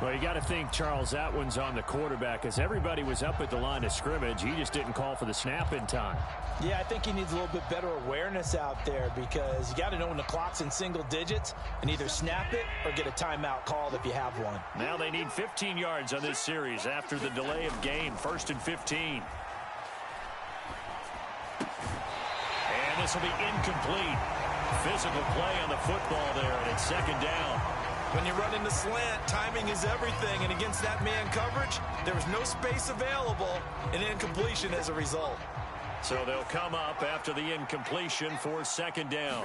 Well, you got to think, Charles, that one's on the quarterback as everybody was up at the line of scrimmage. He just didn't call for the snap in time. Yeah, I think he needs a little bit better awareness out there because you got to know when the clock's in single digits and either snap it or get a timeout called if you have one. Now they need 15 yards on this series after the delay of game. 1st and 15. And this will be incomplete. Physical play on the football there, and it's 2nd down. When you run in the slant, timing is everything, and against that man coverage, there was no space available, and incompletion as a result. So they'll come up after the incompletion for 2nd down.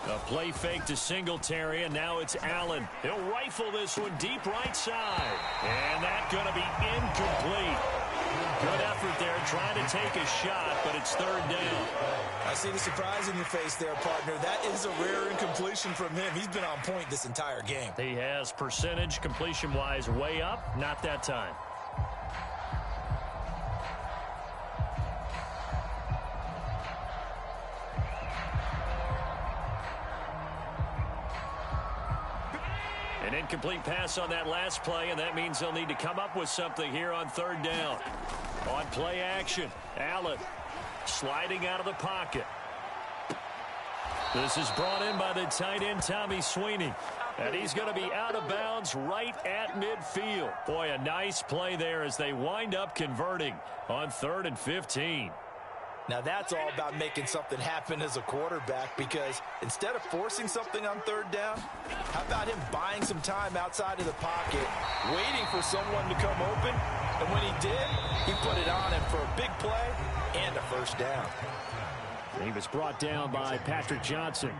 A play fake to Singletary, and now it's Allen. He'll rifle this one deep right side. And that's going to be incomplete. Good effort there, trying to take a shot, but it's 3rd down. I see the surprise in your face there, partner. That is a rare incompletion from him. He's been on point this entire game. He has percentage, completion-wise, way up. Not that time. An incomplete pass on that last play, and that means they'll need to come up with something here on 3rd down. On play action, Allen sliding out of the pocket. This is brought in by the tight end, Tommy Sweeney. And he's going to be out of bounds right at midfield. Boy, a nice play there as they wind up converting on 3rd and 15. Now that's all about making something happen as a quarterback, because instead of forcing something on 3rd down, how about him buying some time outside of the pocket, waiting for someone to come open, and when he did, he put it on him for a big play and a 1st down. He was brought down by Patrick Johnson.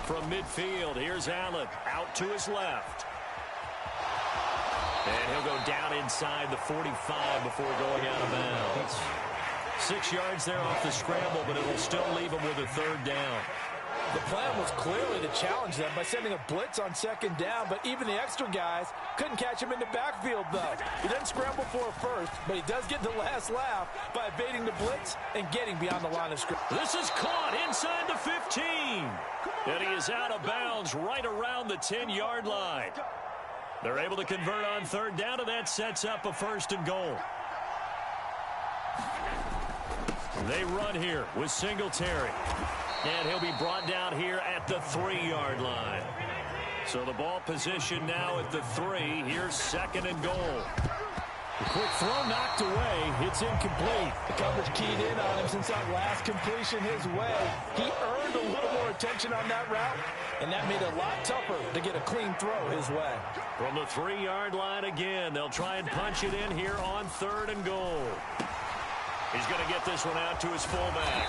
From midfield, here's Allen out to his left. And he'll go down inside the 45 before going out of bounds. 6 yards there off the scramble, but it will still leave him with a 3rd down. The plan was clearly to challenge them by sending a blitz on 2nd down, but even the extra guys couldn't catch him in the backfield, though. He doesn't scramble for a first, but he does get the last laugh by evading the blitz and getting beyond the line of scrimmage. This is caught inside the 15. And he is out of bounds right around the 10-yard line. They're able to convert on 3rd down, and that sets up a 1st and goal. They run here with Singletary. And he'll be brought down here at the 3-yard line. So the ball position now at the 3. Here's 2nd and goal. A quick throw knocked away. It's incomplete. The coverage keyed in on him since that last completion his way. He earned a little more attention on that route, and that made it a lot tougher to get a clean throw his way. From the 3-yard line again, they'll try and punch it in here on 3rd and goal. He's going to get this one out to his fullback.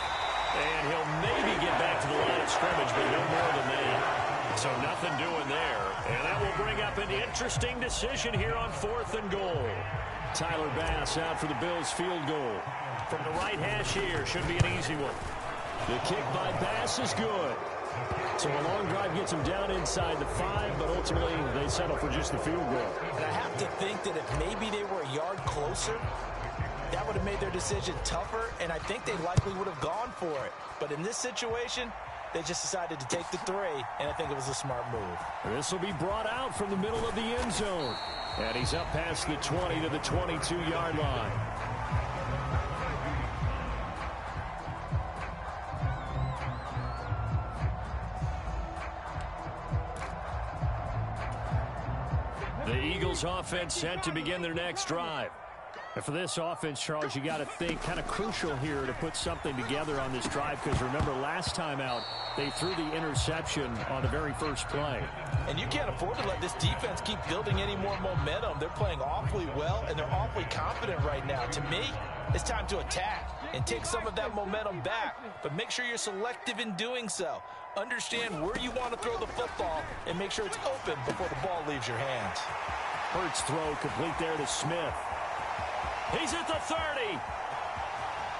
And he'll maybe get back to the line of scrimmage, but no more than that. So nothing doing there. And that will bring up an interesting decision here on 4th and goal. Tyler Bass out for the Bills field goal. From the right hash here, should be an easy one. The kick by Bass is good. So a long drive gets him down inside the 5, but ultimately they settle for just the field goal. And I have to think that if maybe they were a yard closer, that would have made their decision tougher, and I think they likely would have gone for it. But in this situation, they just decided to take the 3, and I think it was a smart move. This will be brought out from the middle of the end zone. And he's up past the 20 to the 22-yard line. The Eagles offense set to begin their next drive. And for this offense, Charles, you got to think kind of crucial here to put something together on this drive, because remember last time out, they threw the interception on the very first play. And you can't afford to let this defense keep building any more momentum. They're playing awfully well, and they're awfully confident right now. To me, it's time to attack and take some of that momentum back, but make sure you're selective in doing so. Understand where you want to throw the football and make sure it's open before the ball leaves your hands. Hurts throw complete there to Smith. He's at the 30.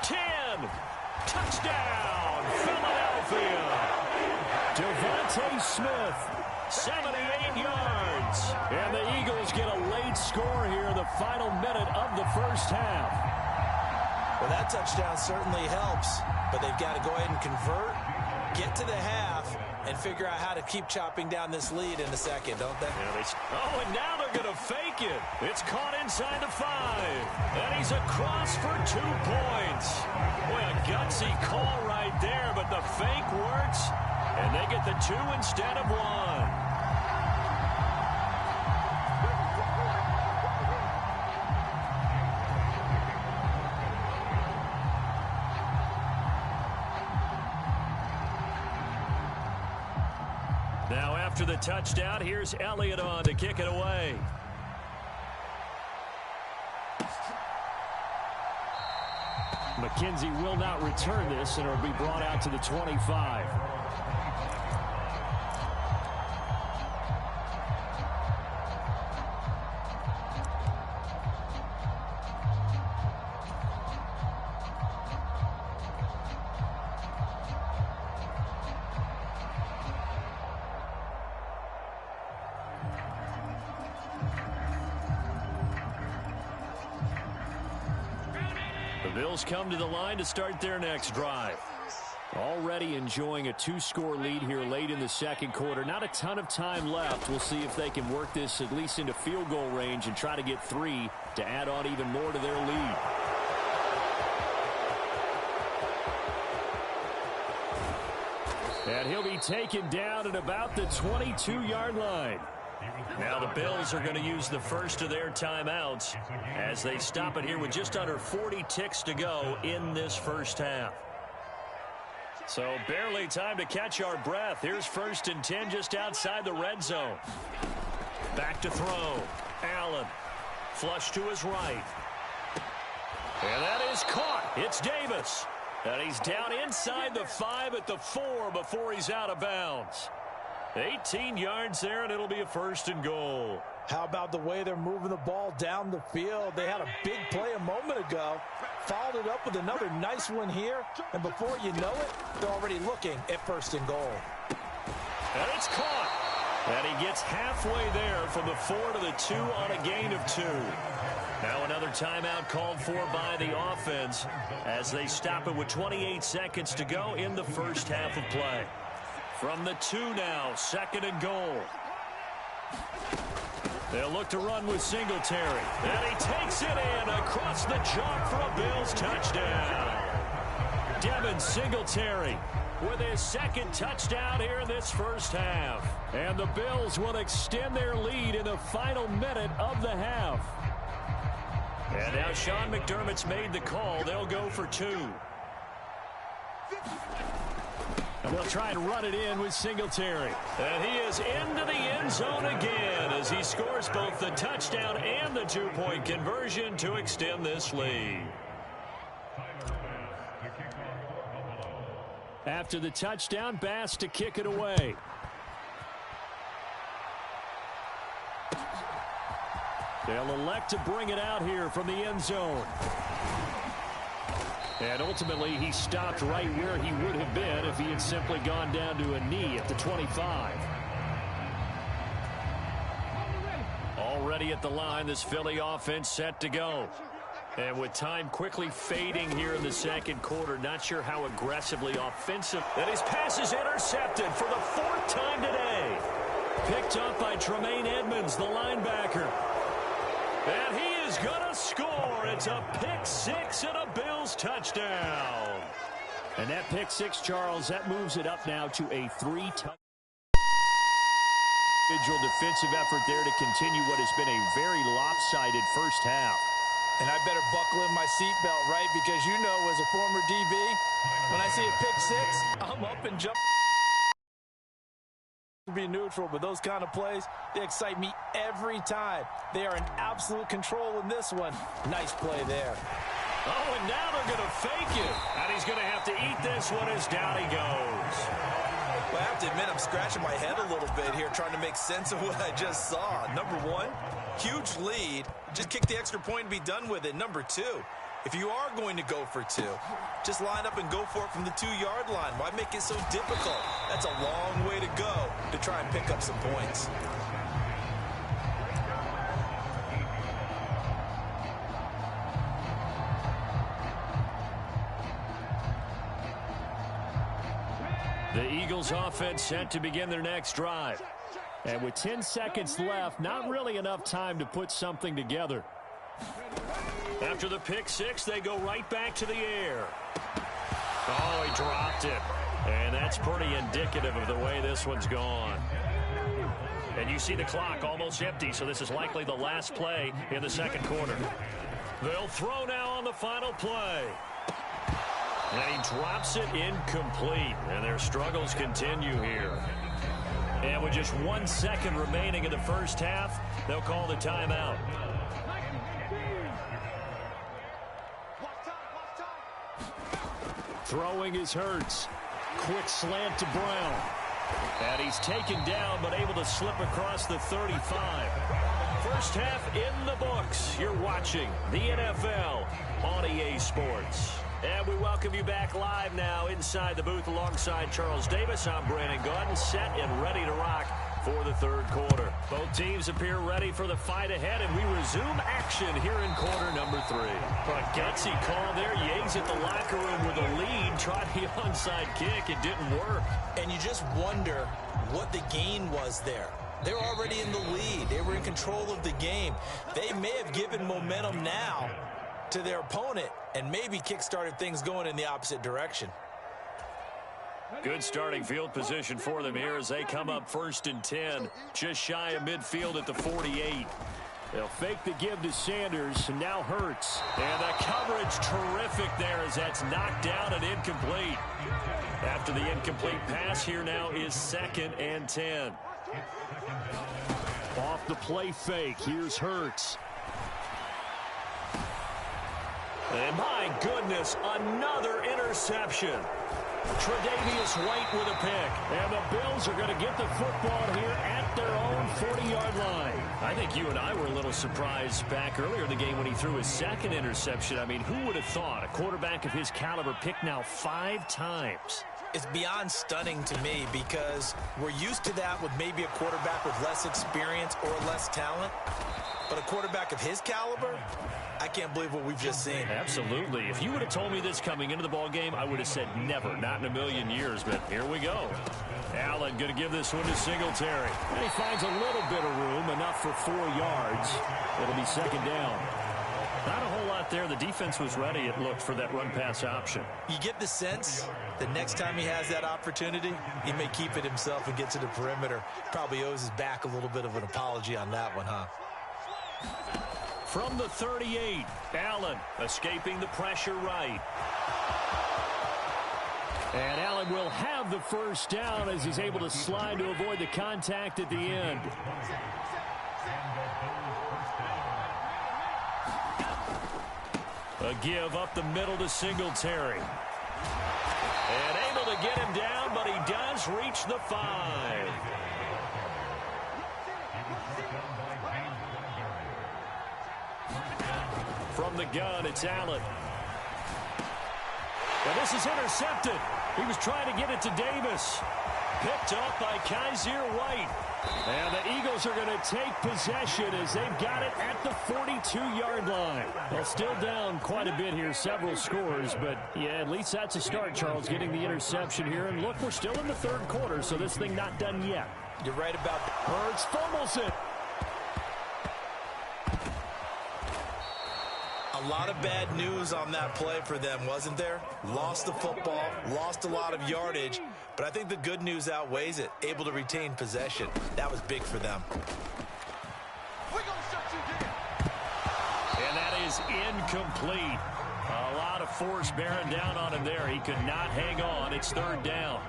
10. Touchdown, Philadelphia. Devontae Smith, 78 yards. And the Eagles get a late score here in the final minute of the first half. Well, that touchdown certainly helps, but they've got to go ahead and convert get to the half and figure out how to keep chopping down this lead in the second, don't they? Yeah, and now they're going to fake it. It's caught inside the 5. And he's across for 2 points. Boy, a gutsy call right there, but the fake works. And they get the 2 instead of 1. Now after the touchdown, here's Elliott on to kick it away. McKenzie will not return this, and it'll be brought out to the 25. Bills come to the line to start their next drive. Already enjoying a 2-score lead here late in the second quarter. Not a ton of time left. We'll see if they can work this at least into field goal range and try to get 3 to add on even more to their lead. And he'll be taken down at about the 22-yard line. Now the Bills are going to use the first of their timeouts as they stop it here with just under 40 ticks to go in this first half. So barely time to catch our breath. Here's 1st and 10 just outside the red zone. Back to throw. Allen. Flush to his right. And that is caught. It's Davis. And he's down inside the 5 at the 4 before he's out of bounds. 18 yards there, and it'll be a 1st and goal. How about the way they're moving the ball down the field? They had a big play a moment ago, followed it up with another nice one here, and before you know it, they're already looking at 1st and goal. And it's caught. And he gets halfway there from the 4 to the 2 on a gain of 2. Now another timeout called for by the offense as they stop it with 28 seconds to go in the first half of play. From the 2 now, 2nd and goal. They'll look to run with Singletary. And he takes it in across the chalk for a Bills touchdown. Devin Singletary with his 2nd touchdown here in this first half. And the Bills will extend their lead in the final minute of the half. And now Sean McDermott's made the call. They'll go for 2. And they'll try and run it in with Singletary. And he is into the end zone again as he scores both the touchdown and the 2-point conversion to extend this lead. After the touchdown, Bass to kick it away. They'll elect to bring it out here from the end zone. And ultimately, he stopped right where he would have been if he had simply gone down to a knee at the 25. Already at the line, this Philly offense set to go. And with time quickly fading here in the second quarter, not sure how aggressively offensive. And his pass is intercepted for the 4th time today. Picked up by Tremaine Edmonds, the linebacker. And he is going to score. It's a pick 6 and a Bills touchdown. And that pick 6, Charles, that moves it up now to a 3-touchdown. Individual defensive effort there to continue what has been a very lopsided first half. And I better buckle in my seatbelt, right? Because you know, as a former DB, when I see a pick 6, I'm up and jump. Be neutral, but those kind of plays, they excite me every time. They are in absolute control in this one. Nice play there. Oh, and now they're going to fake it. And he's going to have to eat this one as down he goes. Well, I have to admit, I'm scratching my head a little bit here trying to make sense of what I just saw. Number 1, huge lead. Just kick the extra point and be done with it. Number 2, if you are going to go for 2, just line up and go for it from the 2-yard line. Why make it so difficult? That's a long way to go to try and pick up some points. The Eagles offense set to begin their next drive. And with 10 seconds left, not really enough time to put something together. After the pick six, they go right back to the air. Oh, he dropped it. And that's pretty indicative of the way this one's gone. And you see the clock almost empty, so this is likely the last play in the second quarter. They'll throw now on the final play. And he drops it incomplete. And their struggles continue here. And with just 1 second remaining in the first half, they'll call the timeout. Throwing is Hurts. Quick slant to Brown. And he's taken down, but able to slip across the 35. First half in the books. You're watching the NFL on EA Sports. And we welcome you back live now inside the booth alongside Charles Davis. I'm Brandon Gaudin, set and ready to rock for the third quarter. Both teams appear ready for the fight ahead, and we resume action here in quarter number 3. A gutsy call there. Yates at the locker room with a lead. Tried the onside kick. It didn't work. And you just wonder what the gain was there. They're already in the lead. They were in control of the game. They may have given momentum now to their opponent and maybe kick-started things going in the opposite direction. Good starting field position for them here as they come up 1st and 10, just shy of midfield at the 48. They'll fake the give to Sanders, and now Hurts. And the coverage terrific there as that's knocked down and incomplete. After the incomplete pass, here now is 2nd and 10. Off the play fake, here's Hurts. And my goodness, another interception. Tre'Davious White with a pick. And the Bills are going to get the football here at their own 40-yard line. I think you and I were a little surprised back earlier in the game when he threw his 2nd interception. I mean, who would have thought a quarterback of his caliber picked now 5 times? It's beyond stunning to me because we're used to that with maybe a quarterback with less experience or less talent. But a quarterback of his caliber, I can't believe what we've just seen. Absolutely. If you would have told me this coming into the ball game, I would have said never, not in a million years. But here we go. Allen going to give this one to Singletary. And he finds a little bit of room, enough for 4 yards. It'll be 2nd down. Not a whole lot there. The defense was ready, it looked, for that run-pass option. You get the sense the next time he has that opportunity, he may keep it himself and get to the perimeter. Probably owes his back a little bit of an apology on that one, huh? From the 38, Allen escaping the pressure right. And Allen will have the first down as he's able to slide to avoid the contact at the end. A give up the middle to Singletary. And able to get him down, but he does reach the 5. From the gun, it's Allen. And this is intercepted. He was trying to get it to Davis. Picked up by Kaiser White. And the Eagles are going to take possession as they've got it at the 42-yard line. Well, still down quite a bit here, several scores, but yeah, at least that's a start, Charles, getting the interception here. And look, we're still in the third quarter, so this thing not done yet. You're right about that. Hurts fumbles it. A lot of bad news on that play for them, wasn't there? Lost the football, lost a lot of yardage, but I think the good news outweighs it. Able to retain possession. That was big for them. And that is incomplete. A lot of force bearing down on him there. He could not hang on. It's 3rd down.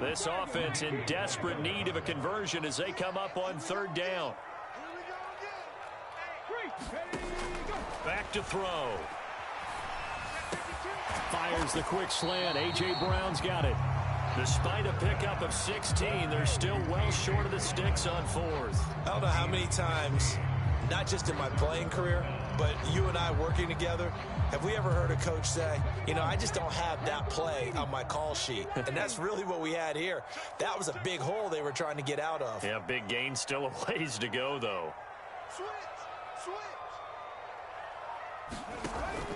This offense in desperate need of a conversion as they come up on 3rd down. Back to throw. Fires the quick slant. A.J. Brown's got it. Despite a pickup of 16, they're still well short of the sticks on 4th. I don't know how many times, not just in my playing career, but you and I working together, have we ever heard a coach say, you know, I just don't have that play on my call sheet. And that's really what we had here. That was a big hole they were trying to get out of. Yeah, big gain, still a ways to go, though.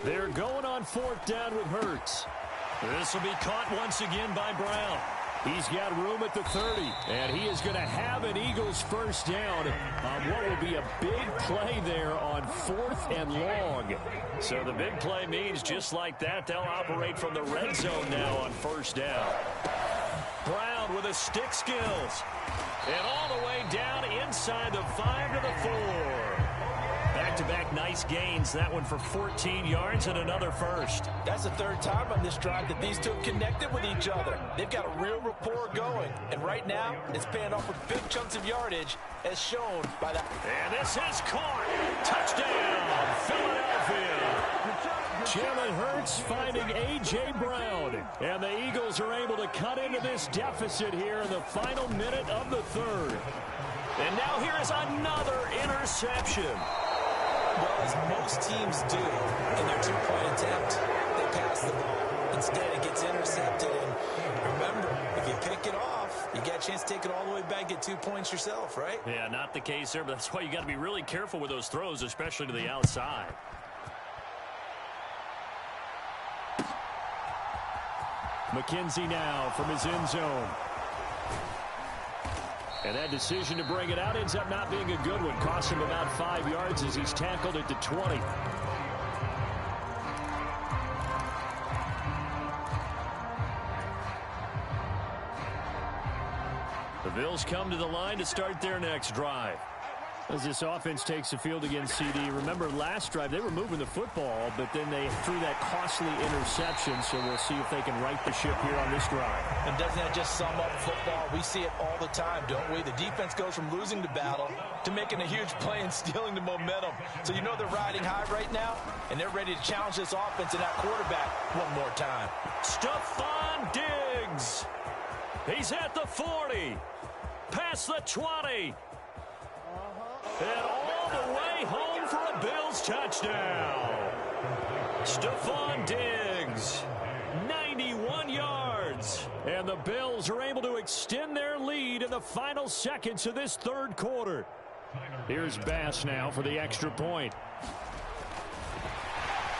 They're going on 4th down with Hurts. This will be caught once again by Brown. He's got room at the 30, and he is going to have an Eagles first down on what will be a big play there on 4th and long. So the big play means just like that, they'll operate from the red zone now on first down. Brown with his stick skills. And all the way down inside the 5 to the 4. Back-to-back nice gains. That one for 14 yards and another first. That's the 3rd time on this drive that these two have connected with each other. They've got a real rapport going. And right now, it's paying off with big chunks of yardage as shown by that. And this is caught. Touchdown, Philadelphia. Jalen Hurts finding A.J. Brown. And the Eagles are able to cut into this deficit here in the final minute of the 3rd. And now here is another interception. Well, as most teams do in their 2-point attempt, they pass the ball. Instead, it gets intercepted. And remember, if you pick it off, you get a chance to take it all the way back, get 2 points yourself, right? Yeah, not the case there, but that's why you got to be really careful with those throws, especially to the outside. McKenzie now from his end zone. And that decision to bring it out ends up not being a good one. Cost him about 5 yards as he's tackled at the 20. The Bills come to the line to start their next drive. As this offense takes the field against CD, remember last drive they were moving the football, but then they threw that costly interception, so we'll see if they can right the ship here on this drive. And doesn't that just sum up football? We see it all the time, don't we? The defense goes from losing the battle to making a huge play and stealing the momentum. So you know they're riding high right now, and they're ready to challenge this offense and that quarterback one more time. Stephon Diggs. He's at the 40. Past the 20. And all the way home for a Bills touchdown. Stephon Diggs, 91 yards. And the Bills are able to extend their lead in the final seconds of this 3rd quarter. Here's Bass now for the extra point.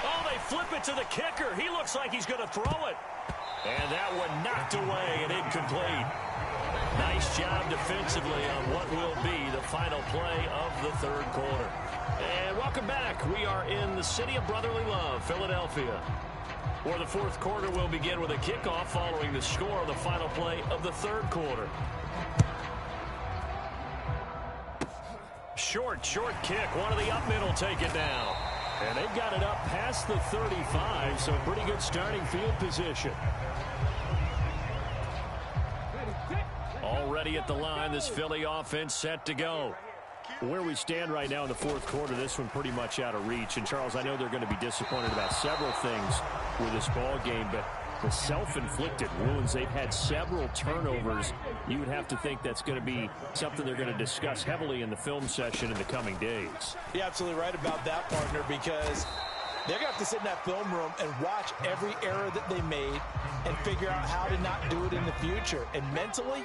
Oh, they flip it to the kicker. He looks like he's going to throw it. And that one knocked away and incomplete. Nice job defensively on what will be the final play of the 3rd quarter. And welcome back. We are in the city of brotherly love, Philadelphia, where the 4th quarter will begin with a kickoff following the score of the final play of the 3rd quarter. Short kick. One of the up middle take it down. And they've got it up past the 35, so pretty good starting field position. Already at the line, this Philly offense set to go. Where we stand right now in the 4th quarter, this one pretty much out of reach. And, Charles, I know they're going to be disappointed about several things with this ball game, but the self-inflicted wounds, they've had several turnovers. You would have to think that's going to be something they're going to discuss heavily in the film session in the coming days. You're absolutely right about that, partner, because they're going to have to sit in that film room and watch every error that they made and figure out how to not do it in the future. And mentally,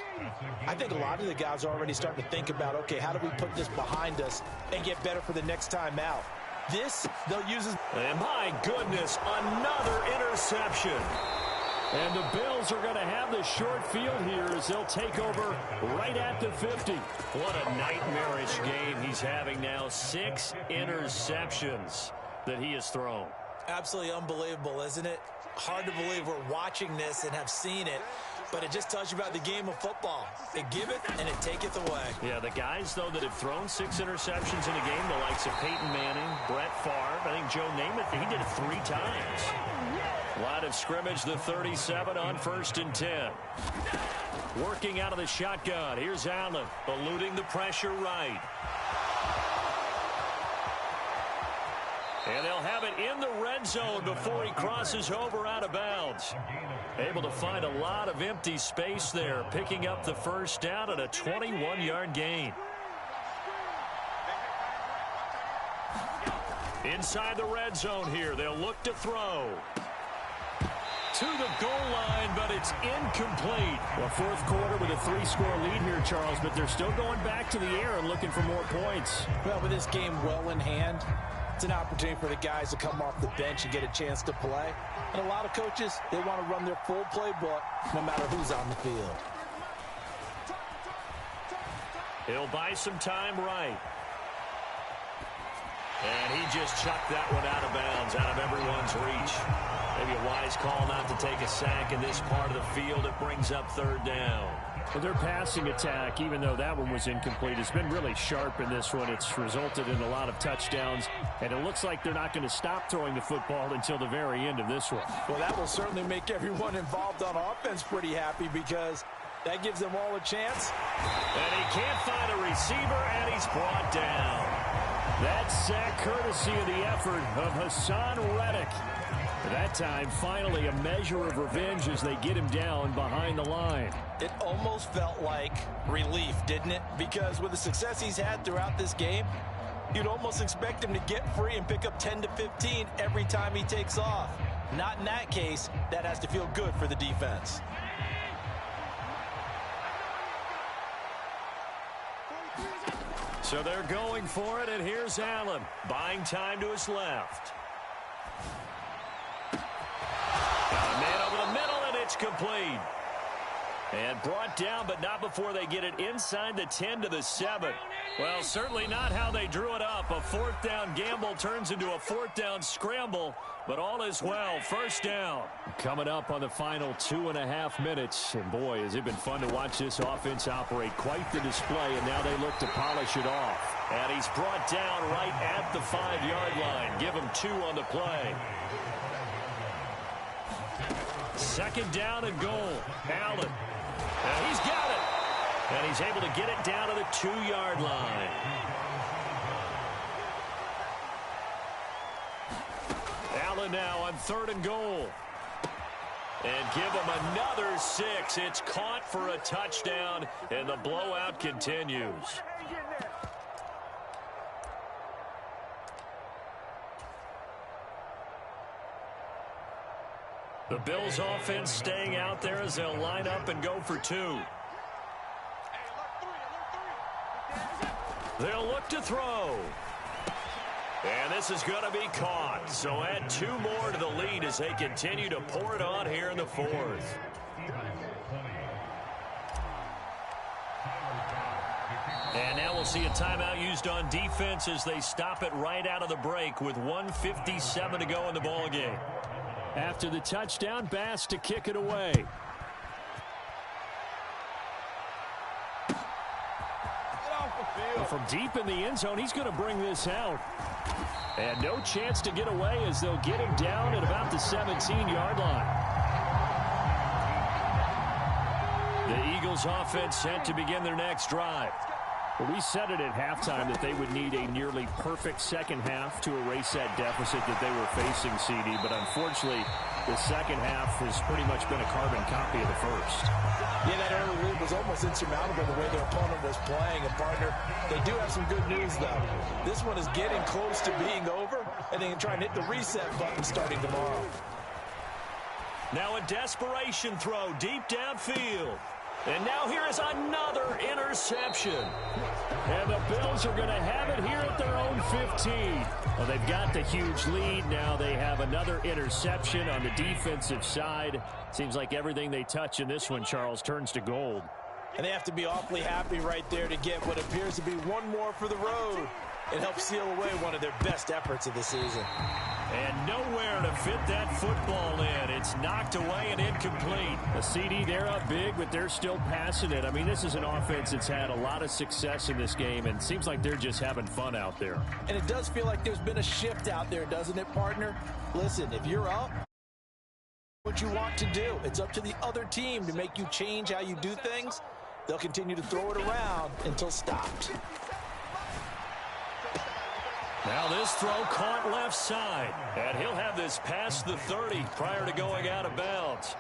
I think a lot of the guys are already starting to think about, okay, how do we put this behind us and get better for the next time out? This, they'll use as... And my goodness, another interception. And the Bills are going to have the short field here as they'll take over right at the 50. What a nightmarish game he's having now. 6 interceptions that he has thrown. Absolutely unbelievable, isn't it? Hard to believe we're watching this and have seen it, but it just tells you about the game of football. It giveth and it taketh away. Yeah, the guys, though, that have thrown 6 interceptions in a game, the likes of Peyton Manning, Brett Favre, I think Joe Namath, he did it 3 times. Line of scrimmage, the 37 on 1st and 10. Working out of the shotgun. Here's Allen, eluding the pressure right. And they'll have it in the red zone before he crosses over out of bounds. Able to find a lot of empty space there, picking up the first down and a 21-yard gain. Inside the red zone here, they'll look to throw. To the goal line, but it's incomplete. Well, 4th quarter with a 3-score lead here, Charles, but they're still going back to the air and looking for more points. Well, with this game well in hand, it's an opportunity for the guys to come off the bench and get a chance to play. And a lot of coaches, they want to run their full playbook no matter who's on the field. He'll buy some time right. And he just chucked that one out of bounds, out of everyone's reach. Maybe a wise call not to take a sack in this part of the field. It brings up third down. Well, their passing attack, even though that one was incomplete, has been really sharp in this one. It's resulted in a lot of touchdowns, and it looks like they're not going to stop throwing the football until the very end of this one. Well, that will certainly make everyone involved on offense pretty happy because that gives them all a chance. And he can't find a receiver, and he's brought down. That sack courtesy of the effort of Hassan Reddick. That time, finally, a measure of revenge as they get him down behind the line. It almost felt like relief, didn't it? Because with the success he's had throughout this game, you'd almost expect him to get free and pick up 10 to 15 every time he takes off. Not in that case. That has to feel good for the defense. So they're going for it, and here's Allen, buying time to his left. Got a man over the middle, and it's complete. And brought down, but not before they get it inside the 10 to the 7. Well, certainly not how they drew it up. A fourth down gamble turns into a fourth down scramble, but all is well. First down. Coming up on the final 2.5 minutes. And boy, has it been fun to watch this offense operate. Quite the display, and now they look to polish it off. And he's brought down right at the 5-yard line. Give him 2 on the play. Second down and goal. Allen. And he's got it. And he's able to get it down to the 2-yard line. Allen now on 3rd and goal. And give him another 6. It's caught for a touchdown, and the blowout continues. The Bills offense staying out there as they'll line up and go for 2. They'll look to throw. And this is going to be caught. So add 2 more to the lead as they continue to pour it on here in the 4th. And now we'll see a timeout used on defense as they stop it right out of the break with 1:57 to go in the ballgame. After the touchdown, Bass to kick it away. From deep in the end zone, he's going to bring this out. And no chance to get away as they'll get him down at about the 17-yard line. The Eagles offense set to begin their next drive. Well, we said it at halftime that they would need a nearly perfect second half to erase that deficit that they were facing, CD. But unfortunately, the second half has pretty much been a carbon copy of the first. Yeah, that early lead was almost insurmountable the way their opponent was playing. And, partner, they do have some good news, though. This one is getting close to being over, and they can try and hit the reset button starting tomorrow. Now a desperation throw deep downfield. And now here is another interception. And the Bills are going to have it here at their own 15. Well, they've got the huge lead. Now they have another interception on the defensive side. Seems like everything they touch in this one, Charles, turns to gold. And they have to be awfully happy right there to get what appears to be one more for the road. It helps seal away one of their best efforts of the season. And nowhere to fit that football in. It's knocked away and incomplete. A CD, they're up big, but they're still passing it. I mean, this is an offense that's had a lot of success in this game, and it seems like they're just having fun out there. And it does feel like there's been a shift out there, doesn't it, partner? Listen, if you're up, what you want to do. It's up to the other team to make you change how you do things. They'll continue to throw it around until stopped. Now this throw caught left side. And he'll have this past the 30 prior to going out of bounds.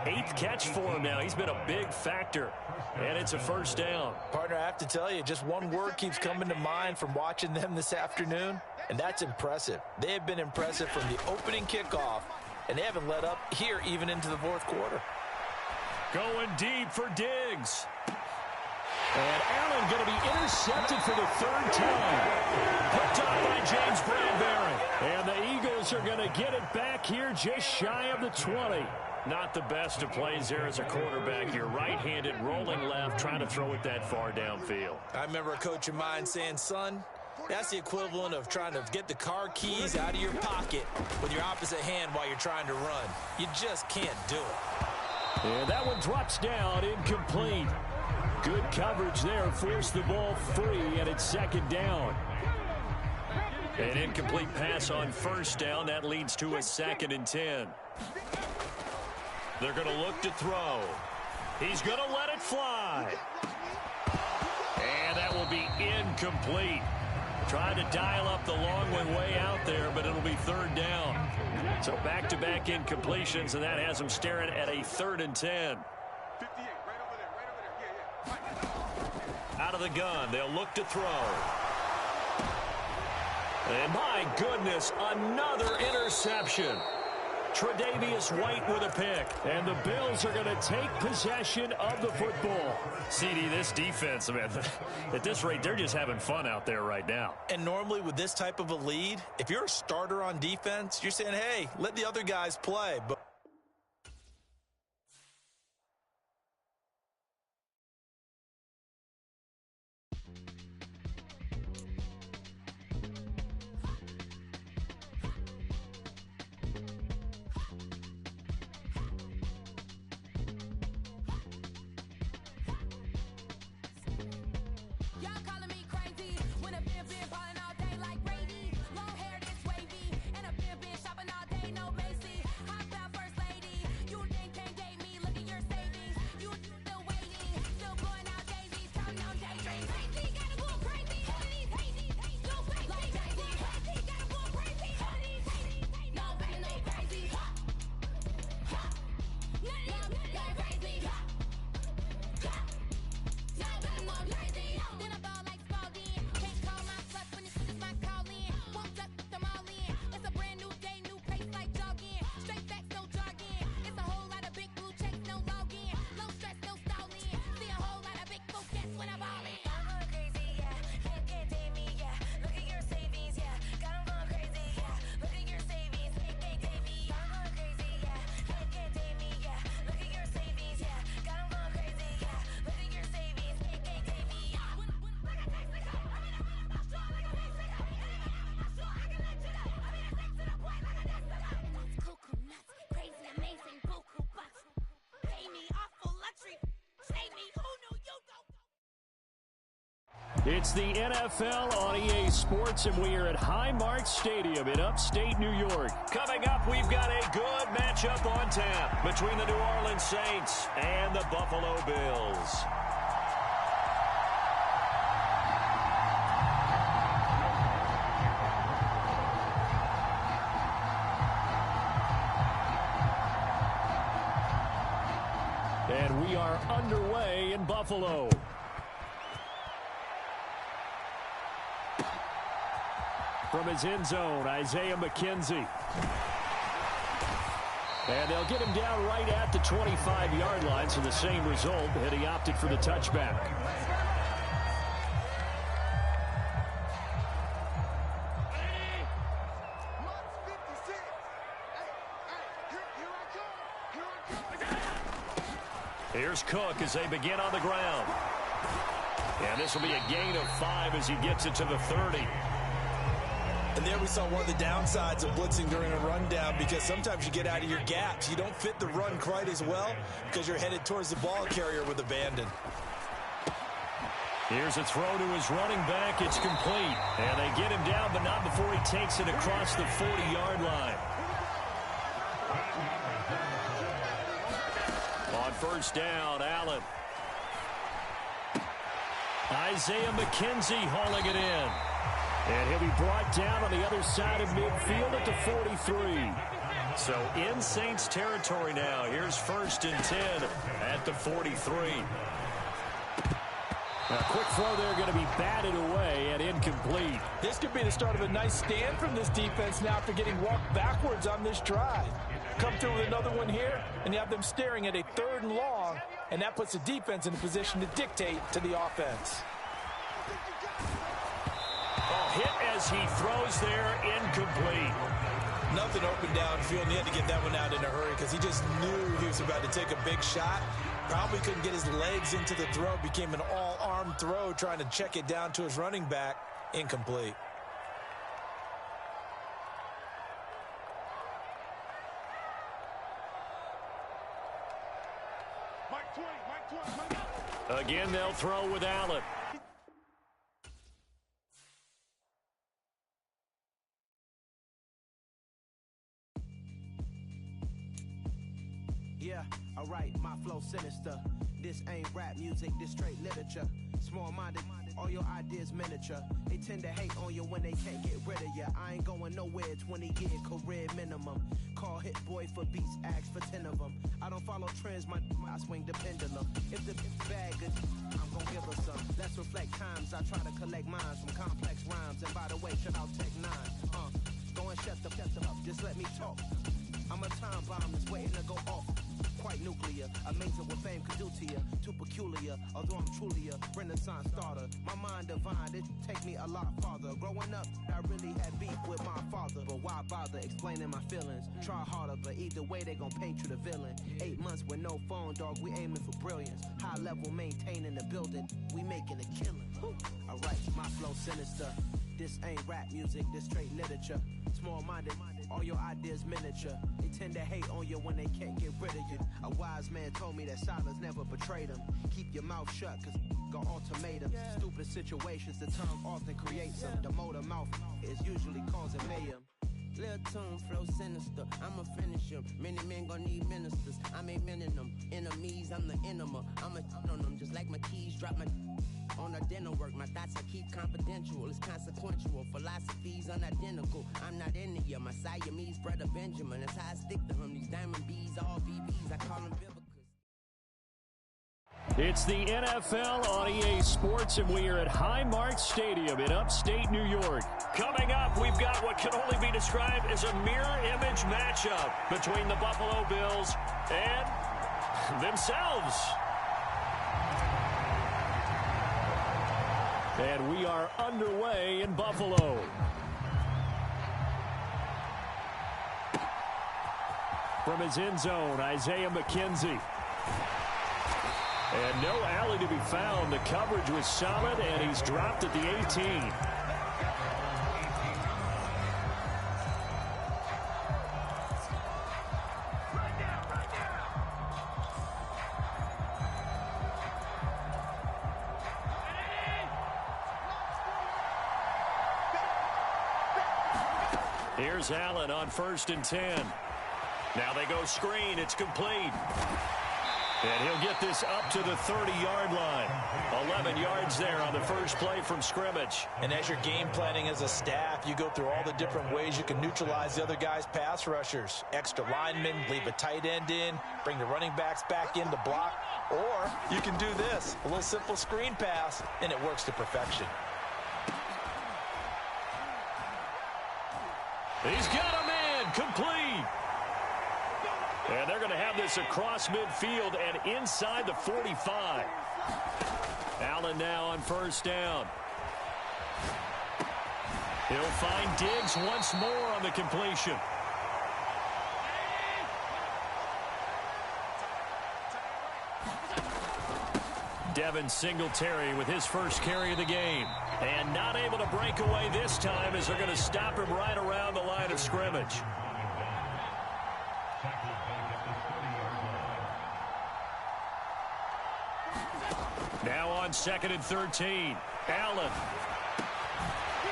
8th catch for him now. He's been a big factor. And it's a first down. Partner, I have to tell you, just one word keeps coming to mind from watching them this afternoon, and that's impressive. They have been impressive from the opening kickoff, and they haven't let up here even into the 4th quarter. Going deep for Diggs. And Allen going to be intercepted for the third time. Picked up by James Bradbury. And the Eagles are going to get it back here just shy of the 20. Not the best of plays there as a quarterback. You're right-handed, rolling left, trying to throw it that far downfield. I remember a coach of mine saying, son, that's the equivalent of trying to get the car keys out of your pocket with your opposite hand while you're trying to run. You just can't do it. And that one drops down, incomplete. Good coverage there, forced the ball free, and it's second down. An incomplete pass on first down. That leads to a 2nd and 10. They're going to look to throw. He's going to let it fly. And that will be incomplete. Trying to dial up the long one way out there, but it'll be 3rd down. So back-to-back incompletions, and that has them staring at a 3rd and 10. Out of the gun, they'll look to throw. And my goodness, another interception. Tre'Davious White with a pick. And the Bills are going to take possession of the football. CD, this defense, man, at this rate, they're just having fun out there right now. And normally with this type of a lead, if you're a starter on defense, you're saying, hey, let the other guys play. But It's the NFL on EA Sports, and we are at Highmark Stadium in upstate New York. Coming up, we've got a good matchup on tap between the New Orleans Saints and the Buffalo Bills. And we are underway in Buffalo. From his end zone, Isaiah McKenzie. And they'll get him down right at the 25-yard line, so the same result, and he opted for the touchback. Here's Cook as they begin on the ground. And this will be a gain of 5 as he gets it to the 30. And there we saw one of the downsides of blitzing during a rundown, because sometimes you get out of your gaps. You don't fit the run quite as well because you're headed towards the ball carrier with abandon. Here's a throw to his running back. It's complete. And they get him down, but not before he takes it across the 40-yard line. On first down, Allen. Isaiah McKenzie hauling it in. And he'll be brought down on the other side of midfield at the 43. So in Saints territory now. Here's 1st and 10 at the 43. A quick throw there going to be batted away and incomplete. This could be the start of a nice stand from this defense now after getting walked backwards on this drive. come through with another one here, and you have them staring at a 3rd and long, and that puts the defense in a position to dictate to the offense. Hit as he throws there, incomplete. Nothing open downfield, and he had to get that one out in a hurry because he just knew he was about to take a big shot. Probably couldn't get his legs into the throw. Became an all-arm throw, trying to check it down to his running back. Incomplete. Again, they'll throw with Allen. Yeah, alright, my flow sinister. This ain't rap music, this straight literature. Small-minded, all your ideas miniature. They tend to hate on you when they can't get rid of you. I ain't going nowhere, 20-year career minimum. Call hit boy for beats, ask for 10 of them. I don't follow trends, I swing the pendulum. If the bag good, I'm gonna give her some. Let's reflect times, I try to collect minds from complex rhymes. And by the way, shout out Tech 9. Go and shut the up, just let me talk. I'm a time bomb that's waiting to go off. Quite nuclear, amazing what fame could do to you. Too peculiar, although I'm truly a renaissance starter. My mind divine, it take me a lot farther. Growing up, I really had beef with my father. But why bother explaining my feelings? Try harder, but either way they gon' paint you the villain. 8 months with no phone, dog, we aiming for brilliance. High level maintaining the building, we making a killing. Alright, my flow sinister. This ain't rap music, this straight literature. Small-minded, all your ideas miniature. They tend to hate on you when they can't get rid of you. A wise man told me that silence never betrayed him. Keep your mouth shut, cause got ultimatums. Stupid situations, the tongue often creates them. The motor mouth is usually causing mayhem. Lil' tune, flow sinister, I'ma finish him. Many men gon' need ministers, I'm a men in them. Enemies, I'm the enema. I'ma on them, just like my keys, drop my on the dinner work. My thoughts I keep confidential, it's consequential. Philosophies unidentical, I'm not in you. My Siamese brother Benjamin, that's how I stick to him. These diamond bees, all BBs, I call them biblicals. It's the NFL on EA Sports, and we are at Highmark Stadium in upstate New York. Coming up, we've got what can only be described as a mirror image matchup between the Buffalo Bills and themselves. And we are underway in Buffalo. From his end zone, Isaiah McKenzie. And no alley to be found. The coverage was solid, and he's dropped at the 18. Here's Allen on 1st and 10. Now they go screen. It's complete. And he'll get this up to the 30-yard line. 11 yards there on the first play from scrimmage. And as you're game planning as a staff, you go through all the different ways you can neutralize the other guy's pass rushers. Extra linemen, leave a tight end in, bring the running backs back in to block. Or you can do this, a little simple screen pass, and it works to perfection. He's got a man, complete. And they're going to have this across midfield and inside the 45. Allen now on 1st down. He'll find Diggs once more on the completion. Devin Singletary with his first carry of the game. And not able to break away this time as they're going to stop him right around the line of scrimmage. Now on 2nd and 13. Allen.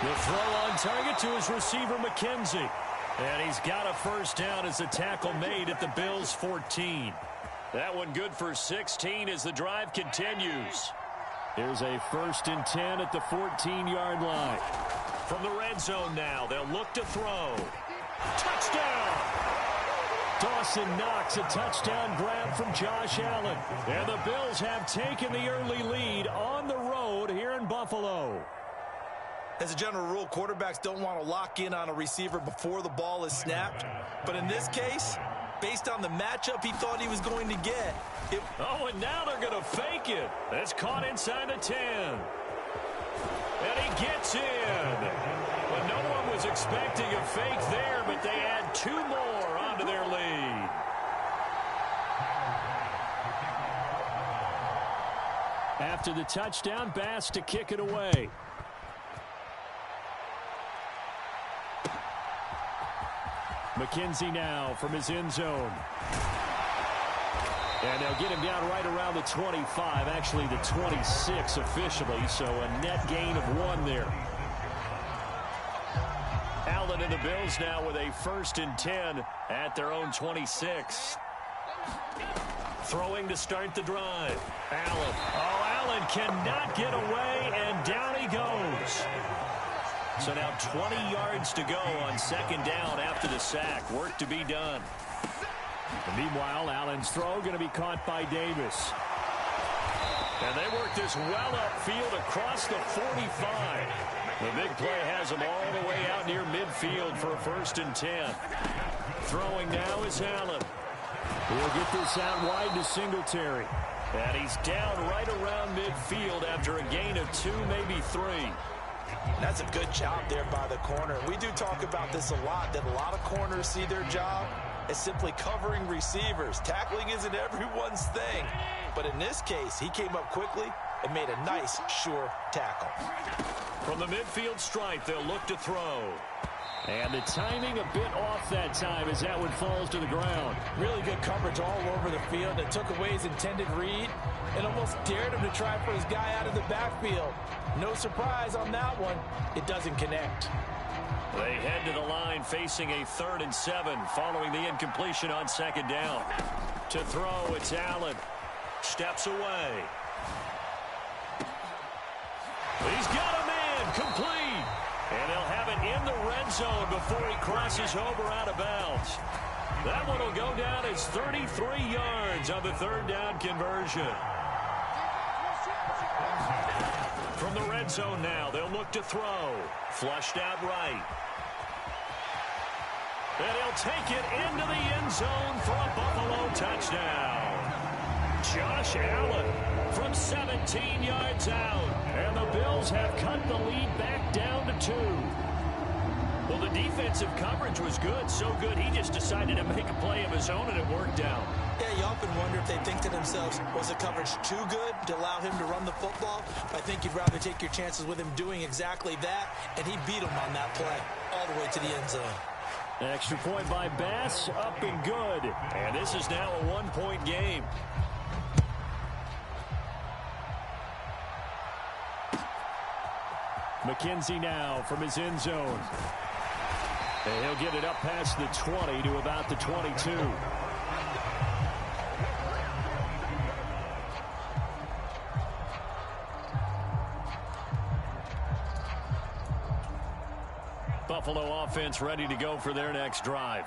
The throw on target to his receiver, McKenzie. And he's got a first down as the tackle made at the Bills' 14. That one good for 16 as the drive continues. Here's a 1st and 10 at the 14-yard line. From the red zone now, they'll look to throw. Touchdown! Dawson Knox, a touchdown grab from Josh Allen. And the Bills have taken the early lead on the road here in Buffalo. As a general rule, quarterbacks don't want to lock in on a receiver before the ball is snapped. But in this case, based on the matchup he thought he was going to get. Oh, and now they're going to fake it. That's caught inside the 10. And he gets in. Well, no one was expecting a fake there, but they add 2 more onto their lead. After the touchdown, Bass to kick it away. McKenzie now from his end zone. And they'll get him down right around the 25, actually the 26 officially, so a net gain of 1 there. Allen and the Bills now with a 1st and 10 at their own 26. Throwing to start the drive. Allen. Oh, Allen cannot get away, and down he goes. So now 20 yards to go on 2nd down after the sack. Work to be done. And meanwhile, Allen's throw going to be caught by Davis. And they work this well upfield across the 45. The big play has them all the way out near midfield for a 1st and 10. Throwing now is Allen. He'll get this out wide to Singletary. And he's down right around midfield after a gain of 2, maybe 3. That's a good job there by the corner. We do talk about this a lot, that a lot of corners see their job as simply covering receivers. Tackling isn't everyone's thing. But in this case, he came up quickly and made a nice, sure tackle. From the midfield stripe, they'll look to throw. And the timing a bit off that time as that one falls to the ground. Really good coverage all over the field. That took away his intended read and almost dared him to try for his guy out of the backfield. No surprise on that one. It doesn't connect. They head to the line facing a 3rd and 7 following the incompletion on 2nd down. To throw, it's Allen. Steps away. He's got a man complete. And they'll have it in the red zone before he crosses over out of bounds. That one will go down as 33 yards on the 3rd down conversion. From the red zone now, they'll look to throw. Flushed out right. And he'll take it into the end zone for a Buffalo touchdown. Josh Allen from 17 yards out. And the Bills have cut the lead back down to 2. Well, the defensive coverage was good, so good he just decided to make a play of his own, and it worked out. Yeah, you often wonder if they think to themselves, was the coverage too good to allow him to run the football? I think you'd rather take your chances with him doing exactly that, and he beat him on that play all the way to the end zone. An extra point by Bass, up and good. And this is now a 1-point game. McKenzie now from his end zone. And he'll get it up past the 20 to about the 22. Buffalo offense ready to go for their next drive.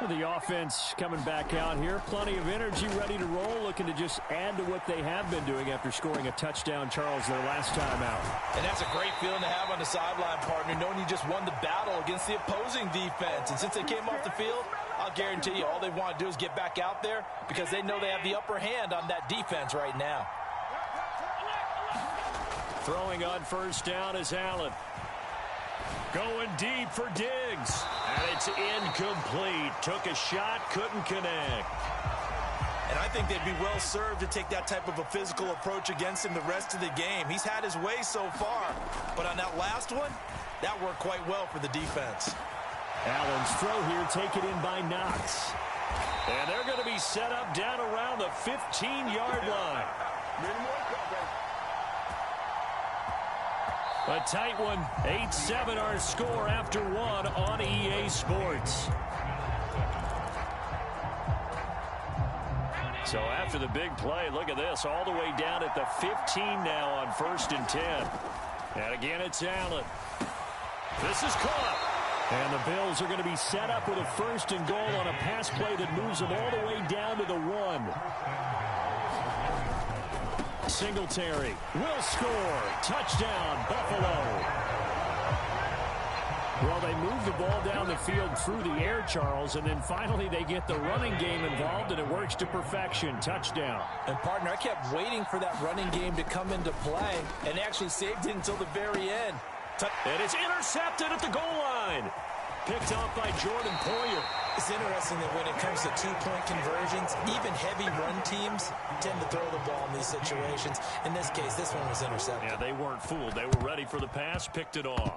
The offense coming back out here. Plenty of energy, ready to roll, looking to just add to what they have been doing after scoring a touchdown, Charles, their last time out. And that's a great feeling to have on the sideline, partner, knowing you just won the battle against the opposing defense. And since they came off the field, I'll guarantee you all they want to do is get back out there because they know they have the upper hand on that defense right now. Throwing on 1st down is Allen. Going deep for Diggs. And it's incomplete. Took a shot, couldn't connect. And I think they'd be well served to take that type of a physical approach against him the rest of the game. He's had his way so far. But on that last one, that worked quite well for the defense. Allen's throw here taken in by Knox. And they're going to be set up down around the 15-yard line. A tight one. 8-7 our score after 1 on EA Sports. So after the big play, look at this. All the way down at the 15 now on 1st and 10. And again, it's Allen. This is caught. And the Bills are going to be set up with a 1st and goal on a pass play that moves them all the way down to the 1. Singletary will score. Touchdown, Buffalo. Well, they move the ball down the field through the air, Charles, and then finally they get the running game involved, and it works to perfection. Touchdown. And, partner, I kept waiting for that running game to come into play and actually saved it until the very end. And it's intercepted at the goal line. Picked off by Jordan Poyer. It's interesting that when it comes to two-point conversions, even heavy run teams tend to throw the ball in these situations. In this case, this one was intercepted. Yeah, they weren't fooled. They were ready for the pass, picked it off.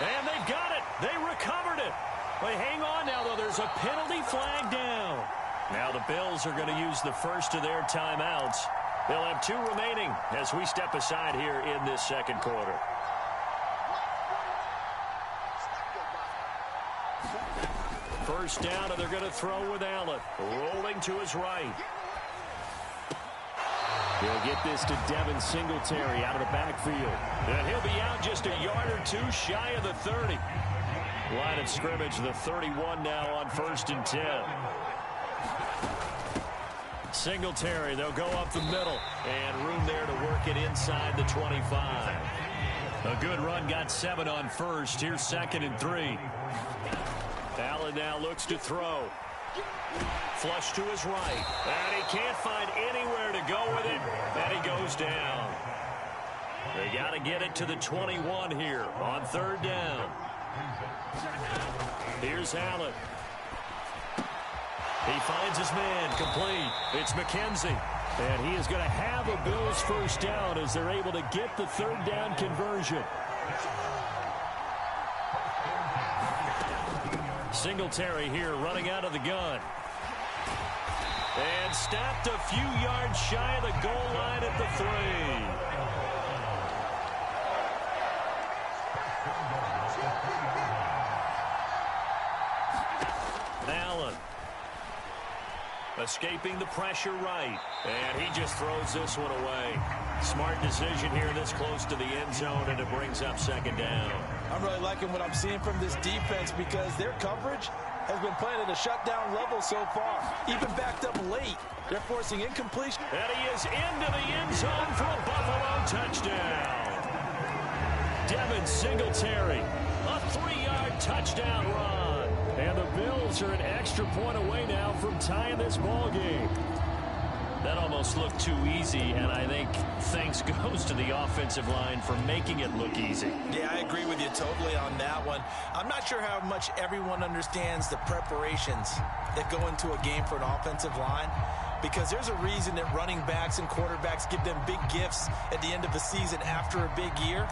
And they've got it. They recovered it. But hang on now, though. There's a penalty flag down. Now the Bills are going to use the first of their timeouts. They'll have 2 remaining as we step aside here in this second quarter. First down, and they're going to throw with Allen. Rolling to his right. They'll get this to Devin Singletary out of the backfield. And he'll be out just a yard or 2 shy of the 30. Line of scrimmage, the 31 now on 1st and 10. Singletary, they'll go up the middle. And room there to work it inside the 25. A good run, got 7 on 1st. Here's 2nd and 3. Allen now looks to throw. Flush to his right. And he can't find anywhere to go with it. And he goes down. They got to get it to the 21 here on 3rd down. Here's Allen. He finds his man, complete. It's McKenzie. And he is going to have a Bills first down as they're able to get the 3rd down conversion. Singletary here running out of the gun. And stopped a few yards shy of the goal line at the 3. Allen. Escaping the pressure right. And he just throws this one away. Smart decision here this close to the end zone, and it brings up 2nd down. I'm really liking what I'm seeing from this defense because their coverage has been playing at a shutdown level so far. Even backed up late. They're forcing incompletion. And he is into the end zone for a Buffalo touchdown. Devin Singletary, a 3-yard touchdown run. And the Bills are an extra point away now from tying this ball game. That almost looked too easy, and I think thanks goes to the offensive line for making it look easy. Yeah, I agree with you totally on that one. I'm not sure how much everyone understands the preparations that go into a game for an offensive line, because there's a reason that running backs and quarterbacks give them big gifts at the end of the season after a big year.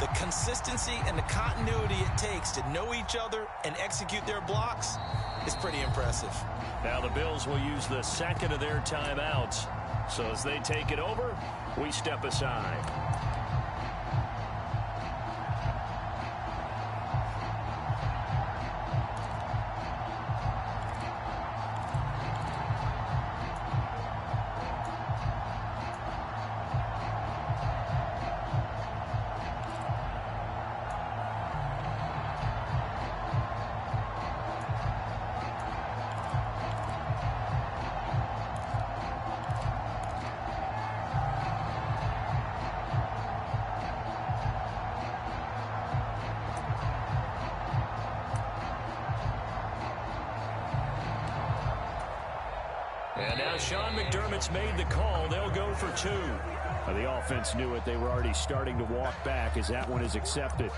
The consistency and the continuity it takes to know each other and execute their blocks is pretty impressive. Now the Bills will use the 2nd of their timeouts. So as they take it over, we step aside. And now Sean McDermott's made the call. They'll go for 2. The offense knew it. They were already starting to walk back as that one is accepted.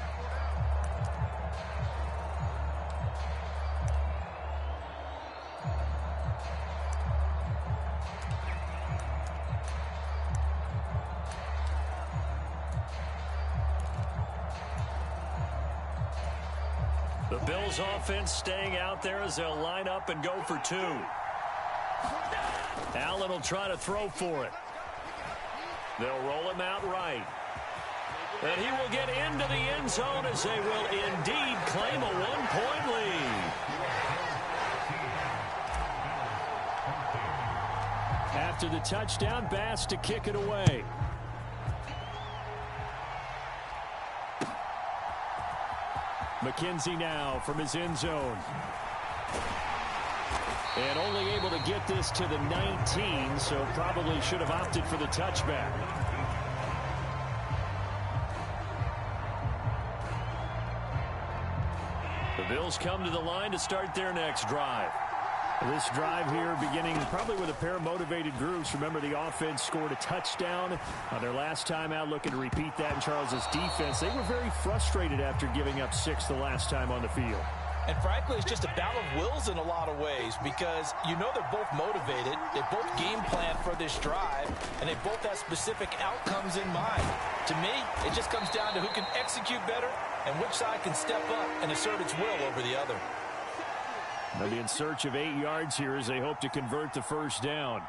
The Bills offense staying out there as they'll line up and go for 2. Allen will try to throw for it. They'll roll him out right. And he will get into the end zone as they will indeed claim a 1-point lead. After the touchdown, Bass to kick it away. McKenzie now from his end zone. And only able to get this to the 19, so probably should have opted for the touchback. Bills come to the line to start their next drive. This drive here beginning probably with a pair of motivated groups. Remember, the offense scored a touchdown their last time out, looking to repeat that in Charles's defense. They were very frustrated after giving up 6 the last time on the field. And frankly, it's just a battle of wills in a lot of ways because you know they're both motivated. They both game plan for this drive, and they both have specific outcomes in mind. To me, it just comes down to who can execute better and which side can step up and assert its will over the other. They'll be in search of 8 yards here as they hope to convert the first down.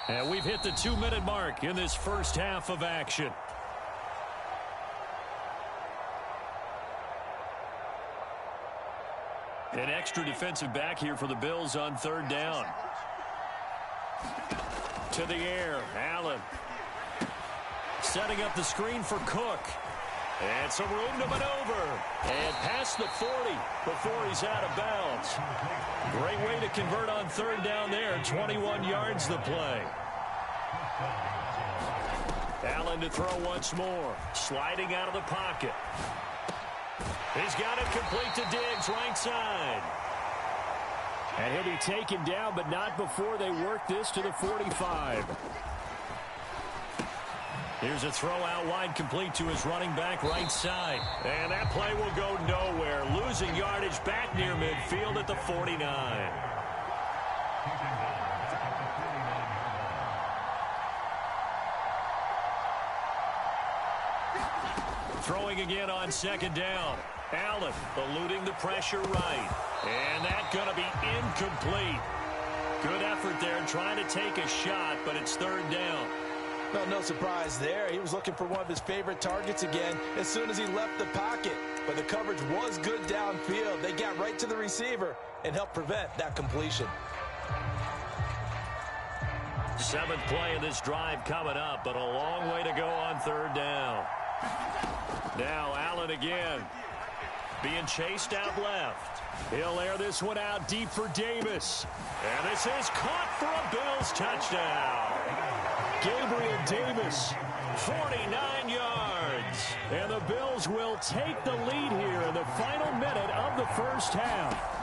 And we've hit the 2-minute mark in this first half of action. An extra defensive back here for the Bills on 3rd down. To the air, Allen. Setting up the screen for Cook. And some room to maneuver. And past the 40 before he's out of bounds. Great way to convert on 3rd down there. 21 yards the play. Allen to throw once more. Sliding out of the pocket. He's got it complete to Diggs, right side. And he'll be taken down, but not before they work this to the 45. Here's a throw out wide, complete to his running back, right side. And that play will go nowhere. Losing yardage back near midfield at the 49. Throwing again on 2nd down. Allen eluding the pressure right. And that's going to be incomplete. Good effort there trying to take a shot, but it's 3rd down. Well, no surprise there. He was looking for one of his favorite targets again as soon as he left the pocket. But the coverage was good downfield. They got right to the receiver and helped prevent that completion. 7th play of this drive coming up, but a long way to go on 3rd down. Now Allen again. Being chased out left. He'll air this one out deep for Davis. And this is caught for a Bills touchdown. Gabriel Davis, 49 yards. And the Bills will take the lead here in the final minute of the first half.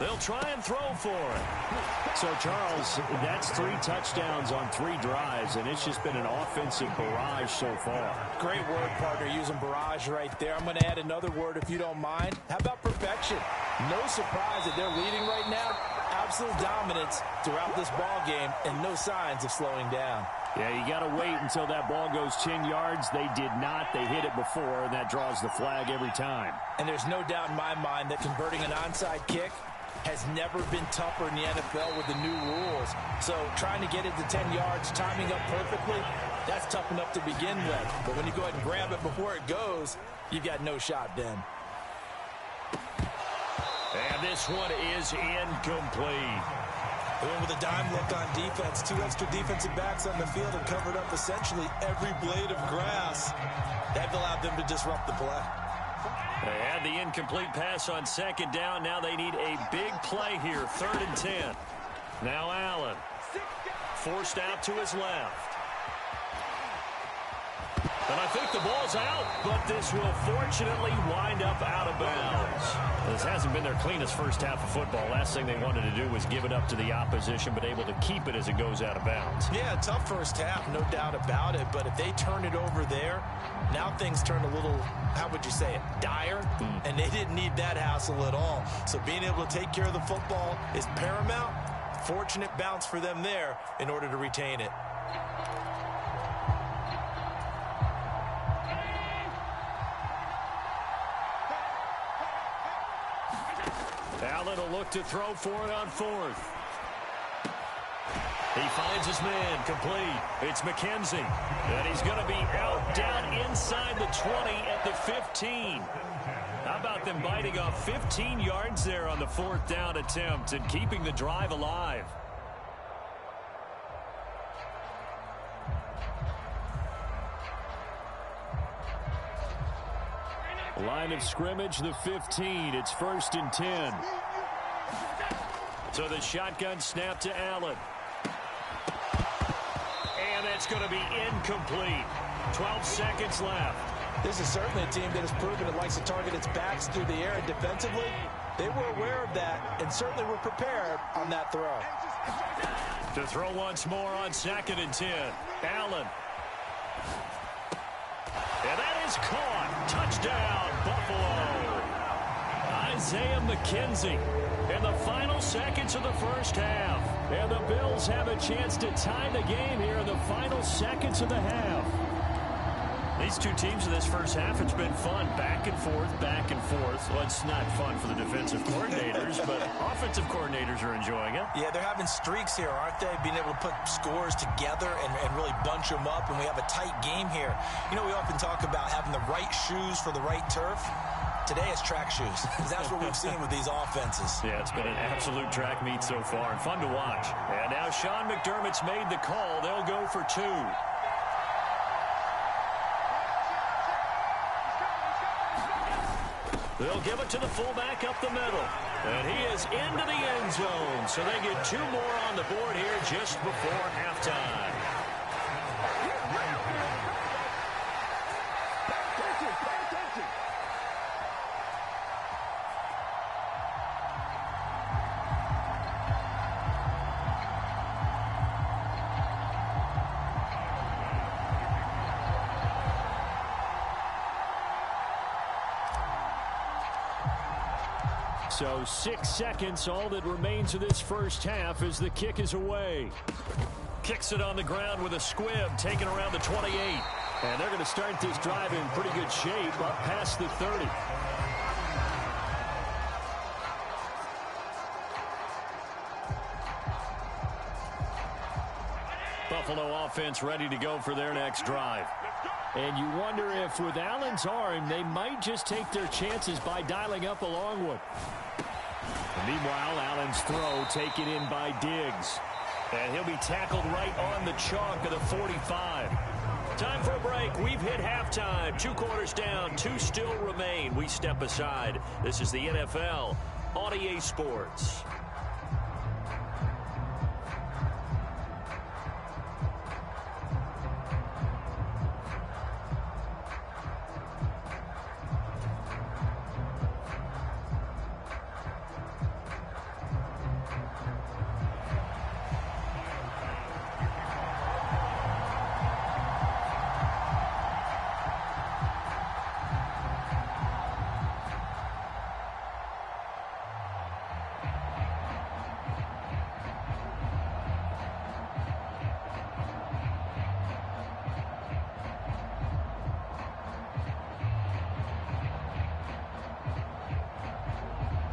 They'll try and throw for it. So, Charles, that's 3 touchdowns on 3 drives, and it's just been an offensive barrage so far. Great word, partner, using barrage right there. I'm going to add another word if you don't mind. How about perfection? No surprise that they're leading right now. Absolute dominance throughout this ball game and no signs of slowing down. Yeah, you got to wait until that ball goes 10 yards. They did not. They hit it before, and that draws the flag every time. And there's no doubt in my mind that converting an onside kick has never been tougher in the NFL with the new rules. So trying to get it to 10 yards, timing up perfectly, that's tough enough to begin with. But when you go ahead and grab it before it goes, you've got no shot then. And this one is incomplete. They went with a dime look on defense. 2 extra defensive backs on the field and covered up essentially every blade of grass. That allowed them to disrupt the play. They had the incomplete pass on 2nd down. Now they need a big play here. 3rd and 10. Now Allen. Forced out to his left. And I think the ball's out, but this will fortunately wind up out of bounds. This hasn't been their cleanest first half of football. Last thing they wanted to do was give it up to the opposition, but able to keep it as it goes out of bounds. Yeah, tough first half, no doubt about it. But if they turn it over there, now things turn a little, how would you say it, dire? And they didn't need that hassle at all. So being able to take care of the football is paramount. Fortunate bounce for them there in order to retain it. Allen will look to throw for it on 4th. He finds his man, complete. It's McKenzie. And he's going to be out down inside the 20 at the 15. How about them biting off 15 yards there on the 4th down attempt and keeping the drive alive? Line of scrimmage, the 15. It's 1st and 10. So the shotgun snap to Allen. And that's going to be incomplete. 12 seconds left. This is certainly a team that has proven it likes to target its backs through the air, and defensively, they were aware of that and certainly were prepared on that throw. To throw once more on 2nd and 10. Allen. And that is caught. Touchdown, Buffalo. Isaiah McKenzie in the final seconds of the first half. And the Bills have a chance to tie the game here in the final seconds of the half. These two teams in this first half, it's been fun. Back and forth, back and forth. Well, it's not fun for the defensive coordinators, but offensive coordinators are enjoying it. Yeah, they're having streaks here, aren't they? Being able to put scores together and really bunch them up, and we have a tight game here. You know, we often talk about having the right shoes for the right turf. Today it's track shoes, because that's what we've seen with these offenses. Yeah, it's been an absolute track meet so far, and fun to watch. And now Sean McDermott's made the call. They'll go for 2. They'll give it to the fullback up the middle. And he is into the end zone. So they get 2 more on the board here just before halftime. So 6 seconds, all that remains of this first half as the kick is away. Kicks it on the ground with a squib, taken around the 28. And they're going to start this drive in pretty good shape up past the 30. Buffalo offense ready to go for their next drive. And you wonder if with Allen's arm, they might just take their chances by dialing up a long one. Meanwhile, Allen's throw taken in by Diggs. And he'll be tackled right on the chalk of the 45. Time for a break. We've hit halftime. 2 quarters down. 2 still remain. We step aside. This is the NFL on EA Sports.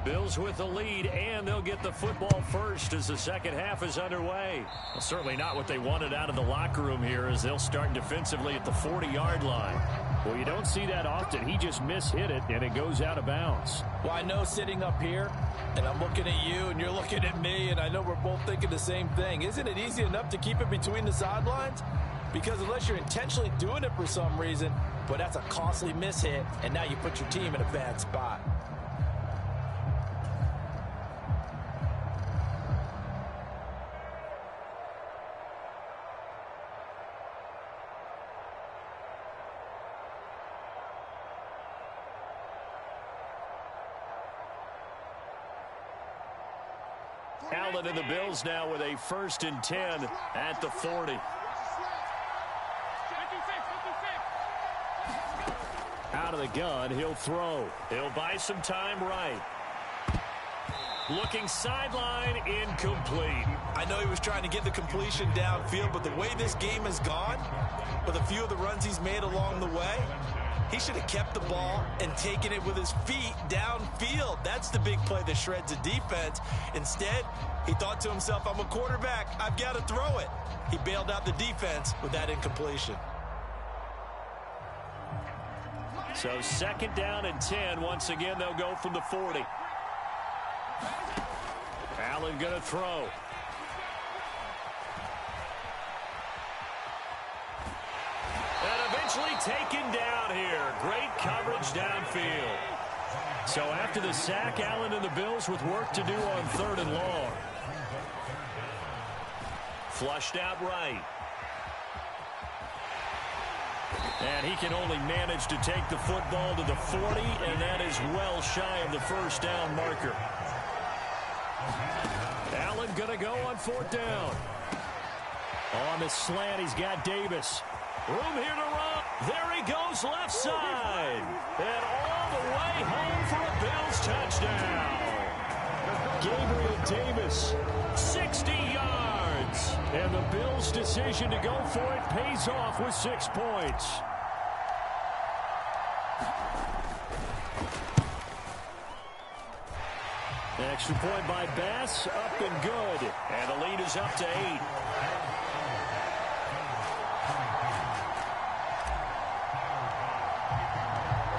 Bills with the lead, and they'll get the football first as the second half is underway. Well, certainly not what they wanted out of the locker room here as they'll start defensively at the 40-yard line. Well, you don't see that often. He just mishit it, and it goes out of bounds. Well, I know sitting up here, and I'm looking at you, and you're looking at me, and I know we're both thinking the same thing. Isn't it easy enough to keep it between the sidelines? Because unless you're intentionally doing it for some reason, but that's a costly mishit, and now you put your team in a bad spot. Allen and the Bills now with a 1st and 10 at the 40. Out of the gun, he'll throw. He'll buy some time right. Looking sideline, incomplete. I know he was trying to get the completion downfield, but the way this game has gone, with a few of the runs he's made along the way, he should have kept the ball and taken it with his feet downfield. That's the big play that shreds a defense. Instead, he thought to himself, I'm a quarterback. I've got to throw it. He bailed out the defense with that incompletion. So 2nd down and 10. Once again, they'll go from the 40. Allen going to throw. And eventually taken down here. Great coverage downfield. So after the sack, Allen and the Bills with work to do on 3rd and long. Flushed out right. And he can only manage to take the football to the 40, and that is well shy of the first down marker. Allen going to go on 4th down. On the slant, he's got Davis. Room here to run. There he goes, left side. And all the way home for a Bills touchdown. Gabriel Davis, 60 yards. And the Bills' decision to go for it pays off with 6 points. Extra point by Bass, up and good. And the lead is up to 8.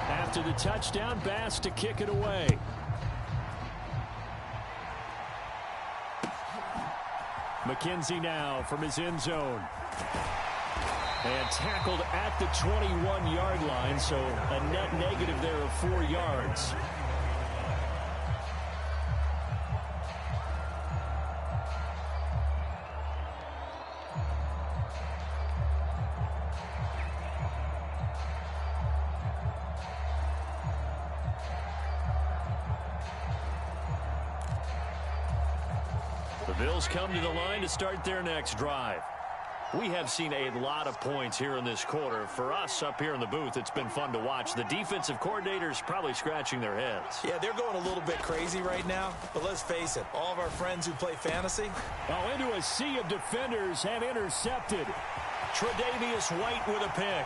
After the touchdown, Bass to kick it away. McKenzie now from his end zone. And tackled at the 21-yard line, so a net negative there of 4 yards. The Bills come to the line to start their next drive. We have seen a lot of points here in this quarter. For us up here in the booth, it's been fun to watch. The defensive coordinators probably scratching their heads. Yeah, they're going a little bit crazy right now. But let's face it, all of our friends who play fantasy. Into a sea of defenders and intercepted. Tre'Davious White with a pick.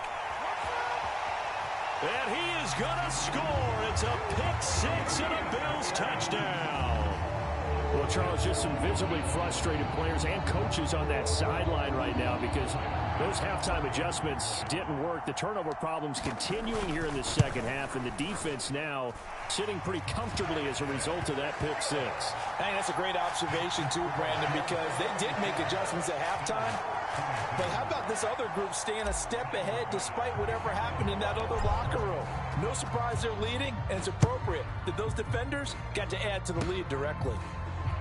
And he is going to score. It's a pick 6 and a Bills touchdown. Well, Charles, just some visibly frustrated players and coaches on that sideline right now because those halftime adjustments didn't work. The turnover problems continuing here in the second half, and the defense now sitting pretty comfortably as a result of that pick 6. Hey, that's a great observation too, Brandon, because they did make adjustments at halftime. But how about this other group staying a step ahead despite whatever happened in that other locker room? No surprise they're leading, and it's appropriate that those defenders got to add to the lead directly.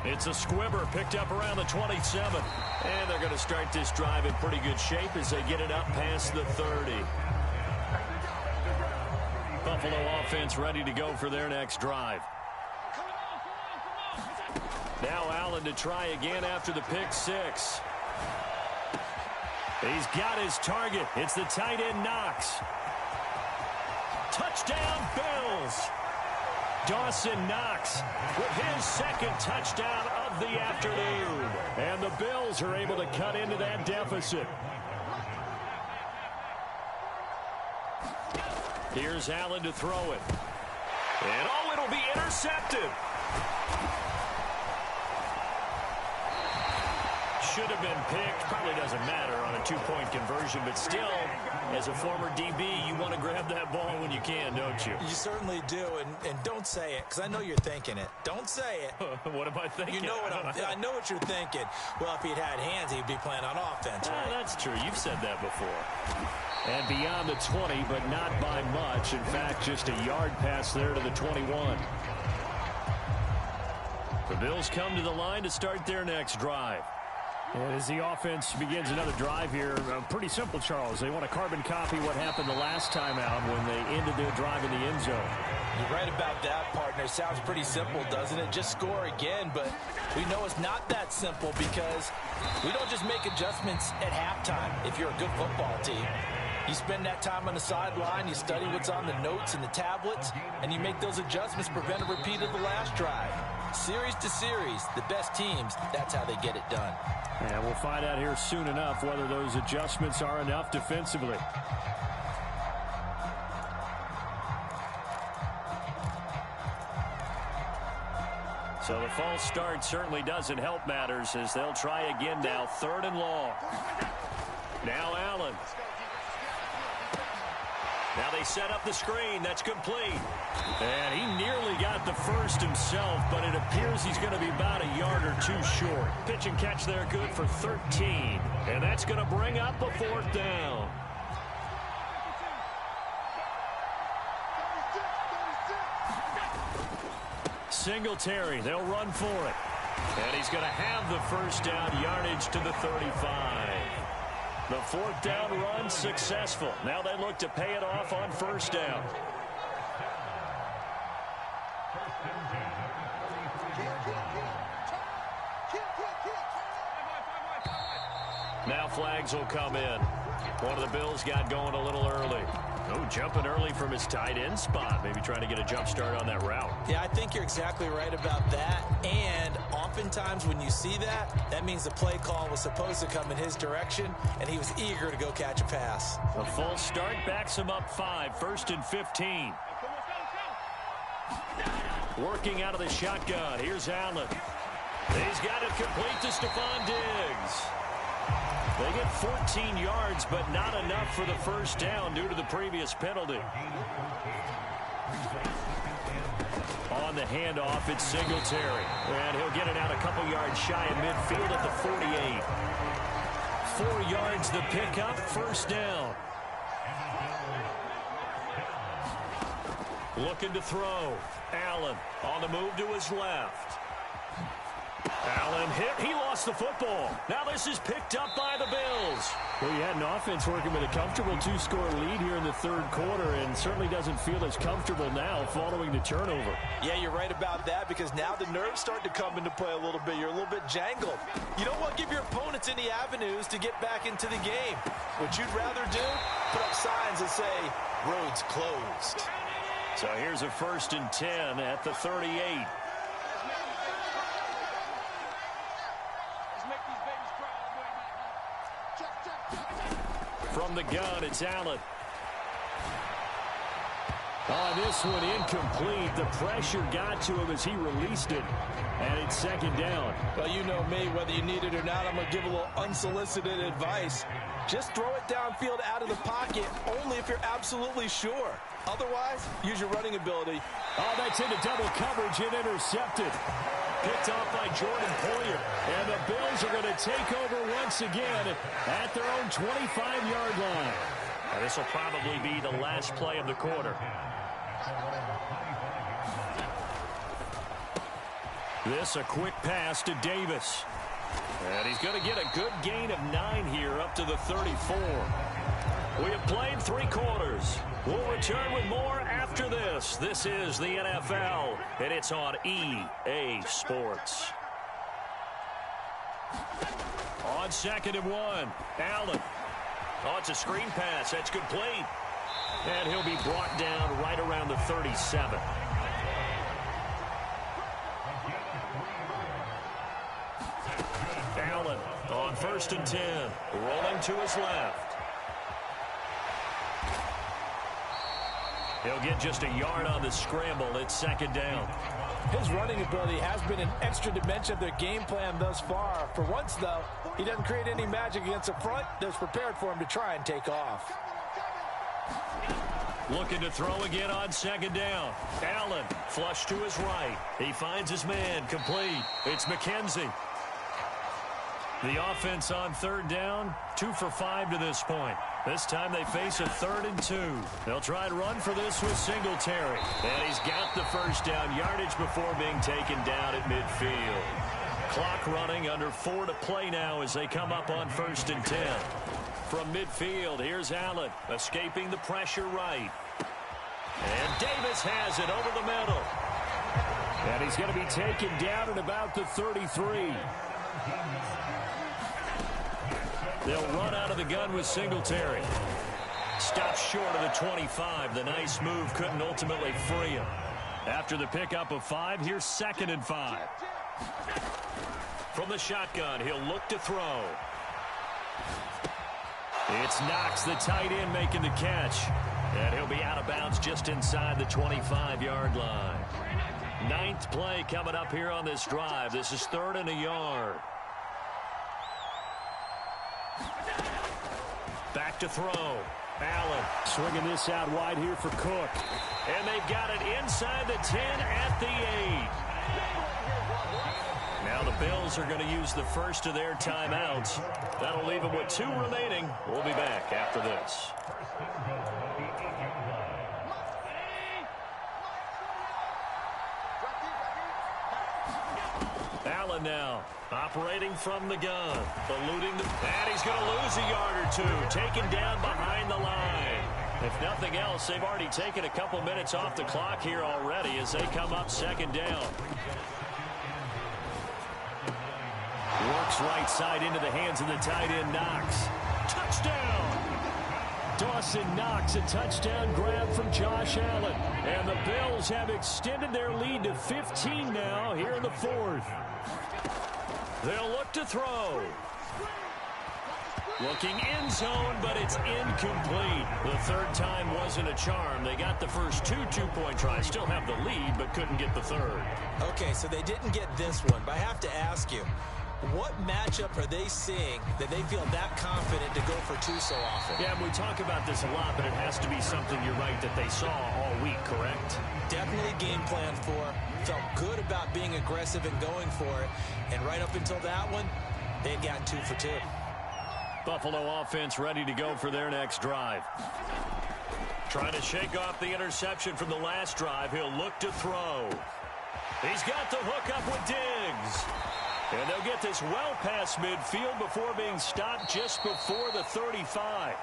It's a squibber picked up around the 27. And they're going to start this drive in pretty good shape as they get it up past the 30. Buffalo offense ready to go for their next drive. Now Allen to try again after the pick 6. He's got his target. It's the tight end Knox. Touchdown Bills. Dawson Knox with his second touchdown of the afternoon. And the Bills are able to cut into that deficit. Here's Allen to throw it. And it'll be intercepted. Should have been picked. Probably doesn't matter on a 2-point conversion, but still, as a former DB, you want to grab that ball when you can, don't you? You certainly do, and don't say it, because I know you're thinking it. Don't say it. What am I thinking? You know I know what you're thinking. Well, if he'd had hands, he'd be playing on offense, right? That's true. You've said that before. And beyond the 20, but not by much. In fact, just a yard pass there to the 21. The Bills come to the line to start their next drive. And as the offense begins another drive here, pretty simple, Charles. They want to carbon copy what happened the last time out when they ended their drive in the end zone. You're right about that, partner. Sounds pretty simple, doesn't it? Just score again, but we know it's not that simple because we don't just make adjustments at halftime if you're a good football team. You spend that time on the sideline, you study what's on the notes and the tablets, and you make those adjustments, prevent a repeat of the last drive. Series to series, the best teams, that's how they get it done. And we'll find out here soon enough whether those adjustments are enough defensively. So the false start certainly doesn't help matters as they'll try again now. 3rd and long. Now Allen. Now they set up the screen. That's complete. And he nearly got the first himself, but it appears he's going to be about a yard or 2 short. Pitch and catch there good for 13. And that's going to bring up a 4th down. Singletary, they'll run for it. And he's going to have the first down, yardage to the 35. The fourth down run successful. Now they look to pay it off on first down. Now flags will come in. One of the Bills got going a little early. Oh, jumping early from his tight end spot. Maybe trying to get a jump start on that route. Yeah, I think you're exactly right about that. And oftentimes when you see that, that means the play call was supposed to come in his direction, and he was eager to go catch a pass. A false start backs him up 5, first and 15. Working out of the shotgun. Here's Allen. He's got it complete to Stephon Diggs. They get 14 yards, but not enough for the first down due to the previous penalty. On the handoff, it's Singletary. And he'll get it out a couple yards shy of midfield at the 48. 4 yards the pickup, first down. Looking to throw. Allen on the move to his left. Allen hit. He lost the football. Now this is picked up by the Bills. Well, you had an offense working with a comfortable 2-score lead here in the third quarter, and certainly doesn't feel as comfortable now following the turnover. Yeah, you're right about that, because now the nerves start to come into play a little bit. You're a little bit jangled. You don't want to give your opponents any avenues to get back into the game. What you'd rather do, put up signs that say, roads closed. So here's a first and 10 at the 38. From the gun, it's Allen. On this one, incomplete. The pressure got to him as he released it, and it's second down. Well, you know me, whether you need it or not, I'm going to give a little unsolicited advice. Just throw it downfield out of the pocket, only if you're absolutely sure. Otherwise, use your running ability. Oh, that's into double coverage and intercepted. Picked off by Jordan Poyer. And the Bills are going to take over once again at their own 25-yard line. Now, this will probably be the last play of the quarter. This a quick pass to Davis. And he's going to get a good gain of 9 here up to the 34. We have played 3 quarters. We'll return with more after this. This is the NFL, and it's on EA Sports. On 2nd and 1, Allen. Oh, it's a screen pass. That's complete. And he'll be brought down right around the 37. Allen on 1st and 10. Rolling to his left. He'll get just a yard on the scramble. It's second down. His running ability has been an extra dimension of their game plan thus far. For once, though, he doesn't create any magic against the front that's prepared for him to try and take off. Looking to throw again on second down. Allen, flush to his right. He finds his man, complete. It's McKenzie. The offense on 3rd down, 2 for 5 to this point. This time they face a 3rd and 2. They'll try and run for this with Singletary. And he's got the first down yardage before being taken down at midfield. Clock running, under 4 to play now as they come up on 1st and 10. From midfield, here's Allen, escaping the pressure right. And Davis has it over the middle. And he's going to be taken down at about the 33. They'll run out of the gun with Singletary. Stops short of the 25. The nice move couldn't ultimately free him. After the pickup of 5, here's 2nd and 5. From the shotgun, he'll look to throw. It's Knox, the tight end, making the catch. And he'll be out of bounds just inside the 25-yard line. 9th play coming up here on this drive. This is 3rd and a yard. Back to throw. Allen swinging this out wide here for Cook. And they've got it inside the 10 at the 8. Now the Bills are going to use the first of their timeouts. That'll leave them with 2 remaining. We'll be back after this. Allen now operating from the gun. Eluding and he's going to lose a yard or two. Taken down behind the line. If nothing else, they've already taken a couple minutes off the clock here already as they come up second down. Works right side into the hands of the tight end, Knox. Touchdown! Dawson Knox, a touchdown grab from Josh Allen. And the Bills have extended their lead to 15 now here in the fourth. They'll look to throw. Looking end zone, but it's incomplete. The third time wasn't a charm. They got the first two-point tries. Still have the lead, but couldn't get the third. Okay, so they didn't get this one, but I have to ask you, what matchup are they seeing that they feel that confident to go for two so often? Yeah, we talk about this a lot, but it has to be something, you're right, that they saw all week, correct? Definitely game plan for. Felt good about being aggressive and going for it. And right up until that one, they've got 2 for 2. Buffalo offense ready to go for their next drive. Trying to shake off the interception from the last drive. He'll look to throw. He's got the hook up with Diggs. And they'll get this well past midfield before being stopped just before the 35.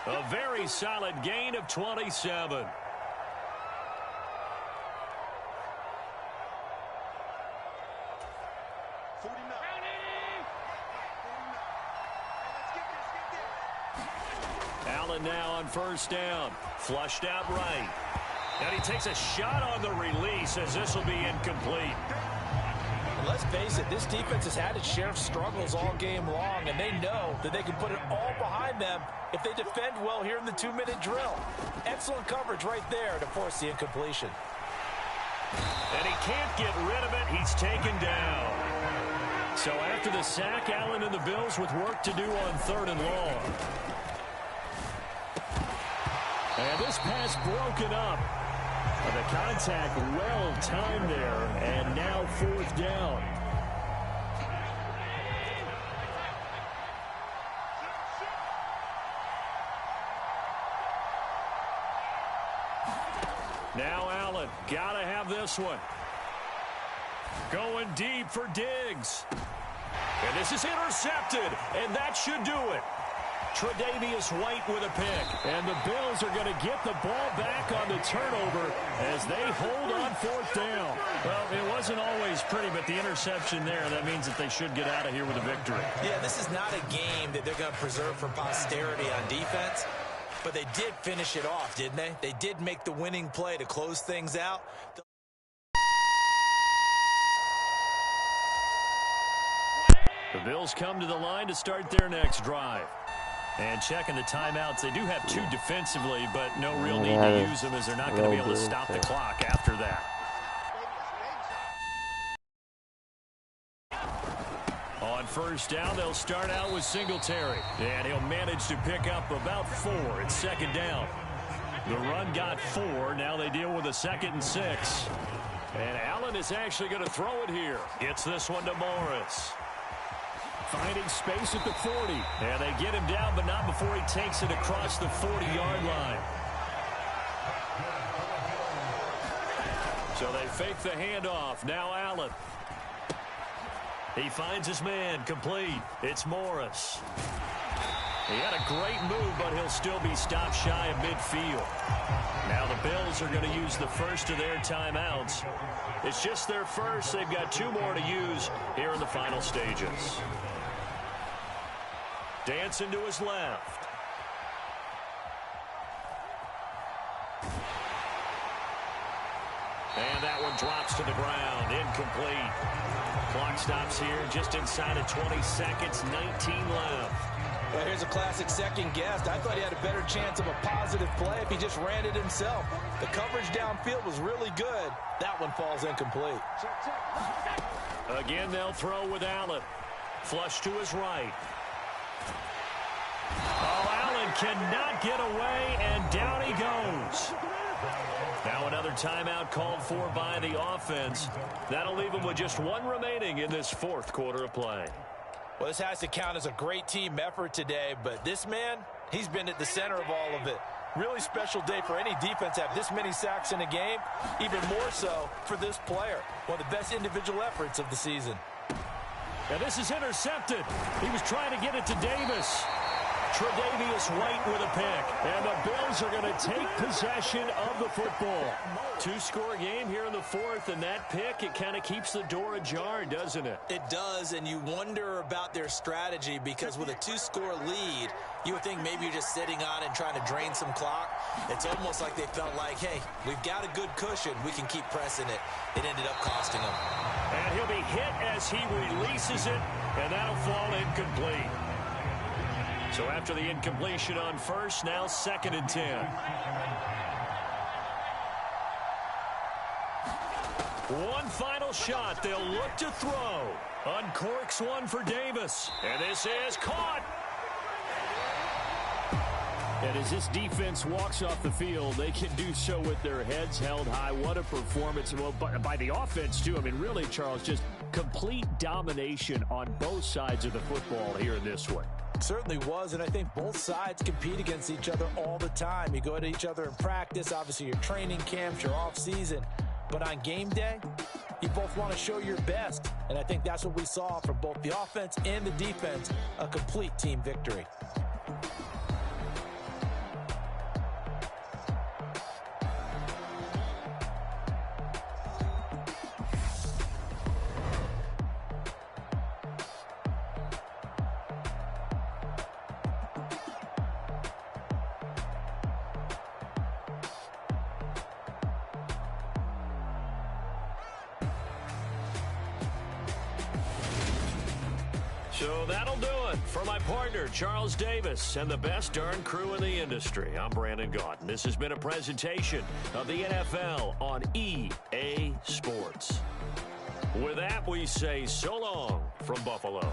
A very solid gain of 27. Allen now on first down. Flushed out right. And he takes a shot on the release as this will be incomplete. Let's face it, this defense has had its share of struggles all game long, and they know that they can put it all behind them if they defend well here in the 2-minute drill. Excellent coverage right there to force the incompletion. And he can't get rid of it. He's taken down. So after the sack, Allen and the Bills with work to do on 3rd and long. And this pass broken up. The contact well timed there, and now 4th down. Now Allen, gotta have this one. Going deep for Diggs. And this is intercepted, and that should do it. Tre'Davious White with a pick. And the Bills are going to get the ball back on the turnover as they hold on 4th down. Well, it wasn't always pretty, but the interception there, that means that they should get out of here with a victory. Yeah, this is not a game that they're going to preserve for posterity on defense, but they did finish it off, didn't they? They did make the winning play to close things out. The Bills come to the line to start their next drive. And checking the timeouts, they do have 2 defensively, but no real need to use them as they're not going to be able to stop the clock after that. On first down, they'll start out with Singletary. And he'll manage to pick up about 4. It's 2nd down. The run got 4. Now they deal with a 2nd and 6. And Allen is actually going to throw it here. Gets this one to Morris. Finding space at the 40. And they get him down, but not before he takes it across the 40-yard line. So they fake the handoff. Now Allen. He finds his man, complete. It's Morris. He had a great move, but he'll still be stopped shy of midfield. Now the Bills are going to use the first of their timeouts. It's just their first. They've got 2 more to use here in the final stages. Dancing to his left. And that one drops to the ground. Incomplete. Clock stops here just inside of 20 seconds. 19 left. Well, here's a classic second guess. I thought he had a better chance of a positive play if he just ran it himself. The coverage downfield was really good. That one falls incomplete. Again, they'll throw with Allen. Flush to his right. Oh, Allen cannot get away, and down he goes. Now another timeout called for by the offense. That'll leave them with just 1 remaining in this 4th quarter of play. Well, this has to count as a great team effort today, but this man, he's been at the center of all of it. Really special day for any defense to have this many sacks in a game. Even more so for this player. One of the best individual efforts of the season. And this is intercepted. He was trying to get it to Davis. Tre'Davious White with a pick. And the Bills are going to take possession of the football. Two-score game here in the fourth, and that pick, it kind of keeps the door ajar, doesn't it? It does, and you wonder about their strategy because with a two-score lead, you would think maybe you're just sitting on it and trying to drain some clock. It's almost like they felt like, hey, we've got a good cushion. We can keep pressing it. It ended up costing them. And he'll be hit as he releases it, and that'll fall incomplete. So after the incompletion on first, now 2nd and 10. One final shot. They'll look to throw. Uncorks one for Davis. And this is caught. And as this defense walks off the field, they can do so with their heads held high. What a performance. Well, by the offense, too. I mean, really, Charles, just complete domination on both sides of the football here in this one. Certainly was, and I think both sides compete against each other all the time. You go at each other in practice, obviously your training camps, your off-season. But on game day, you both want to show your best. And I think that's what we saw from both the offense and the defense, a complete team victory. So that'll do it for my partner, Charles Davis, and the best darn crew in the industry. I'm Brandon Gaudin. This has been a presentation of the NFL on EA Sports. With that, we say so long from Buffalo.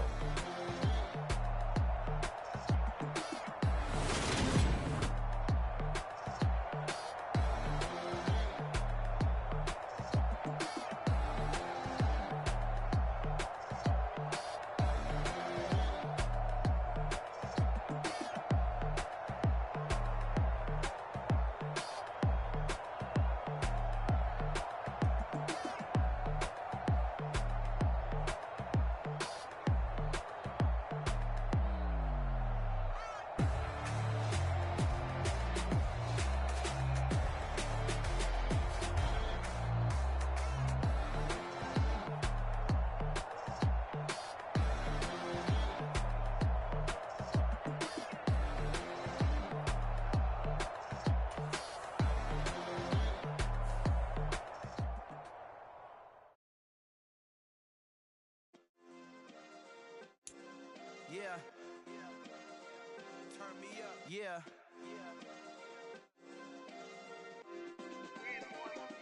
Yeah. Turn me up. Yeah.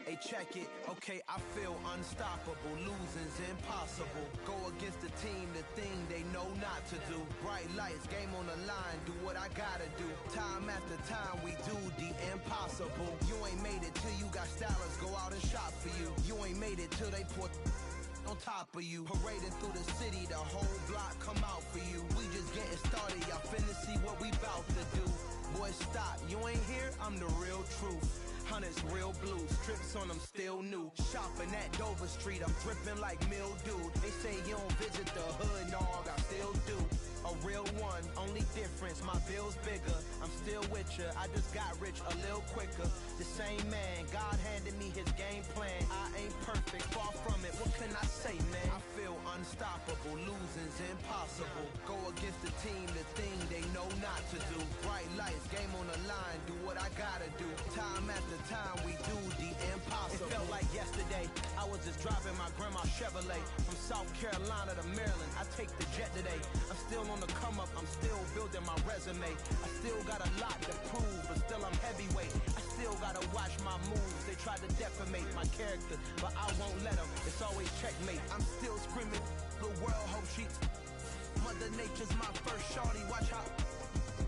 Hey, check it. Okay, I feel unstoppable. Losing's impossible. Go against the team, the thing they know not to do. Bright lights, game on the line. Do what I gotta do. Time after time, we do the impossible. You ain't made it till you got stylers go out and shop for you. You ain't made it till they put on top of you. Parading through the city, the whole block come out for you. We just getting started, y'all finna see what we bout to do. Boy, stop, you ain't here, I'm the real truth. Hunters real blue, strips on them still new. Shopping at Dover Street, I'm dripping like mildew. They say you don't visit the hood, dog, I still do. A real one, only difference, my bill's bigger. I'm still with ya, I just got rich a little quicker. The same man, God handed me his game plan. I ain't perfect, far from it, what can I say, man? I feel unstoppable, losing's impossible. Go against the team, the thing they know not to do. Bright lights, game on the line, do what I gotta do. Time after time, we do the impossible. It felt like yesterday, I was just driving my grandma's Chevrolet. From South Carolina to Maryland, I take the jet today. I'm still on the come up, I'm still building my resume. I still got a lot to prove, but still I'm heavyweight. I still gotta watch my moves. They try to defamate my character, but I won't let them. It's always checkmate. I'm still screaming, the world hope she. Mother Nature's my first shorty. Watch how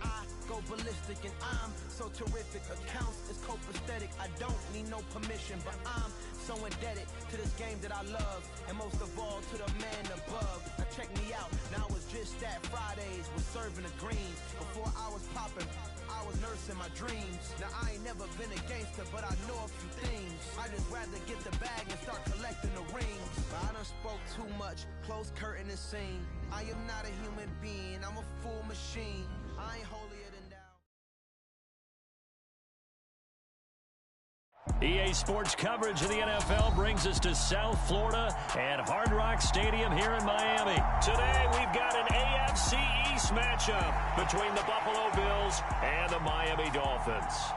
I go ballistic, and I'm so terrific. Accounts is copacetic. I don't need no permission, but I'm so indebted to this game that I love, and most of all to the man above. Now check me out. Now it's just that Fridays was serving the greens. Before I was popping, I was nervous. verse in my dreams. Now I ain't never been a gangster, but I know a few things. I just rather get the bag and start collecting the rings. But I done spoke too much, close curtain and scene. I am not a human being, I'm a full machine. I ain't holier than thou. EA Sports coverage of the NFL brings us to South Florida at Hard Rock Stadium here in Miami. Today we've got an AFC East matchup between the Buffalo Bills and the Miami Dolphins.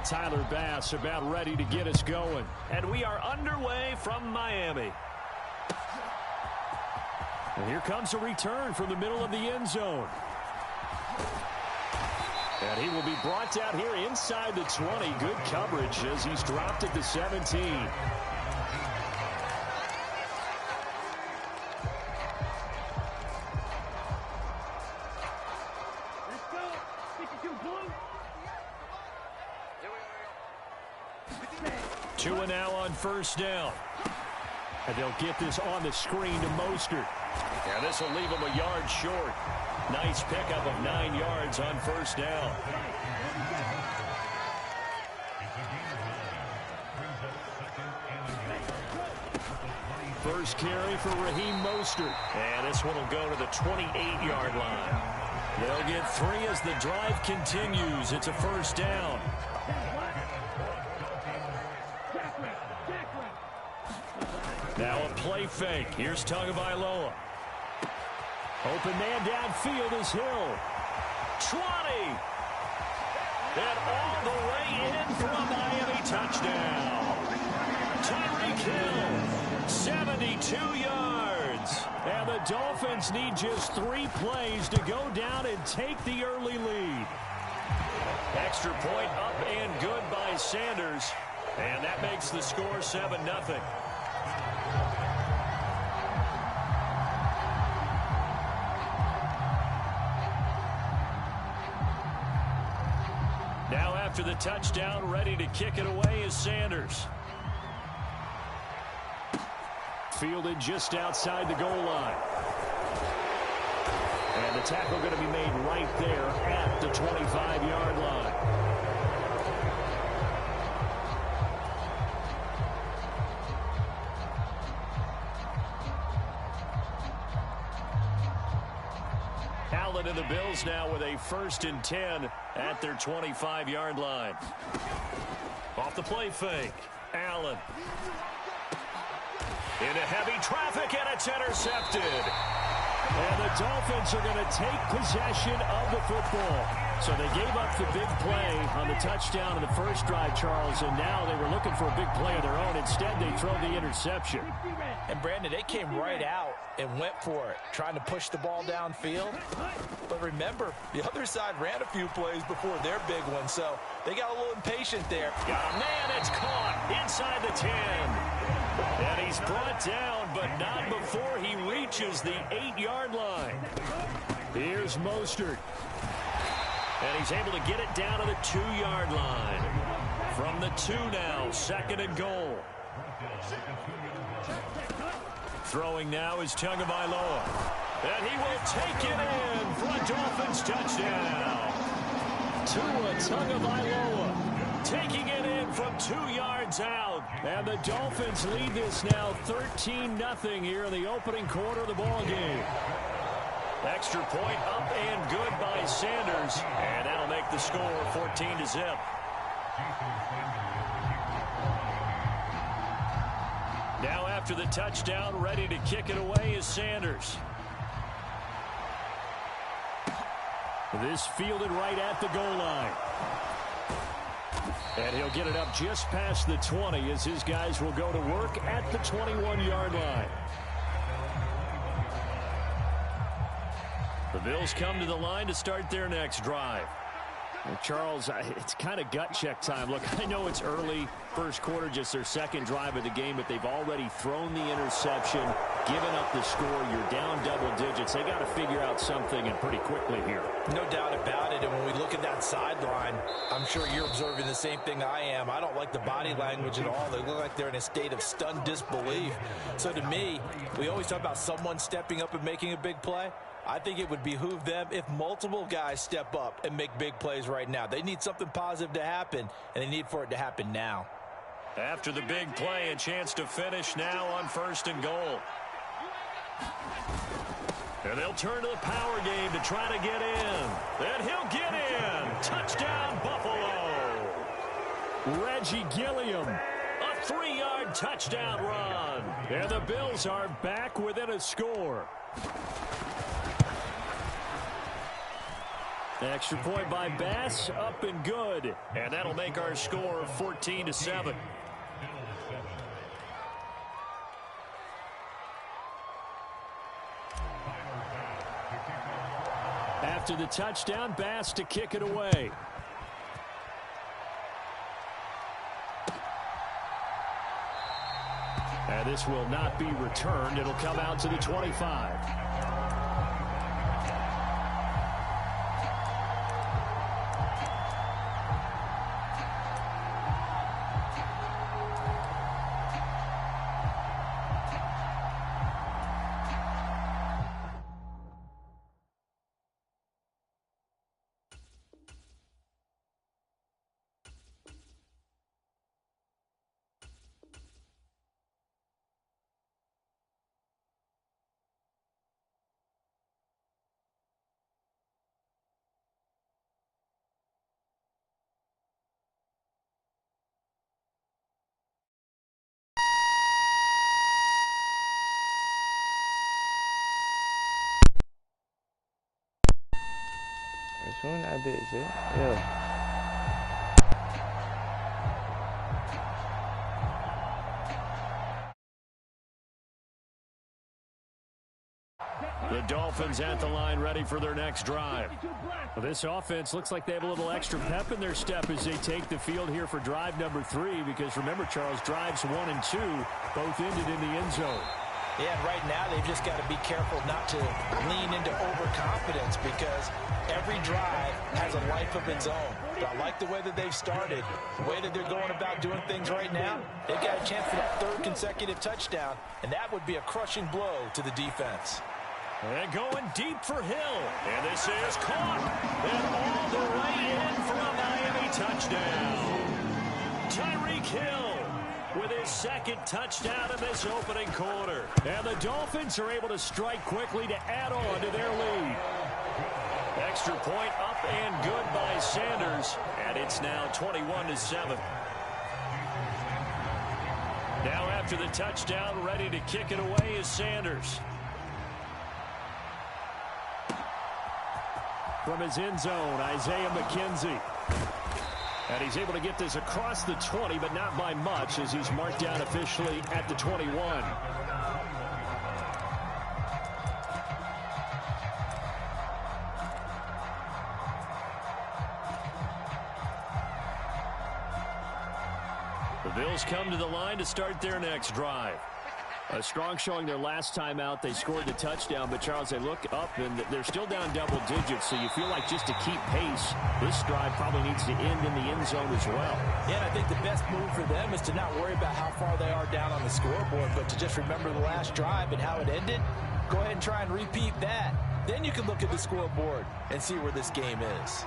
Tyler Bass about ready to get us going. And we are underway from Miami. And here comes a return from the middle of the end zone. And he will be brought down here inside the 20. Good coverage as he's dropped at the 17. Two and now on first down. And they'll get this on the screen to Mostert. And this will leave him a yard short. Nice pickup of 9 yards on first down. First carry for Raheem Mostert. And this one will go to the 28-yard line. They'll get 3 as the drive continues. It's a first down. Now a play fake. Here's Tagovailoa. Open man downfield is Hill. 20. And all the way in for a Miami touchdown. Tyreek Hill, 72 yards. And the Dolphins need just 3 plays to go down and take the early lead. Extra point up and good by Sanders. And that makes the score 7-0. Now after the touchdown, ready to kick it away is Sanders. Fielded just outside the goal line. And the tackle going to be made right there at the 25-yard line. Allen and the Bills now with a 1st and 10 at their 25-yard line. Off the play fake. Allen. Into heavy traffic, and it's intercepted. And the Dolphins are going to take possession of the football. So they gave up the big play on the touchdown in the first drive, Charles, and now they were looking for a big play of their own. Instead, they throw the interception. And, Brandon, they came right out and went for it, trying to push the ball downfield. But remember, the other side ran a few plays before their big one, so they got a little impatient there. Got a man, it's caught inside the 10. And he's brought down, but not before he reaches the 8-yard line. Here's Mostert. And he's able to get it down to the 2-yard line. From the 2 now, 2nd and goal. Throwing now is Tagovailoa. And he will take it in for a Dolphins touchdown. Tua Tagovailoa taking it in from 2 yards out. And the Dolphins lead this now 13-0 here in the opening quarter of the ball game. Extra point up and good by Sanders. And that'll make the score 14-0. Now after the touchdown, ready to kick it away is Sanders. This fielded right at the goal line. And he'll get it up just past the 20 as his guys will go to work at the 21-yard line. The Bills come to the line to start their next drive. Well, Charles, it's kind of gut check time. Look, I know it's early, first quarter, just their second drive of the game, but they've already thrown the interception. giving up the score. You're down double digits. They got to figure out something, and pretty quickly here. No doubt about it. And when we look at that sideline, I'm sure you're observing the same thing I am. I don't like the body language at all. They look like they're in a state of stunned disbelief. So to me, we always talk about someone stepping up and making a big play. I think it would behoove them if multiple guys step up and make big plays right now. They need something positive to happen, and they need for it to happen now. After the big play, a chance to finish now on 1st and goal. And they'll turn to the power game to try to get in. And he'll get in. Touchdown, Buffalo. Reggie Gilliam. A 3-yard touchdown run. And the Bills are back within a score. Extra point by Bass, up and good. And that'll make our score 14-7. After the touchdown, Bass to kick it away. And this will not be returned. It'll come out to the 25. Soon that bitch, yeah. The Dolphins at the line, ready for their next drive. Well, this offense looks like they have a little extra pep in their step as they take the field here for drive number 3, because remember, Charles, drives 1 and 2 both ended in the end zone. Yeah, and right now they've just got to be careful not to lean into overconfidence, because every drive has a life of its own. But I like the way that they've started, the way that they're going about doing things right now. They've got a chance for that 3rd consecutive touchdown, and that would be a crushing blow to the defense. And going deep for Hill. And this is caught. And all the way in for a Miami touchdown. Tyreek Hill with his 2nd touchdown in this opening quarter. And the Dolphins are able to strike quickly to add on to their lead. Extra point up and good by Sanders. And it's now 21-7. Now after the touchdown, ready to kick it away is Sanders. From his end zone, Isaiah McKenzie. And he's able to get this across the 20, but not by much, as he's marked down officially at the 21. The Bills come to the line to start their next drive. A strong showing their last time out. They scored the touchdown, but Charles, they look up and they're still down double digits, so you feel like just to keep pace, this drive probably needs to end in the end zone as well. Yeah, and I think the best move for them is to not worry about how far they are down on the scoreboard, but to just remember the last drive and how it ended. Go ahead and try and repeat that. Then you can look at the scoreboard and see where this game is.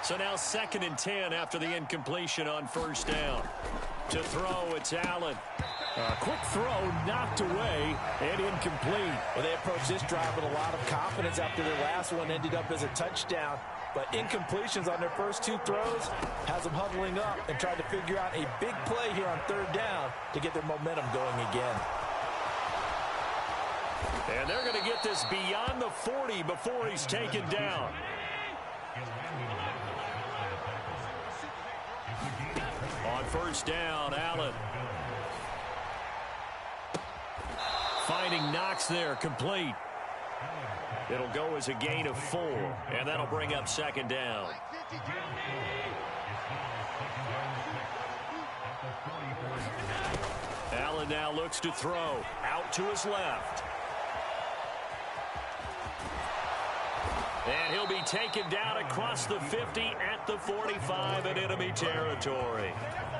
So now 2nd and 10 after the incompletion on 1st down. To throw, it's Allen. Quick throw, knocked away, and incomplete. Well, they approached this drive with a lot of confidence after their last one ended up as a touchdown. But incompletions on their first 2 throws has them huddling up and trying to figure out a big play here on 3rd down to get their momentum going again. And they're going to get this beyond the 40 before he's taken down. On 1st down, Allen. Finding Knox there, complete. It'll go as a gain of 4, and that'll bring up 2nd down. Allen now looks to throw. Out to his left. And he'll be taken down across the 50 at the 45 in enemy territory.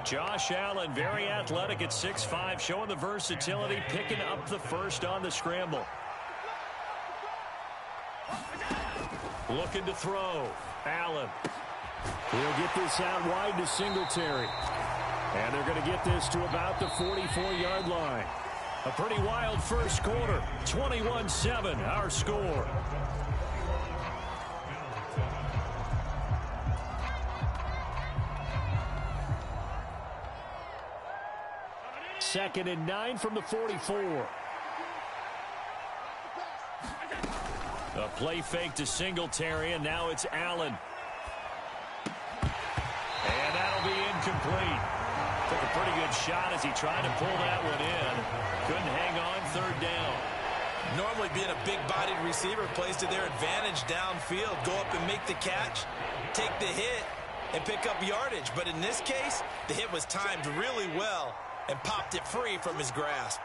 Josh Allen, very athletic at 6'5", showing the versatility, picking up the first on the scramble. Looking to throw. Allen. He'll get this out wide to Singletary. And they're going to get this to about the 44-yard line. A pretty wild first quarter. 21-7, our score. Second and 9 from the 44. A play fake to Singletary, and now it's Allen. And that'll be incomplete. Took a pretty good shot as he tried to pull that one in. Couldn't hang on, third down. Normally being a big-bodied receiver plays to their advantage downfield. Go up and make the catch, take the hit, and pick up yardage. But in this case, the hit was timed really well and popped it free from his grasp.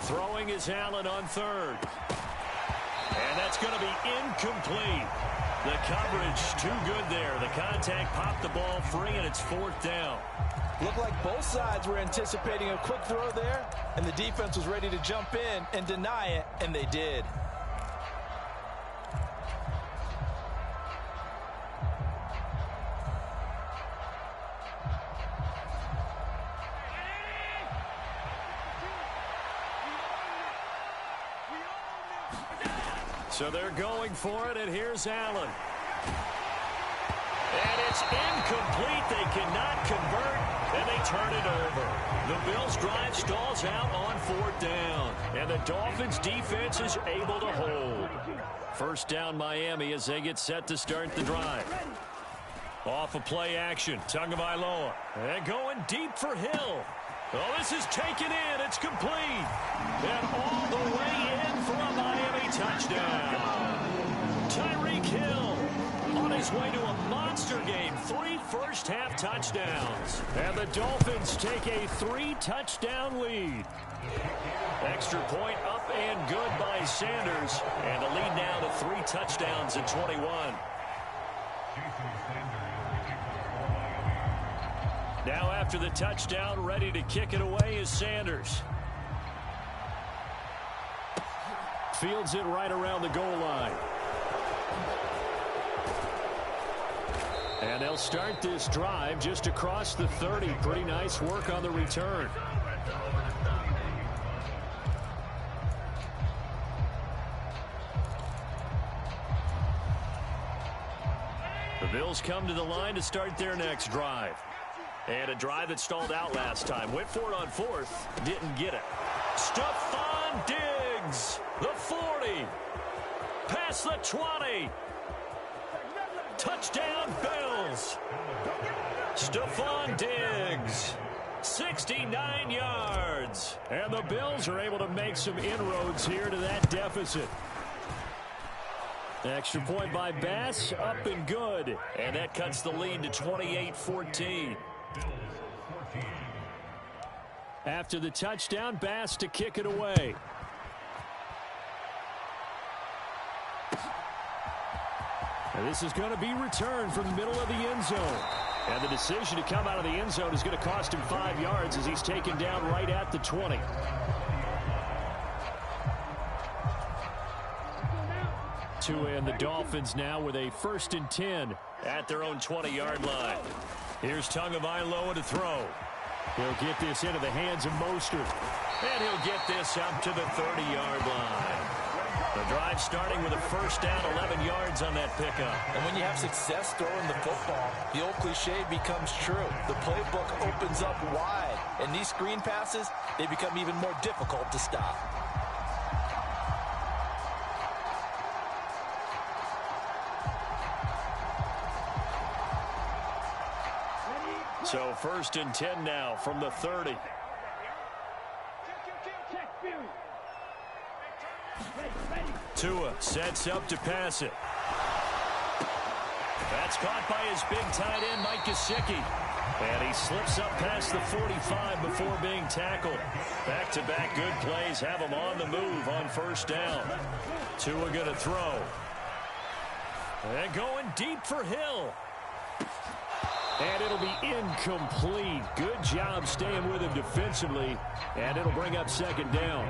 Throwing is Allen on third. And that's going to be incomplete. The coverage too good there. The contact popped the ball free, and it's fourth down. Looked like both sides were anticipating a quick throw there, and the defense was ready to jump in and deny it, and they did. So they're going for it, and here's Allen. And it's incomplete. They cannot convert, and they turn it over. The Bills' drive stalls out on fourth down, and the Dolphins' defense is able to hold. First down, Miami, as they get set to start the drive. Off of play action, Tagovailoa. And going deep for Hill. Oh, this is taken in. It's complete. And all the way in for a Miami touchdown. Tyreek Hill on his way to a monster game. 3 first-half touchdowns. And the Dolphins take a 3-touchdown lead. Extra point up and good by Sanders. And the lead now to 3 touchdowns at 21. Now after the touchdown, ready to kick it away is Sanders. Fields it right around the goal line. And they'll start this drive just across the 30. Pretty nice work on the return. The Bills come to the line to start their next drive. And a drive that stalled out last time. Went for it on fourth. Didn't get it. Stephon Diggs. The 40. Past the 20. Touchdown Bills. Stephon Diggs. 69 yards. And the Bills are able to make some inroads here to that deficit. Extra point by Bass. Up and good. And that cuts the lead to 28-14. After the touchdown, Bass to kick it away. And this is going to be returned from the middle of the end zone. And the decision to come out of the end zone is going to cost him 5 yards as he's taken down right at the 20. And the Dolphins now with a 1st and 10 at their own 20-yard line. Here's Tagovailoa to throw. He'll get this into the hands of Mostert. And he'll get this up to the 30-yard line. The drive starting with a first down, 11 yards on that pickup. And when you have success throwing the football, the old cliche becomes true. The playbook opens up wide. And these screen passes, they become even more difficult to stop. So 1st and 10 now from the 30. Tua sets up to pass it. That's caught by his big tight end, Mike Gesicki. And he slips up past the 45 before being tackled. Back-to-back good plays have him on the move on first down. Tua going to throw. And going deep for Hill. And it'll be incomplete. Good job staying with him defensively. And it'll bring up second down.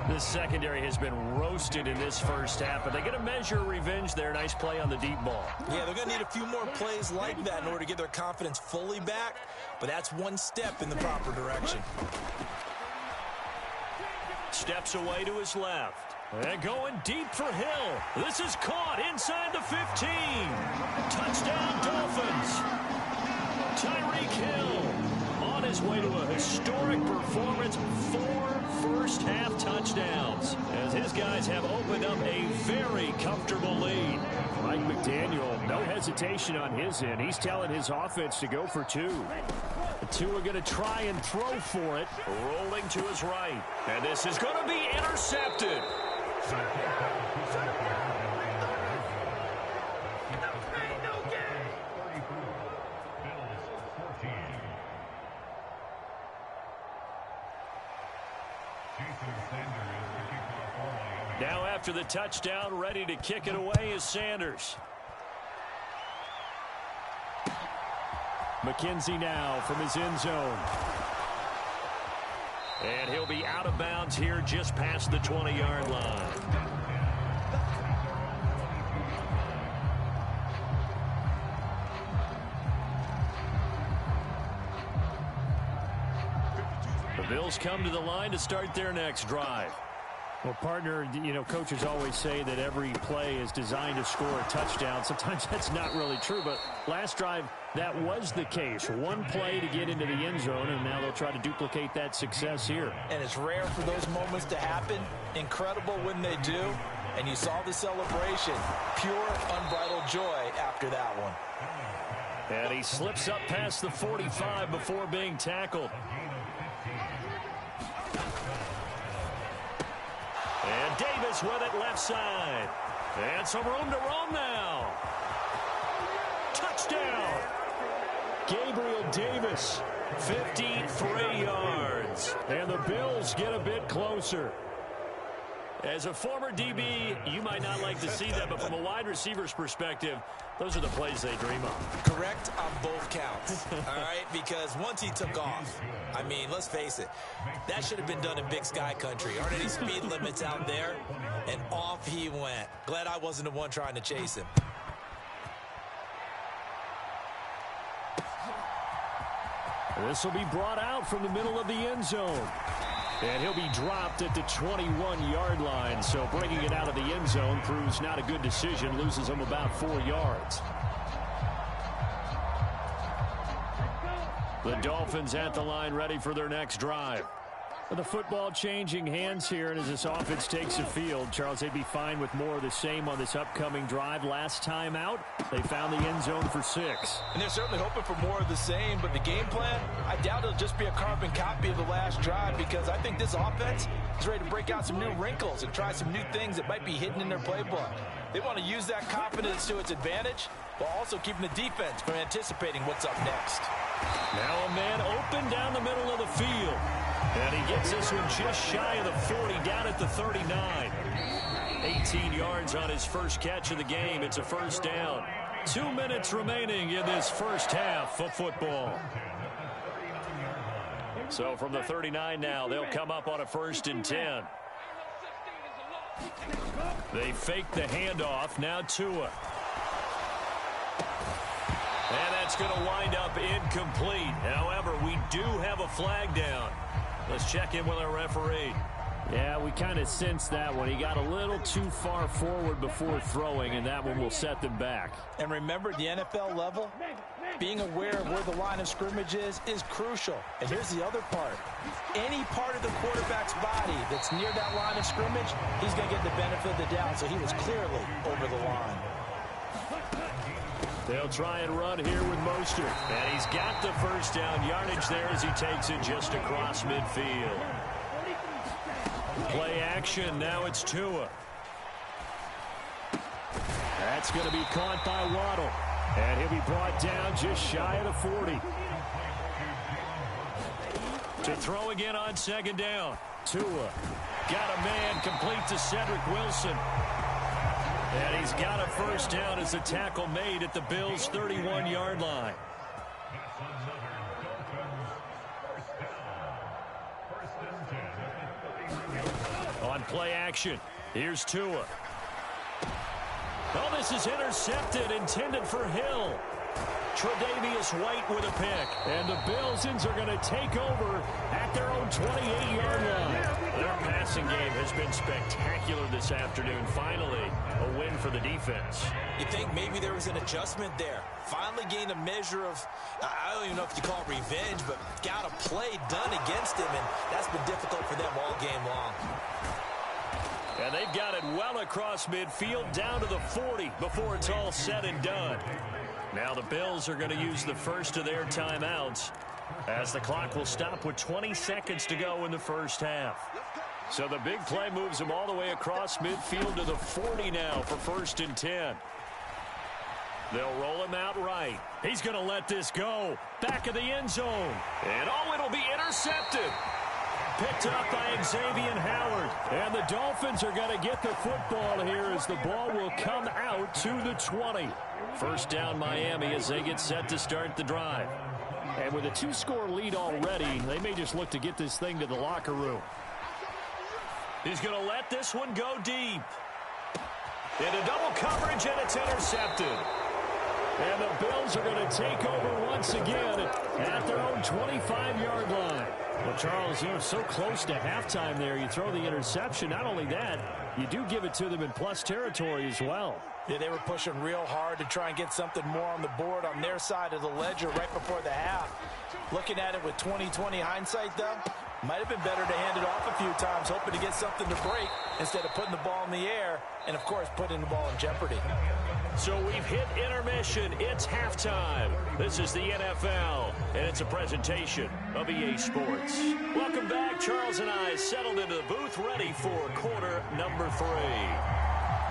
This secondary has been roasted in this first half, but they're going to measure revenge there. Nice play on the deep ball. Yeah, they're going to need a few more plays like that in order to get their confidence fully back, but that's one step in the proper direction. Steps away to his left. And going deep for Hill. This is caught inside the 15. Touchdown, Dolphins. Tyreek Hill on his way to a historic performance. 4 first-half touchdowns as his guys have opened up a very comfortable lead. Mike McDaniel, no hesitation on his end. He's telling his offense to go for 2. The 2 are going to try and throw for it. Rolling to his right. And this is going to be intercepted. Now after the touchdown, ready to kick it away is Sanders. McKenzie now from his end zone. And he'll be out of bounds here just past the 20-yard line. The Bills come to the line to start their next drive. Well, partner, you know, coaches always say that every play is designed to score a touchdown. Sometimes that's not really true, but last drive, that was the case. One play to get into the end zone, and now they'll try to duplicate that success here. And it's rare for those moments to happen. Incredible when they do. And you saw the celebration. Pure, unbridled joy after that one. And he slips up past the 45 before being tackled. And Davis with it left side. And some room to roam now. Touchdown. Gabriel Davis, 53 yards. and the Bills get a bit closer. As a former DB, you might not like to see that, but from a wide receiver's perspective, those are the plays they dream of. Correct on both counts, all right? Because once he took off, I mean, let's face it, that should have been done in Big Sky country. Aren't any speed limits out there? And off he went. Glad I wasn't the one trying to chase him. This will be brought out from the middle of the end zone. And he'll be dropped at the 21-yard line. So bringing it out of the end zone proves not a good decision. Loses him about 4 yards. The Dolphins at the line ready for their next drive. With the football changing hands here, and as this offense takes the field, Charles, they'd be fine with more of the same on this upcoming drive. Last time out, they found the end zone for 6. And they're certainly hoping for more of the same, but the game plan, I doubt it'll just be a carbon copy of the last drive, because I think this offense is ready to break out some new wrinkles and try some new things that might be hidden in their playbook. They want to use that confidence to its advantage, while also keeping the defense from anticipating what's up next. Now a man open down the middle of the field. And he gets this one just shy of the 40, down at the 39. 18 yards on his first catch of the game. It's a first down. 2 minutes remaining in this first half of football. So from the 39 now, they'll come up on a 1st and 10. They fake the handoff. Now Tua. And that's going to wind up incomplete. However, we do have a flag down. Let's check in with our referee. Yeah, we kind of sensed that one. He got a little too far forward before throwing, and that one will set them back. And remember, at the NFL level, being aware of where the line of scrimmage is crucial. And here's the other part. Any part of the quarterback's body that's near that line of scrimmage, he's going to get the benefit of the doubt. So he was clearly over the line. They'll try and run here with Mostert. And he's got the first down yardage there as he takes it just across midfield. Play action. Now it's Tua. That That's going to be caught by Waddle. And he'll be brought down just shy of the 40. To throw again on second down. Tua got a man complete to Cedric Wilson. And he's got a first down as the tackle made at the Bills' 31-yard line. On play action, here's Tua. Oh, this is intercepted, intended for Hill. Tre'Davious White with a pick. And the Bills are going to take over at their own 28-yard line. Their passing game has been spectacular this afternoon. Finally, a win for the defense. You think maybe there was an adjustment there. Finally gained a measure of, I don't even know if you call it revenge, but got a play done against him, and that's been difficult for them all game long. And they've got it well across midfield down to the 40 before it's all said and done. Now the Bills are going to use the first of their timeouts as the clock will stop with 20 seconds to go in the first half. So the big play moves them all the way across midfield to the 40 now for 1st and 10. They'll roll him out right. He's going to let this go. Back of the end zone. And it'll be intercepted. Picked up by Xavier Howard. And the Dolphins are going to get the football here as the ball will come out to the 20. First down Miami as they get set to start the drive. And with a 2-score lead already, they may just look to get this thing to the locker room. He's going to let this one go deep. Into double coverage, and it's intercepted. And the Bills are going to take over once again at their own 25-yard line. Well, Charles, so close to halftime there. You throw the interception. Not only that, you do give it to them in plus territory as well. Yeah, they were pushing real hard to try and get something more on the board on their side of the ledger right before the half. Looking at it with 20/20 hindsight, though, might have been better to hand it off a few times, hoping to get something to break instead of putting the ball in the air and, of course, putting the ball in jeopardy. So we've hit intermission. It's halftime. This is the NFL, and it's a presentation of EA Sports. Welcome back. Charles and I settled into the booth, ready for quarter number 3.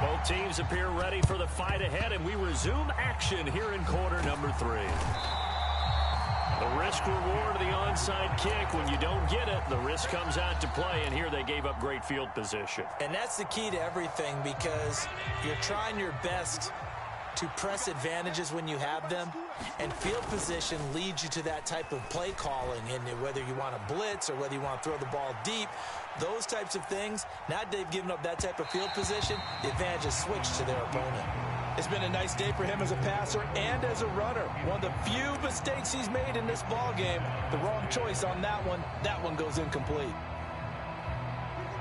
Both teams appear ready for the fight ahead, and we resume action here in quarter number 3. The risk-reward of the onside kick. When you don't get it, the risk comes out to play, and here they gave up great field position. And that's the key to everything, because you're trying your best to press advantages when you have them, and field position leads you to that type of play calling. And whether you want to blitz or whether you want to throw the ball deep, those types of things, now that they've given up that type of field position, the advantage is switched to their opponent. It's been a nice day for him as a passer and as a runner. One of the few mistakes he's made in this ball game. The wrong choice on that one goes incomplete.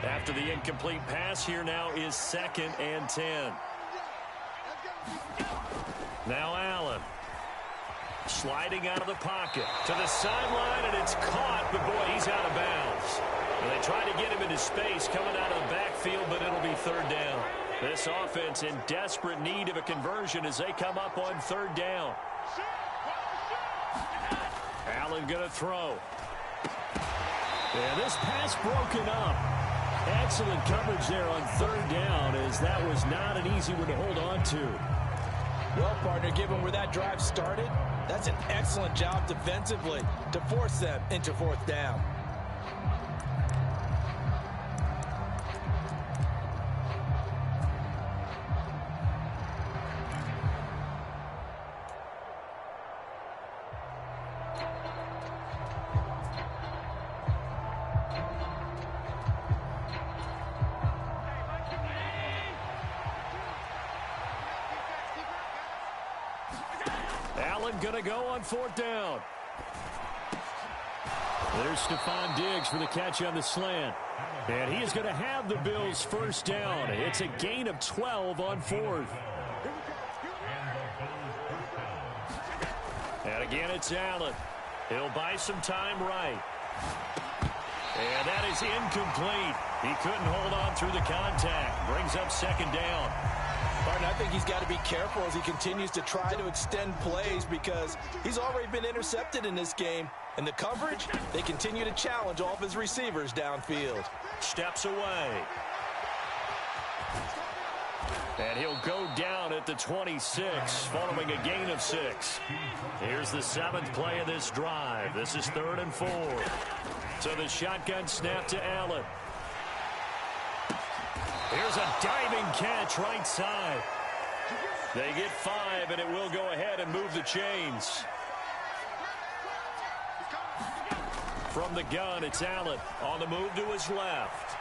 After the incomplete pass, here now is 2nd and 10. Now Allen. Sliding out of the pocket to the sideline, and it's caught, but boy, he's out of bounds. And they try to get him into space coming out of the backfield, but it'll be 3rd down. This offense in desperate need of a conversion as they come up on 3rd down. Allen going to throw. And this pass broken up. Excellent coverage there on 3rd down, as that was not an easy one to hold on to. Well, partner, given where that drive started, that's an excellent job defensively to force them into 4th down. Allen going to go on 4th down. There's Stephon Diggs for the catch on the slant. And he is going to have the Bills' 1st down. It's a gain of 12 on 4th. And again, it's Allen. He'll buy some time right. And that is incomplete. He couldn't hold on through the contact. Brings up 2nd down. Martin, I think he's got to be careful as he continues to try to extend plays, because he's already been intercepted in this game. And the coverage, they continue to challenge all of his receivers downfield. Steps away. And he'll go down at the 26, following a gain of 6. Here's the 7th play of this drive. This is 3rd and 4. So the shotgun snap to Allen. Here's a diving catch right side. They get 5, and it will go ahead and move the chains. From the gun, it's Allen on the move to his left.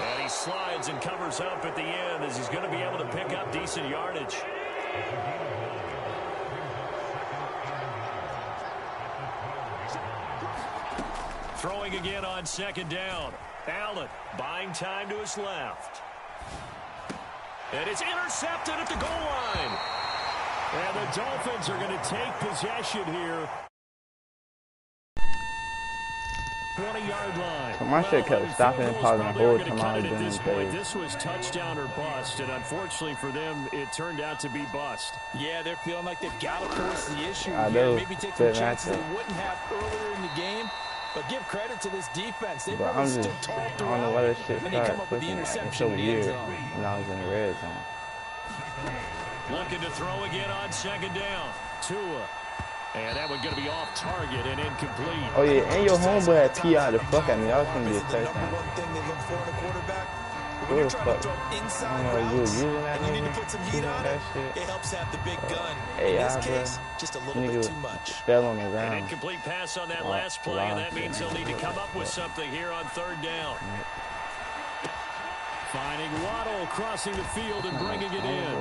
And he slides and covers up at the end as he's going to be able to pick up decent yardage. Throwing again on 2nd down. Allen buying time to his left. And it's intercepted at the goal line. And the Dolphins are going to take possession here. 20-yard line. My shit kept stopping and pausing the whole time I was doing this play. This was touchdown or bust, and unfortunately for them, it turned out to be bust. Yeah, they're feeling like they've got to force the issue I here. know. Maybe take some chances they wouldn't have earlier in the game. But give credit to this defense. They've really stood tall throughout. I don't know why this shit and they come up with the interception in the end zone. When I was in the red zone. Looking to throw again on 2nd down. Tua. And that one going to be off target and incomplete. Oh, yeah, and your homeboy had P.I. the fuck at me. That was going to be a touchdown. One thing they look for in a quarterback. When you're trying to throw inside routes and you need to put some heat on it, it helps have the big gun. In this case, just a little bit too much. Fell on the ground. An incomplete pass on that last play, and that means they'll need to come up with something here on 3rd down. Finding Waddle crossing the field and bringing it in.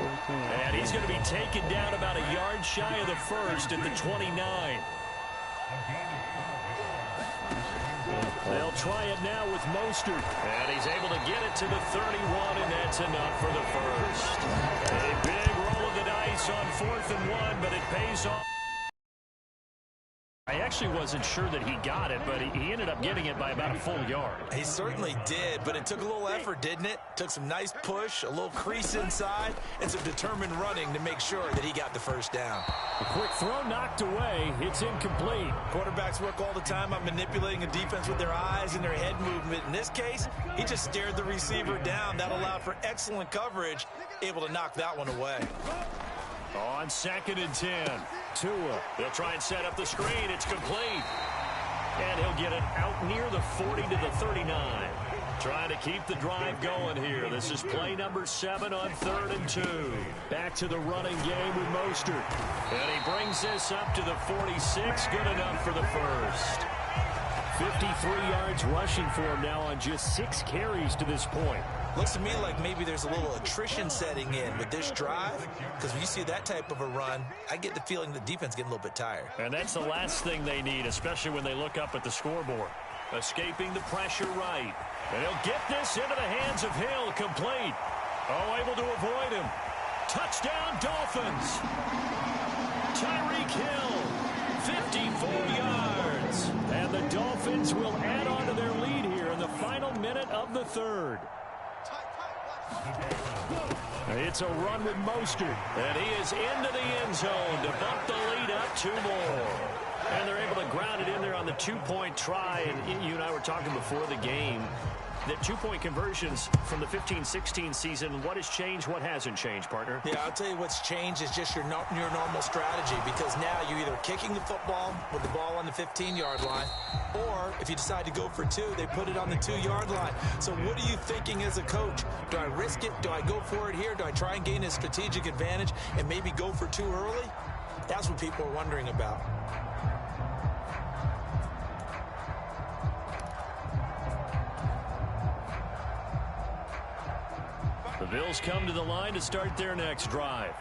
And he's going to be taken down about a yard shy of the 1st at the 29. They'll try it now with Mostert. And he's able to get it to the 31, and that's enough for the 1st. A big roll of the dice on 4th and 1, but it pays off. I actually wasn't sure that he got it, but he ended up getting it by about a full yard. He certainly did, but it took a little effort, didn't it? Took some nice push, a little crease inside, and some determined running to make sure that he got the 1st down. A quick throw knocked away. It's incomplete. Quarterbacks work all the time on manipulating a defense with their eyes and their head movement. In this case, he just stared the receiver down. That allowed for excellent coverage, able to knock that one away. On 2nd and 10, Tua. They'll try and set up the screen. It's complete. And he'll get it out near the 40 to the 39. Trying to keep the drive going here. This is play number 7 on 3rd and 2. Back to the running game with Mostert. And he brings this up to the 46. Good enough for the 1st. 53 yards rushing for him now on just 6 carries to this point. Looks to me like maybe there's a little attrition setting in with this drive, because when you see that type of a run, I get the feeling the defense getting a little bit tired. And that's the last thing they need, especially when they look up at the scoreboard. Escaping the pressure right. And he'll get this into the hands of Hill, complete. Oh, able to avoid him. Touchdown, Dolphins. Tyreek Hill, 54 yards. And the Dolphins will add on to their lead here in the final minute of the 3rd. It's a run with Mostert, and he is into the end zone to bump the lead up 2 more. And they're able to ground it in there on the 2-point try. And you and I were talking before the game that 2-point conversions from the 15-16 season. What has changed? What hasn't changed, partner? Yeah, I'll tell you what's changed is just your normal strategy, because now you're either kicking the football with the ball on the 15-yard line, or if you decide to go for 2, they put it on the 2-yard line. So what are you thinking as a coach? Do I risk it? Do I go for it here? Do I try and gain a strategic advantage and maybe go for 2 early? That's what people are wondering about. The Bills come to the line to start their next drive.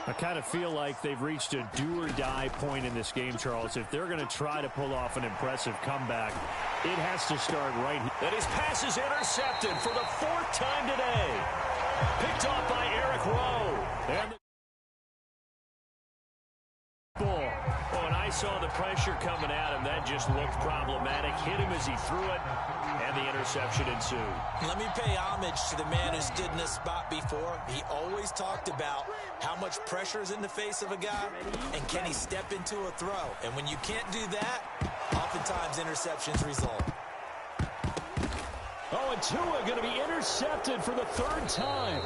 I kind of feel like they've reached a do-or-die point in this game, Charles. If they're going to try to pull off an impressive comeback, it has to start right here. And his pass is intercepted for the 4th time today. Picked off by Eric Rowe. And the ball. Oh, and I saw the pressure coming at him. That just looked problematic. Hit him as he threw it, and the interception ensued. Let me pay homage to the man who stood in this spot before. He always talked about how much pressure is in the face of a guy, and can he step into a throw. And when you can't do that, oftentimes interceptions result. Oh, and Tua going to be intercepted for the third time.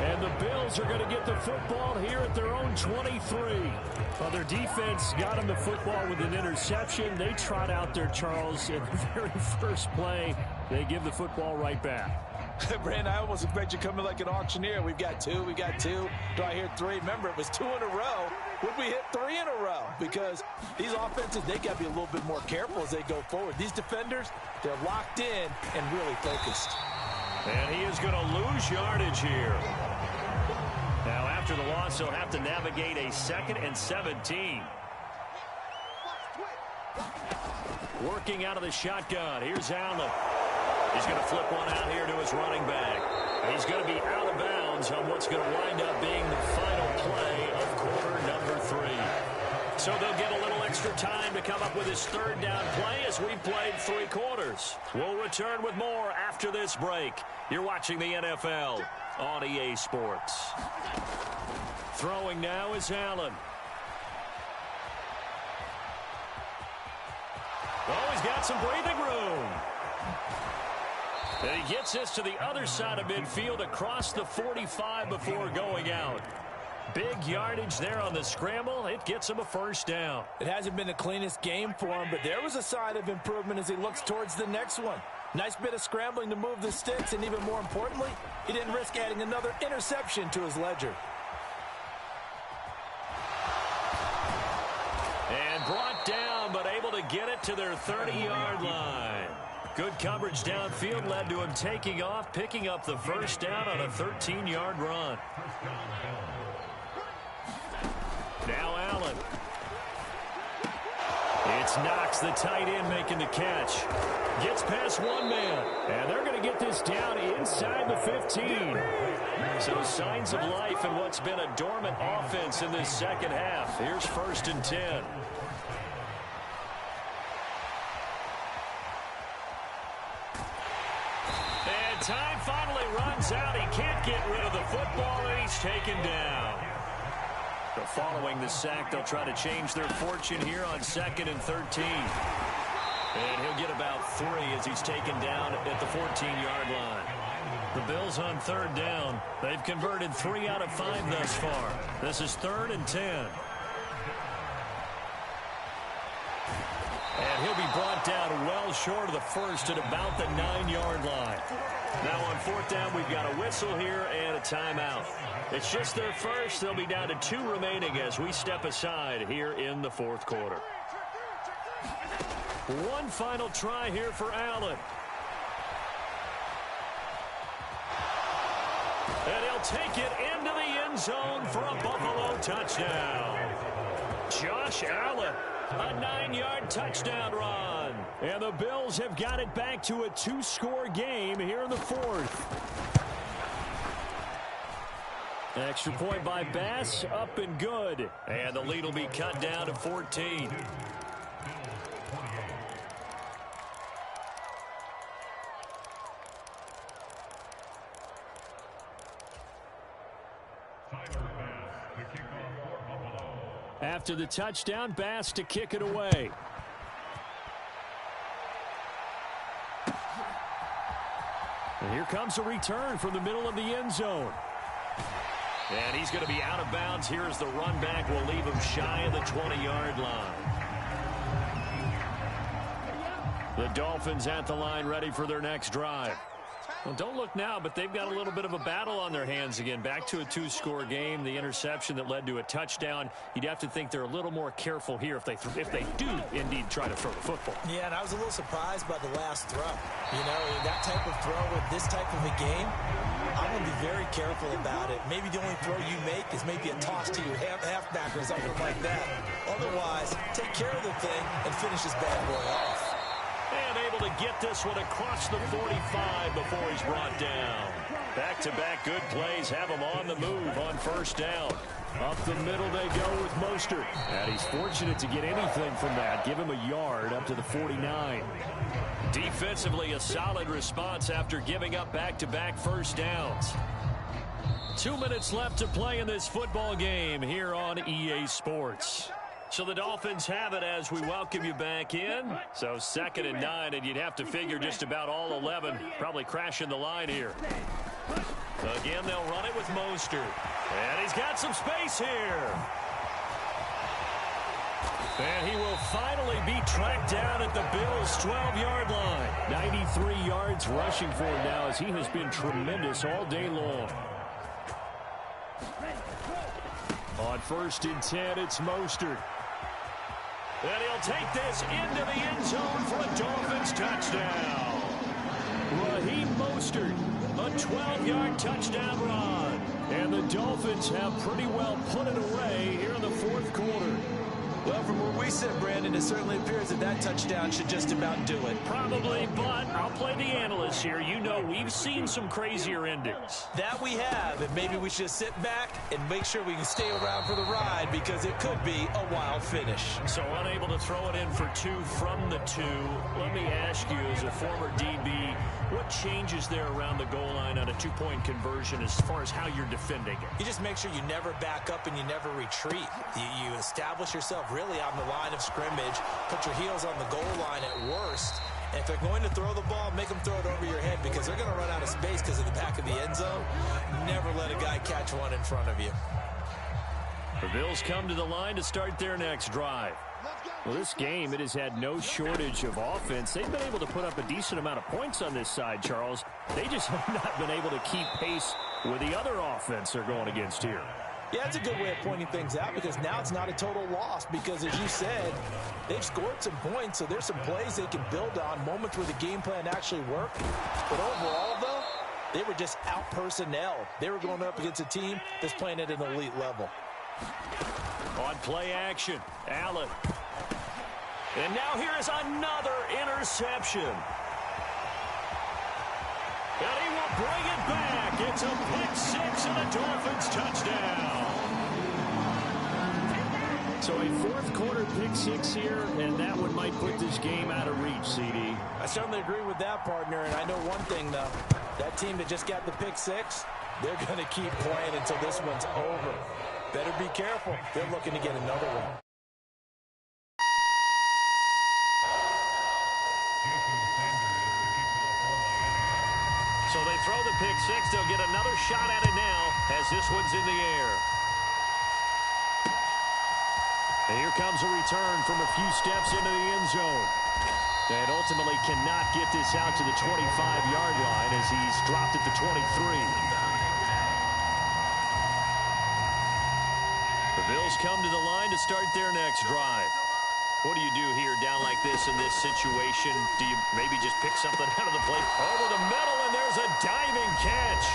And the Bills are going to get the football here at their own 23. Well, their defense got them the football with an interception. They trot out there, Charles, in the very first play. They give the football right back. Brandon, I almost expect you coming like an auctioneer. We've got two. Do I hear three? Remember, it was 2 in a row. Would we hit 3 in a row? Because these offenses, they got to be a little bit more careful as they go forward. These defenders, they're locked in and really focused. And he is going to lose yardage here. Now, after the loss, he'll have to navigate a 2nd and 17. Working out of the shotgun. Here's Allen. He's going to flip one out here to his running back. He's going to be out of bounds on what's going to wind up being the final play of quarter number 3. So they'll get a little extra time to come up with his 3rd down play as we've played 3 quarters. We'll return with more after this break. You're watching the NFL on EA Sports. Throwing now is Allen. Oh, he's got some breathing room. And he gets this to the other side of midfield across the 45 before going out. Big yardage there on the scramble. It gets him a 1st down. It hasn't been the cleanest game for him, but there was a sign of improvement as he looks towards the next one. Nice bit of scrambling to move the sticks, and even more importantly, he didn't risk adding another interception to his ledger. And brought down, but able to get it to their 30-yard line. Good coverage downfield led to him taking off, picking up the 1st down on a 13-yard run. Now Allen. It's Knox, the tight end, making the catch. Gets past one man. And they're going to get this down inside the 15. So signs of life in what's been a dormant offense in this second half. Here's 1st and 10. And time finally runs out. He can't get rid of the football, and he's taken down. So following the sack, they'll try to change their fortune here on 2nd and 13. And he'll get about 3 as he's taken down at the 14-yard line. The Bills on 3rd down. They've converted 3 out of 5 thus far. This is 3rd and 10. And he'll be brought down well short of the 1st at about the 9-yard line. Now on 4th down, we've got a whistle here and a timeout. It's just their 1st. They'll be down to 2 remaining as we step aside here in the 4th quarter. One final try here for Allen. And he'll take it into the end zone for a Buffalo touchdown. Josh Allen, a 9-yard touchdown run. And the Bills have got it back to a 2-score game here in the 4th. Extra point by Bass, up and good. And the lead will be cut down to 14. After the touchdown, Bass to kick it away. And here comes a return from the middle of the end zone. And he's going to be out of bounds here as the run back will leave him shy of the 20-yard line. The Dolphins at the line ready for their next drive. Well, don't look now, but they've got a little bit of a battle on their hands again. Back to a 2-score game. The interception that led to a touchdown. You'd have to think they're a little more careful here if they do indeed try to throw the football. Yeah, and I was a little surprised by the last throw. You know, that type of throw with this type of a game, I'm going to be very careful about it. Maybe the only throw you make is maybe a toss to your halfback or something like that. Otherwise, take care of the thing and finish this bad boy off. And able to get this one across the 45 before he's brought down. Back-to-back good plays have him on the move on 1st down. Up the middle they go with Mostert. And he's fortunate to get anything from that. Give him a yard up to the 49. Defensively, a solid response after giving up back-to-back 1st downs. 2 minutes left to play in this football game here on EA Sports. So the Dolphins have it as we welcome you back in. So 2nd and 9, and you'd have to figure just about all 11 probably crashing the line here. Again, they'll run it with Mostert. And he's got some space here. And he will finally be tracked down at the Bills' 12-yard line. 93 yards rushing for him now as he has been tremendous all day long. On 1st and 10, it's Mostert. And he'll take this into the end zone for a Dolphins touchdown. Raheem Mostert, a 12-yard touchdown run. And the Dolphins have pretty well put it away here in the 4th quarter. Well, from where we sit, Brandon, it certainly appears that that touchdown should just about do it. Probably, but I'll play the analyst here. You know we've seen some crazier endings. That we have, and maybe we should sit back and make sure we can stay around for the ride because it could be a wild finish. So unable to throw it in for 2 from the 2. Let me ask you, as a former DB, what changes there around the goal line on a 2-point conversion as far as how you're defending it? You just make sure you never back up and you never retreat. You establish yourself really on the line of scrimmage, put your heels on the goal line at worst. And if they're going to throw the ball, make them throw it over your head because they're going to run out of space because of the back of the end zone. Never let a guy catch one in front of you. The Bills come to the line to start their next drive. Well, this game, it has had no shortage of offense. They've been able to put up a decent amount of points on this side, Charles. They just have not been able to keep pace with the other offense they're going against here. Yeah, that's a good way of pointing things out because now it's not a total loss because, as you said, they've scored some points, so there's some plays they can build on, moments where the game plan actually worked. But overall, though, they were just out-personnel. They were going up against a team that's playing at an elite level. On play action, Allen. And now here is another interception. And he will bring it back. It's a pick 6 and a Dolphins touchdown. So a 4th quarter pick 6 here, and that one might put this game out of reach, CD. I certainly agree with that, partner, and I know one thing, though. That team that just got the pick 6, they're going to keep playing until this one's over. Better be careful. They're looking to get another one. So they throw the pick 6. They'll get another shot at it now as this one's in the air. And here comes a return from a few steps into the end zone. And ultimately cannot get this out to the 25-yard line as he's dropped at the 23. The Bills come to the line to start their next drive. What do you do here down like this in this situation? Do you maybe just pick something out of the plate? Over the middle, and there's a diving catch.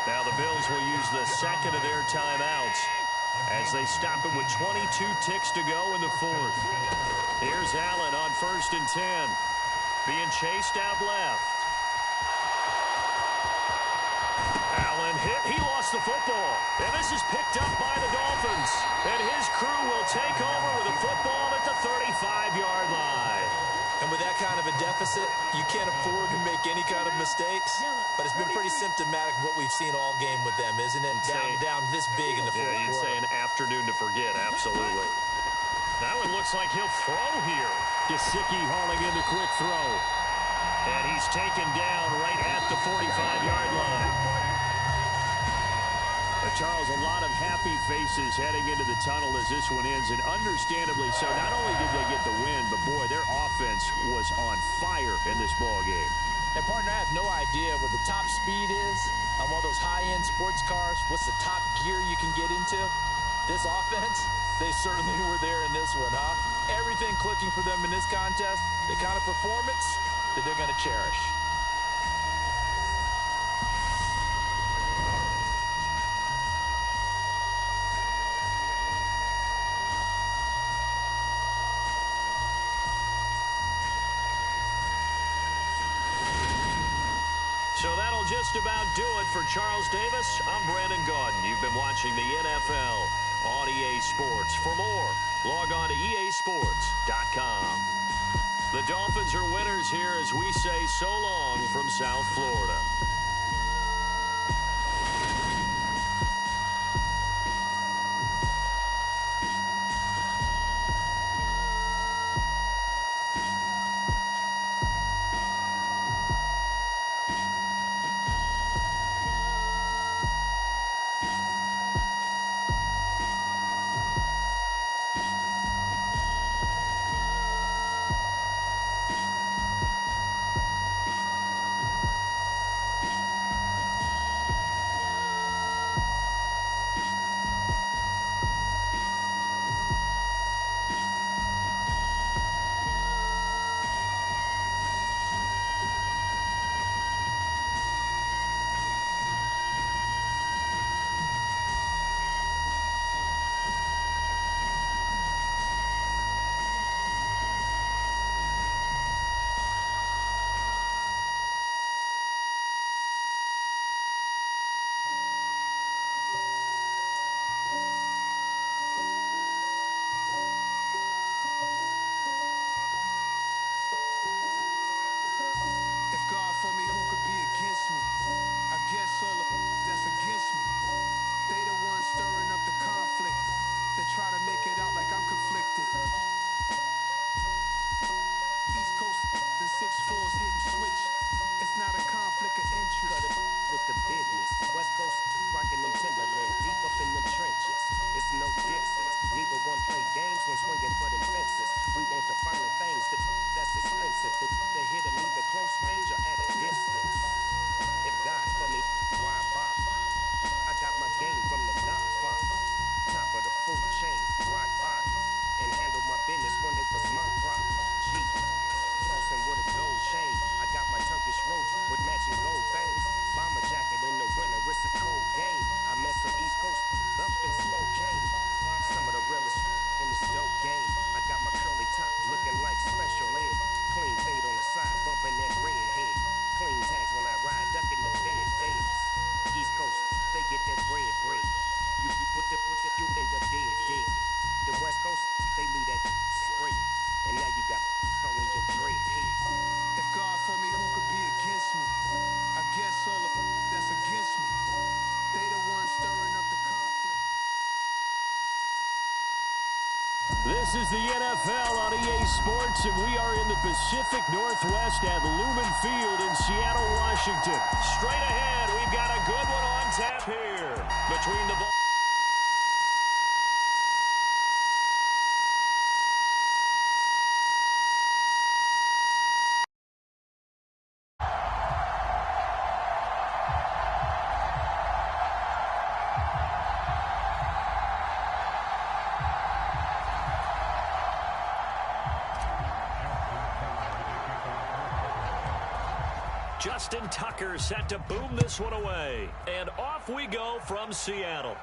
Now the Bills will use the second of their timeouts as they stop it with 22 ticks to go in the 4th. Here's Allen on 1st and 10. Being chased out left. Allen hit. He lost the football. And this is picked up by the Dolphins. And his crew will take over with a football at the 35-yard line. And with that kind of a deficit, you can't afford to make any kind of mistakes. But it's been pretty symptomatic of what we've seen all game with them, isn't it? Down this big in the 4th quarter. Yeah, you'd say an afternoon to forget, absolutely. That one looks like he'll throw here. Gesicki hauling in the quick throw. And he's taken down right at the 45-yard line. Charles, a lot of happy faces heading into the tunnel as this one ends, and understandably so. Not only did they get the win, but boy, their offense was on fire in this ball game. And partner, I have no idea what the top speed is on one of those high-end sports cars. What's the top gear you can get into? This offense, they certainly were there in this one, huh? Everything clicking for them in this contest, the kind of performance that they're going to cherish. So that'll just about do it for Charles Davis. I'm Brandon Gaudin. You've been watching the NFL on EA Sports. For more, log on to easports.com. The Dolphins are winners here as we say so long from South Florida. is the NFL on EA Sports, and we are in the Pacific Northwest at Lumen Field in Seattle, Washington. Straight ahead, we've got a good one on tap here. Between the ball. Justin Tucker set to boom this one away. And off we go from Seattle.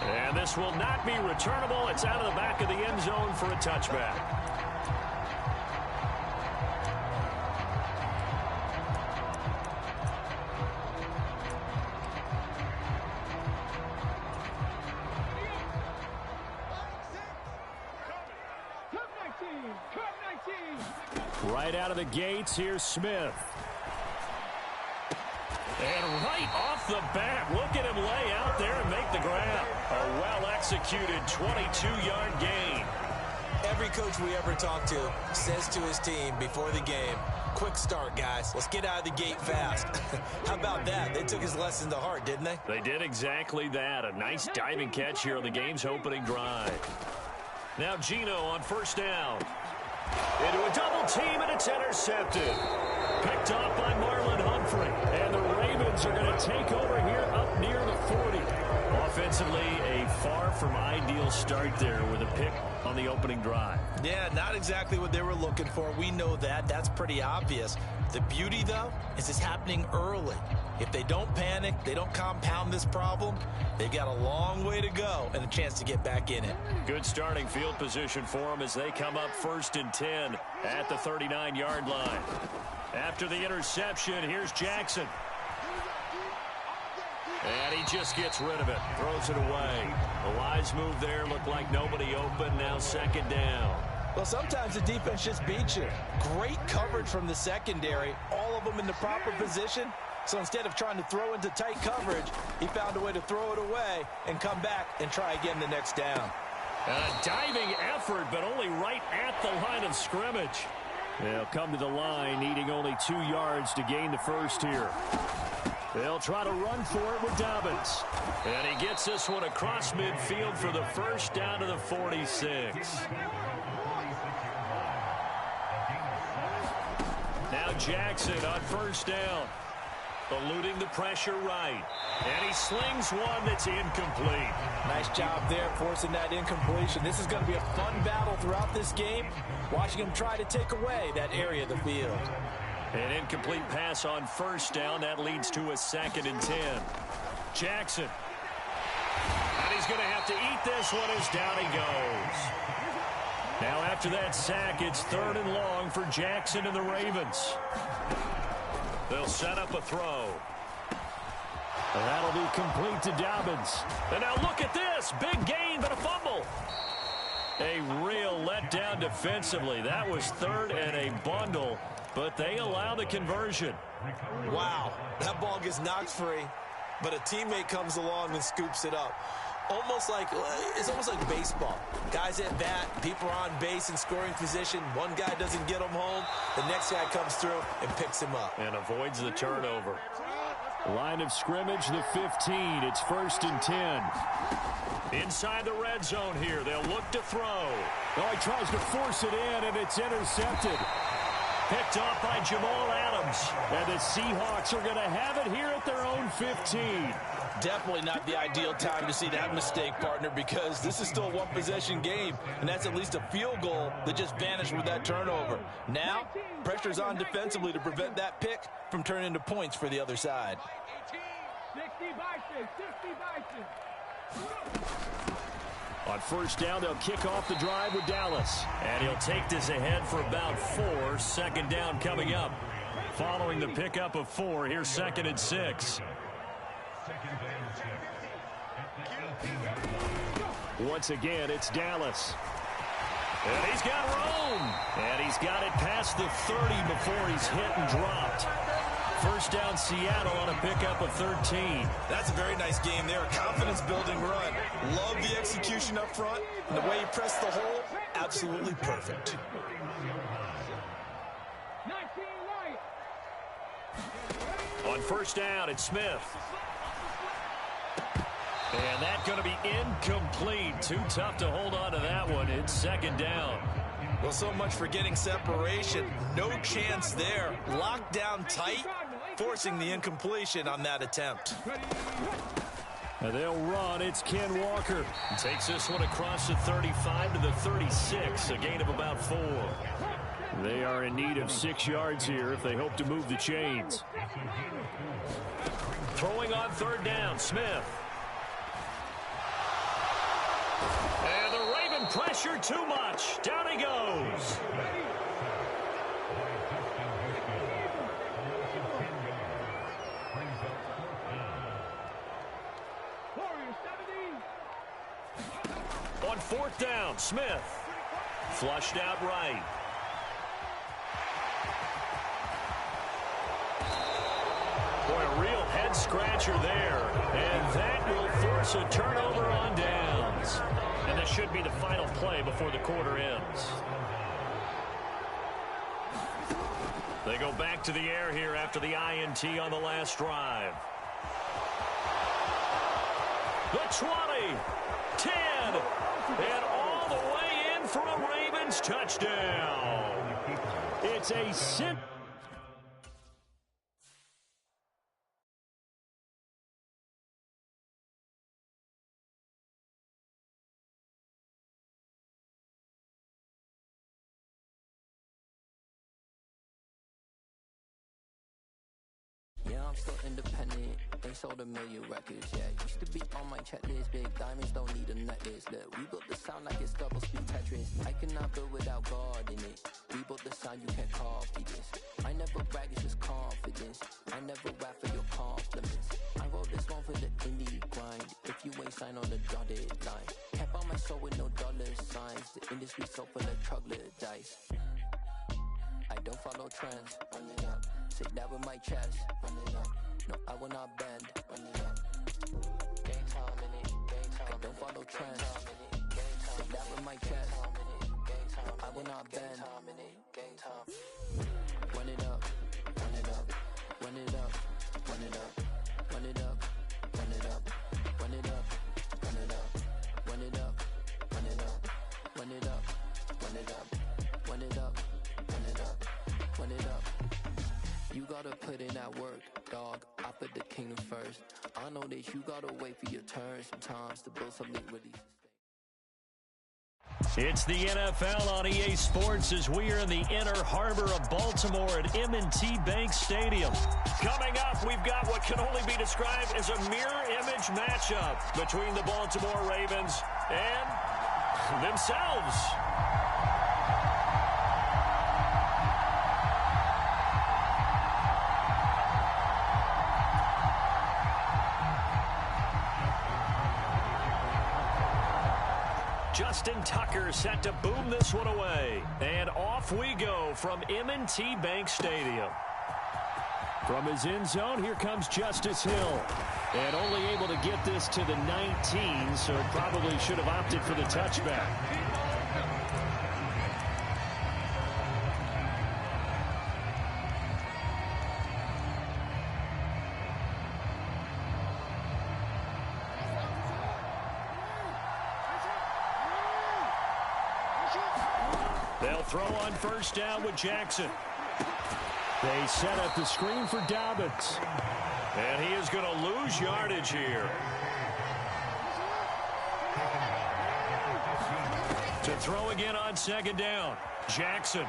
And this will not be returnable. It's out of the back of the end zone for a touchback. Right out of the gates, here's Smith. And right off the bat, look at him lay out there and make the grab. A well-executed 22-yard gain. Every coach we ever talk to says to his team before the game, quick start, guys. Let's get out of the gate fast. How about that? They took his lesson to heart, didn't they? They did exactly that. A nice diving catch here on the game's opening drive. Now Geno on first down. Into a double team, and it's intercepted. Picked off by Marlon Humphrey. And the Ravens are going to take over here up near the 40. Offensively, a far from ideal start there with a pick on the opening drive. Yeah, not exactly what they were looking for. We know that. That's pretty obvious. The beauty, though, is it's happening early. If they don't panic, they don't compound this problem, they've got a long way to go and a chance to get back in it. Good starting field position for them as they come up 1st and 10 at the 39-yard line. After the interception, here's Jackson. And he just gets rid of it, throws it away. A wise move there, looked like nobody open, now 2nd down. Well, sometimes the defense just beats you. Great coverage from the secondary, all of them in the proper position. So instead of trying to throw into tight coverage, he found a way to throw it away and come back and try again the next down. A diving effort, but only right at the line of scrimmage. They'll come to the line, needing only 2 yards to gain the first here. They'll try to run for it with Dobbins. And he gets this one across midfield for the first down to the 46. Now Jackson on first down. Eluding the pressure right. And he slings one that's incomplete. Nice job there forcing that incompletion. This is going to be a fun battle throughout this game. Watching him try to take away that area of the field. An incomplete pass on first down. That leads to a 2nd and 10. Jackson. And he's going to have to eat this one as down he goes. Now after that sack, it's 3rd and long for Jackson and the Ravens. They'll set up a throw. That'll be complete to Dobbins. And now look at this. Big gain, but a fumble. A real letdown defensively. That was 3rd and a bundle, but they allow the conversion. Wow, that ball gets knocked free, but a teammate comes along and scoops it up. It's almost like baseball. Guys at bat, people are on base in scoring position. One guy doesn't get him home. The next guy comes through and picks him up. And avoids the turnover. Line of scrimmage, the 15. It's 1st and 10. Inside the red zone here. They'll look to throw. Oh, he tries to force it in, and it's intercepted. Picked off by Jamal Adams. And the Seahawks are going to have it here at their own 15. Definitely not the ideal time to see that mistake, partner, because this is still a one-possession game, and that's at least a field goal that just vanished with that turnover. Now, pressure's on defensively to prevent that pick from turning into points for the other side. On first down, they'll kick off the drive with Dallas. And he'll take this ahead for about 4. 2nd down coming up. Following the pickup of 4, here's 2nd and 6. Once again, it's Dallas. And he's got room. And he's got it past the 30 before he's hit and dropped. First down, Seattle on a pickup of 13. That's a very nice game there. A confidence-building run. Love the execution up front. And the way he pressed the hole, absolutely perfect. On first down, it's Smith. And that's going to be incomplete. Too tough to hold on to that one. It's second down. Well, so much for getting separation. No chance there. Locked down tight, forcing the incompletion on that attempt. And they'll run. It's Ken Walker. Takes this one across the 35 to the 36, a gain of about 4. They are in need of 6 yards here if they hope to move the chains. Throwing on third down, Smith. And the Raven pressure too much. Down he goes. On fourth down, Smith. Flushed out right. Boy, a real head-scratcher there. And that will force a turnover on downs. And this should be the final play before the quarter ends. They go back to the air here after the INT on the last drive. The 20, 10, and all the way in for a Ravens touchdown. It's a sit. Yeah, I'm still independent. They sold 1 million records, yeah. Used to be on my checklist. Big diamonds don't need a necklace. Look, we built the sound like it's double speed Tetris. I cannot build without God in it. We built the sound, you can't copy this. I never brag, it's just confidence. I never rap for your compliments. I wrote this one for the indie grind. If you ain't signed on the dotted line. Can't buy my soul with no dollar signs. The industry so full of troglodytes. I don't follow trends. Run it up. Say that with my chest. Run it up. No, I will not bend. Run it up. Game time in it. Game time. I don't follow trends. Say that with my chest. No, I will not bend. Game time. Run it up. Run it up. Run it up. Run it up. Run it up. Run it up. Run it up. Run it up. Run it up. Run it up. Run it up. Run it up. Run it up. Run it up. Run it up. You gotta put in that work, dog. I put the kingdom first. I know that you gotta wait for your turn sometimes to build something really sustainable. It's the NFL on EA Sports as we are in the inner harbor of Baltimore at M&T Bank Stadium. Coming up, we've got what can only be described as a mirror image matchup between the Baltimore Ravens and themselves. Justin Tucker set to boom this one away. And off we go from M&T Bank Stadium. From his end zone, here comes Justice Hill. And only able to get this to the 19, so probably should have opted for the touchback. They'll throw on first down with Jackson. They set up the screen for Dobbins. And he is going to lose yardage here. To throw again on second down. Jackson.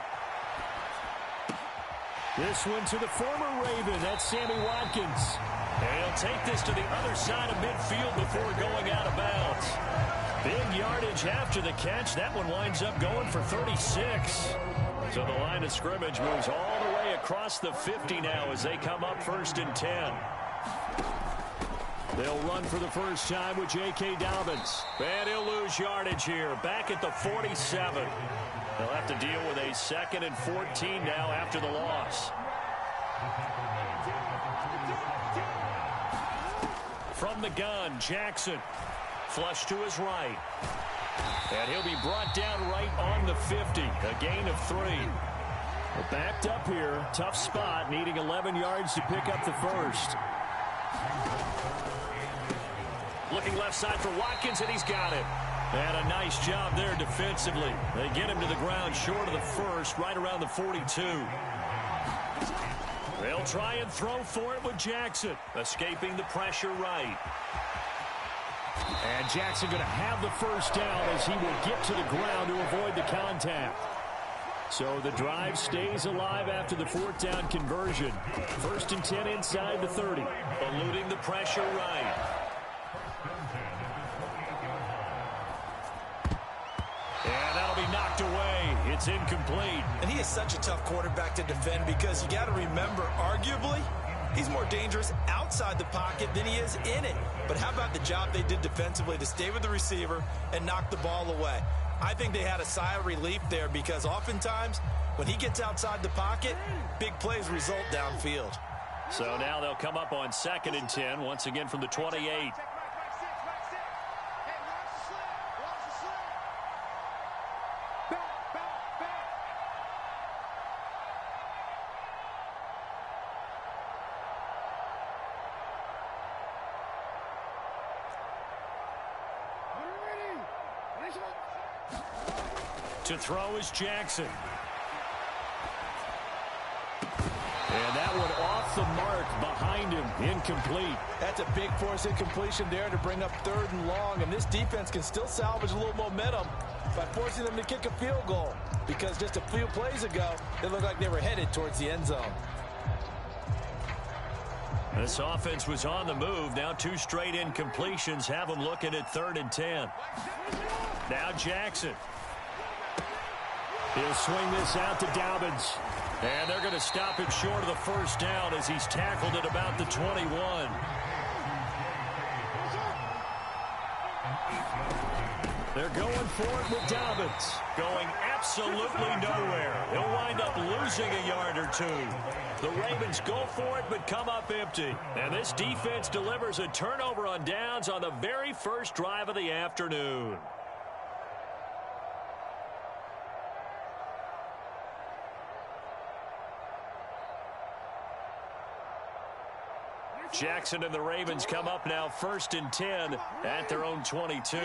This one to the former Raven. That's Sammy Watkins. And he'll take this to the other side of midfield before going out of bounds. Big yardage after the catch. That one winds up going for 36. So the line of scrimmage moves all the way across the 50 now as they come up first and 10. They'll run for the first time with J.K. Dobbins. And he'll lose yardage here, back at the 47. They'll have to deal with a 2nd and 14 now after the loss. From the gun, Jackson. Flush to his right. And he'll be brought down right on the 50. A gain of 3. Well, backed up here. Tough spot, needing 11 yards to pick up the first. Looking left side for Watkins, and he's got it. And a nice job there defensively. They get him to the ground short of the first, right around the 42. They'll try and throw for it with Jackson. Escaping the pressure right. And Jackson going to have the first down as he will get to the ground to avoid the contact. So the drive stays alive after the 4th down conversion. 1st and 10 inside the 30. Eluding the pressure right. And that'll be knocked away. It's incomplete. And he is such a tough quarterback to defend because you got to remember, arguably, he's more dangerous outside the pocket than he is in it. But how about the job they did defensively to stay with the receiver and knock the ball away? I think they had a sigh of relief there because oftentimes when he gets outside the pocket, big plays result downfield. So now they'll come up on 2nd and 10, once again from the 28. To throw is Jackson. And that one off the mark behind him, incomplete. That's a big force incompletion there to bring up 3rd and long, and this defense can still salvage a little momentum by forcing them to kick a field goal because just a few plays ago, it looked like they were headed towards the end zone. This offense was on the move. Now 2 straight incompletions have them looking at 3rd and 10. Now Jackson. He'll swing this out to Dobbins. And they're going to stop him short of the first down as he's tackled at about the 21. They're going for it with Dobbins. Going absolutely nowhere. He'll wind up losing a yard or 2. The Ravens go for it but come up empty. And this defense delivers a turnover on downs on the very first drive of the afternoon. Jackson and the Ravens come up now 1st and 10 at their own 22.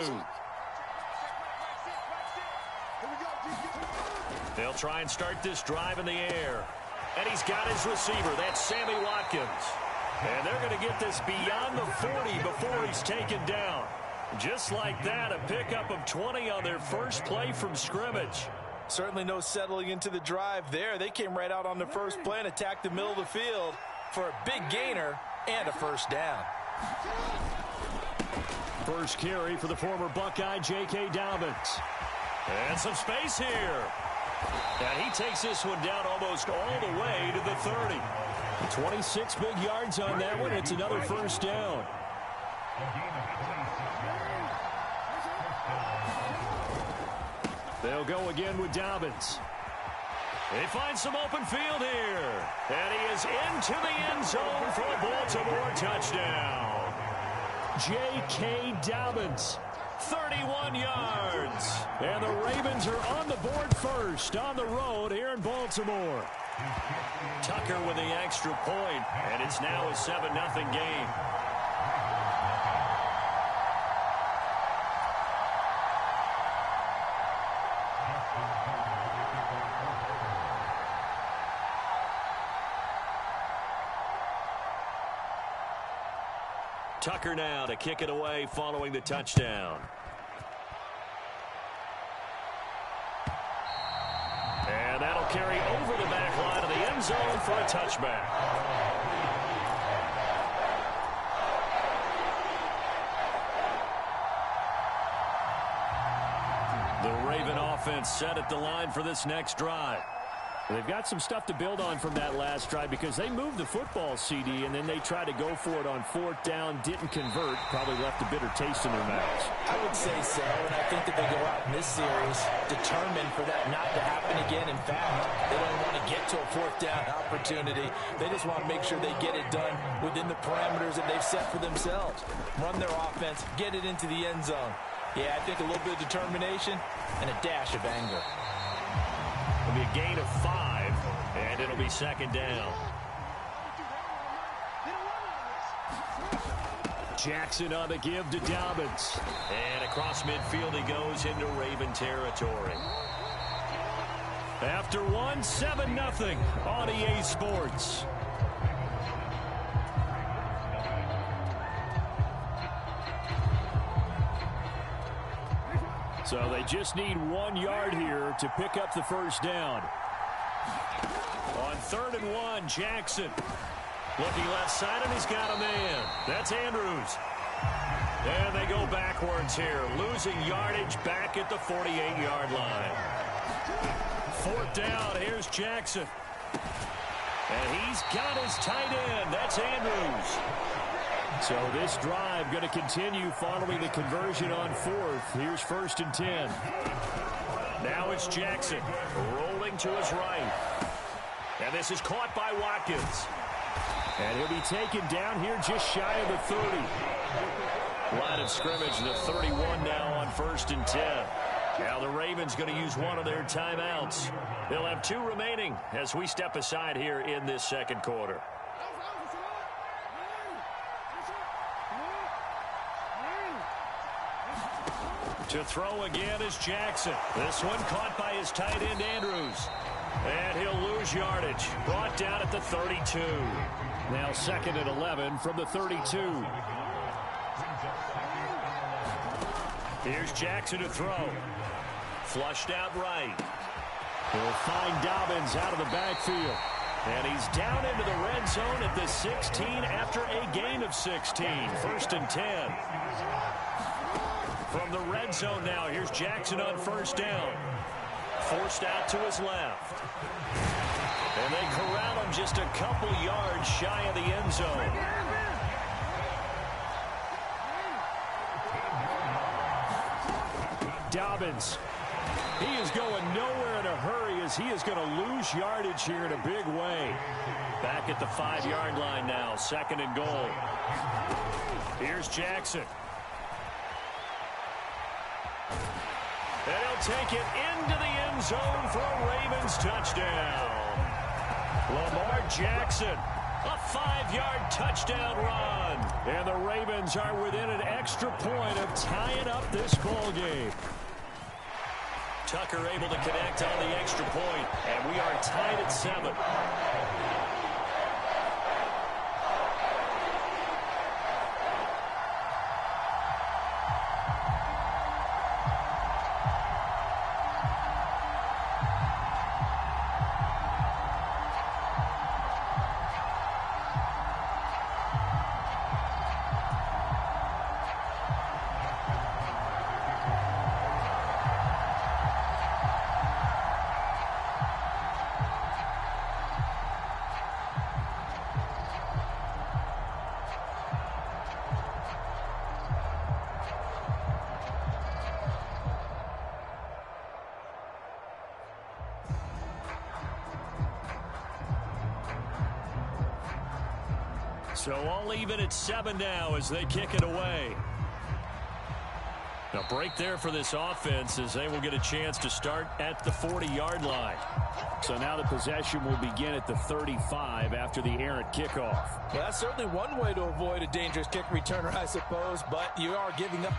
They'll try and start this drive in the air. And he's got his receiver. That's Sammy Watkins. And they're going to get this beyond the 40 before he's taken down. Just like that, a pickup of 20 on their first play from scrimmage. Certainly no settling into the drive there. They came right out on the first play and attacked the middle of the field for a big gainer and a first down. First carry for the former Buckeye, J.K. Dobbins. And some space here. And he takes this one down almost all the way to the 30. 26 big yards on that one. It's another first down. They'll go again with Dobbins. They find some open field here. And he is into the end zone for a Baltimore touchdown. J.K. Dobbins. 31 yards. And the Ravens are on the board first on the road here in Baltimore. Tucker with the extra point, and it's now a 7-0 game. Tucker now to kick it away following the touchdown. And that'll carry over the back line of the end zone for a touchback. The Raven offense set at the line for this next drive. They've got some stuff to build on from that last drive because they moved the football, CD, and then they tried to go for it on 4th down, didn't convert, probably left a bitter taste in their mouths. I would say so, and I think that they go out in this series determined for that not to happen again. In fact, they don't want to get to a 4th down opportunity. They just want to make sure they get it done within the parameters that they've set for themselves. Run their offense, get it into the end zone. Yeah, I think a little bit of determination and a dash of anger. It'll be a gain of 5, and it'll be 2nd down. Jackson on the give to Dobbins. And across midfield he goes into Raven territory. After 7-0 on EA Sports. So they just need 1 yard here to pick up the 1st down. On 3rd and 1, Jackson. Looking left side, and he's got a man. That's Andrews. And they go backwards here, losing yardage back at the 48-yard line. 4th down, here's Jackson. And he's got his tight end. That's Andrews. So this drive going to continue following the conversion on 4th. Here's 1st and 10. Now it's Jackson rolling to his right. And this is caught by Watkins. And he'll be taken down here just shy of the 30. Line of scrimmage, the 31 now on 1st and 10. Now the Ravens going to use one of their timeouts. They'll have 2 remaining as we step aside here in this 2nd quarter. To throw again is Jackson. This one caught by his tight end, Andrews. And he'll lose yardage. Brought down at the 32. Now 2nd and 11 from the 32. Here's Jackson to throw. Flushed out right. He'll find Dobbins out of the backfield. And he's down into the red zone at the 16 after a gain of 16. 1st and 10. From the red zone now, here's Jackson on 1st down. Forced out to his left. And they corral him just a couple yards shy of the end zone. Dobbins. He is going nowhere in a hurry as he is going to lose yardage here in a big way. Back at the 5-yard line now, 2nd and goal. Here's Jackson. And he'll take it into the end zone for a Ravens touchdown. Lamar Jackson, a 5-yard touchdown run. And the Ravens are within an extra point of tying up this ball game. Tucker able to connect on the extra point, and we are tied at 7. So all even at 7 now as they kick it away. A break there for this offense as they will get a chance to start at the 40-yard line. So now the possession will begin at the 35 after the errant kickoff. Well, that's certainly one way to avoid a dangerous kick returner, I suppose, but you are giving up.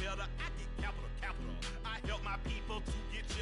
I get capital. I help my people to get you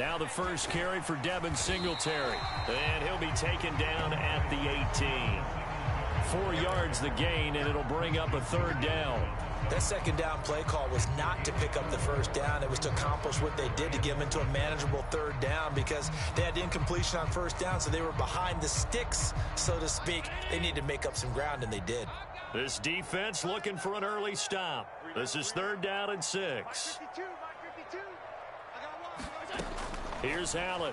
Now the first carry for Devin Singletary. And he'll be taken down at the 18. 4 yards the gain, and it'll bring up a third down. That second down play call was not to pick up the first down. It was to accomplish what they did, to get them into a manageable third down, because they had incompletion on first down, so they were behind the sticks, so to speak. They needed to make up some ground, and they did. This defense looking for an early stop. This is 3rd down and 6. Here's Allen.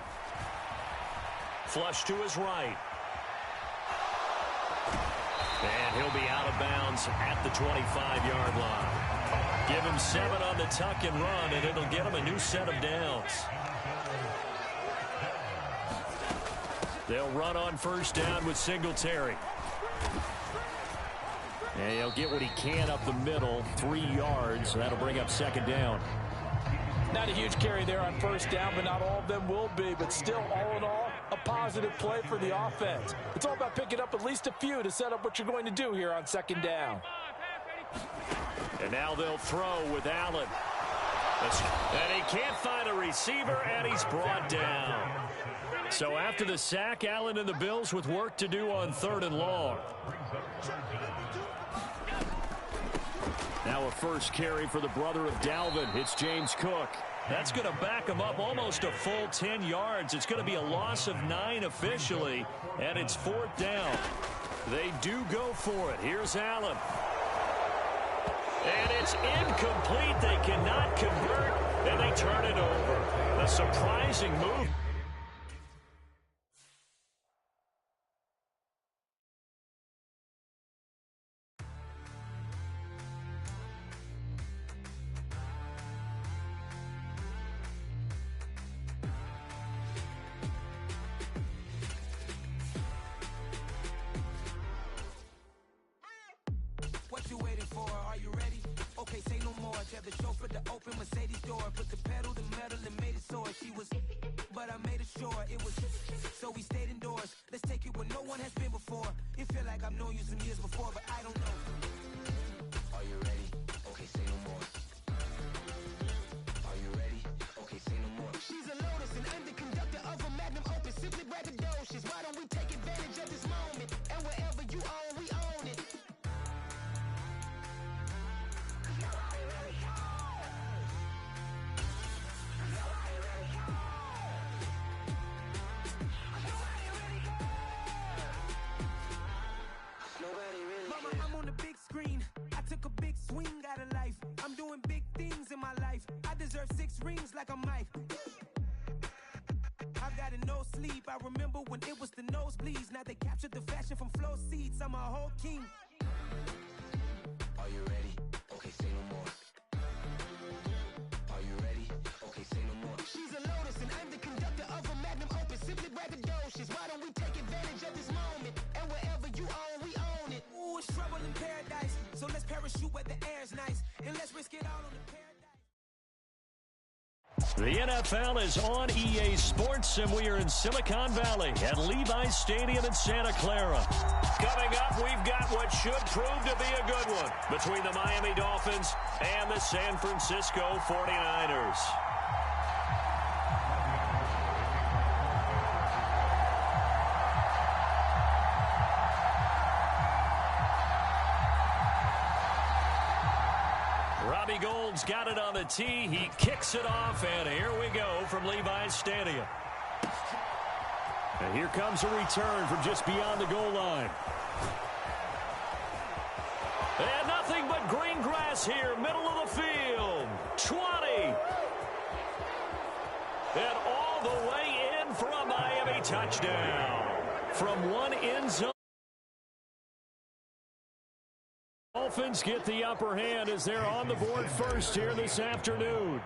Flush to his right. And he'll be out of bounds at the 25-yard line. Give him 7 on the tuck and run, and it'll get him a new set of downs. They'll run on first down with Singletary. And he'll get what he can up the middle, 3 yards. So that'll bring up 2nd down. Not a huge carry there on first down, but not all of them will be. But still, all in all, a positive play for the offense. It's all about picking up at least a few to set up what you're going to do here on 2nd down. And now they'll throw with Allen. And he can't find a receiver, and he's brought down. So after the sack, Allen and the Bills with work to do on 3rd and long. Now a first carry for the brother of Dalvin. It's James Cook. That's going to back him up almost a full 10 yards. It's going to be a loss of 9 officially, and it's 4th down. They do go for it. Here's Allen. And it's incomplete. They cannot convert, and they turn it over. A surprising move. The chauffeur to open Mercedes door, put the pedal to metal and made it soar. She was, but I made it sure it was. So we stayed indoors. Let's take it where no one has been before. It feel like I've known you some years before, but I don't know. Are you ready? Okay, say no more. Are you ready? Okay, say no more. She's a Lotus and I'm the conductor of a Magnum Opus. Simply braggadocious. Why don't we take advantage of this moment? And wherever you own, we own it. Like I'm Mike. I've got no sleep. I remember when it was the nosebleeds. Now they captured the fashion from flow seats. I'm a whole king. Are you ready? Okay, say no more. Are you ready? Okay, say no more. She's a Lotus and I'm the conductor of a Magnum Opus. Simply braggadocious. Why don't we take advantage of this moment? And wherever you own, we own it. Ooh, it's trouble in paradise. So let's parachute where the air's nice. And let's risk it all on the paradise. The NFL is on EA Sports, and we are in Silicon Valley at Levi's Stadium in Santa Clara. Coming up, we've got what should prove to be a good one between the Miami Dolphins and the San Francisco 49ers. Gold's got it on the tee. He kicks it off, and here we go from Levi's Stadium. And here comes a return from just beyond the goal line. And nothing but green grass here, middle of the field. 20. And all the way in for a Miami touchdown. From one end zone. Dolphins get the upper hand as they're on the board first here this afternoon.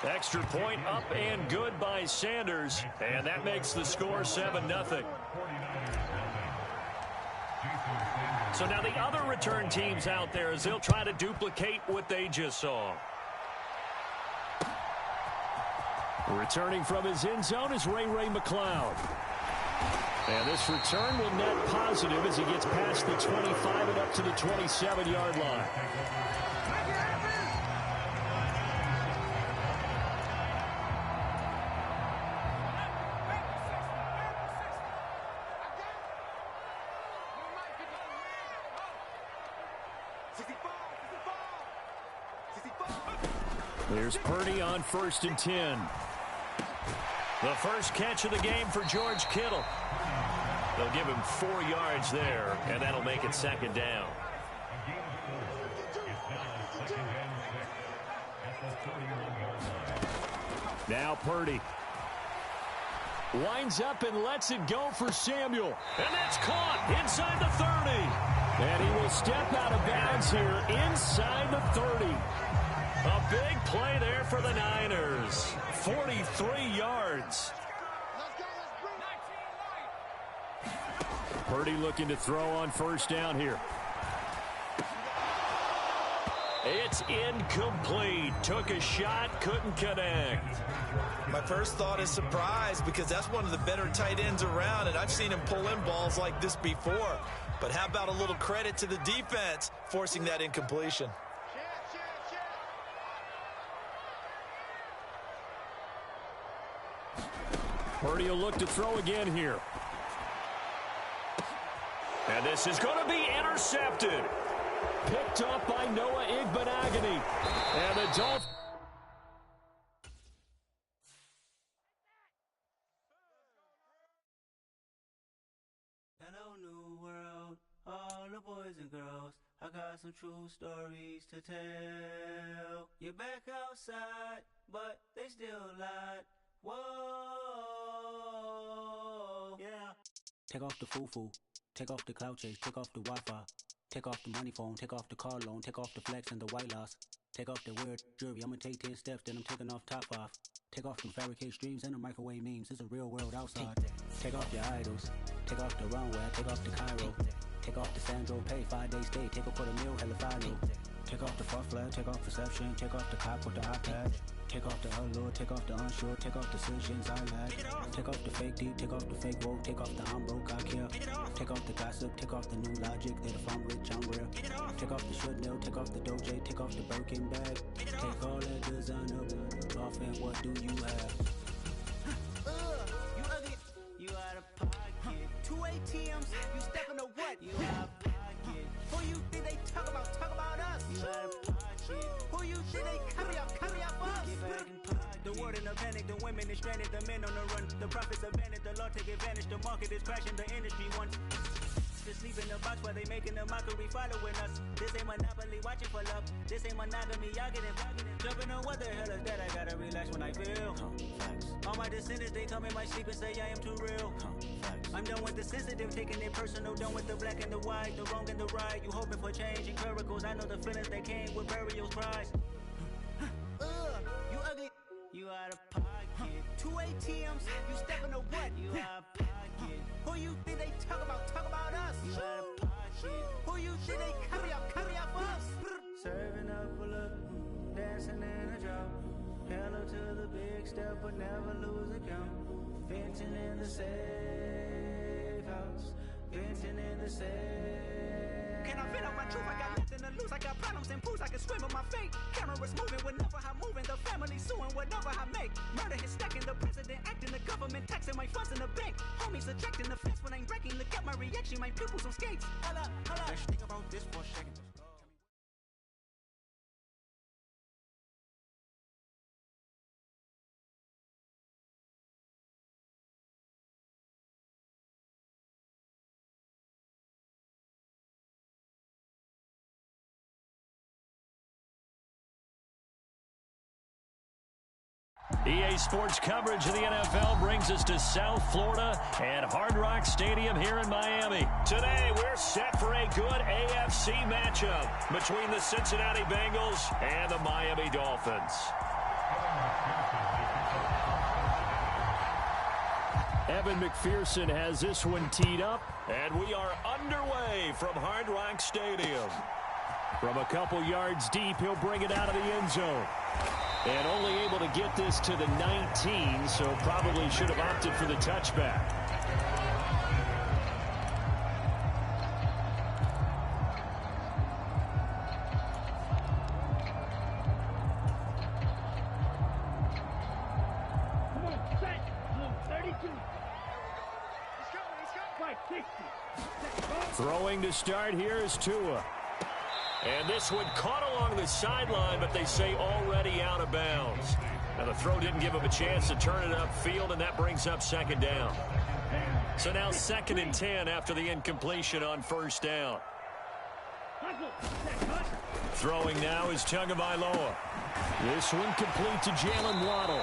Extra point up and good by Sanders, and that makes the score 7-0. So now the other return teams out there as they'll try to duplicate what they just saw. Returning from his end zone is Ray McLeod. And this return will net positive as he gets past the 25 and up to the 27-yard line. Here's Purdy on 1st and 10. The first catch of the game for George Kittle. They'll give him 4 yards there, and that'll make it 2nd down. Now Purdy. Winds up and lets it go for Samuel. And that's caught inside the 30. And he will step out of bounds here inside the 30. A big play there for the Niners. 43 yards. Purdy looking to throw on 1st down here. It's incomplete. Took a shot, couldn't connect. My first thought is surprise because that's one of the better tight ends around, and I've seen him pull in balls like this before. But how about a little credit to the defense forcing that incompletion? Purdy will look to throw again here. And this is going to be intercepted. Picked up by Noah Igbenogany. And the Dolphins. Hello, new world, all the boys and girls. I got some true stories to tell. You're back outside, but they still lied. Whoa, yeah. Take off the foo-foo, take off the cloud chase, take off the Wi-Fi. Take off the money phone, take off the car loan, take off the flex and the white loss. Take off the weird jewelry, I'ma take 10 steps, then I'm taking off top 5. Take off them fabricated streams and the microwave memes, it's a real world outside. Take off your idols, take off the runway, take off the Cairo. Take off the Sandro pay, 5-day stay, take off for the meal, hella follow. Take off the far flag, take off perception, take off the cop with the iPad. Take off the allure, take off the unsure, take off decisions I lack. Take off the fake deep, take off the fake woke, take off the I'm broke, I care. Take off the gossip, take off the new logic, that if I'm rich, I'm real. Take off the should know, take off the Doja, take off the Birkin bag. Take all that designer off and what do you have? You ugly, you out of pocket. 2 ATMs, you stepping to what? You out of pocket. Who you think they talk about us? You out of pocket. Who you think they carry up us? Get back in pocket. The world in a panic, the women is stranded, the men on the run. The profits abandoned, the law take advantage, the market is crashing, the industry wants to sleep in the box while they making a mockery following us. This ain't Monopoly, watching for love. This ain't monogamy, y'all get it. Jumping on what the hell is that? I gotta relax when I feel. All my descendants, they come in my sleep and say I am too real. I'm done with the sensitive, taking it personal. Done with the black and the white, the wrong and the right. You hoping for change and miracles. I know the feelings that came with burial cries. You ugly, you out of pocket. 2 ATMs, you stepping to what? You out of pocket. Who you think they talk about us? You out of pocket. Who you think they carry up us? Serving up a look, dancing in a drop. Hello to the big step, but never lose a count. Venting in the safe house, venting in the safe. Can I vent out my truth? I got nothing to lose. I got problems and pools. I can swim with my fate. Cameras moving whenever I'm moving. The family suing whatever I make. Murder is stacking. The president acting. The government taxing my funds in the bank. Homies ejecting the fence when I'm breaking. Look at my reaction. My pupils on skates. Hold up. Let's think about this for a second. EA Sports coverage of the NFL brings us to South Florida and Hard Rock Stadium here in Miami. Today, we're set for a good AFC matchup between the Cincinnati Bengals and the Miami Dolphins. Evan McPherson has this one teed up. And we are underway from Hard Rock Stadium. From a couple yards deep, he'll bring it out of the end zone. And only able to get this to the 19, so probably should have opted for the touchback. Come on, set. 32. He's coming. Right, 60. Throwing to start here is Tua. And this one caught along the sideline, but they say already out of bounds. Now the throw didn't give him a chance to turn it upfield, and that brings up second down. So now 2nd and 10 after the incompletion on first down. Throwing now is Tagovailoa. This one complete to Jalen Waddle.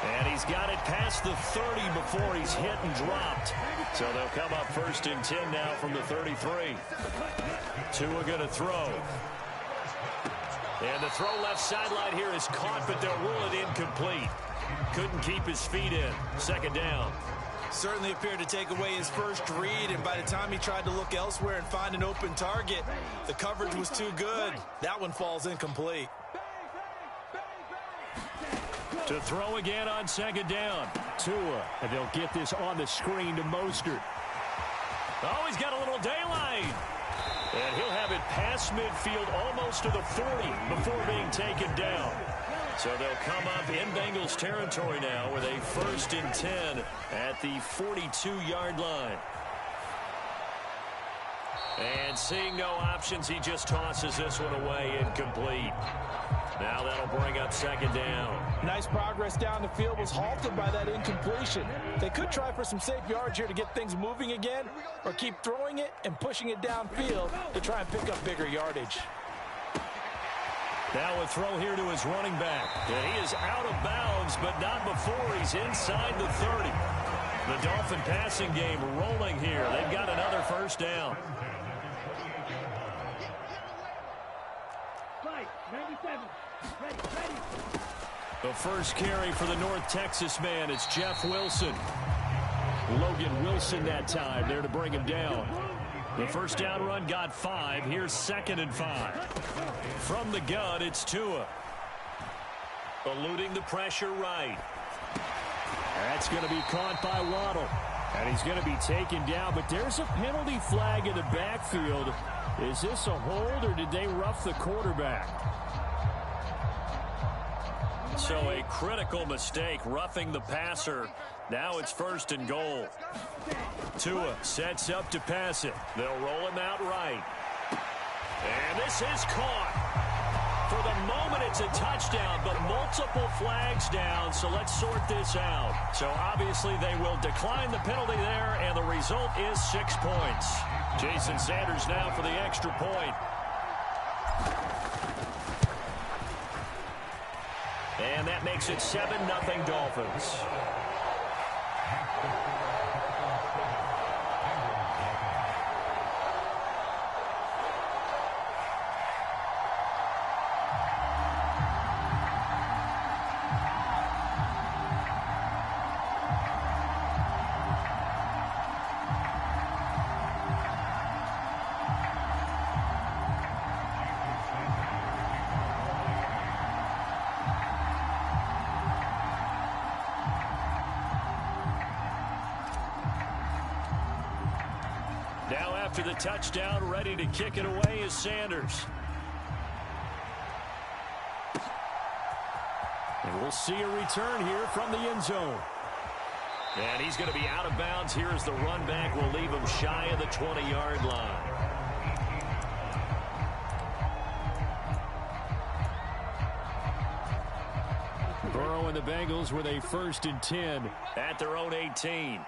And he's got it past the 30 before he's hit and dropped. So they'll come up 1st and 10 now from the 33. Tua going to throw. And the throw left sideline here is caught, but they'll rule it incomplete. Couldn't keep his feet in. 2nd down. Certainly appeared to take away his first read, and by the time he tried to look elsewhere and find an open target, the coverage was too good. That one falls incomplete. To throw again on 2nd down. Tua, and they'll get this on the screen to Mostert. Oh, he's got a little daylight. And he'll have it past midfield almost to the 40 before being taken down. So they'll come up in Bengals territory now with a 1st and 10 at the 42-yard line. And seeing no options, he just tosses this one away incomplete. Now that'll bring up 2nd down. Nice progress down the field, was halted by that incompletion. They could try for some safe yards here to get things moving again, or keep throwing it and pushing it downfield to try and pick up bigger yardage. Now a throw here to his running back. And he is out of bounds, but not before he's inside the 30. The Dolphin passing game rolling here. They've got another 1st down. 97. Ready. The first carry for the North Texas man, it's Jeff Wilson. Logan Wilson that time there to bring him down. The first down run got 5. Here's 2nd and 5. From the gun, it's Tua. Eluding the pressure right. That's going to be caught by Waddle. And he's going to be taken down, but there's a penalty flag in the backfield. Is this a hold, or did they rough the quarterback? So a critical mistake, roughing the passer. Now it's 1st and goal. Tua sets up to pass it. They'll roll him out right. And this is caught. For the moment, it's a touchdown, but multiple flags down, so let's sort this out. So obviously they will decline the penalty there, and the result is 6 points. Jason Sanders now for the extra point. And that makes it 7-0 Dolphins. Now after the touchdown, ready to kick it away is Sanders. And we'll see a return here from the end zone. And he's going to be out of bounds here as the run back will leave him shy of the 20-yard line. Burrow and the Bengals with a 1st and 10 at their own 18.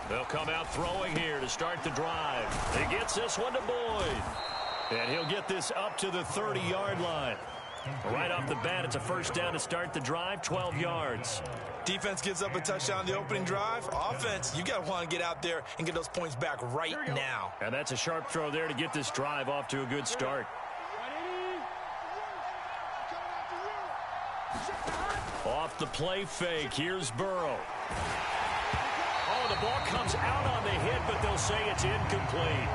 They'll come out throwing here to start the drive. He gets this one to Boyd. And he'll get this up to the 30-yard line. Right off the bat, it's a 1st down to start the drive, 12 yards. Defense gives up a touchdown the opening drive. Offense, you got to want to get out there and get those points back right now. And that's a sharp throw there to get this drive off to a good start. Off the play fake, here's Burrow. Oh, the ball comes out on the hit, but they'll say it's incomplete.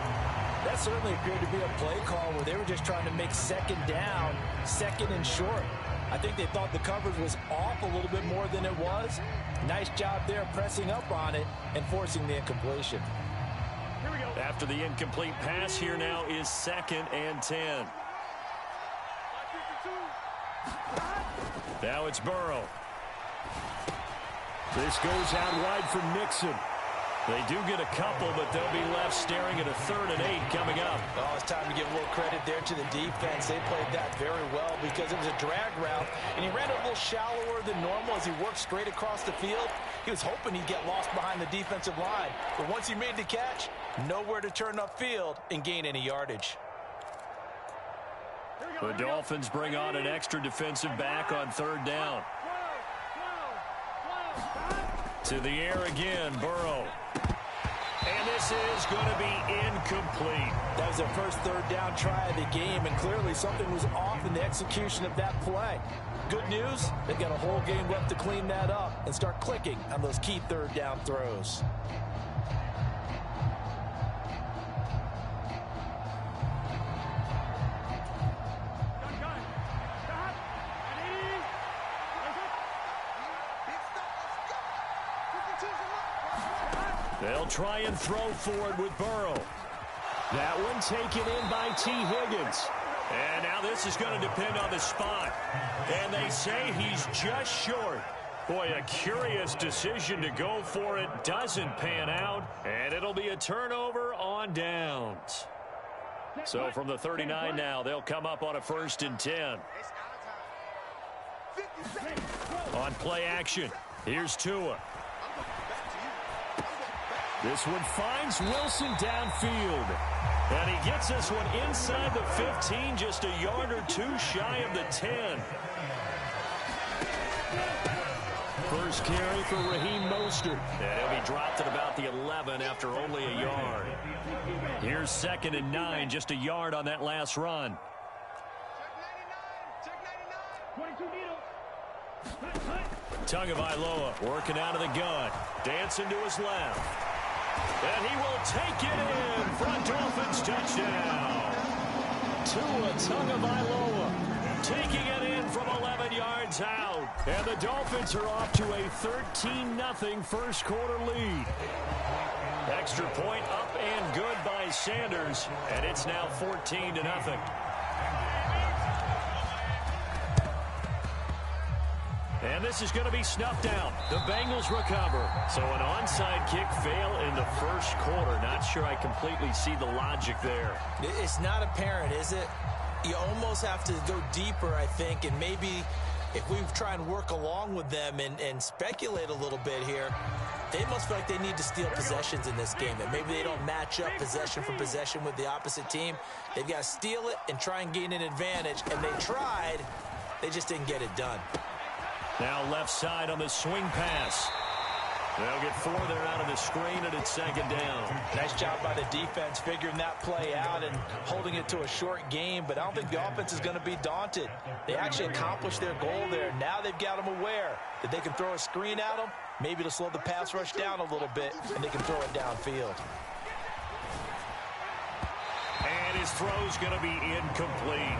That certainly appeared to be a play call where they were just trying to make 2nd down, 2nd and short. I think they thought the coverage was off a little bit more than it was. Nice job there pressing up on it and forcing the incompletion. Here we go. After the incomplete pass, here now is 2nd and 10. Now it's Burrow. This goes out wide for Nixon. They do get a couple, but they'll be left staring at a 3rd and 8 coming up. Oh, it's time to give a little credit there to the defense. They played that very well because it was a drag route, and he ran a little shallower than normal as he worked straight across the field. He was hoping he'd get lost behind the defensive line, but once he made the catch, nowhere to turn upfield and gain any yardage. The Dolphins bring on an extra defensive back on 3rd down. To the air again, Burrow. And this is going to be incomplete. That was their first 3rd down try of the game, and clearly something was off in the execution of that play. Good news, they've got a whole game left to clean that up and start clicking on those key 3rd down throws. They'll try and throw forward with Burrow. That one taken in by T. Higgins. And now this is going to depend on the spot. And they say he's just short. Boy, a curious decision to go for it. Doesn't pan out. And it'll be a turnover on downs. So from the 39 now, they'll come up on a 1st and 10. On play action, here's Tua. This one finds Wilson downfield. And he gets this one inside the 15, just a yard or 2 shy of the 10. First carry for Raheem Mostert. And he'll be dropped at about the 11 after only a yard. Here's 2nd and 9, just a yard on that last run. Tagovailoa working out of the gun. Dancing to his left. And he will take it in for a Dolphins touchdown. Tua Tagovailoa taking it in from 11 yards out. And the Dolphins are off to a 13-0 first quarter lead. Extra point up and good by Sanders. And it's now 14-0. And this is going to be snuffed out. The Bengals recover. So an onside kick fail in the first quarter. Not sure I completely see the logic there. It's not apparent, is it? You almost have to go deeper, I think, and maybe if we try and work along with them and speculate a little bit here, they must feel like they need to steal possessions in this game, and maybe they don't match up possession for possession with the opposite team. They've got to steal it and try and gain an advantage, and they tried. They just didn't get it done. Now left side on the swing pass. They'll get 4 there out of the screen, and it's 2nd down. Nice job by the defense figuring that play out and holding it to a short game, but I don't think the offense is going to be daunted. They actually accomplished their goal there. Now they've got them aware that they can throw a screen at them, maybe to slow the pass rush down a little bit, and they can throw it downfield. And his throw's going to be incomplete.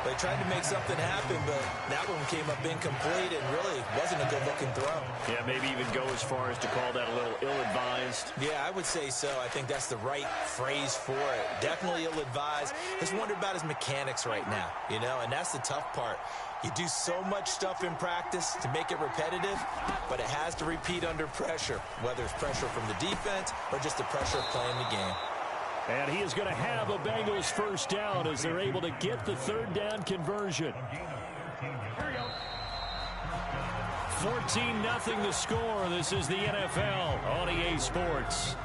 They tried to make something happen, but that one came up incomplete and really wasn't a good-looking throw. Yeah, maybe even go as far as to call that a little ill-advised. Yeah, I would say so. I think that's the right phrase for it. Definitely ill-advised. Just wonder about his mechanics right now, you know, and that's the tough part. You do so much stuff in practice to make it repetitive, but it has to repeat under pressure, whether it's pressure from the defense or just the pressure of playing the game. And he is going to have a Bengals first down as they're able to get the 3rd down conversion. 14-0 the score. This is the NFL on EA Sports.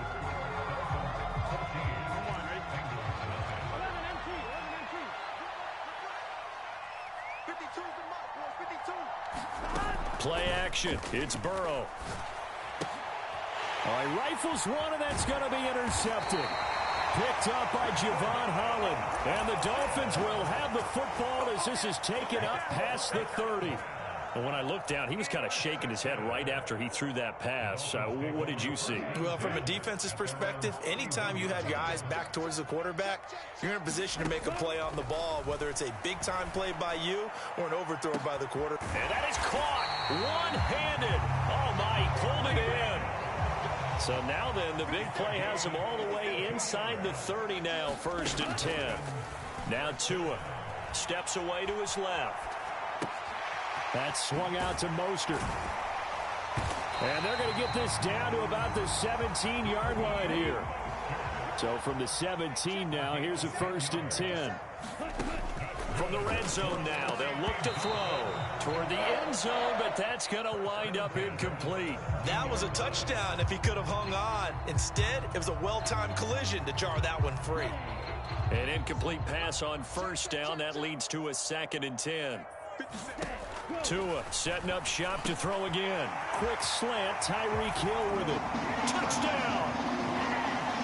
Play action. It's Burrow. All right, rifles one, and that's going to be intercepted. Picked up by Javon Holland. And the Dolphins will have the football as this is taken up past the 30. And when I looked down, he was kind of shaking his head right after he threw that pass. What did you see? Well, from a defense's perspective, anytime you have your eyes back towards the quarterback, you're in a position to make a play on the ball, whether it's a big-time play by you or an overthrow by the quarter. And that is caught one-handed. Oh, my, pulled it in. So now then, the big play has him all the way inside the 30 now, 1st and 10. Now Tua steps away to his left. That swung out to Mostert. And they're going to get this down to about the 17-yard line here. So from the 17 now, here's a 1st and 10. From the red zone now, they'll look to throw toward the end zone, but that's going to wind up incomplete. That was a touchdown if he could have hung on. Instead, it was a well-timed collision to jar that one free. An incomplete pass on 1st down. That leads to a 2nd and 10. Tua setting up shop to throw again. Quick slant, Tyreek Hill with it. Touchdown!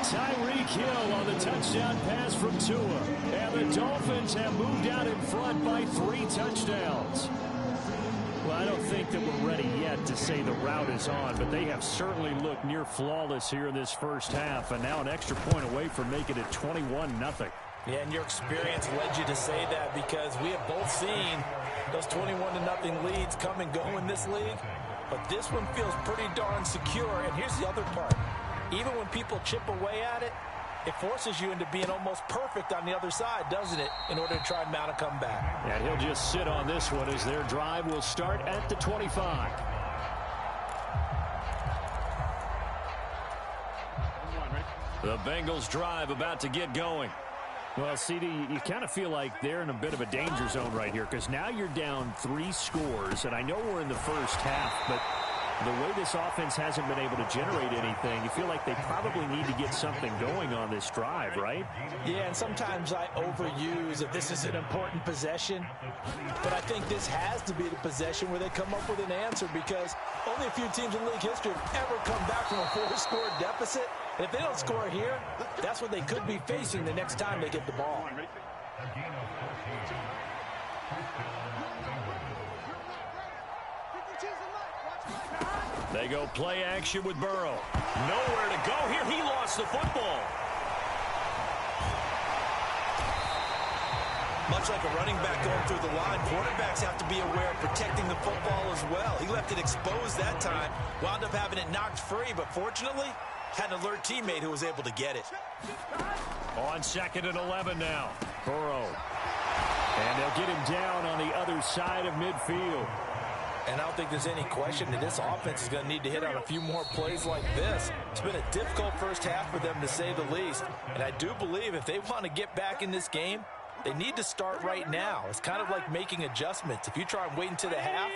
Tyreek Hill on the touchdown pass from Tua. And the Dolphins have moved out in front by 3 touchdowns. Well, I don't think that we're ready yet to say the route is on, but they have certainly looked near flawless here in this first half, and now an extra point away from making it 21-0. Yeah, and your experience led you to say that because we have both seen those 21-0 leads come and go in this league. But this one feels pretty darn secure. And here's the other part. Even when people chip away at it, it forces you into being almost perfect on the other side, doesn't it, in order to try and mount a comeback. And he'll just sit on this one as their drive will start at the 25. The Bengals drive about to get going. Well, CD, you kind of feel like they're in a bit of a danger zone right here because now you're down 3 scores, and I know we're in the first half, but the way this offense hasn't been able to generate anything, you feel like they probably need to get something going on this drive, right? Yeah, and sometimes I overuse that this is an important possession, but I think this has to be the possession where they come up with an answer because only a few teams in league history have ever come back from a 4-score deficit. And if they don't score here, that's what they could be facing the next time they get the ball. They go play action with Burrow. Nowhere to go here. He lost the football. Much like a running back going through the line, quarterbacks have to be aware of protecting the football as well. He left it exposed that time, wound up having it knocked free, but fortunately, had an alert teammate who was able to get it. On 2nd and 11 now. Burrow. And they'll get him down on the other side of midfield. And I don't think there's any question that this offense is going to need to hit on a few more plays like this. It's been a difficult first half for them, to say the least. And I do believe if they want to get back in this game, they need to start right now. It's kind of like making adjustments. If you try and wait until the half,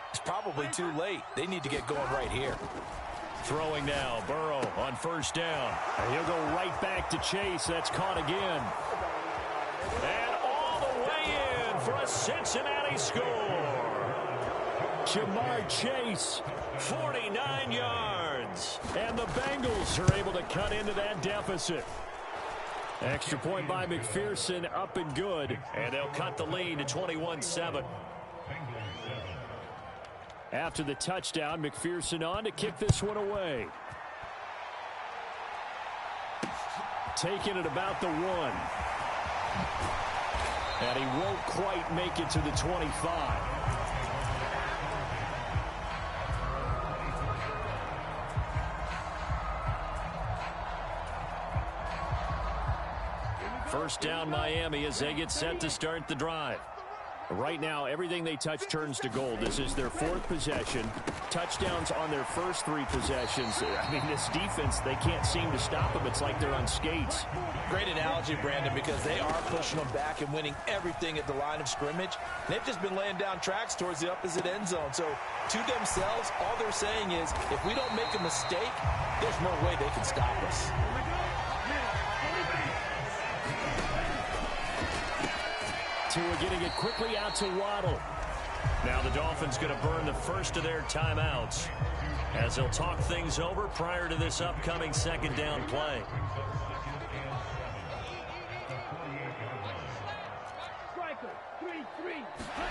it's probably too late. They need to get going right here. Throwing now, Burrow on 1st down. And he'll go right back to Chase. That's caught again. And all the way in for a Cincinnati score. Jamar Chase, 49 yards. And the Bengals are able to cut into that deficit. Extra point by McPherson, up and good. And they'll cut the lead to 21-7. After the touchdown, McPherson on to kick this one away. Taking it about the 1. And he won't quite make it to the 25. First down Miami as they get set to start the drive. Right now, everything they touch turns to gold. This is their 4th possession. Touchdowns on their first 3 possessions. I mean, this defense, they can't seem to stop them. It's like they're on skates. Great analogy, Brandon, because they are pushing them back and winning everything at the line of scrimmage. They've just been laying down tracks towards the opposite end zone. So, to themselves, all they're saying is, if we don't make a mistake, there's no way they can stop us. Tua getting it quickly out to Waddle. Now the Dolphins going to burn the first of their timeouts as they'll talk things over prior to this upcoming 2nd down play.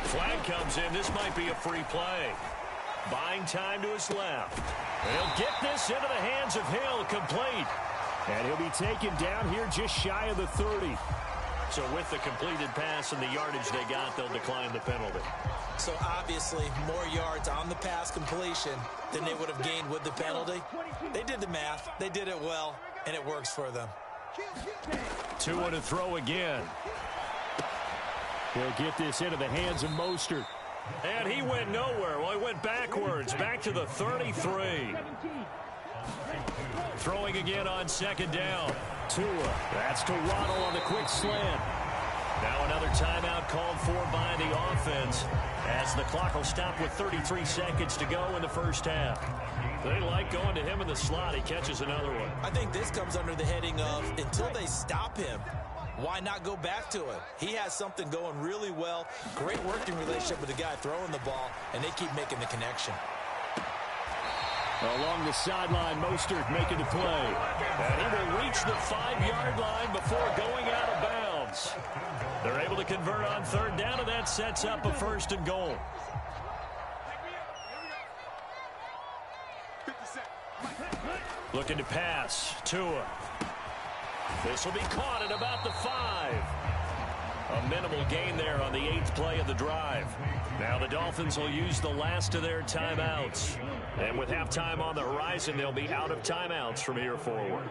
Flag comes in. This might be a free play. Buying time to his left. And he'll get this into the hands of Hill, complete. And he'll be taken down here just shy of the 30. So with the completed pass and the yardage they got, they'll decline the penalty. So obviously more yards on the pass completion than they would have gained with the penalty. They did the math. They did it well, and it works for them. Tua to throw again. He'll get this into the hands of Mostert. And he went nowhere. Well, he went backwards, back to the 33. Throwing again on second down. Tua. That's to Waddle on the quick slant. Now another timeout called for by the offense as the clock will stop with 33 seconds to go in the first half. They like going to him in the slot. He catches another one. I think this comes under the heading of until they stop him, why not go back to it? He has something going really well. Great working relationship with the guy throwing the ball, and they keep making the connection. Along the sideline, Mostert making the play. And he will reach the 5-yard line before going out of bounds. They're able to convert on third down, and that sets up a 1st and goal. Looking to pass. Tua. This will be caught at about the 5. A minimal gain there on the 8th play of the drive. Now the Dolphins will use the last of their timeouts. And with halftime on the horizon, they'll be out of timeouts from here forward.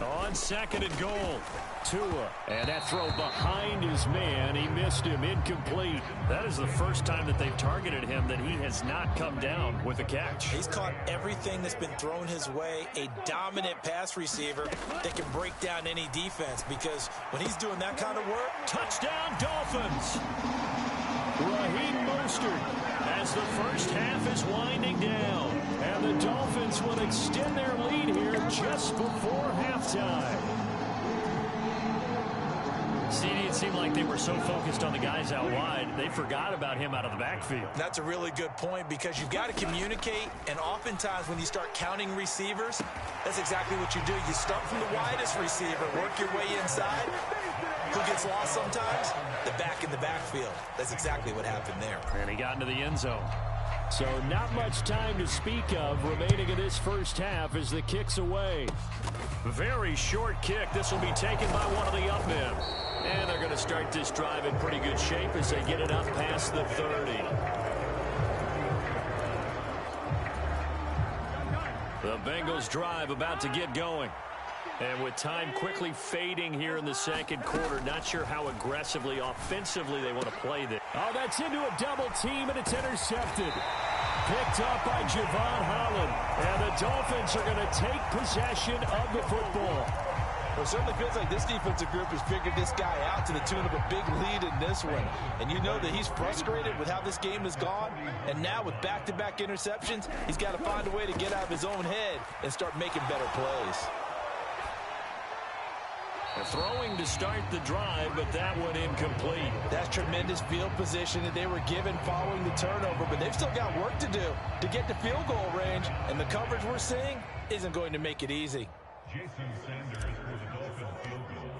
On 2nd and goal. Tua. And that throw behind his man. He missed him. Incomplete. That is the first time that they've targeted him that he has not come down with a catch. He's caught everything that's been thrown his way. A dominant pass receiver that can break down any defense, because when he's doing that kind of work. Touchdown, Dolphins. Raheem Mostert as the first half is winding down. And the Dolphins will extend their lead here just before halftime. See, it seemed like they were so focused on the guys out wide, they forgot about him out of the backfield. That's a really good point, because you've got to communicate, and oftentimes when you start counting receivers, that's exactly what you do. You start from the widest receiver, work your way inside. Who gets lost sometimes? The back in the backfield. That's exactly what happened there. And he got into the end zone. So not much time to speak of remaining in this first half as the kick's away. Very short kick. This will be taken by one of the up men. And they're going to start this drive in pretty good shape as they get it up past the 30. The Bengals drive about to get going. And with time quickly fading here in the second quarter, not sure how aggressively, offensively they want to play this. Oh, that's into a double team, and it's intercepted. Picked up by Javon Holland. And the Dolphins are going to take possession of the football. Well, it certainly feels like this defensive group has figured this guy out to the tune of a big lead in this one. And you know that he's frustrated with how this game has gone. And now with back-to-back interceptions, he's got to find a way to get out of his own head and start making better plays. Throwing to start the drive, but that one incomplete. That's tremendous field position that they were given following the turnover, but they've still got work to do to get to field goal range, and the coverage we're seeing isn't going to make it easy. Jason Sanders for the Dolphins field goal.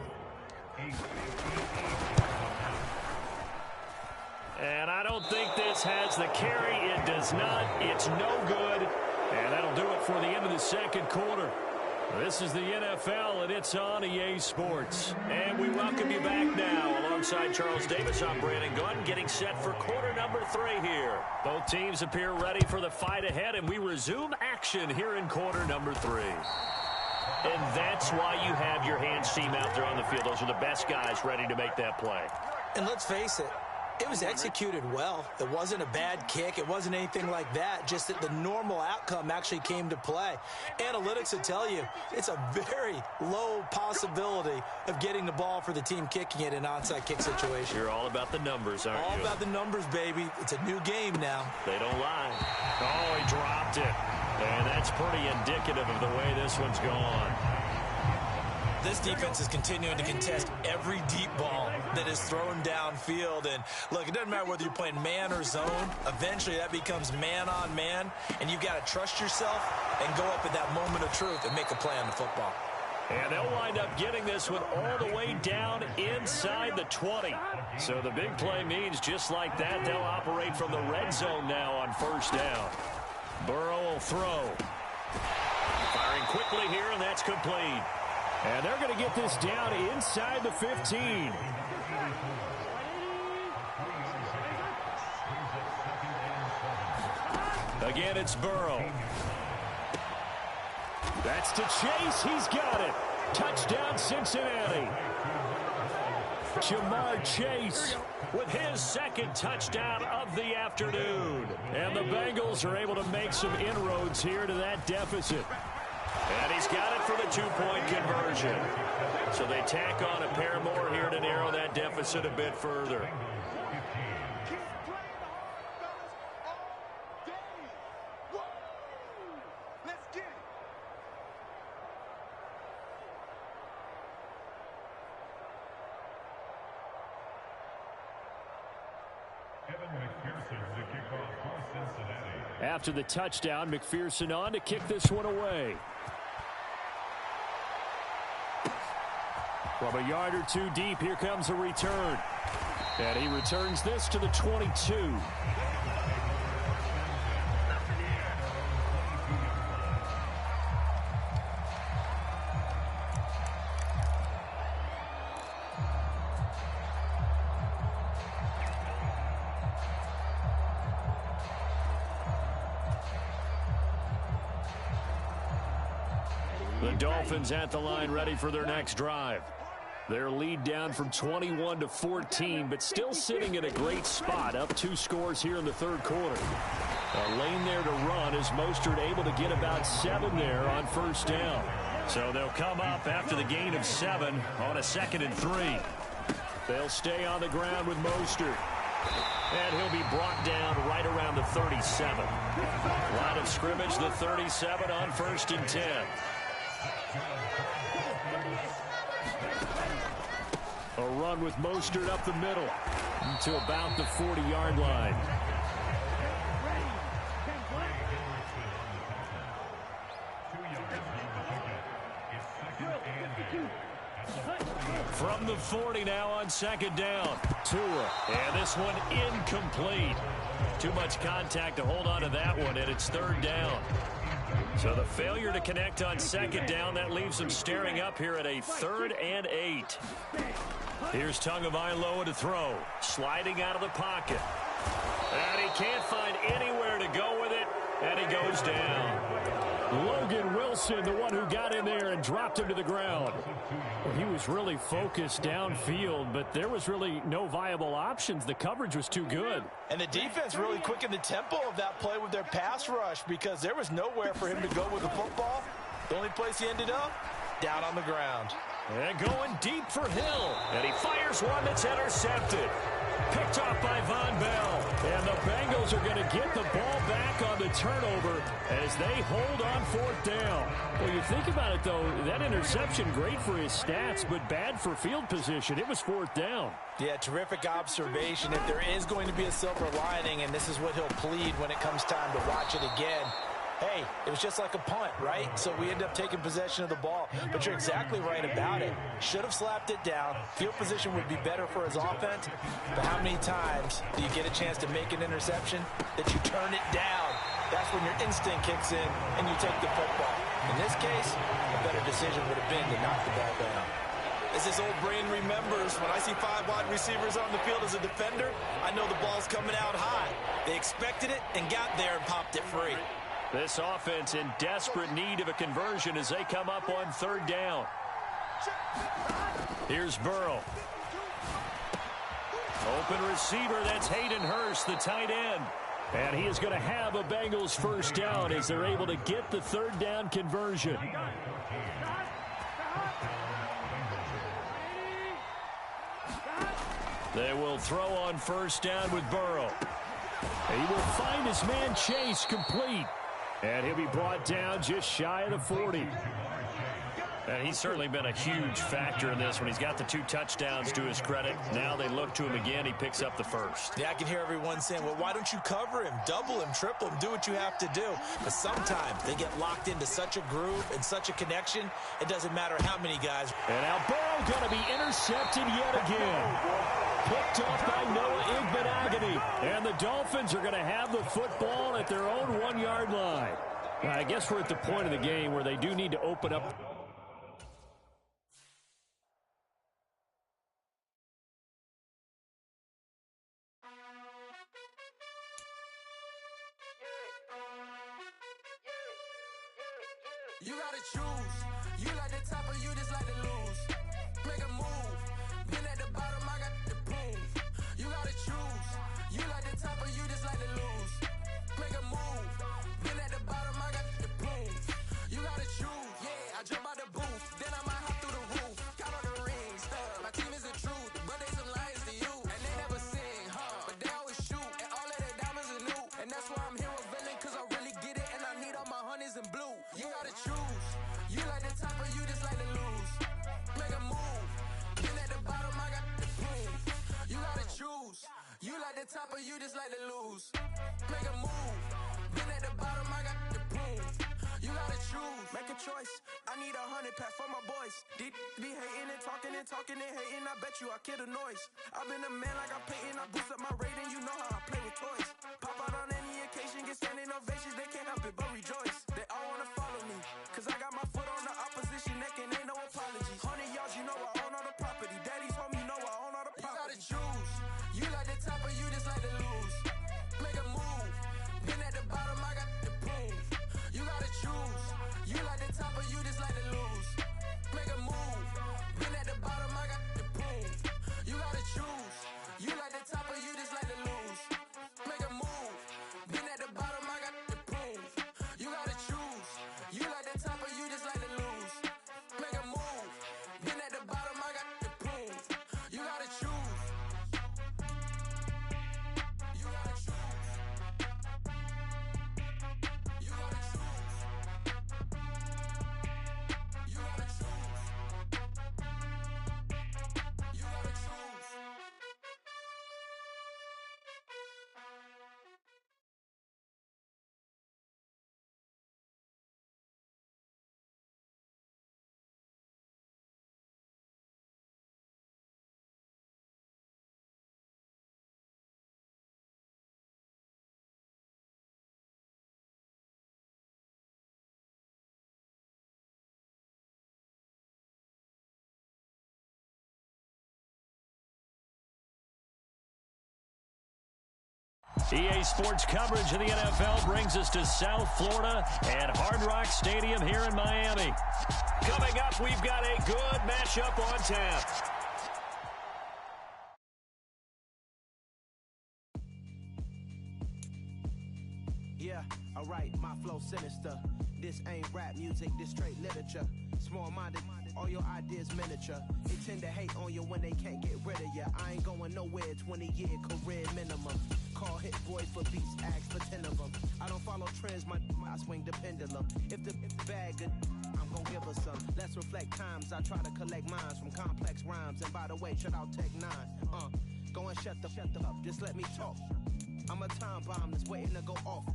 And I don't think this has the carry. It does not. It's no good. And that'll do it for the end of the second quarter. This is the NFL, and it's on EA Sports. And we welcome you back now. Alongside Charles Davis, I'm Brandon Gunn, getting set for quarter number 3 here. Both teams appear ready for the fight ahead, and we resume action here in quarter number 3. And that's why you have your hands team out there on the field. Those are the best guys ready to make that play. And let's face it, it was executed well. It wasn't a bad kick. It wasn't anything like that. Just that the normal outcome actually came to play. Analytics will tell you it's a very low possibility of getting the ball for the team kicking it in an onside kick situation. You're all about the numbers, aren't you? All about the numbers, baby. It's a new game now. They don't lie. Oh, he dropped it. And that's pretty indicative of the way this one's gone. This defense is continuing to contest every deep ball that is thrown downfield. And look, it doesn't matter whether you're playing man or zone. Eventually that becomes man on man, and you've got to trust yourself and go up at that moment of truth and make a play on the football. And they'll wind up getting this one all the way down inside the 20. So the big play means just like that, they'll operate from the red zone now on first down. Burrow will throw. Firing quickly here, and that's complete. And they're going to get this down inside the 15. Again, it's Burrow. That's to Chase. He's got it. Touchdown, Cincinnati. Jamar Chase with his second touchdown of the afternoon. And the Bengals are able to make some inroads here to that deficit. And he's got it for the two-point conversion. So they tack on a pair more here to narrow that deficit a bit further. After the touchdown, McPherson on to kick this one away. From a yard or two deep, here comes a return. And he returns this to the 22. The Dolphins at the line ready for their next drive. Their lead down from 21 to 14, but still sitting at a great spot, up 2 scores here in the third quarter. A lane there to run as Mostert able to get about 7 there on first down. So they'll come up after the gain of 7 on a 2nd and 3. They'll stay on the ground with Mostert. And he'll be brought down right around the 37. Line of scrimmage, the 37 on 1st and 10. A run with Mostert up the middle to about the 40-yard line. From the 40 now on 2nd down. Tua. And this one incomplete. Too much contact to hold on to that one, and it's 3rd down. So the failure to connect on 2nd down, that leaves them staring up here at a 3rd and 8. Here's Tagovailoa to throw. Sliding out of the pocket. And he can't find anywhere to go with it, and he goes down. Logan Wilson, the one who got in there and dropped him to the ground. Well, he was really focused downfield, but there was really no viable options. The coverage was too good. And the defense really quickened the tempo of that play with their pass rush because there was nowhere for him to go with the football. The only place he ended up, down on the ground. And going deep for Hill. And he fires one that's intercepted. Picked off by Von Bell. And the Bengals are going to get the ball back on the turnover as they hold on 4th down. Well, you think about it, though, that interception, great for his stats, but bad for field position. It was 4th down. Yeah, terrific observation. If there is going to be a silver lining, and this is what he'll plead when it comes time to watch it again, hey, it was just like a punt, right? So we end up taking possession of the ball. But you're exactly right about it. Should have slapped it down. Field position would be better for his offense. But how many times do you get a chance to make an interception that you turn it down? That's when your instinct kicks in and you take the football. In this case, a better decision would have been to knock the ball down. As his old brain remembers, when I see 5 wide receivers on the field as a defender, I know the ball's coming out high. They expected it and got there and popped it free. This offense in desperate need of a conversion as they come up on 3rd down. Here's Burrow. Open receiver, that's Hayden Hurst, the tight end. And he is going to have a Bengals first down as they're able to get the 3rd down conversion. They will throw on 1st down with Burrow. He will find his man Chase complete. And he'll be brought down just shy of the 40. And he's certainly been a huge factor in this when he's got the 2 touchdowns to his credit. Now they look to him again. He picks up the 1st. Yeah, I can hear everyone saying, well, why don't you cover him, double him, triple him, do what you have to do. But sometimes they get locked into such a groove and such a connection, it doesn't matter how many guys. And now Burrow going to be intercepted yet again. Picked off by Noah Igbenogany. And the Dolphins are going to have the football at their own 1-yard line. I guess we're at the point of the game where they do need to open up. You gotta choose. You like the top or you just like to lose. Make a move. Been at the bottom, I got the proof. You got like the top or you just like to lose? Make a move. Been at the bottom, I got the prove. You gotta choose. Make a choice. I need 100 pack for my boys. Deep be hating and talking and hating. I bet you I kill the noise. I've been a man like I'm Peyton. I boost up my rating. You know how I play with toys. Pop out on any occasion, get standing ovations. They can't help it but rejoice. They all wanna follow me, cause I got my foot on the opposition neck and ain't no apologies. 100 yards, you know I own all the property. Daddy's home, you know I own all the property. You gotta choose. You like the top or you just like to lose? Make a move. Been at the bottom, I got the prove. You gotta choose. You like the top or you just like to lose? Make a move. Been at the bottom, I got the prove. You gotta choose. You like the top or you just like to lose? Make a move. Been at the bottom, I got the prove. You gotta choose. You like the top or you just like to lose? Make a move. Been at the bottom, I got the prove. You gotta choose. You gotta choose. You gotta choose. You gotta choose. You gotta choose. EA Sports coverage of the NFL brings us to South Florida at Hard Rock Stadium here in Miami. Coming up, we've got a good matchup on tap. Yeah, alright, my flow sinister. This ain't rap music, this straight literature. Small-minded, all your ideas miniature. They tend to hate on you when they can't get rid of you. I ain't going nowhere, 20-year career minimum. Call hit boys for beats, ask for 10 of them. I don't follow trends, I swing the pendulum. If the bag good, I'm gon' give her some. Let's reflect times, I try to collect minds from complex rhymes. And by the way, shut out Tech 9. Go and shut the up, just let me talk. I'm a time bomb that's waiting to go off.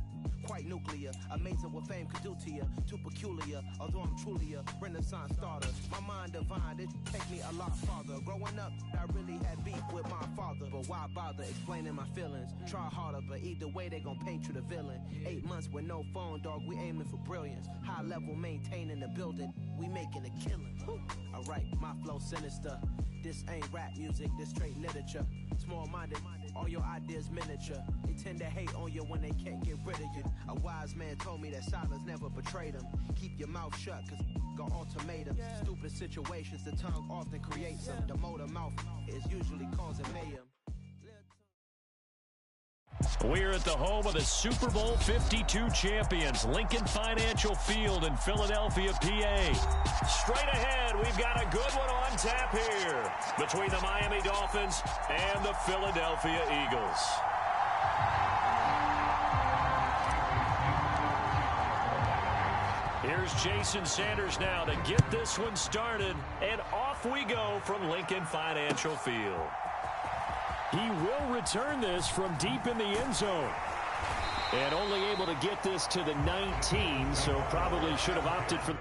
Quite nuclear, amazing what fame could do to you. Too peculiar, although I'm truly a renaissance starter. My mind divine, it take me a lot farther. Growing up, I really had beef with my father. But why bother explaining my feelings? Try harder, but either way they gon' paint you the villain. 8 months with no phone, dog, we aiming for brilliance. High level maintaining the building, we making a killing. Alright, my flow sinister. This ain't rap music, this straight literature. Small-minded, all your ideas miniature. They tend to hate on you when they can't get rid of you. A wise man told me that silence never betrayed him. Keep your mouth shut, cause got ultimatums. Stupid situations, the tongue often creates them. The motor mouth is usually causing mayhem. We're at the home of the Super Bowl 52 champions, Lincoln Financial Field in Philadelphia, PA. Straight ahead, we've got a good one on tap here between the Miami Dolphins and the Philadelphia Eagles. Here's Jason Sanders now to get this one started, and off we go from Lincoln Financial Field. He will return this from deep in the end zone. And only able to get this to the 19, so probably should have opted for...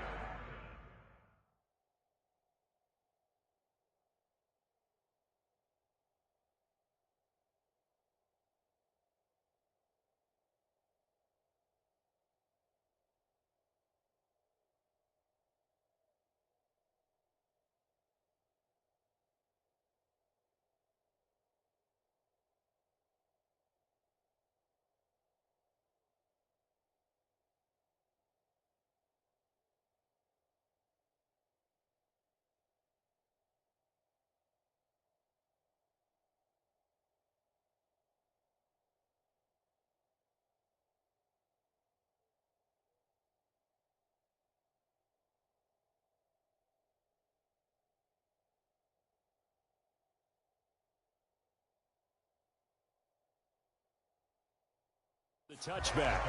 The touchback.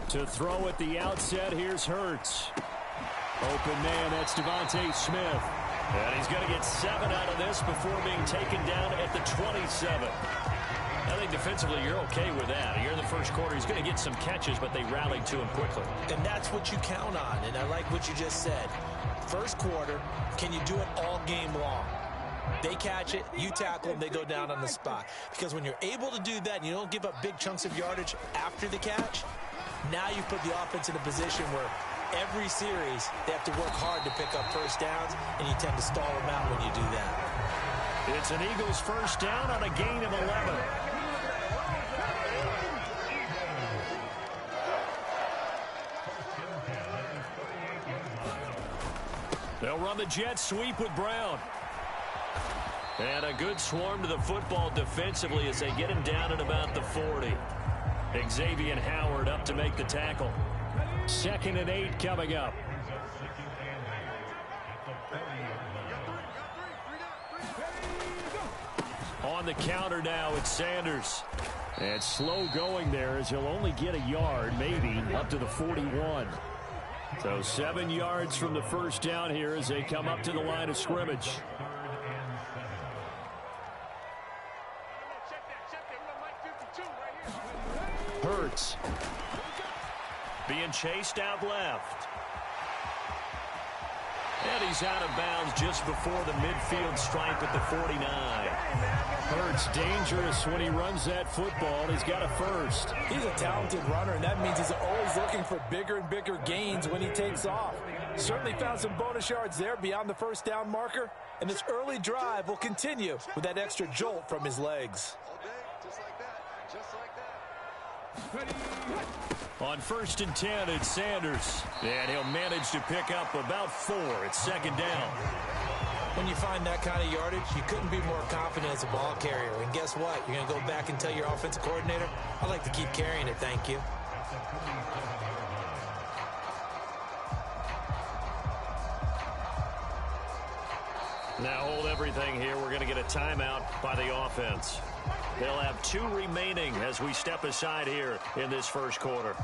To throw at the outset, here's Hurts. Open man, that's Devontae Smith. And he's going to get 7 out of this before being taken down at the 27. I think defensively you're okay with that. You're in the first quarter. He's going to get some catches, but they rallied to him quickly. And that's what you count on, and I like what you just said. First quarter, can you do it all game long? They catch it, you tackle them, they go down on the spot. Because when you're able to do that and you don't give up big chunks of yardage after the catch, now you put the offense in a position where every series they have to work hard to pick up first downs, and you tend to stall them out when you do that. It's an Eagles first down on a gain of 11. They'll run the jet sweep with Brown. And a good swarm to the football defensively as they get him down at about the 40. Xavier Howard up to make the tackle. 2nd and 8 coming up. On the counter now, it's Sanders. And slow going there as he'll only get a yard, maybe, up to the 41. So 7 yards from the first down here as they come up to the line of scrimmage. Hurts. Being chased out left. And he's out of bounds just before the midfield stripe at the 49. Hurts dangerous when he runs that football. He's got a first. He's a talented runner, and that means he's always looking for bigger and bigger gains when he takes off. Certainly found some bonus yards there beyond the first down marker, and this early drive will continue with that extra jolt from his legs. On 1st and 10, it's Sanders. And he'll manage to pick up about 4. It's 2nd down. When you find that kind of yardage, you couldn't be more confident as a ball carrier. And guess what? You're going to go back and tell your offensive coordinator, I'd like to keep carrying it, thank you. Now hold everything here. We're going to get a timeout by the offense. They'll have 2 remaining as we step aside here in this first quarter.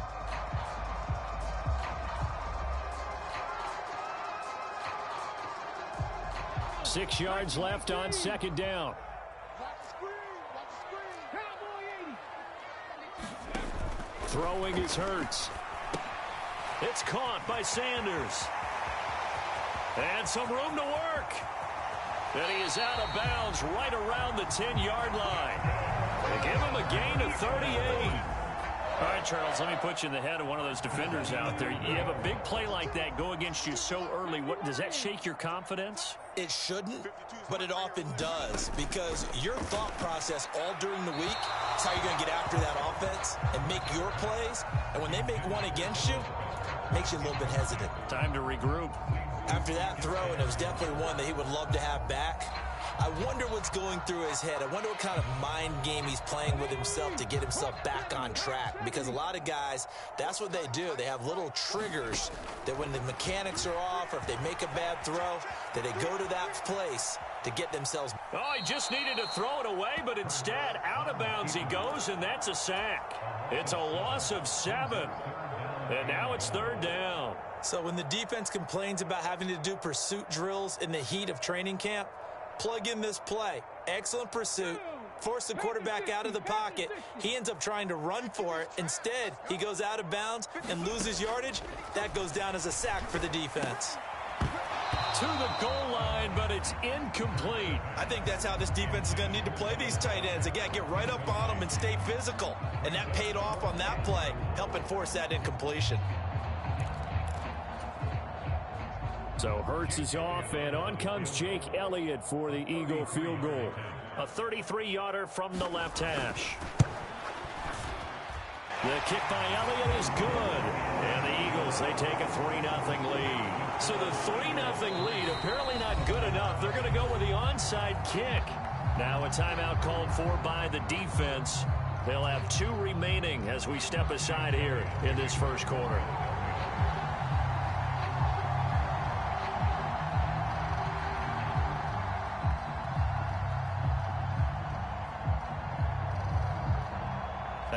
Six yards left on 2nd down. Throwing is Hurts. It's caught by Sanders. And some room to work. And he is out of bounds right around the 10-yard line. They give him a gain of 38. All right, Charles, let me put you in the head of one of those defenders out there. You have a big play like that go against you so early. What does that shake your confidence? It shouldn't, but it often does, because your thought process all during the week is how you're going to get after that offense and make your plays. And when they make one against you, it makes you a little bit hesitant. Time to regroup. After that throw, and it was definitely one that he would love to have back, I wonder what's going through his head. I wonder what kind of mind game he's playing with himself to get himself back on track. Because a lot of guys, that's what they do. They have little triggers that when the mechanics are off or if they make a bad throw, that they go to that place to get themselves. Oh, he just needed to throw it away, but instead, out of bounds he goes, and that's a sack. It's a loss of 7. And now it's 3rd down. So when the defense complains about having to do pursuit drills in the heat of training camp, plug in this play. Excellent pursuit. Force the quarterback out of the pocket. He ends up trying to run for it. Instead, he goes out of bounds and loses yardage. That goes down as a sack for the defense. To the goal line, but it's incomplete. I think that's how this defense is going to need to play these tight ends. Again, get right up on them and stay physical. And that paid off on that play, helping force that incompletion. So Hurts is off, and on comes Jake Elliott for the Eagle field goal. A 33-yarder from the left hash. The kick by Elliott is good. And the Eagles, they take a 3-0 lead. So the 3-0 lead apparently not good enough. They're going to go with the onside kick. Now a timeout called for by the defense. They'll have 2 remaining as we step aside here in this first quarter.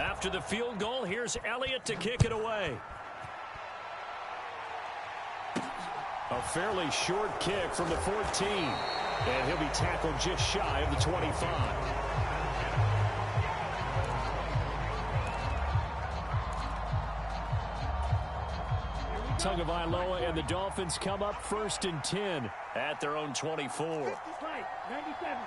After the field goal, here's Elliott to kick it away. A fairly short kick from the 14. And he'll be tackled just shy of the 25. Tagovailoa and the Dolphins come up 1st and 10 at their own 24. Right, 97.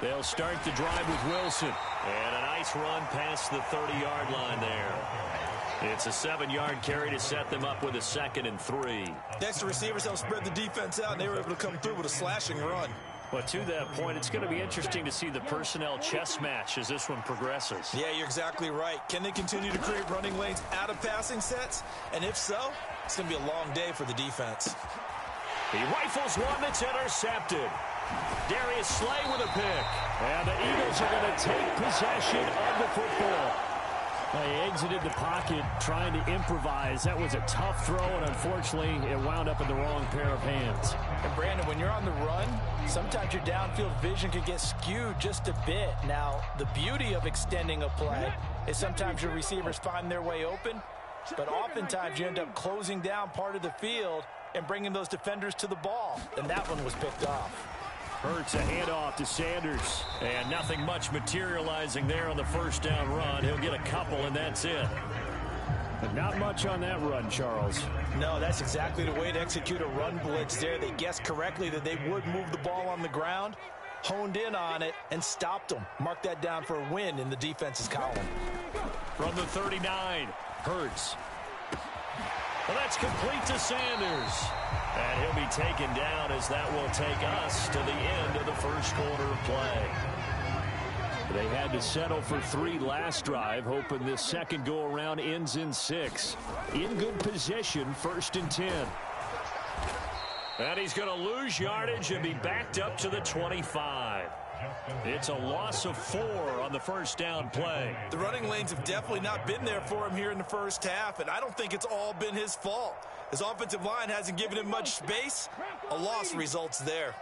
They'll start the drive with Wilson. And a nice run past the 30-yard line there. It's a 7-yard carry to set them up with a 2nd and 3. Next, receivers help spread the defense out, and they were able to come through with a slashing run. But to that point, it's going to be interesting to see the personnel chess match as this one progresses. Yeah, you're exactly right. Can they continue to create running lanes out of passing sets? And if so, it's going to be a long day for the defense. He rifles one that's intercepted. Darius Slay with a pick. And the Eagles are going to take possession of the football. They exited the pocket trying to improvise. That was a tough throw, and unfortunately, it wound up in the wrong pair of hands. And Brandon, when you're on the run, sometimes your downfield vision can get skewed just a bit. Now, the beauty of extending a play is sometimes your receivers find their way open, but oftentimes you end up closing down part of the field and bringing those defenders to the ball, and that one was picked off. Hurts a handoff to Sanders, and nothing much materializing there on the first down run. He'll get a couple, and that's it. But not much on that run, Charles. No, that's exactly the way to execute a run blitz there. They guessed correctly that they would move the ball on the ground, honed in on it, and stopped them. Mark that down for a win in the defense's column. From the 39, Hurts. Well, that's complete to Sanders. And he'll be taken down as that will take us to the end of the first quarter of play. They had to settle for 3 last drive, hoping this second go-around ends in 6. In good position, 1st and 10. And he's going to lose yardage and be backed up to the 25. It's a loss of 4 on the first down play. The running lanes have definitely not been there for him here in the first half, and I don't think it's all been his fault. His offensive line hasn't given him much space. A loss results there.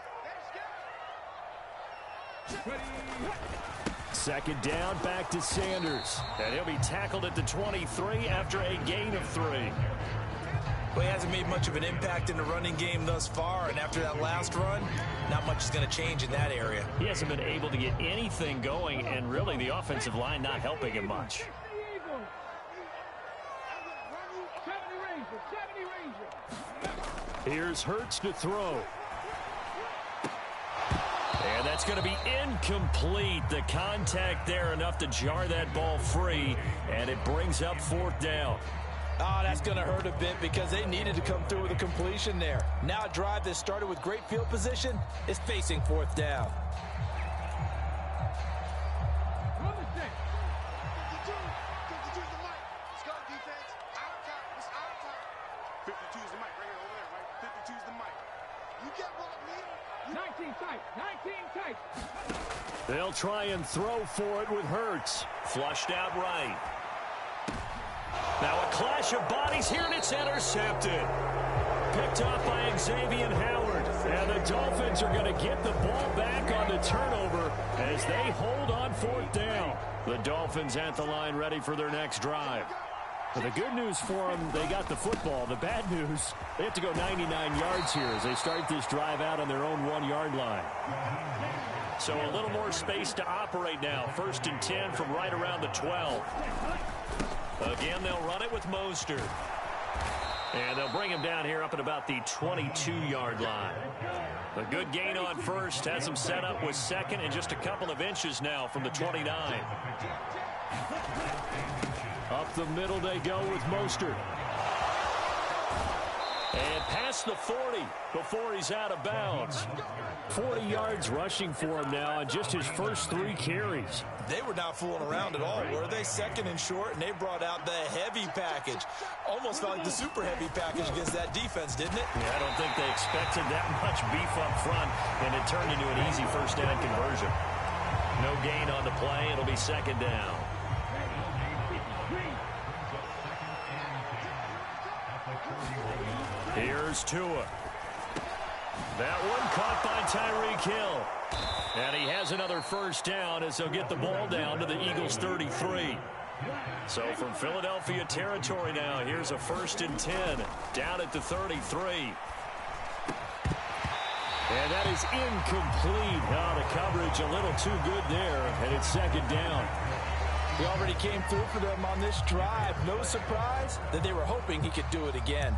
2nd down, back to Sanders. And he'll be tackled at the 23 after a gain of 3. Well, he hasn't made much of an impact in the running game thus far, and after that last run, not much is going to change in that area. He hasn't been able to get anything going, and really the offensive line not helping him much. Here's Hurts to throw. And that's going to be incomplete. The contact there enough to jar that ball free, and it brings up 4th down. Oh, that's going to hurt a bit because they needed to come through with a completion there. Now a drive that started with great field position is facing 4th down. They'll try and throw for it with Hurts. Flushed out right. Now a clash of bodies here, and it's intercepted. Picked off by Xavier Howard. And the Dolphins are going to get the ball back on the turnover as they hold on 4th down. The Dolphins at the line ready for their next drive. But the good news for them, they got the football. The bad news, they have to go 99 yards here as they start this drive out on their own 1-yard line. So a little more space to operate now. 1st and 10 from right around the 12. Again, they'll run it with Mostert. And they'll bring him down here up at about the 22-yard line. A good gain on 1st. Has him set up with 2nd and just a couple of inches now from the 29. Up the middle they go with Mostert. And past the 40 before he's out of bounds. 40 yards rushing for him now on just his first 3 carries. They were not fooling around at all, were they? 2nd and short, and they brought out the heavy package. Almost felt like the super heavy package against that defense, didn't it? Yeah, I don't think they expected that much beef up front, and it turned into an easy first down conversion. No gain on the play. It'll be 2nd down. Here's Tua. That one caught by Tyreek Hill. And he has another first down as they'll get the ball down to the Eagles' 33. So from Philadelphia territory now, here's a 1st and 10 down at the 33. And that is incomplete. Oh, the coverage a little too good there, and it's 2nd down. He already came through for them on this drive. No surprise that they were hoping he could do it again.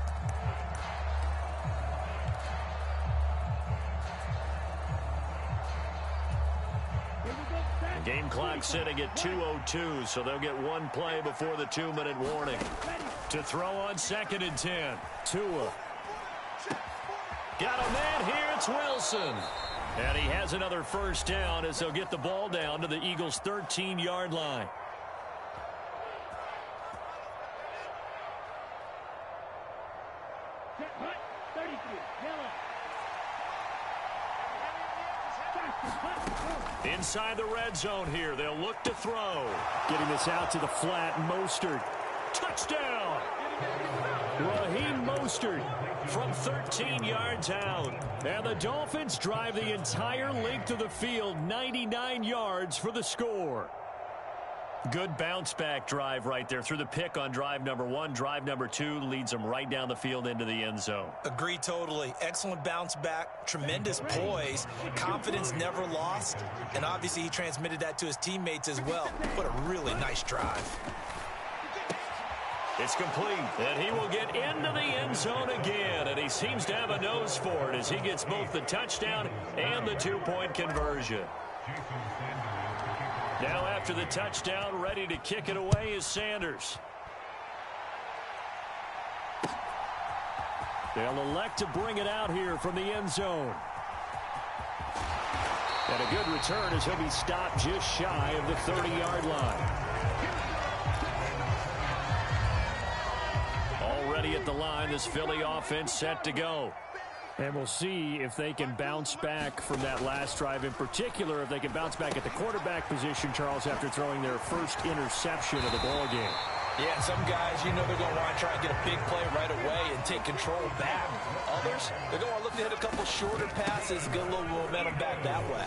The game clock sitting at 2:02, so they'll get one play before the 2-minute warning. To throw on 2nd and 10. Tua. Got a man here. It's Wilson. And he has another first down as they'll get the ball down to the Eagles' 13-yard line. Inside the red zone here. They'll look to throw. Getting this out to the flat. Mostert. Touchdown! Raheem Mostert from 13 yards out. And the Dolphins drive the entire length of the field, 99 yards for the score. Good bounce-back drive right there through the pick on drive number 1. Drive number 2 leads them right down the field into the end zone. Agree totally. Excellent bounce back, tremendous poise, confidence never lost, and obviously he transmitted that to his teammates as well. What a really nice drive. It's complete, and he will get into the end zone again, and he seems to have a nose for it as he gets both the touchdown and the 2-point conversion. Now after the touchdown, ready to kick it away is Sanders. They'll elect to bring it out here from the end zone. And a good return as he'll be stopped just shy of the 30-yard line. Already at the line, this Philly offense set to go. And we'll see if they can bounce back from that last drive. In particular, if they can bounce back at the quarterback position, Charles, after throwing their first interception of the ball game. Yeah, some guys, you know they're going to want to try and get a big play right away and take control back. Others, they're going to look to hit a couple shorter passes, get a little momentum back that way.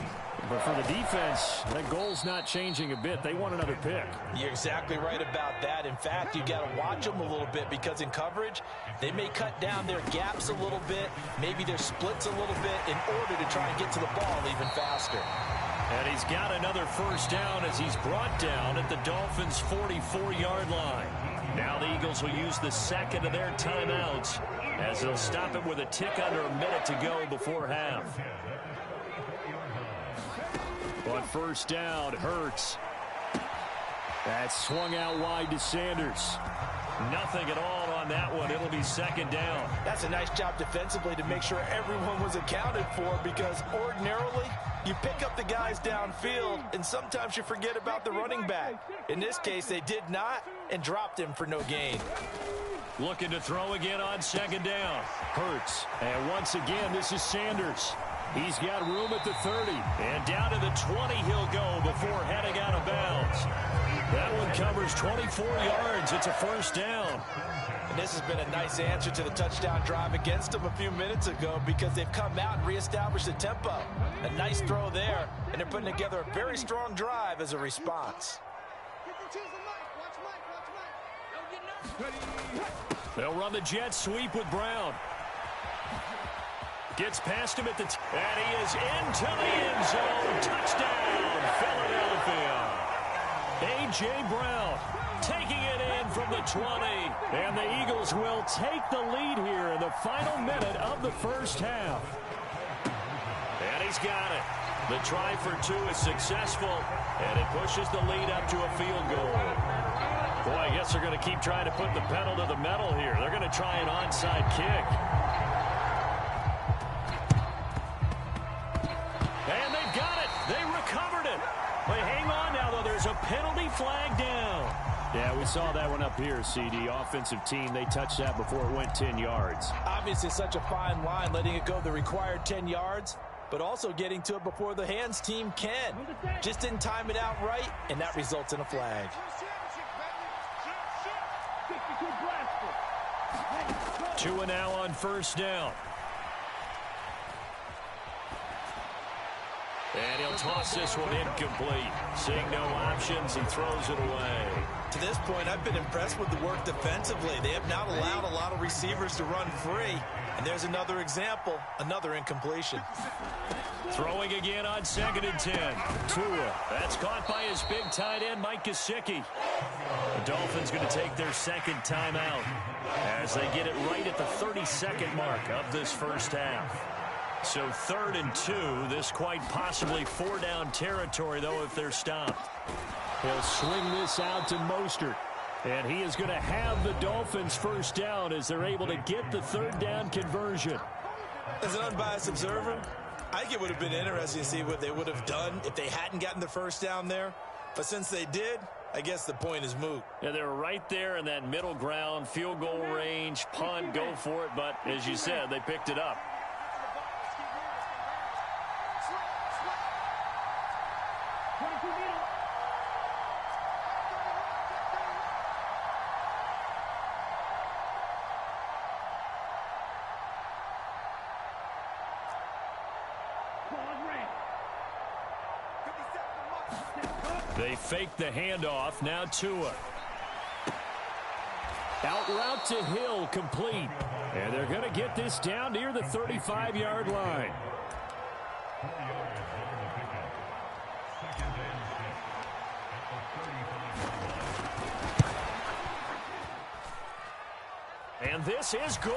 But for the defense, that goal's not changing a bit. They want another pick. You're exactly right about that. In fact, you got to watch them a little bit because in coverage, they may cut down their gaps a little bit, maybe their splits a little bit in order to try and get to the ball even faster. And he's got another first down as he's brought down at the Dolphins' 44-yard line. Now the Eagles will use the second of their timeouts as they'll stop it with a tick under a minute to go before half. On first down, Hurts. That's swung out wide to Sanders. Nothing at all on that one. It'll be 2nd down. That's a nice job defensively to make sure everyone was accounted for because ordinarily you pick up the guys downfield and sometimes you forget about the running back. In this case, they did not and dropped him for no gain. Looking to throw again on 2nd down. Hurts. And once again, this is Sanders. He's got room at the 30. And down to the 20 he'll go before heading out of bounds. That one covers 24 yards. It's a first down. And this has been a nice answer to the touchdown drive against them a few minutes ago because they've come out and reestablished the tempo. A nice throw there, and they're putting together a very strong drive as a response. They'll run the jet sweep with Brown. Gets past him at the and he is into the end zone. Touchdown, Philadelphia. A.J. Brown taking it in from the 20. And the Eagles will take the lead here in the final minute of the first half. And he's got it. The try for 2 is successful, and it pushes the lead up to a field goal. Boy, I guess they're going to keep trying to put the pedal to the metal here. They're going to try an onside kick. And they've got it. They recovered it. They hang on now, though. There's a penalty flag down. Yeah, we saw that one up here, CD. Offensive team, they touched that before it went 10 yards. Obviously, such a fine line, letting it go the required 10 yards, but also getting to it before the hands team can. Just didn't time it out right, and that results in a flag. Tua now on first down. And he'll toss this one incomplete. Seeing no options, he throws it away. To this point, I've been impressed with the work defensively. They have not allowed a lot of receivers to run free. And there's another example, another incompletion. Throwing again on 2nd and 10. Tua. That's caught by his big tight end, Mike Gesicki. The Dolphins going to take their second timeout as they get it right at the 32nd mark of this first half. So 3rd and 2. This quite possibly 4-down territory, though, if they're stopped. He'll swing this out to Mostert. And he is going to have the Dolphins first down as they're able to get the 3rd down conversion. As an unbiased observer, I think it would have been interesting to see what they would have done if they hadn't gotten the first down there. But since they did, I guess the point is moot. Yeah, they were right there in that middle ground, field goal range, punt, go for it. But as you said, they picked it up. They fake the handoff. Now Tua. Out route to Hill, complete. And they're going to get this down near the 35-yard line. And this is good.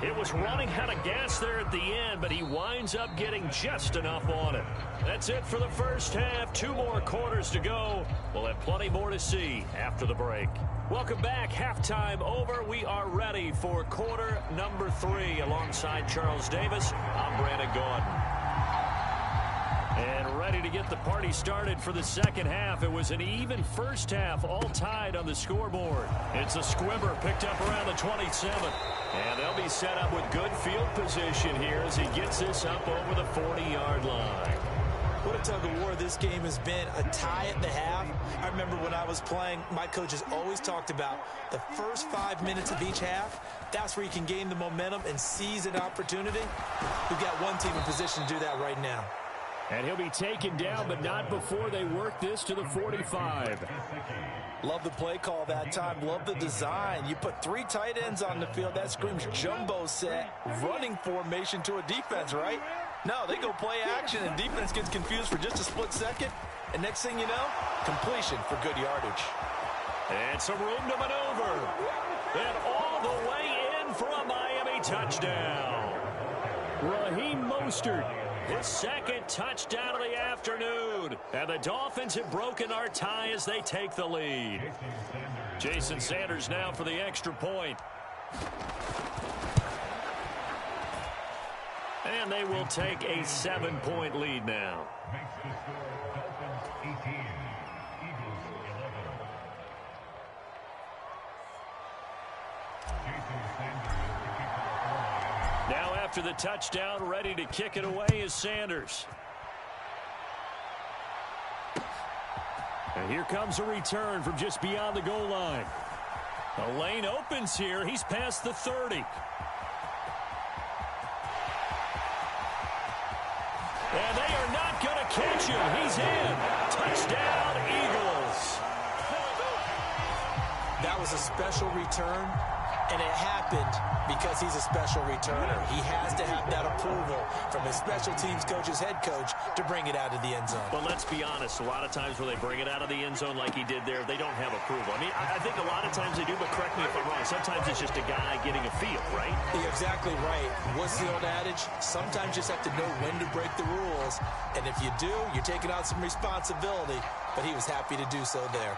It was running out of gas there at the end, but he winds up getting just enough on it. That's it for the first half. 2 more quarters to go. We'll have plenty more to see after the break. Welcome back. Halftime over. We are ready for quarter number 3. Alongside Charles Davis, I'm Brandon Gordon. And ready to get the party started for the second half. It was an even first half, all tied on the scoreboard. It's a squibber picked up around the 27. And they'll be set up with good field position here as he gets this up over the 40-yard line. What a tug of war this game has been. A tie at the half. I remember when I was playing, my coaches always talked about the first 5 minutes of each half. That's where you can gain the momentum and seize an opportunity. We've got one team in position to do that right now. And he'll be taken down, but not before they work this to the 45. Love the play call that time. Love the design. You put 3 tight ends on the field. That screams jumbo set, running formation to a defense, right? No, they go play action, and defense gets confused for just a split second. And next thing you know, completion for good yardage. And some room to maneuver. And all the way in for a Miami touchdown. Raheem Mostert. His second touchdown of the afternoon. And the Dolphins have broken our tie as they take the lead. Jason Sanders now for the extra point. And they will take a 7-point lead now. Now after the touchdown, ready to kick it away is Sanders. And here comes a return from just beyond the goal line. The lane opens here. He's past the 30. And they are not going to catch him. He's in. Touchdown, Eagles. That was a special return, and it happened because he's a special returner. He has to have that approval from his special teams coach's head coach to bring it out of the end zone. But let's be honest, a lot of times when they bring it out of the end zone like he did there, they don't have approval. I mean, I think a lot of times they do, but correct me if I'm wrong. Sometimes it's just a guy getting a feel, right? You're exactly right. What's the old adage? Sometimes you just have to know when to break the rules. And if you do, you're taking on some responsibility. But he was happy to do so there.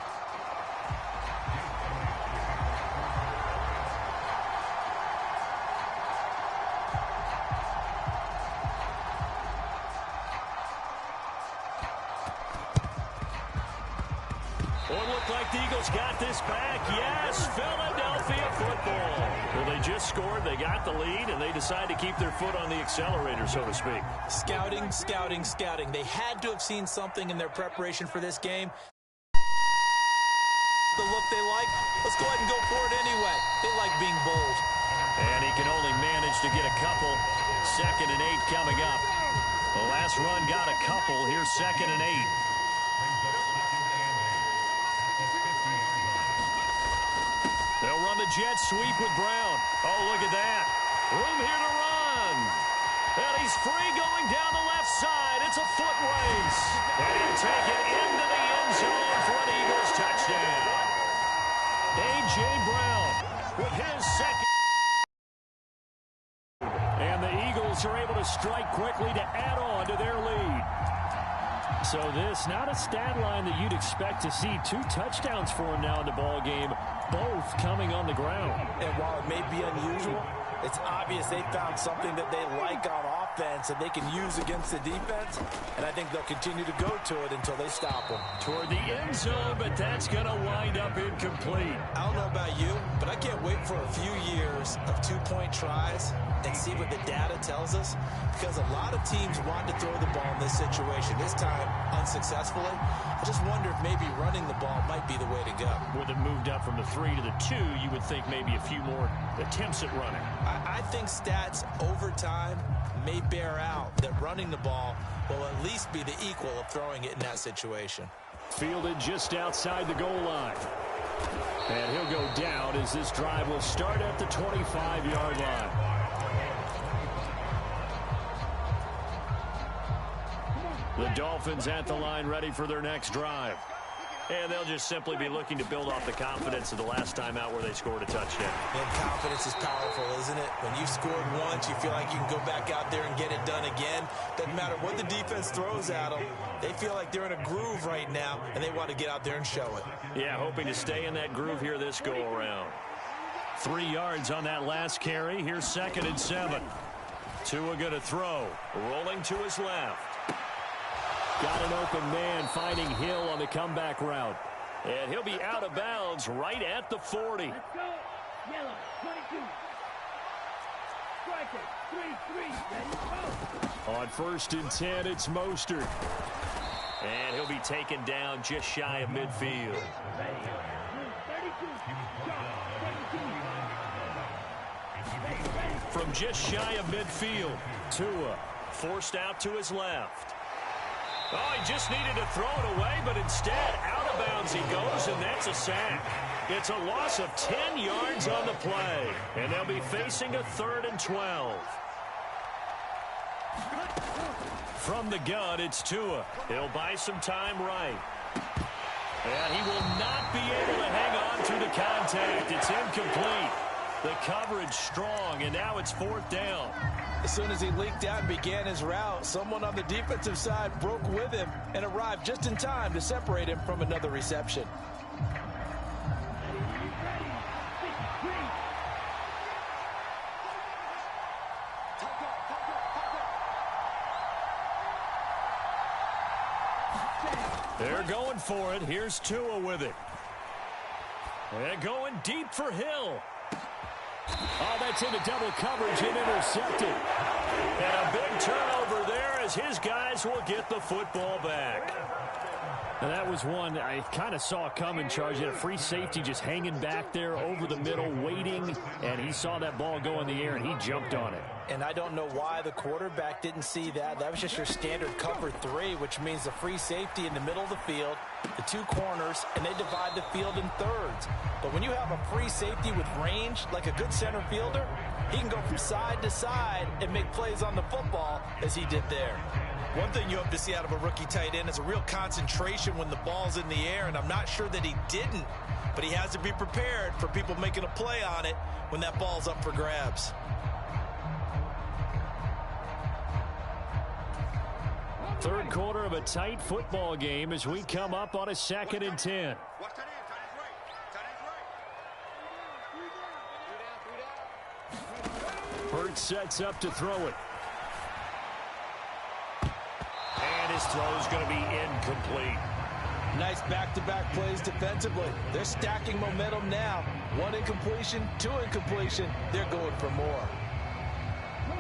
The Eagles got this back. Yes, Philadelphia football. Well, they just scored. They got the lead, and they decide to keep their foot on the accelerator, so to speak. Scouting, scouting, scouting. They had to have seen something in their preparation for this game. The look they like, let's go ahead and go for it anyway. They like being bold. And he can only manage to get a couple. 2nd and 8 coming up. The last run got a couple. Here's 2nd and 8. They'll run the jet sweep with Brown. Oh, look at that. Room here to run. And he's free going down the left side. It's a foot race. And he'll take it into the end zone for an Eagles touchdown. A.J. Brown with his second. And the Eagles are able to strike quickly to add on to their lead. So this, not a stat line that you'd expect to see. 2 touchdowns for him now in the ball game, both coming on the ground. And while it may be unusual, it's obvious they found something that they like on offense and they can use against the defense, and I think they'll continue to go to it until they stop them. Toward the end zone, but that's going to wind up incomplete. I don't know about you, but I can't wait for a few years of 2-point tries and see what the data tells us, because a lot of teams want to throw the ball in this situation. This time, unsuccessfully. I just wonder if maybe running the ball might be the way to go. With it moved up from the 3 to the 2, you would think maybe a few more attempts at running. I think stats over time may bear out that running the ball will at least be the equal of throwing it in that situation. Fielded just outside the goal line. And he'll go down as this drive will start at the 25-yard line. The Dolphins at the line ready for their next drive. And they'll just simply be looking to build off the confidence of the last time out where they scored a touchdown. And confidence is powerful, isn't it? When you've scored once, you feel like you can go back out there and get it done again. Doesn't matter what the defense throws at them. They feel like they're in a groove right now, and they want to get out there and show it. Yeah, hoping to stay in that groove here this go-around. 3 yards on that last carry. Here's 2nd and 7. Tua going to throw. Rolling to his left. Got an open man finding Hill on the comeback route. And he'll be out of bounds right at the 40. Let's go. Yellow, 22. Striker, 3-3. Ready, go. On 1st and 10, it's Mostert. And he'll be taken down just shy of midfield. 32. From just shy of midfield, Tua forced out to his left. Oh, he just needed to throw it away, but instead, out of bounds he goes, and that's a sack. It's a loss of 10 yards on the play, and they'll be facing a 3rd and 12. From the gun, it's Tua. He'll buy some time right. And he will not be able to hang on through the contact. It's incomplete. The coverage strong, and now it's 4th down. As soon as he leaked out and began his route, someone on the defensive side broke with him and arrived just in time to separate him from another reception. They're going for it. Here's Tua with it. And going deep for Hill. Oh, that's into double coverage and intercepted. And a big turnover there as his guys will get the football back. And that was one I kind of saw coming, Charge. He had a free safety just hanging back there over the middle, waiting, and he saw that ball go in the air, and he jumped on it. And I don't know why the quarterback didn't see that. That was just your standard cover 3, which means the free safety in the middle of the field, the 2 corners, and they divide the field in thirds. But when you have a free safety with range, like a good center fielder, he can go from side to side and make plays on the football as he did there. One thing you hope to see out of a rookie tight end is a real concentration when the ball's in the air, and I'm not sure that he didn't, but he has to be prepared for people making a play on it when that ball's up for grabs. Third quarter of a tight football game as we come up on a 2nd and 10. Burt sets up to throw it. And his throw is going to be incomplete. Nice back-to-back plays defensively. They're stacking momentum now. 1 incompletion, 2 incompletion. They're going for more.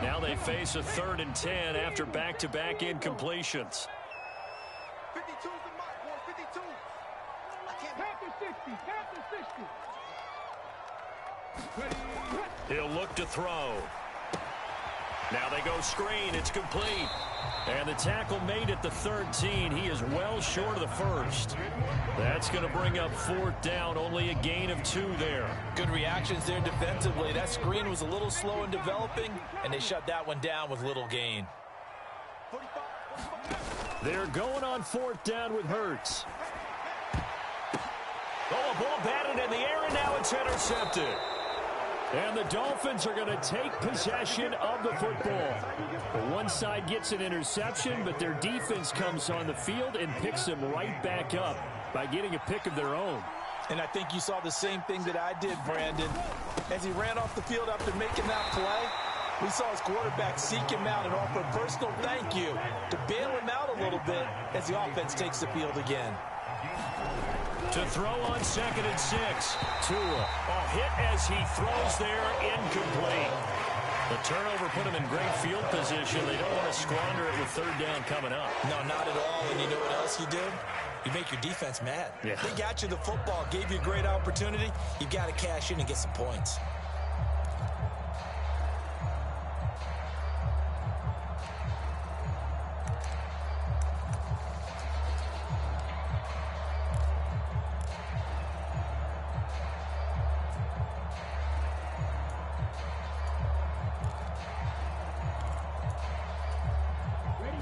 Now they face a 3rd and 10 after back-to-back incompletions. 52's the mark, boy, 52. Panther 60. He'll look to throw. Now they go screen. It's complete. And the tackle made at the 13. He is well short of the first. That's going to bring up 4th down. Only a gain of 2 there. Good reactions there defensively. That screen was a little slow in developing, and they shut that one down with little gain. They're going on 4th down with Hurts. Oh, a ball batted in the air, and now it's intercepted. And the Dolphins are going to take possession of the football. One side gets an interception, but their defense comes on the field and picks them right back up by getting a pick of their own. And I think you saw the same thing that I did, Brandon. As he ran off the field after making that play, we saw his quarterback seek him out and offer a personal thank you to bail him out a little bit as the offense takes the field again. To throw on 2nd and 6. Tua, a hit as he throws there, incomplete. The turnover put him in great field position. They don't want to squander it with 3rd down coming up. No, not at all. And you know what else you did? You make your defense mad. Yeah. They got you the football, gave you a great opportunity. You've got to cash in and get some points.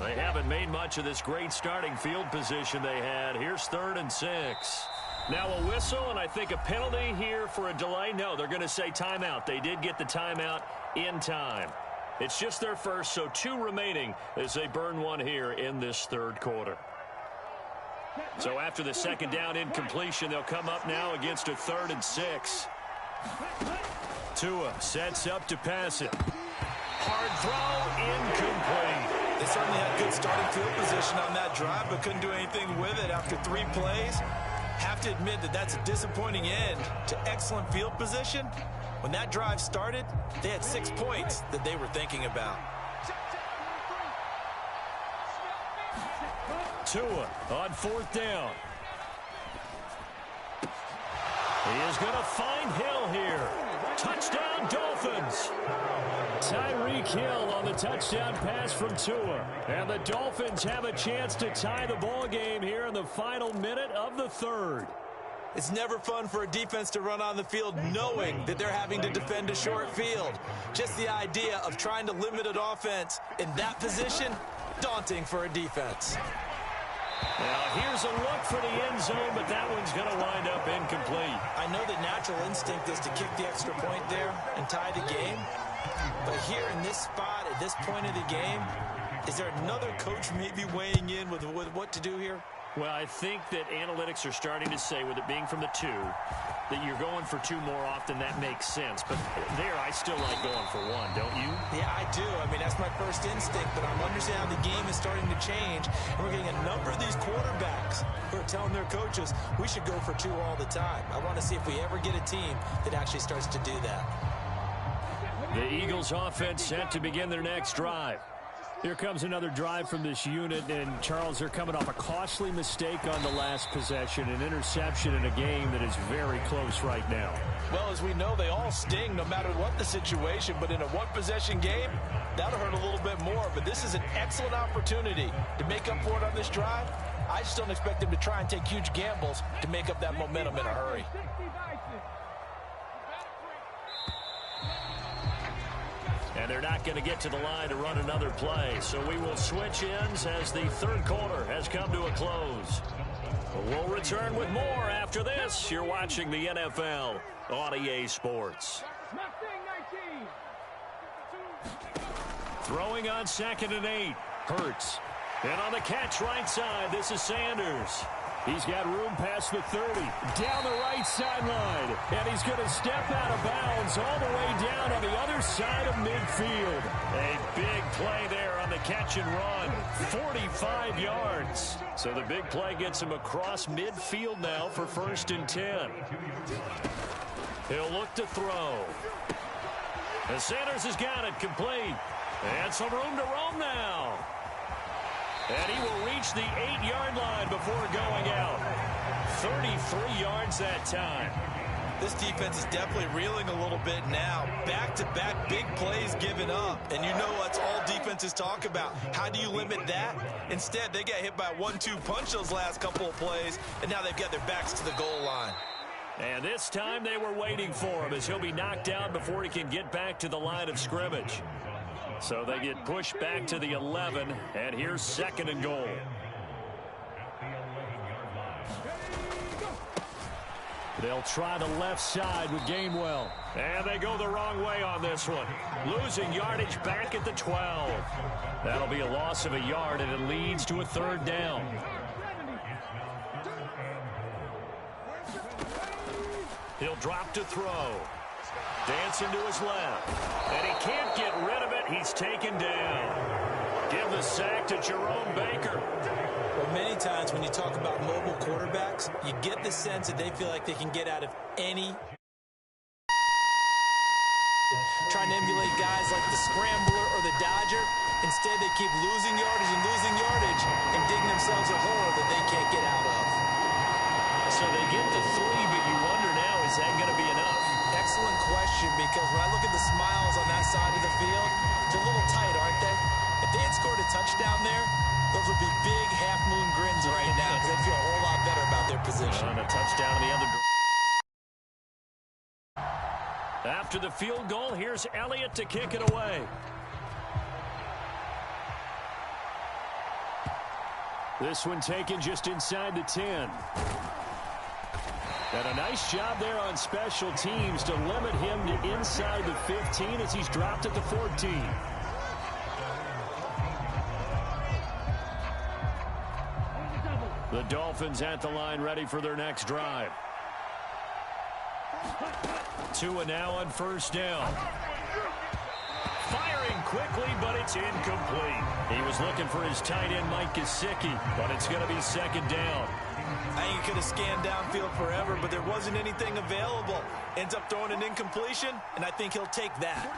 They haven't made much of this great starting field position they had. Here's 3rd and 6. Now a whistle, and I think a penalty here for a delay. No, they're going to say timeout. They did get the timeout in time. It's just their first, so 2 remaining as they burn one here in this 3rd quarter. So after the 2nd down incompletion, they'll come up now against a 3rd and 6. Tua sets up to pass it. Hard throw, incomplete. They certainly had good starting field position on that drive, but couldn't do anything with it after 3 plays. Have to admit that that's a disappointing end to excellent field position. When that drive started, they had 6 points that they were thinking about. Tua on 4th down. He is going to find Hill here. Touchdown, Dolphins. Tyreek Hill on the touchdown pass from Tua. And the Dolphins have a chance to tie the ball game here in the final minute of the 3rd. It's never fun for a defense to run on the field knowing that they're having to defend a short field. Just the idea of trying to limit an offense in that position, daunting for a defense. Now here's a look for the end zone, but that one's going to wind up incomplete. I know the natural instinct is to kick the extra point there and tie the game. But here in this spot, at this point of the game, is there another coach maybe weighing in with what to do here? Well, I think that analytics are starting to say, with it being from the 2, that you're going for 2 more often. That makes sense. But there, I still like going for 1, don't you? Yeah, I do. I mean, that's my first instinct. But I'm understanding how the game is starting to change. And we're getting a number of these quarterbacks who are telling their coaches, we should go for 2 all the time. I want to see if we ever get a team that actually starts to do that. The Eagles offense set to begin their next drive. Here comes another drive from this unit, and Charles, they're coming off a costly mistake on the last possession, an interception in a game that is very close right now. Well, as we know, they all sting no matter what the situation, but in a one-possession game, that'll hurt a little bit more. But this is an excellent opportunity to make up for it on this drive. I just don't expect them to try and take huge gambles to make up that momentum in a hurry. And they're not going to get to the line to run another play. So we will switch ends as the 3rd quarter has come to a close. We'll return with more after this. You're watching the NFL on EA Sports. Throwing on 2nd and 8. Hurts. And on the catch right side, this is Sanders. He's got room past the 30, down the right sideline, and he's going to step out of bounds all the way down on the other side of midfield. A big play there on the catch and run, 45 yards. So the big play gets him across midfield now for 1st and 10. He'll look to throw. And Sanders has got it complete. And some room to roam now. And he will reach the 8-yard line before going out. 33 yards that time. This defense is definitely reeling a little bit now. Back-to-back big plays given up. And you know what all defenses talk about. How do you limit that? Instead, they got hit by a 1-2 punch those last couple of plays, and now they've got their backs to the goal line. And this time they were waiting for him as he'll be knocked down before he can get back to the line of scrimmage. So they get pushed back to the 11, and here's 2nd and goal. They'll try the left side with Gainwell. And they go the wrong way on this one. Losing yardage back at the 12. That'll be a loss of a yard, and it leads to a 3rd down. He'll drop to throw. Dancing to his left. And he can't get rid of it. He's taken down. Give the sack to Jerome Baker. Well, many times when you talk about mobile quarterbacks, you get the sense that they feel like they can get out of any. Trying to emulate guys like the Scrambler or the Dodger. Instead, they keep losing yardage and digging themselves a hole that they can't get out of. So they get the 3, but you wonder now, is that going to be enough? Excellent question, because when I look at the smiles on that side of the field, they're a little tight, aren't they? If they had scored a touchdown there, those would be big half-moon grins right now because they feel a whole lot better about their position. And a touchdown in the other direction. After the field goal, here's Elliott to kick it away. This one taken just inside the 10. And a nice job there on special teams to limit him to inside the 15 as he's dropped at the 14. The Dolphins at the line ready for their next drive. Tua now on 1st down. Firing quickly, but it's incomplete. He was looking for his tight end, Mike Gesicki, but it's going to be 2nd down. I think he could have scanned downfield forever, but there wasn't anything available. Ends up throwing an incompletion, and I think he'll take that.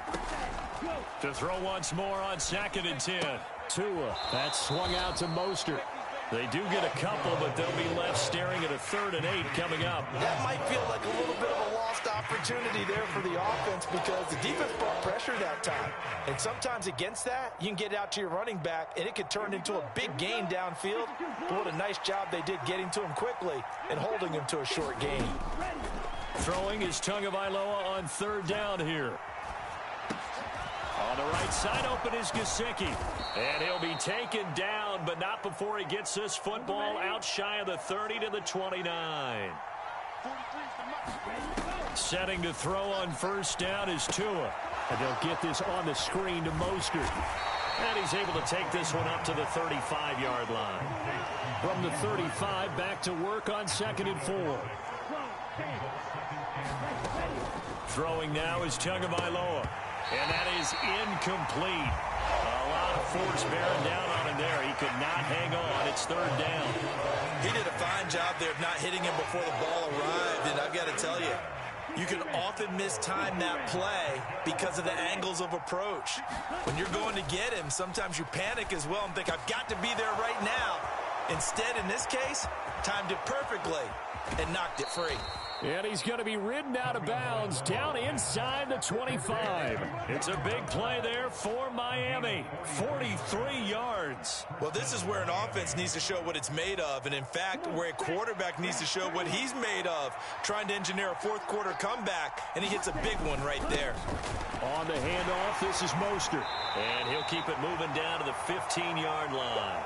To throw once more on 2nd and 10. Tua, that swung out to Mostert. They do get a couple, but they'll be left staring at a 3rd and 8 coming up. That might feel like a little bit of a lost opportunity there for the offense because the defense brought pressure that time. And sometimes against that, you can get out to your running back, and it could turn into a big gain downfield. But what a nice job they did getting to him quickly and holding him to a short gain. Throwing is Tagovailoa on 3rd down here. On the right side, open is Gesicki. And he'll be taken down, but not before he gets this football out shy of the 30 to the 29. Setting to throw on 1st down is Tua. And they'll get this on the screen to Mostert. And he's able to take this one up to the 35-yard line. From the 35, back to work on 2nd and 4. Throwing now is Tagovailoa. And that is incomplete. A lot of force bearing down on him there. He could not hang on. It's 3rd down. He did a fine job there of not hitting him before the ball arrived. And I've got to tell you, you can often mistime that play because of the angles of approach. When you're going to get him, sometimes you panic as well and think, I've got to be there right now. Instead, in this case, timed it perfectly and knocked it free. And he's going to be ridden out of bounds down inside the 25. It's a big play there for Miami. 43 yards. Well, this is where an offense needs to show what it's made of. And, in fact, where a quarterback needs to show what he's made of. Trying to engineer a 4th quarter comeback, and he hits a big one right there. On the handoff, this is Mostert. And he'll keep it moving down to the 15-yard line.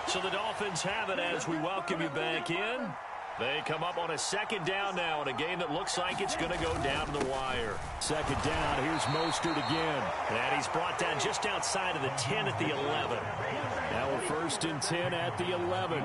So the Dolphins have it as we welcome you back in. They come up on a 2nd down now in a game that looks like it's going to go down to the wire. 2nd down, here's Mostert again. And he's brought down just outside of the 10 at the 11. Now a 1st and 10 at the 11.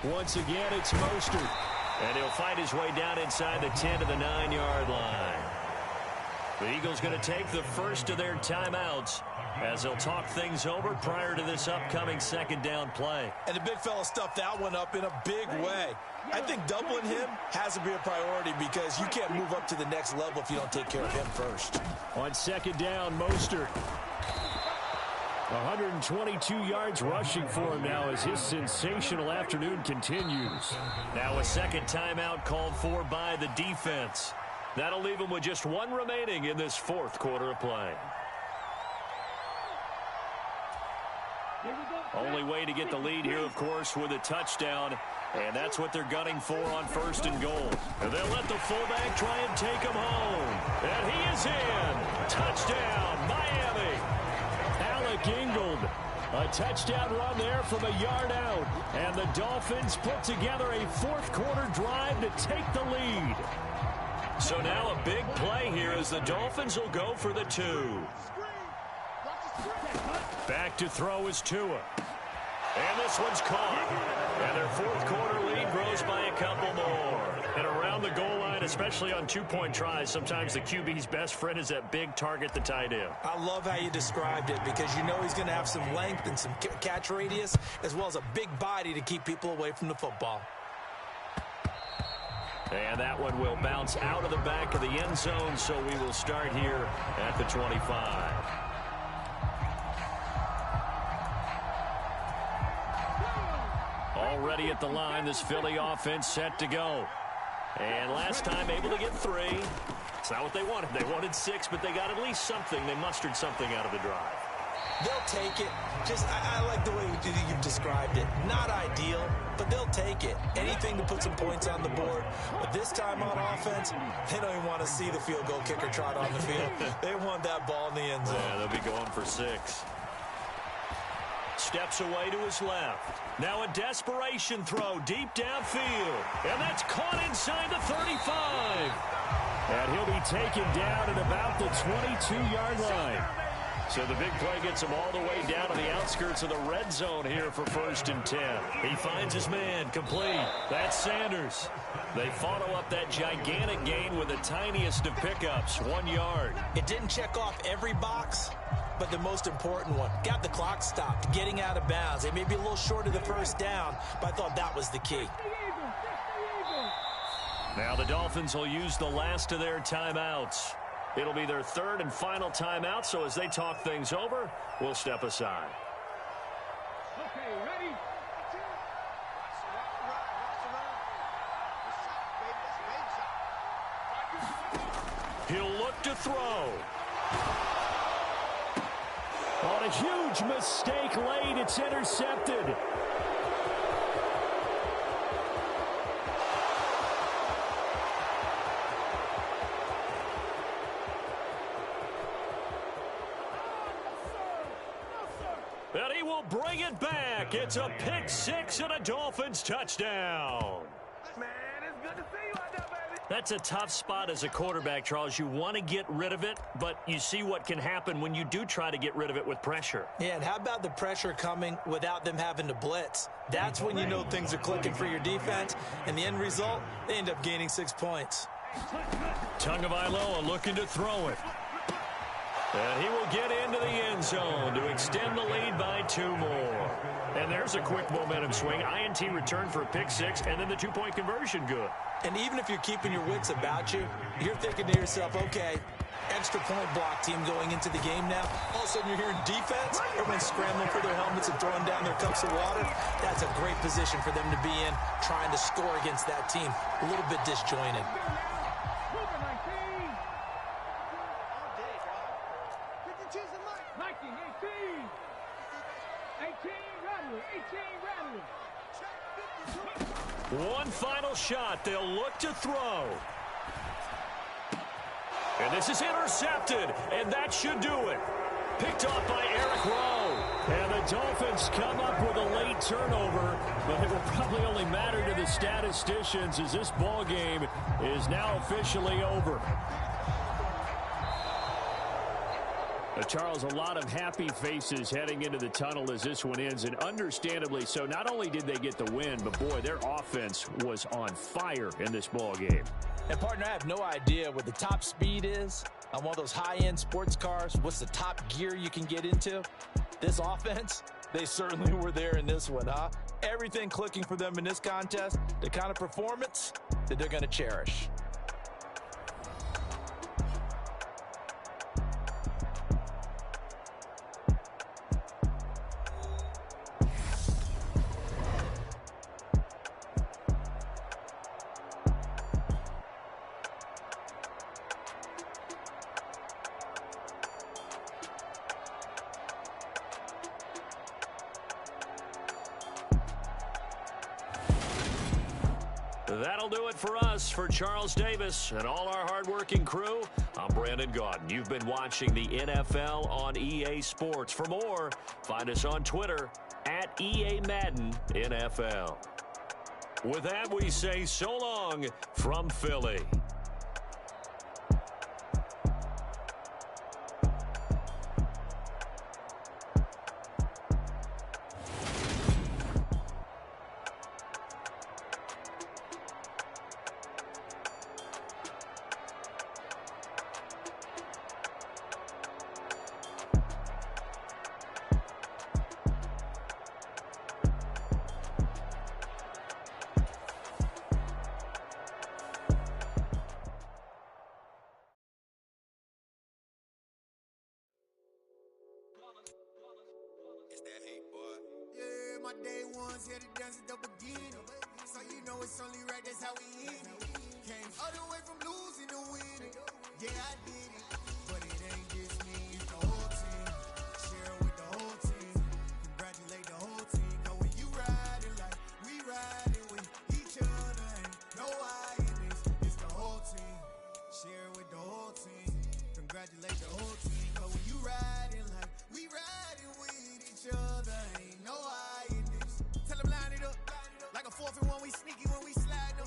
Once again, it's Mostert. And he'll fight his way down inside the 10 to the 9-yard line. The Eagles going to take the first of their timeouts as they'll talk things over prior to this upcoming second down play. And the big fella stuffed that one up in a big way. I think doubling him has to be a priority because you can't move up to the next level if you don't take care of him first. On second down, Mostert. 122 yards rushing for him now as his sensational afternoon continues. Now a second timeout called for by the defense. That'll leave them with just one remaining in this fourth quarter of play. Only way to get the lead here, of course, with a touchdown. And that's what they're gunning for on first and goal. And they'll let the fullback try and take him home. And he is in. Touchdown, Miami. Alec Ingold. A touchdown run there from a yard out. And the Dolphins put together a fourth quarter drive to take the lead. So now a big play here as the Dolphins will go for the 2. Back to throw is Tua. And this one's caught. And their fourth quarter lead grows by a couple more. And around the goal line, especially on two-point tries, sometimes the QB's best friend is that big target, the tight end. I love how you described it because you know he's going to have some length and some catch radius as well as a big body to keep people away from the football. And that one will bounce out of the back of the end zone, so we will start here at the 25. Already at the line, this Philly offense set to go. And last time able to get 3. It's not what they wanted. They wanted 6, but they got at least something. They mustered something out of the drive. They'll take it. I like the way you've described it. Not ideal, but they'll take it. Anything to put some points on the board. But this time on offense, they don't even want to see the field goal kicker trot on the field. They want that ball in the end zone. Yeah, they'll be going for 6. Steps away to his left. Now a desperation throw deep downfield. And that's caught inside the 35. And he'll be taken down at about the 22-yard line. So the big play gets him all the way down to the outskirts of the red zone here for first and 10. He finds his man, complete. That's Sanders. They follow up that gigantic gain with the tiniest of pickups, 1 yard. It didn't check off every box, but the most important one. Got the clock stopped, getting out of bounds. They may be a little short of the first down, but I thought that was the key. Now the Dolphins will use the last of their timeouts. It'll be their third and final timeout, so as they talk things over, we'll step aside. Okay, ready? He'll look to throw. On a huge mistake late, it's intercepted. And he will bring it back. It's a pick 6 and a Dolphins touchdown. Man, it's good to see you out there, baby. That's a tough spot as a quarterback, Charles. You want to get rid of it, but you see what can happen when you do try to get rid of it with pressure. Yeah, and how about the pressure coming without them having to blitz? That's when you know things are clicking for your defense, and the end result, they end up gaining 6 points. Tagovailoa looking to throw it. And he will get into the end zone to extend the lead by 2 more. And there's a quick momentum swing. INT return for a pick 6, and then the 2-point conversion good. And even if you're keeping your wits about you, you're thinking to yourself, okay, extra point block team going into the game now. All of a sudden you're hearing defense, everyone's scrambling for their helmets and throwing down their cups of water. That's a great position for them to be in, trying to score against that team. A little bit disjointed. 1 final shot. They'll look to throw. And this is intercepted, and that should do it. Picked off by Eric Rowe. And the Dolphins come up with a late turnover, but it will probably only matter to the statisticians as this ball game is now officially over. Charles, a lot of happy faces heading into the tunnel as this one ends, and understandably so. Not only did they get the win, but, boy, their offense was on fire in this ball game. And, partner, I have no idea what the top speed is on one of those high-end sports cars. What's the top gear you can get into? This offense, they certainly were there in this one, huh? Everything clicking for them in this contest, the kind of performance that they're going to cherish. That'll do it for us. For Charles Davis and all our hardworking crew, I'm Brandon Gaudin. You've been watching the NFL on EA Sports. For more, find us on Twitter at EA Madden NFL. With that, we say so long from Philly. My day ones here to dance at the beginning. So you know it's only right, that's how we end it. Came all the way from losing to winning. Yeah, I did it. But it ain't just me, it's the whole team. Share it with the whole team. Congratulate the whole team. Cause when you riding like we riding with each other, ain't no I in this. It's the whole team. Share it with the whole team. Congratulate the whole team. Cause when you riding like we riding with each other, ain't no I. Line it up like a 4th and 1. We sneaky when we slide them.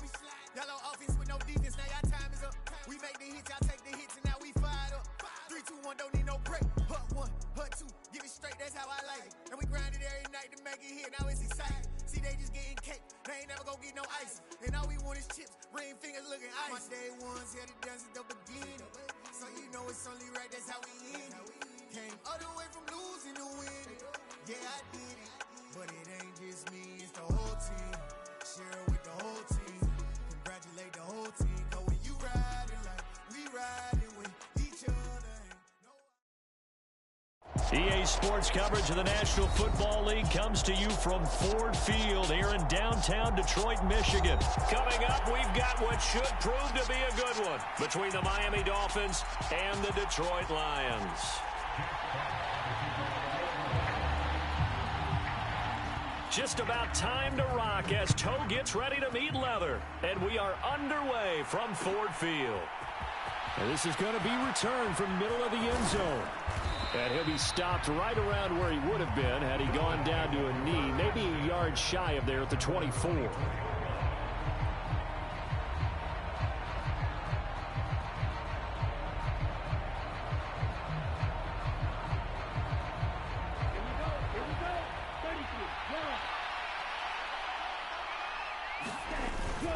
Yellow offense with no defense. Now y'all time is up. We make the hits, y'all take the hits, and now we fired up. 3, 2, 1, don't need no break. Hut 1, hut 2, give it straight. That's how I like it. And we grind it every night to make it hit. Now it's exciting. See, they just getting cake. They ain't never gonna get no ice. And all we want is chips, ring fingers looking ice. My day ones here to dance at the beginning. So you know it's only right. That's how we end it. Came all the way from losing to winning. Yeah, I did it. But it ain't just me, it's the whole team. Share it with the whole team. Congratulate the whole team. Cause when you riding like we riding with each other. EA Sports coverage of the National Football League comes to you from Ford Field here in downtown Detroit, Michigan. Coming up, we've got what should prove to be a good one between the Miami Dolphins and the Detroit Lions. Just about time to rock as Toe gets ready to meet leather. And we are underway from Ford Field. And this is going to be returned from middle of the end zone. And he'll be stopped right around where he would have been had he gone down to a knee, maybe a yard shy of there at the 24.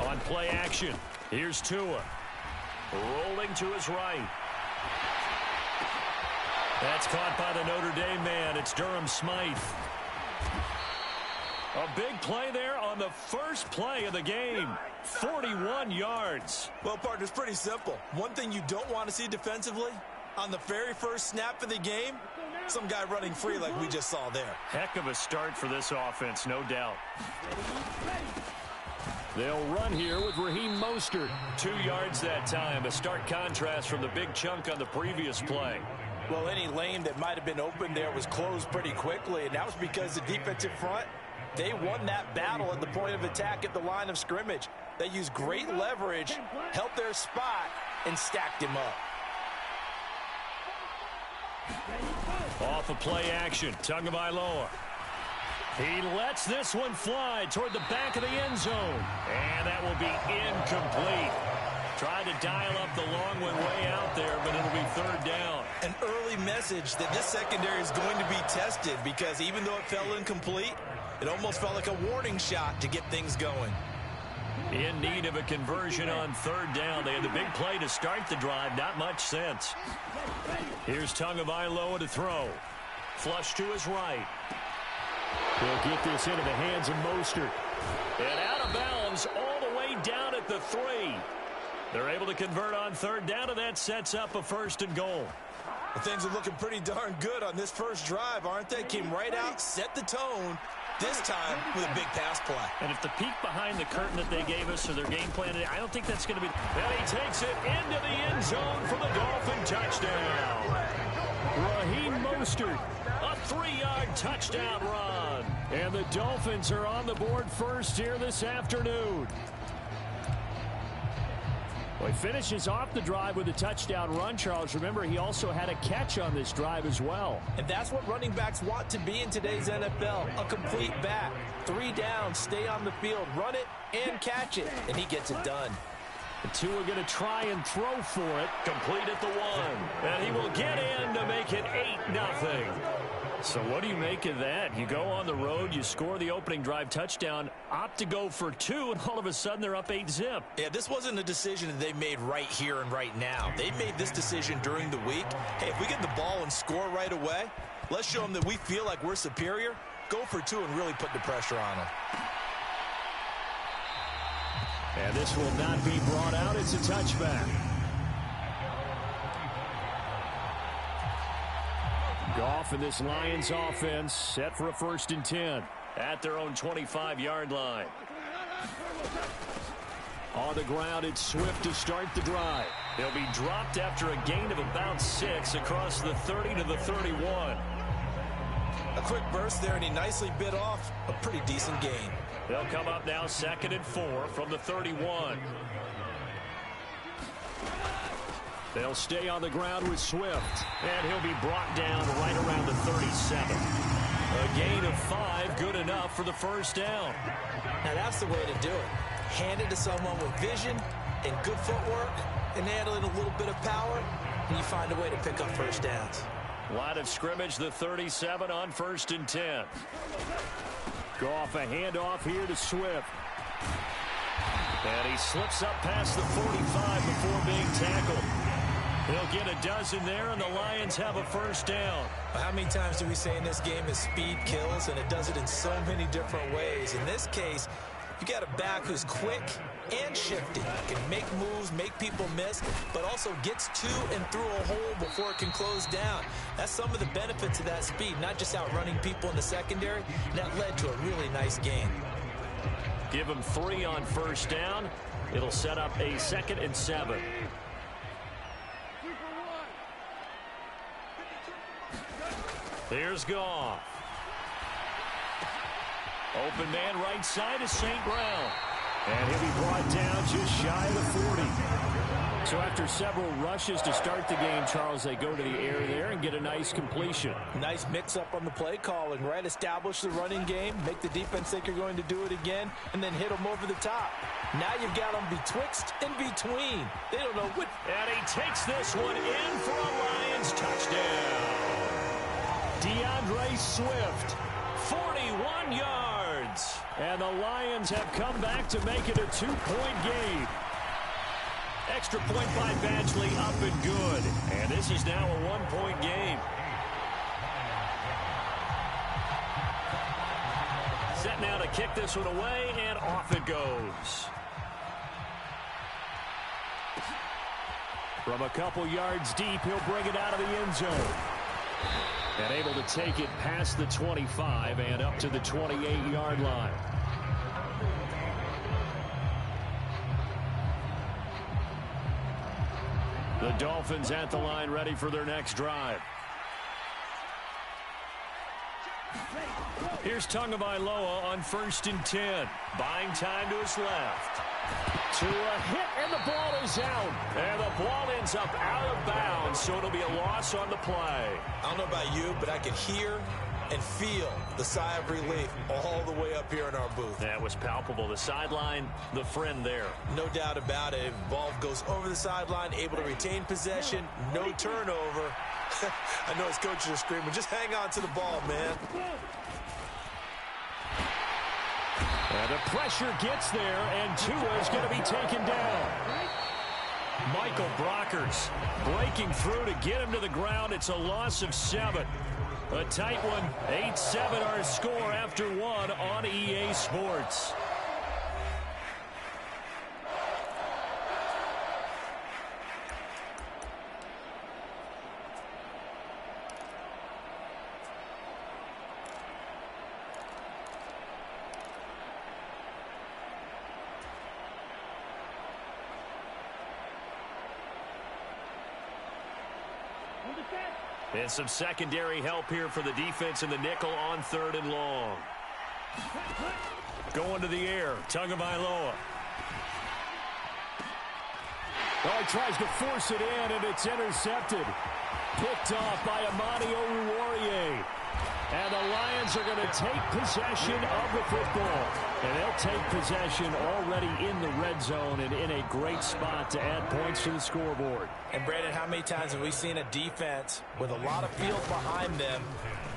On play action, here's Tua. Rolling to his right. That's caught by the Notre Dame man. It's Durham Smythe. A big play there on the first play of the game. 41 yards. Well, partner, it's pretty simple. One thing you don't want to see defensively, on the very first snap of the game, some guy running free like we just saw there. Heck of a start for this offense, no doubt. They'll run here with Raheem Mostert. 2 yards that time, a stark contrast from the big chunk on the previous play. Well, any lane that might have been open there was closed pretty quickly, and that was because the defensive front, they won that battle at the point of attack at the line of scrimmage. They used great leverage, helped their spot, and stacked him up. Off of play action, Tagovailoa. He lets this one fly toward the back of the end zone. And that will be incomplete. Tried to dial up the long one way out there, but it'll be third down. An early message that this secondary is going to be tested because even though it fell incomplete, it almost felt like a warning shot to get things going. In need of a conversion on third down. They had the big play to start the drive. Not much sense. Here's Tagovailoa to throw. Flush to his right. He'll get this into the hands of Mostert. And out of bounds all the way down at the 3. They're able to convert on third down, and that sets up a 1st and goal. Well, things are looking pretty darn good on this first drive, aren't they? Came right out, set the tone, this time with a big pass play. And if the peek behind the curtain that they gave us or their game plan, I don't think that's going to be. And he takes it into the end zone for the Dolphin touchdown. Raheem Mostert, a 3-yard touchdown run. And the Dolphins are on the board first here this afternoon. Well, he finishes off the drive with a touchdown run, Charles. Remember, he also had a catch on this drive as well. And that's what running backs want to be in today's NFL, a complete back. 3 downs, stay on the field, run it, and catch it. And he gets it done. The 2 are going to try and throw for it. Complete at the 1. And he will get in to make it 8-0. So what do you make of that? You go on the road, you score the opening drive touchdown, opt to go for 2, and all of a sudden they're up 8-zip. Yeah, this wasn't a decision that they made right here and right now. They made this decision during the week. Hey, if we get the ball and score right away, let's show them that we feel like we're superior. Go for 2 and really put the pressure on them. And this will not be brought out. It's a touchback. Goff and this Lions offense set for a 1st and 10. At their own 25-yard line. On the ground, it's Swift to start the drive. He'll be dropped after a gain of about 6 across the 30 to the 31. A quick burst there, and he nicely bit off a pretty decent gain. They'll come up now 2nd and 4 from the 31. They'll stay on the ground with Swift. And he'll be brought down right around the 37. A gain of 5, good enough for the 1st down. Now that's the way to do it. Hand it to someone with vision and good footwork, and add in a little bit of power, and you find a way to pick up 1st downs. Line of scrimmage, the 37 on 1st and 10. Goff, a handoff here to Swift. And he slips up past the 45 before being tackled. He'll get a dozen there, and the Lions have a 1st down. How many times do we say in this game is speed kills, and it does it in so many different ways. In this case, you got a back who's quick and shifty, can make moves, make people miss, but also gets to and through a hole before it can close down. That's some of the benefits of that speed, not just outrunning people in the secondary, and that led to a really nice game. Give him 3 on 1st down. It'll set up a 2nd and 7. Here's Goff. Open man right side is St. Brown. And he'll be brought down just shy of the 40. So after several rushes to start the game, Charles, they go to the air there and get a nice completion. Nice mix-up on the play calling, right? Establish the running game, make the defense think you're going to do it again, and then hit them over the top. Now you've got them betwixt and between. They don't know what. And he takes this one in for a Lions touchdown. DeAndre Swift, 41 yards. And the Lions have come back to make it a 2-point game. Extra point by Badgley, up and good. And this is now a 1-point game. Set now to kick this one away, and off it goes. From a couple yards deep, he'll bring it out of the end zone. And able to take it past the 25 and up to the 28-yard line. The Dolphins at the line, ready for their next drive. Here's Tagovailoa on 1st and 10. Buying time to his left. To a hit, and the ball is out. And the ball ends up out of bounds, so it'll be a loss on the play. I don't know about you, but I could hear and feel the sigh of relief all the way up here in our booth. That was palpable. The sideline, the friend there. No doubt about it. Ball goes over the sideline, able to retain possession, no turnover. I know his coaches are screaming, just hang on to the ball, man. And the pressure gets there, and Tua is going to be taken down. Michael Brockers breaking through to get him to the ground. It's a loss of 7. A tight one. 8-7 our score after 1 on EA Sports. And some secondary help here for the defense in the nickel on 3rd and long. Going to the air. Tagovailoa. Oh, he tries to force it in, and it's intercepted. Picked off by Amani Oruwariye. And the Lions are going to take possession of the football. And they'll take possession already in the red zone and in a great spot to add points to the scoreboard. And, Brandon, how many times have we seen a defense with a lot of field behind them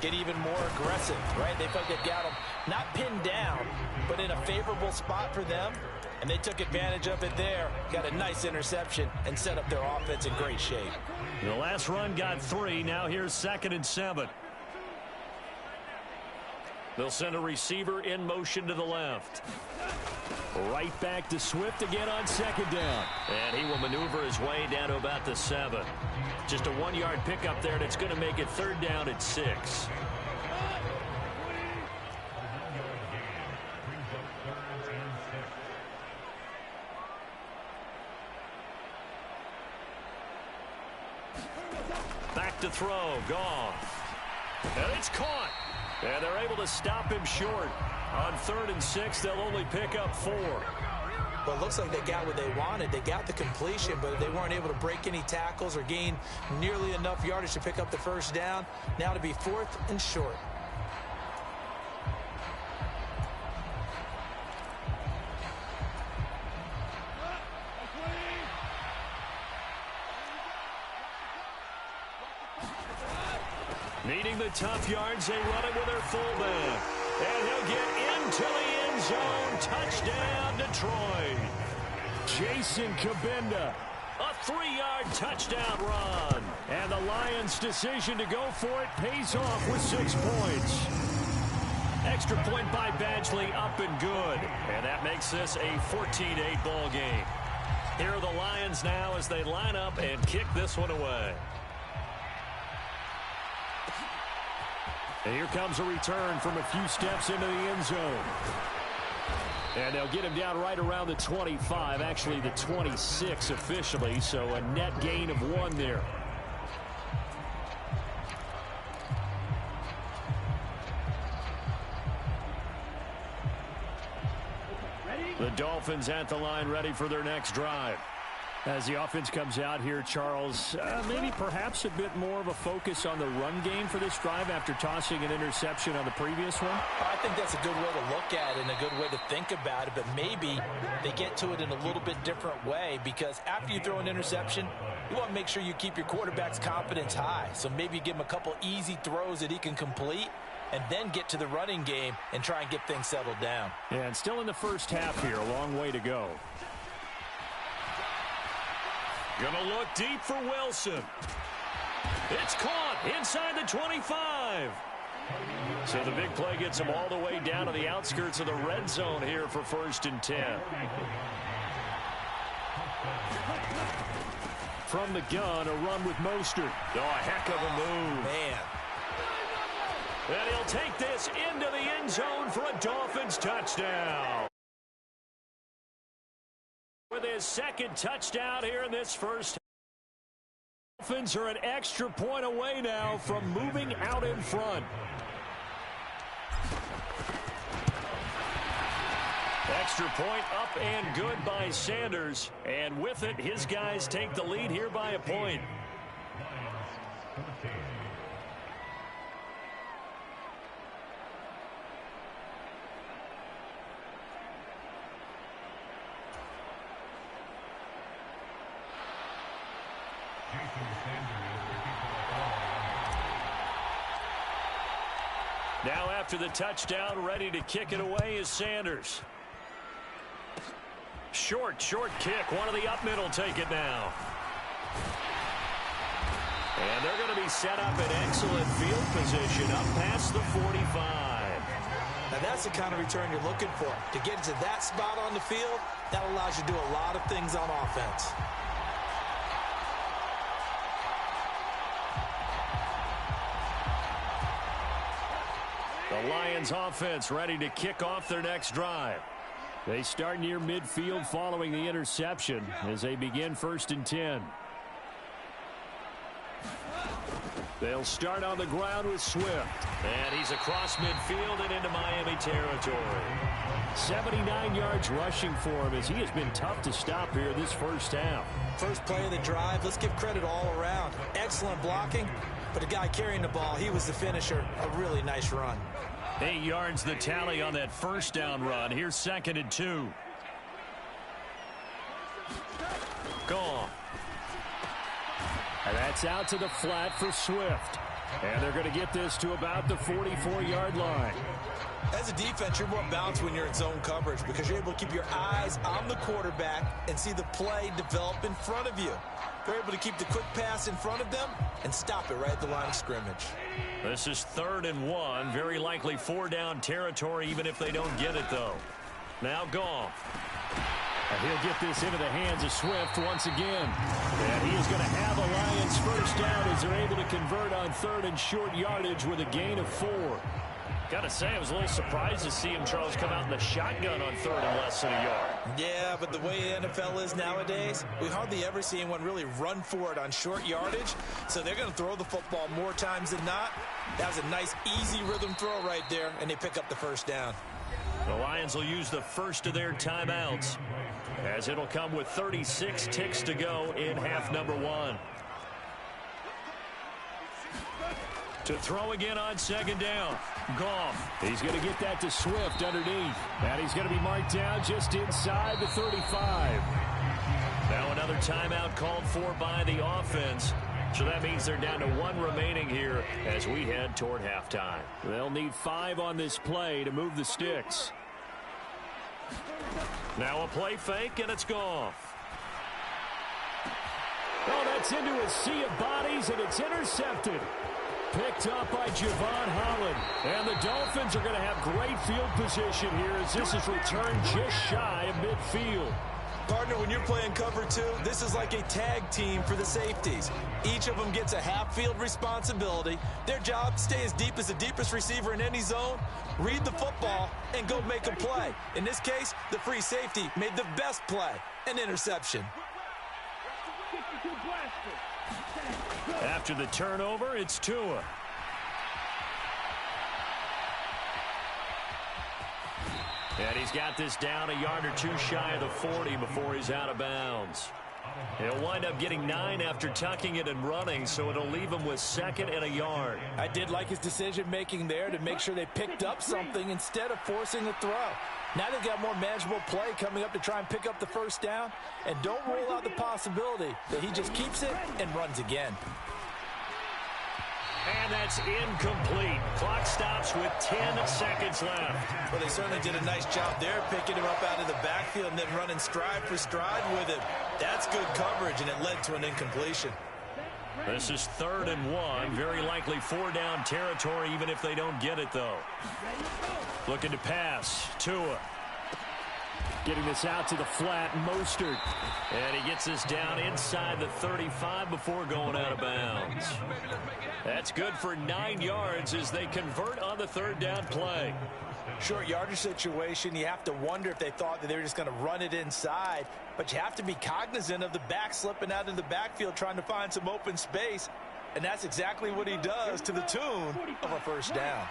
get even more aggressive, right? They felt they've got them not pinned down, but in a favorable spot for them. And they took advantage of it there. Got a nice interception and set up their offense in great shape. The last run got 3. Now here's 2nd and 7. They'll send a receiver in motion to the left. Right back to Swift again on 2nd down. And he will maneuver his way down to about the 7. Just a 1-yard pickup there that's going to make it 3rd down at 6. Back to throw. Goff. And it's caught. And they're able to stop him short. On 3rd and 6, they'll only pick up 4. Well, it looks like they got what they wanted. They got the completion, but they weren't able to break any tackles or gain nearly enough yardage to pick up the 1st down. Now to be 4th and short. Needing the tough yards, they run it with their fullback. And he'll get into the end zone. Touchdown, Detroit. Jason Kabinda. A 3-yard touchdown run. And the Lions' decision to go for it pays off with 6 points. Extra point by Badgley, up and good. And that makes this a 14-8 ball game. Here are the Lions now as they line up and kick this one away. And here comes a return from a few steps into the end zone. And they'll get him down right around the 25, actually the 26 officially, so a net gain of 1 there. The Dolphins at the line ready for their next drive. As the offense comes out here, Charles, maybe perhaps a bit more of a focus on the run game for this drive after tossing an interception on the previous one? I think that's a good way to look at it and a good way to think about it, but maybe they get to it in a little bit different way because after you throw an interception, you want to make sure you keep your quarterback's confidence high. So maybe you give him a couple easy throws that he can complete and then get to the running game and try and get things settled down. Yeah, and still in the first half here, a long way to go. Gonna look deep for Wilson. It's caught inside the 25. So the big play gets him all the way down to the outskirts of the red zone here for 1st and 10. From the gun, a run with Mostert. Oh, a heck of a move. Man. And he'll take this into the end zone for a Dolphins touchdown. With his 2nd touchdown here in this first. Dolphins are an extra point away now from moving out in front. extra point up and good by Sanders. And with it, his guys take the lead here by a point. Now after the touchdown, ready to kick it away is Sanders. Short kick. One of the up middle take it now. And they're going to be set up in excellent field position up past the 45. Now that's the kind of return you're looking for. To get to that spot on the field, that allows you to do a lot of things on offense. The Lions offense ready to kick off their next drive. They start near midfield following the interception as they begin 1st and 10. They'll start on the ground with Swift. And he's across midfield and into Miami territory. 79 yards rushing for him as he has been tough to stop here this first half. First play of the drive, let's give credit all around. Excellent blocking, but the guy carrying the ball, he was the finisher. A really nice run. 8 yards the tally on that first down run. Here's 2nd and 2. Gone. And that's out to the flat for Swift. And they're going to get this to about the 44-yard line. As a defense, you're more balanced when you're in zone coverage because you're able to keep your eyes on the quarterback and see the play develop in front of you. They're able to keep the quick pass in front of them and stop it right at the line of scrimmage. This is 3rd and 1. Very likely 4-down territory even if they don't get it, though. Now Goff. And he'll get this into the hands of Swift once again. And he is going to have a Lions first down as they're able to convert on 3rd and short yardage with a gain of 4. Got to say, I was a little surprised to see him, Charles, come out in the shotgun on 3rd and less than a yard. Yeah, but the way the NFL is nowadays, we hardly ever see anyone really run for it on short yardage. So they're going to throw the football more times than not. That was a nice, easy rhythm throw right there, and they pick up the first down. The Lions will use the first of their timeouts as it'll come with 36 ticks to go in half number 1. To throw again on 2nd down. Goff. He's going to get that to Swift underneath. And he's going to be marked down just inside the 35. Now another timeout called for by the offense. So that means they're down to 1 remaining here as we head toward halftime. They'll need 5 on this play to move the sticks. Now a play fake, and it's Goff. Oh, that's into a sea of bodies, and it's intercepted. Picked up by Javon Holland. And the Dolphins are going to have great field position here as this is returned just shy of midfield. Partner, when you're playing cover 2, this is like a tag team for the safeties. Each of them gets a half-field responsibility. Their job, stay as deep as the deepest receiver in any zone, read the football, and go make a play. In this case, the free safety made the best play, an interception. After the turnover, it's Tua. And he's got this down a yard or 2 shy of the 40 before he's out of bounds. He'll wind up getting 9 after tucking it and running, so it'll leave him with 2nd and a yard. I did like his decision-making there to make sure they picked up something instead of forcing a throw. Now they've got more manageable play coming up to try and pick up the first down, and don't rule out the possibility that he just keeps it and runs again. And that's incomplete. Clock stops with 10 seconds left. Well, they certainly did a nice job there, picking him up out of the backfield and then running stride for stride with him. That's good coverage, and it led to an incompletion. This is 3rd and 1. Very likely 4-down territory, even if they don't get it, though. Looking to pass. Tua. Getting this out to the flat, Mostert. And he gets this down inside the 35 before going out of bounds. That's good for 9 yards as they convert on the 3rd down play. Short yardage situation, you have to wonder if they thought that they were just going to run it inside. But you have to be cognizant of the back slipping out of the backfield trying to find some open space. And that's exactly what he does to the tune of a first down.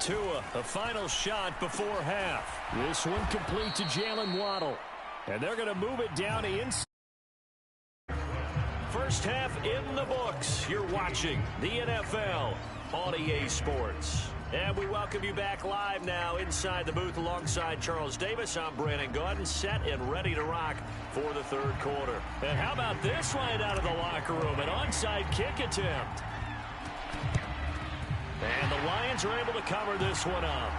Tua, the final shot before half. This one complete to Jalen Waddle. And they're going to move it down to inside. First half in the books. You're watching the NFL on EA Sports. And we welcome you back live now inside the booth alongside Charles Davis. I'm Brandon Gaudin, set and ready to rock for the third quarter. And how about this right out of the locker room? An onside kick attempt. And the Lions are able to cover this one up.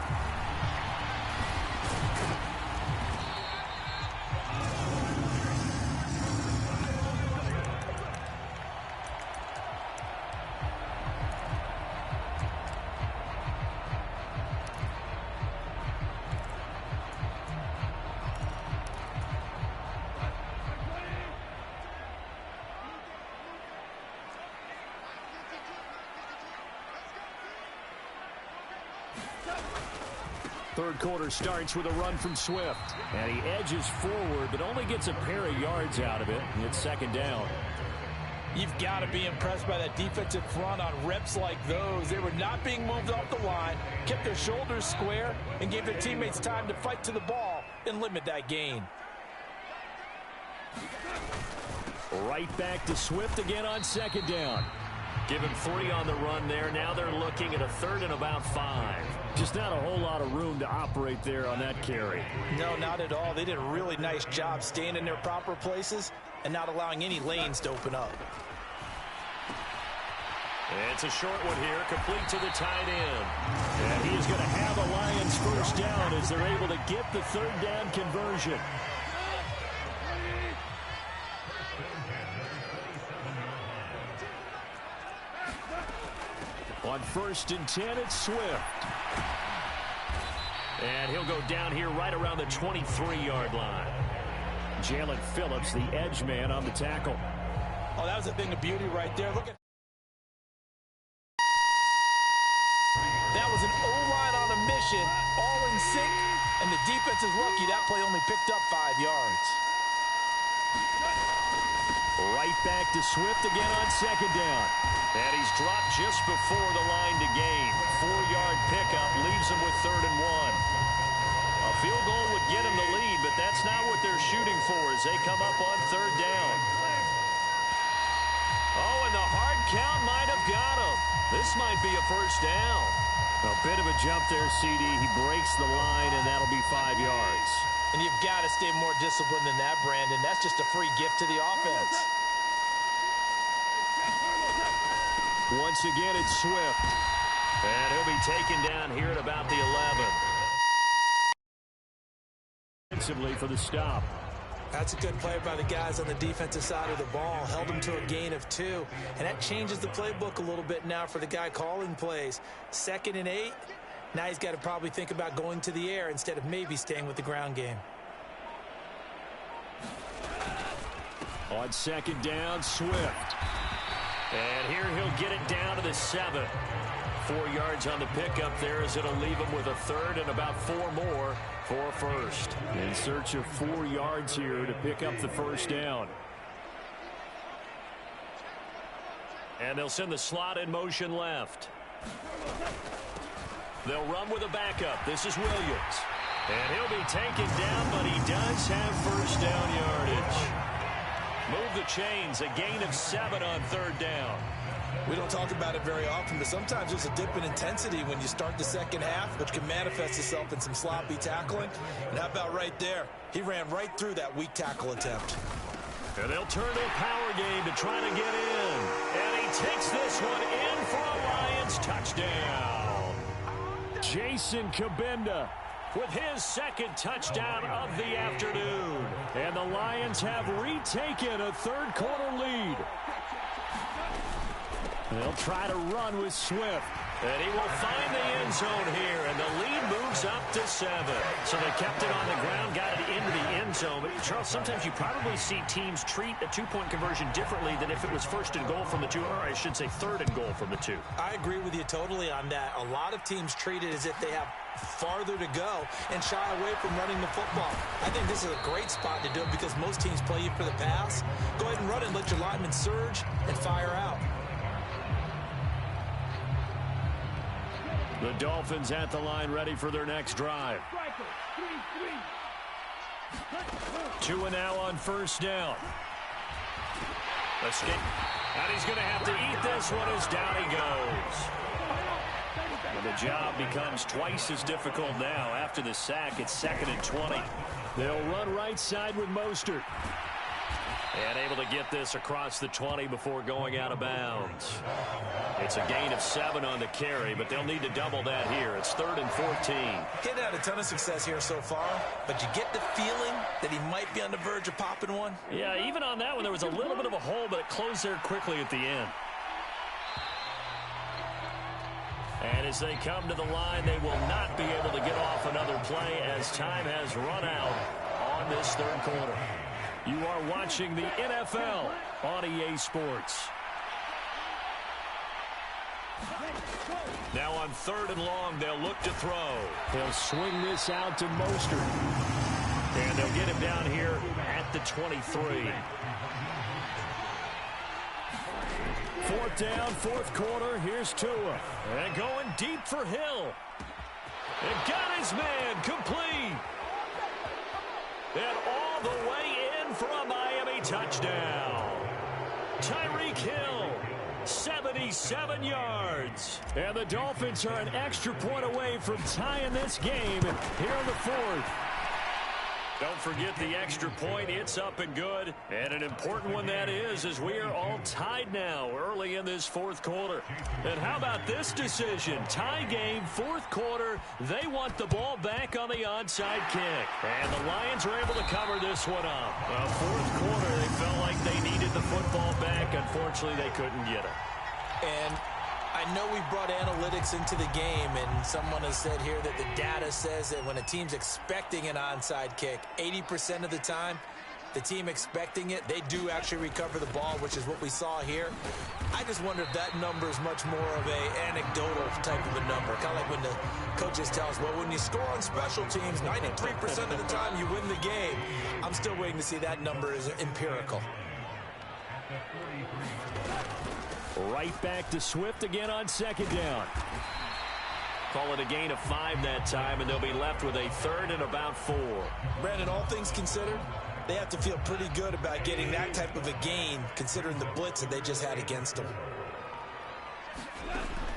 Third quarter starts with a run from Swift. And he edges forward, but only gets a pair of yards out of it. And it's second down. You've got to be impressed by that defensive front on reps like those. They were not being moved off the line, kept their shoulders square, and gave their teammates time to fight to the ball and limit that gain. Right back to Swift again on second down. Give him 3 on the run there. Now they're looking at a third and about 5. Just not a whole lot of room to operate there on that carry. No, not at all. They did a really nice job staying in their proper places and not allowing any lanes to open up. It's a short one here, complete to the tight end. And he is going to have a Lions first down as they're able to get the third down conversion. On 1st and 10, it's Swift. And he'll go down here right around the 23-yard line. Jalen Phillips, the edge man on the tackle. Oh, that was a thing of beauty right there. Look at that was an O-line on a mission, all in sync, and the defense is lucky that play only picked up 5 yards. Right back to Swift again on second down. And he's dropped just before the line to gain. 4-yard pickup leaves him with 3rd and 1. A field goal would get him the lead, but that's not what they're shooting for as they come up on 3rd down. Oh, and the hard count might have got him. This might be a first down. A bit of a jump there, CD. He breaks the line, and that'll be 5 yards. And you've got to stay more disciplined than that, Brandon. That's just a free gift to the offense. Once again, it's Swift. And he'll be taken down here at about the 11. Defensively for the stop. That's a good play by the guys on the defensive side of the ball. Held them to a gain of 2. And that changes the playbook a little bit now for the guy calling plays. 2nd and 8. Now he's got to probably think about going to the air instead of maybe staying with the ground game. On second down, Swift. And here he'll get it down to the 7. 4 yards on the pickup there as it'll leave him with a 3rd and about 4 more for a first. In search of 4 yards here to pick up the first down. And they'll send the slot in motion left. They'll run with a backup. This is Williams. And he'll be taken down, but he does have first down yardage. Move the chains, a gain of 7 on 3rd down. We don't talk about it very often, but sometimes there's a dip in intensity when you start the second half, which can manifest itself in some sloppy tackling. And how about right there? He ran right through that weak tackle attempt. And they'll turn to a power game to try to get in. And he takes this one in for a Lions touchdown. Jason Kabinda with his 2nd touchdown of the afternoon. And the Lions have retaken a 3rd quarter lead. They'll try to run with Swift. And he will find the end zone here, and the lead moves up to 7. So they kept it on the ground, got it into the end zone. But, Charles, sometimes you probably see teams treat a 2-point conversion differently than if it was 1st and goal from the 2, or I should say 3rd and goal from the 2. I agree with you totally on that. A lot of teams treat it as if they have farther to go and shy away from running the football. I think this is a great spot to do it because most teams play you for the pass. Go ahead and run it, let your linemen surge and fire out. The Dolphins at the line ready for their next drive. 2 and now on first down. Escape. And he's going to have to eat this one as down he goes. And the job becomes twice as difficult now. After the sack, it's 2nd and 20. They'll run right side with Mostert. And able to get this across the 20 before going out of bounds. It's a gain of 7 on the carry, but they'll need to double that here. It's 3rd and 14. He's had a ton of success here so far, but you get the feeling that he might be on the verge of popping one. Yeah, even on that one, there was a little bit of a hole, but it closed there quickly at the end. And as they come to the line, they will not be able to get off another play as time has run out on this 3rd quarter. You are watching the NFL on EA Sports. Now on 3rd and long, they'll look to throw. They'll swing this out to Mostert. And they'll get him down here at the 23. 4th down, 4th quarter. Here's Tua. And going deep for Hill. And got his man complete. And all the way in for a Miami touchdown. Tyreek Hill, 77 yards. And the Dolphins are an extra point away from tying this game here in the 4th. Don't forget the extra point. It's up and good. And an important one that is, as we are all tied now early in this 4th quarter. And how about this decision? Tie game, 4th quarter. They want the ball back on the onside kick. And the Lions are able to cover this one up. 4th quarter, they felt like they needed the football back. Unfortunately, they couldn't get it. And I know we brought analytics into the game, and someone has said here that the data says that when a team's expecting an onside kick, 80% of the time, the team expecting it, they do actually recover the ball, which is what we saw here. I just wonder if that number is much more of a anecdotal type of a number. Kind of like when the coaches tell us, well, when you score on special teams, 93% of the time you win the game. I'm still waiting to see that number is empirical. Right back to Swift again on 2nd down. Call it a gain of 5 that time, and they'll be left with a 3rd and about 4. Brandon, all things considered, they have to feel pretty good about getting that type of a gain, considering the blitz that they just had against them.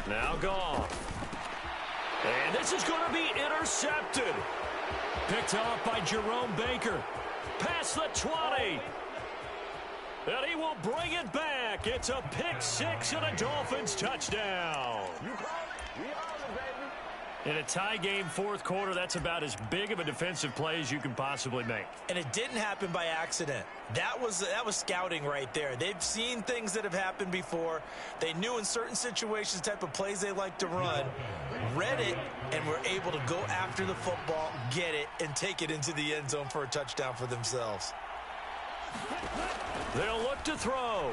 Now Goff. And this is going to be intercepted. Picked off by Jerome Baker. Past the 20. And he will bring it back. It's a pick 6 and a Dolphins touchdown. In a tie game, 4th quarter, that's about as big of a defensive play as you can possibly make. And it didn't happen by accident. That was scouting right there. They've seen things that have happened before. They knew in certain situations the type of plays they like to run, read it, and were able to go after the football, get it, and take it into the end zone for a touchdown for themselves. They'll look to throw.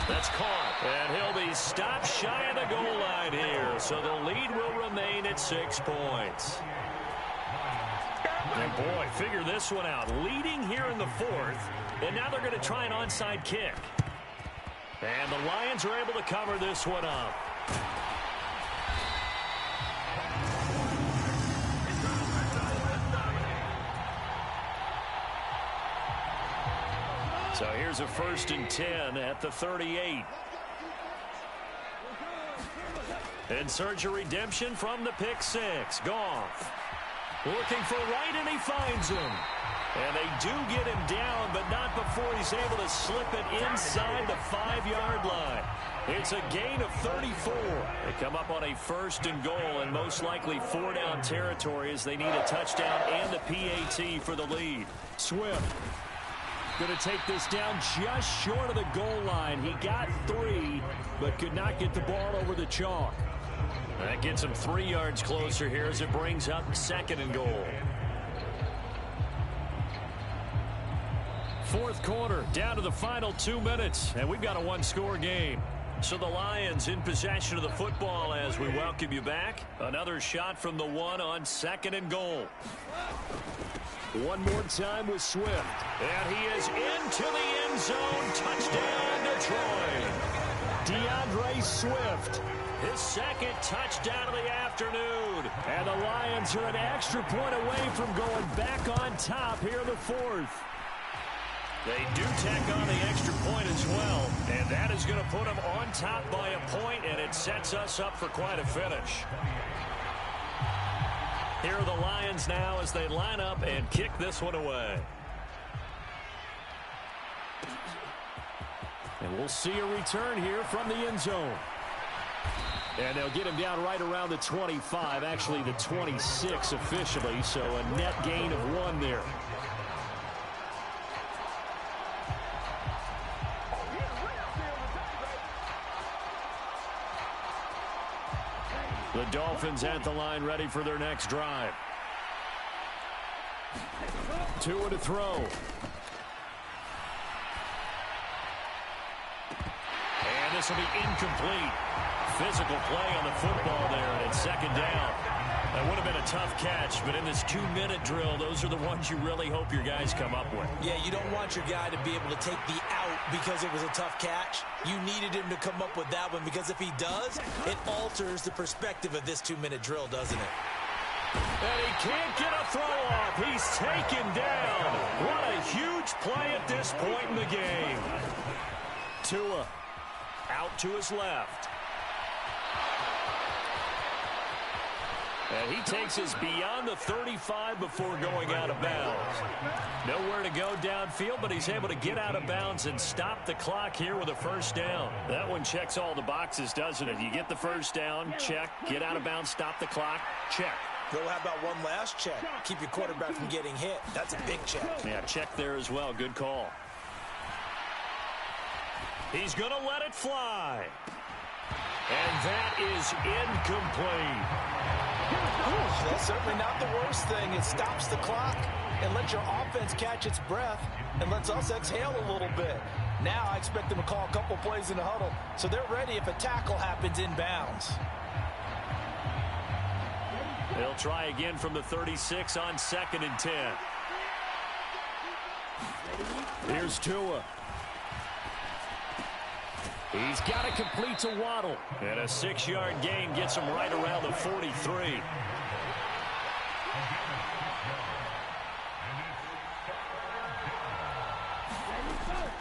That's caught. And he'll be stopped shy of the goal line here. So the lead will remain at 6 points. And boy, figure this one out. Leading here in the 4th. And now they're going to try an onside kick. And the Lions are able to cover this one up. So here's a 1st and 10 at the 38. And search a redemption from the pick 6. Goff looking for right, and he finds him. And they do get him down, but not before he's able to slip it inside the 5-yard line. It's a gain of 34. They come up on a 1st and goal, and most likely 4-down territory as they need a touchdown and the PAT for the lead. Swift going to take this down just short of the goal line. He got 3, but could not get the ball over the chalk. That gets him 3 yards closer here as it brings up 2nd and goal. 4th quarter, down to the final 2 minutes, and we've got a 1-score game. So the Lions in possession of the football as we welcome you back. Another shot from the 1 on 2nd and goal. One more time with Swift. And he is into the end zone. Touchdown, Detroit. DeAndre Swift. His second touchdown of the afternoon. And the Lions are an extra point away from going back on top here in the fourth. They do tack on the extra point as well, and that is going to put them on top by a point, and it sets us up for quite a finish. Here are the Lions now as they line up and kick this one away. And we'll see a return here from the end zone. And they'll get him down right around the 25, actually the 26 officially, so a net gain of 1 there. The Dolphins at the line ready for their next drive. Tua to throw. And this will be incomplete. Physical play on the football there, and it's second down. That would have been a tough catch, but in this 2-minute drill, those are the ones you really hope your guys come up with. Yeah, you don't want your guy to be able to take the out because it was a tough catch. You needed him to come up with that one because if he does, it alters the perspective of this 2-minute drill, doesn't it? And he can't get a throw off. He's taken down. What a huge play at this point in the game. Tua out to his left. And he takes us beyond the 35 before going out of bounds. Nowhere to go downfield, but he's able to get out of bounds and stop the clock here with a first down. That one checks all the boxes, doesn't it? You get the first down, check. Get out of bounds, stop the clock, check. Well, how about one last check? Keep your quarterback from getting hit. That's a big check. Yeah, check there as well. Good call. He's going to let it fly. And that is incomplete. That's certainly not the worst thing. It stops the clock and lets your offense catch its breath and lets us exhale a little bit. Now I expect them to call a couple plays in the huddle so they're ready if a tackle happens inbounds. They'll try again from the 36 on 2nd and 10. Here's Tua. He's got it complete to Waddle. And a 6-yard gain gets him right around the 43.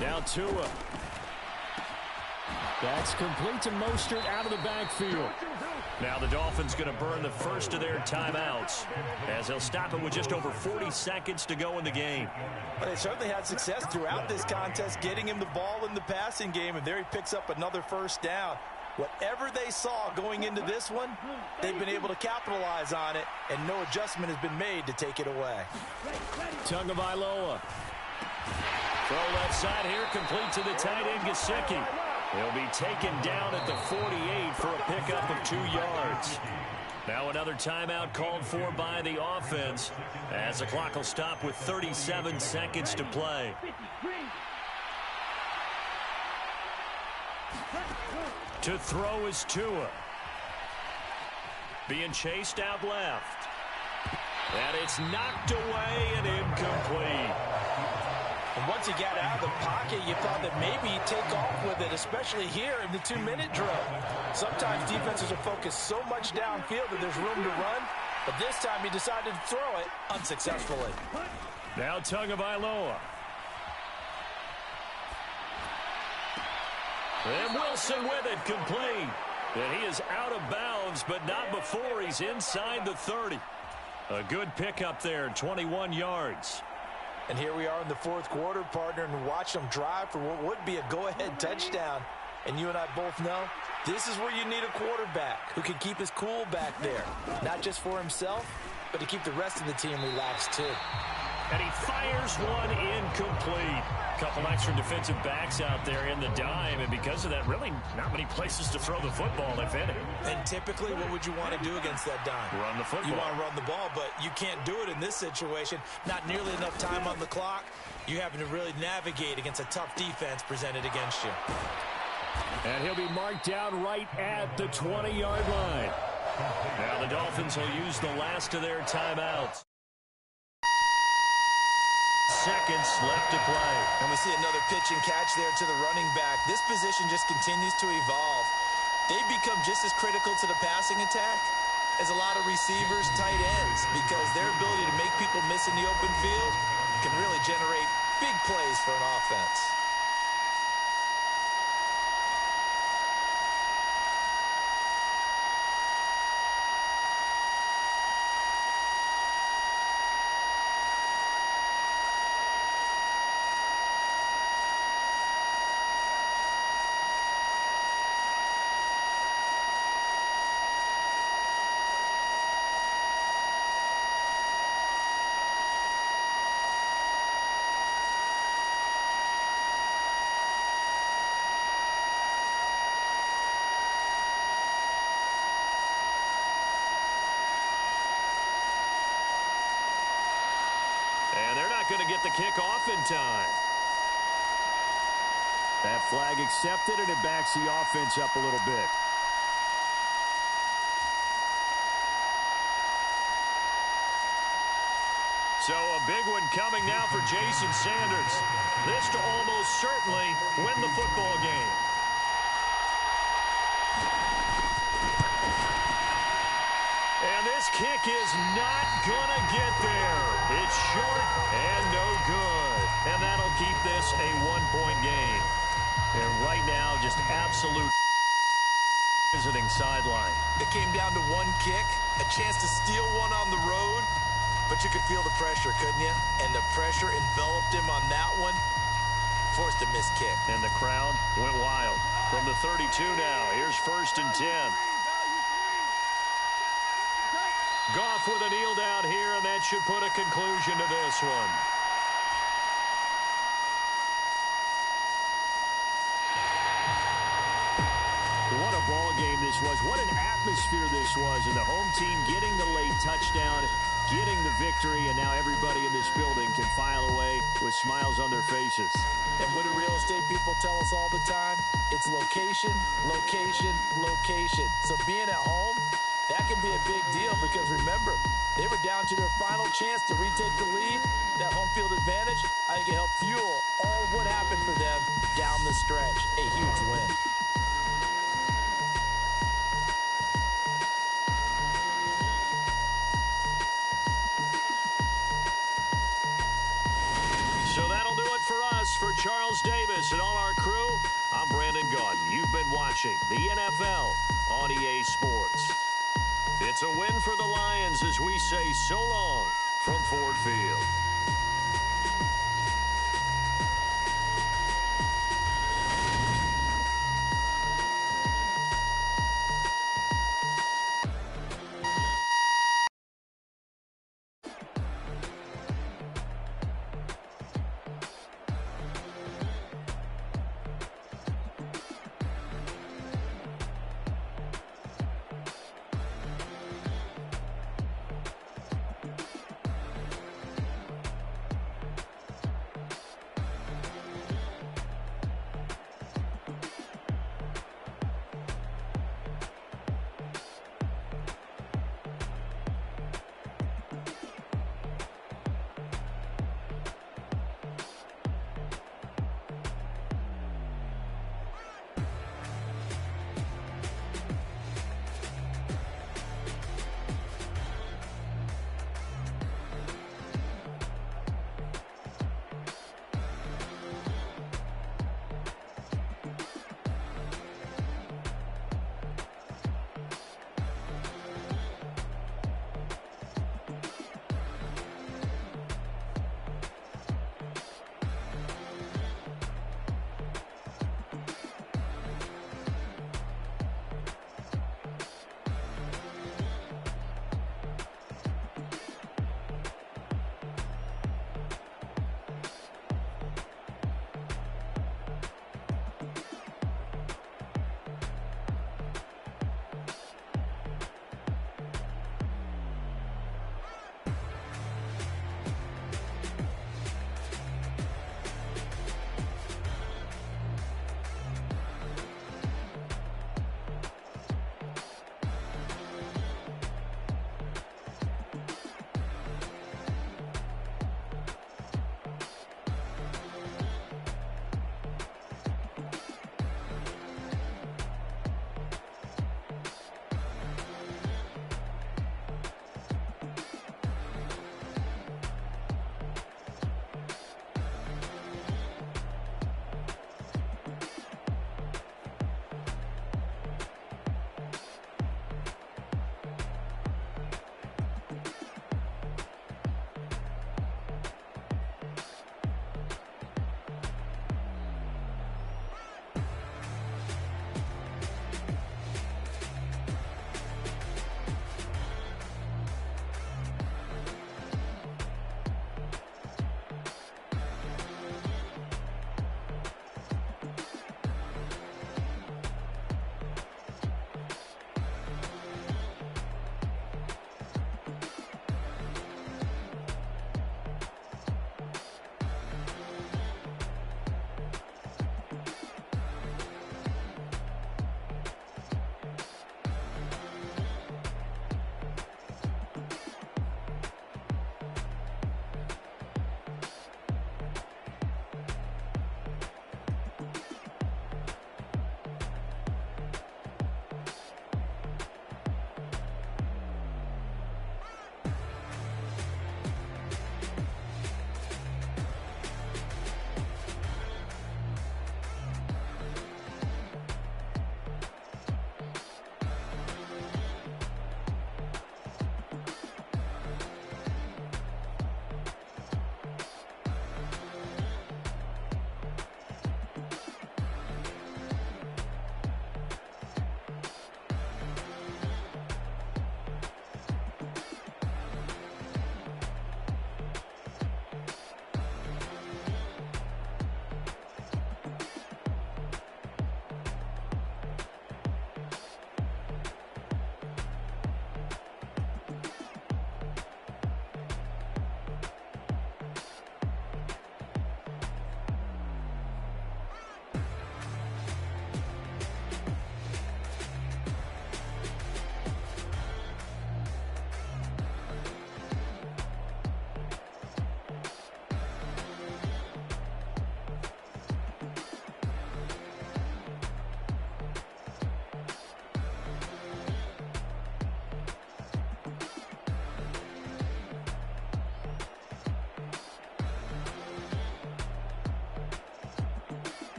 Now Tua. That's complete to Mostert out of the backfield. Now the Dolphins going to burn the first of their timeouts as they'll stop it with just over 40 seconds to go in the game. But they certainly had success throughout this contest, getting him the ball in the passing game, and there he picks up another first down. Whatever they saw going into this one, they've been able to capitalize on it, and no adjustment has been made to take it away. Tagovailoa. Throw left side here, complete to the tight end, Gesicki. He'll be taken down at the 48 for a pickup of 2 yards. Now another timeout called for by the offense as the clock will stop with 37 seconds to play. To throw is Tua. Being chased out left. And it's knocked away and incomplete. And once he got out of the pocket, you thought that maybe he'd take off with it, especially here in the 2-minute drill. Sometimes defenses are focused so much downfield that there's room to run, but this time he decided to throw it unsuccessfully. Now Tagovailoa. And Wilson with it, complete. And he is out of bounds, but not before he's inside the 30. A good pickup there, 21 yards. And here we are in the fourth quarter, partner, and watch them drive for what would be a go-ahead touchdown. And you and I both know this is where you need a quarterback who can keep his cool back there. Not just for himself, but to keep the rest of the team relaxed too. And he fires one incomplete. Couple extra defensive backs out there in the dime, and because of that, really not many places to throw the football, if any. And typically, what would you want to do against that dime? Run the football. You want to run the ball, but you can't do it in this situation. Not nearly enough time on the clock. You having to really navigate against a tough defense presented against you. And he'll be marked down right at the 20-yard line. Now the Dolphins will use the last of their timeouts. seconds left to play. And we see another pitch and catch there to the running back. This position just continues to evolve. They become just as critical to the passing attack as a lot of receivers, tight ends, because their ability to make people miss in the open field can really generate big plays for an offense. And they're not going to get the kick off in time. That flag accepted, and it backs the offense up a little bit. So a big one coming now for Jason Sanders. This to almost certainly win the football game. And this kick is not going to get there. It's short and no good. And that'll keep this a one-point game. And right now, just absolute visiting sideline. It came down to one kick, a chance to steal one on the road, but you could feel the pressure, couldn't you? And the pressure enveloped him on that one. Forced a missed kick. And the crowd went wild. From the 32 now, here's 1st and 10. Goff with a kneel down here, and that should put a conclusion to this one. What a ball game this was. What an atmosphere this was. And the home team getting the late touchdown, getting the victory, and now everybody in this building can file away with smiles on their faces. And what do real estate people tell us all the time? It's location, location, location. So being at home, that can be a big deal because, remember, they were down to their final chance to retake the lead. That home field advantage, I think it helped fuel all of what happened for them down the stretch. A huge win. So that'll do it for us. For Charles Davis and all our crew, I'm Brandon Gaudin. You've been watching the NFL on EA Sports. It's a win for the Lions as we say so long from Ford Field.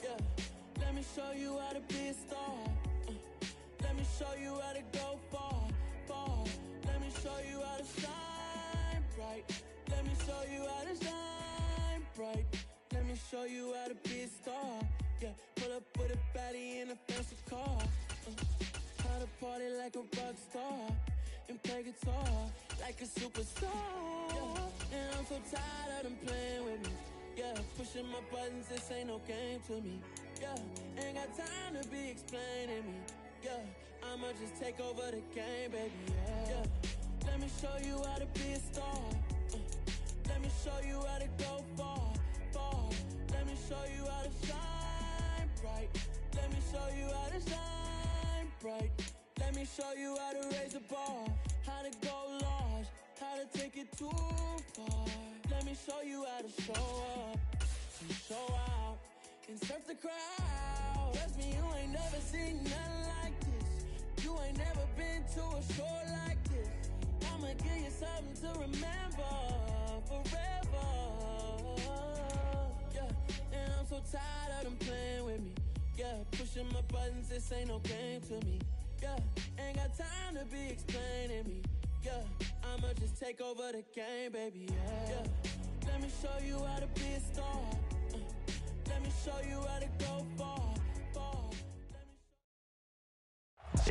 Yeah, let me show you how to be a star. Let me show you how to go far, far. Let me show you how to shine bright. Let me show you how to shine bright. Let me show you how to be a star. Yeah, pull up with a baddie in a fancy car. How to party like a rock star and play guitar like a superstar. Yeah, and I'm so tired of them playing with me. Yeah, pushing my buttons, this ain't no game to me. Yeah, ain't got time to be explaining me. Yeah, I'ma just take over the game, baby. Yeah, let me show you how to be a star. Let me show you how to go far, far. Let me show you how to shine bright. Let me show you how to shine bright. Let me show you how to raise the bar, how to go large, how to take it too far. Let me show you how to show up and show out and surf the crowd. Trust me, you ain't never seen nothing like this. You ain't never been to a show like this. I'ma give you something to remember forever. Yeah, and I'm so tired of them playing with me. Yeah, pushing my buttons, this ain't no game to me. Yeah, ain't got time to be explaining me. Yeah, I'ma just take over the game, baby. Yeah, let me show you how to be a star. Let me show you how to go far, far.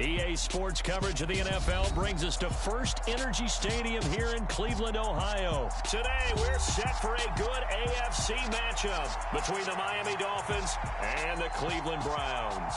EA Sports coverage of the NFL brings us to First Energy Stadium here in Cleveland, Ohio. Today, we're set for a good AFC matchup between the Miami Dolphins and the Cleveland Browns.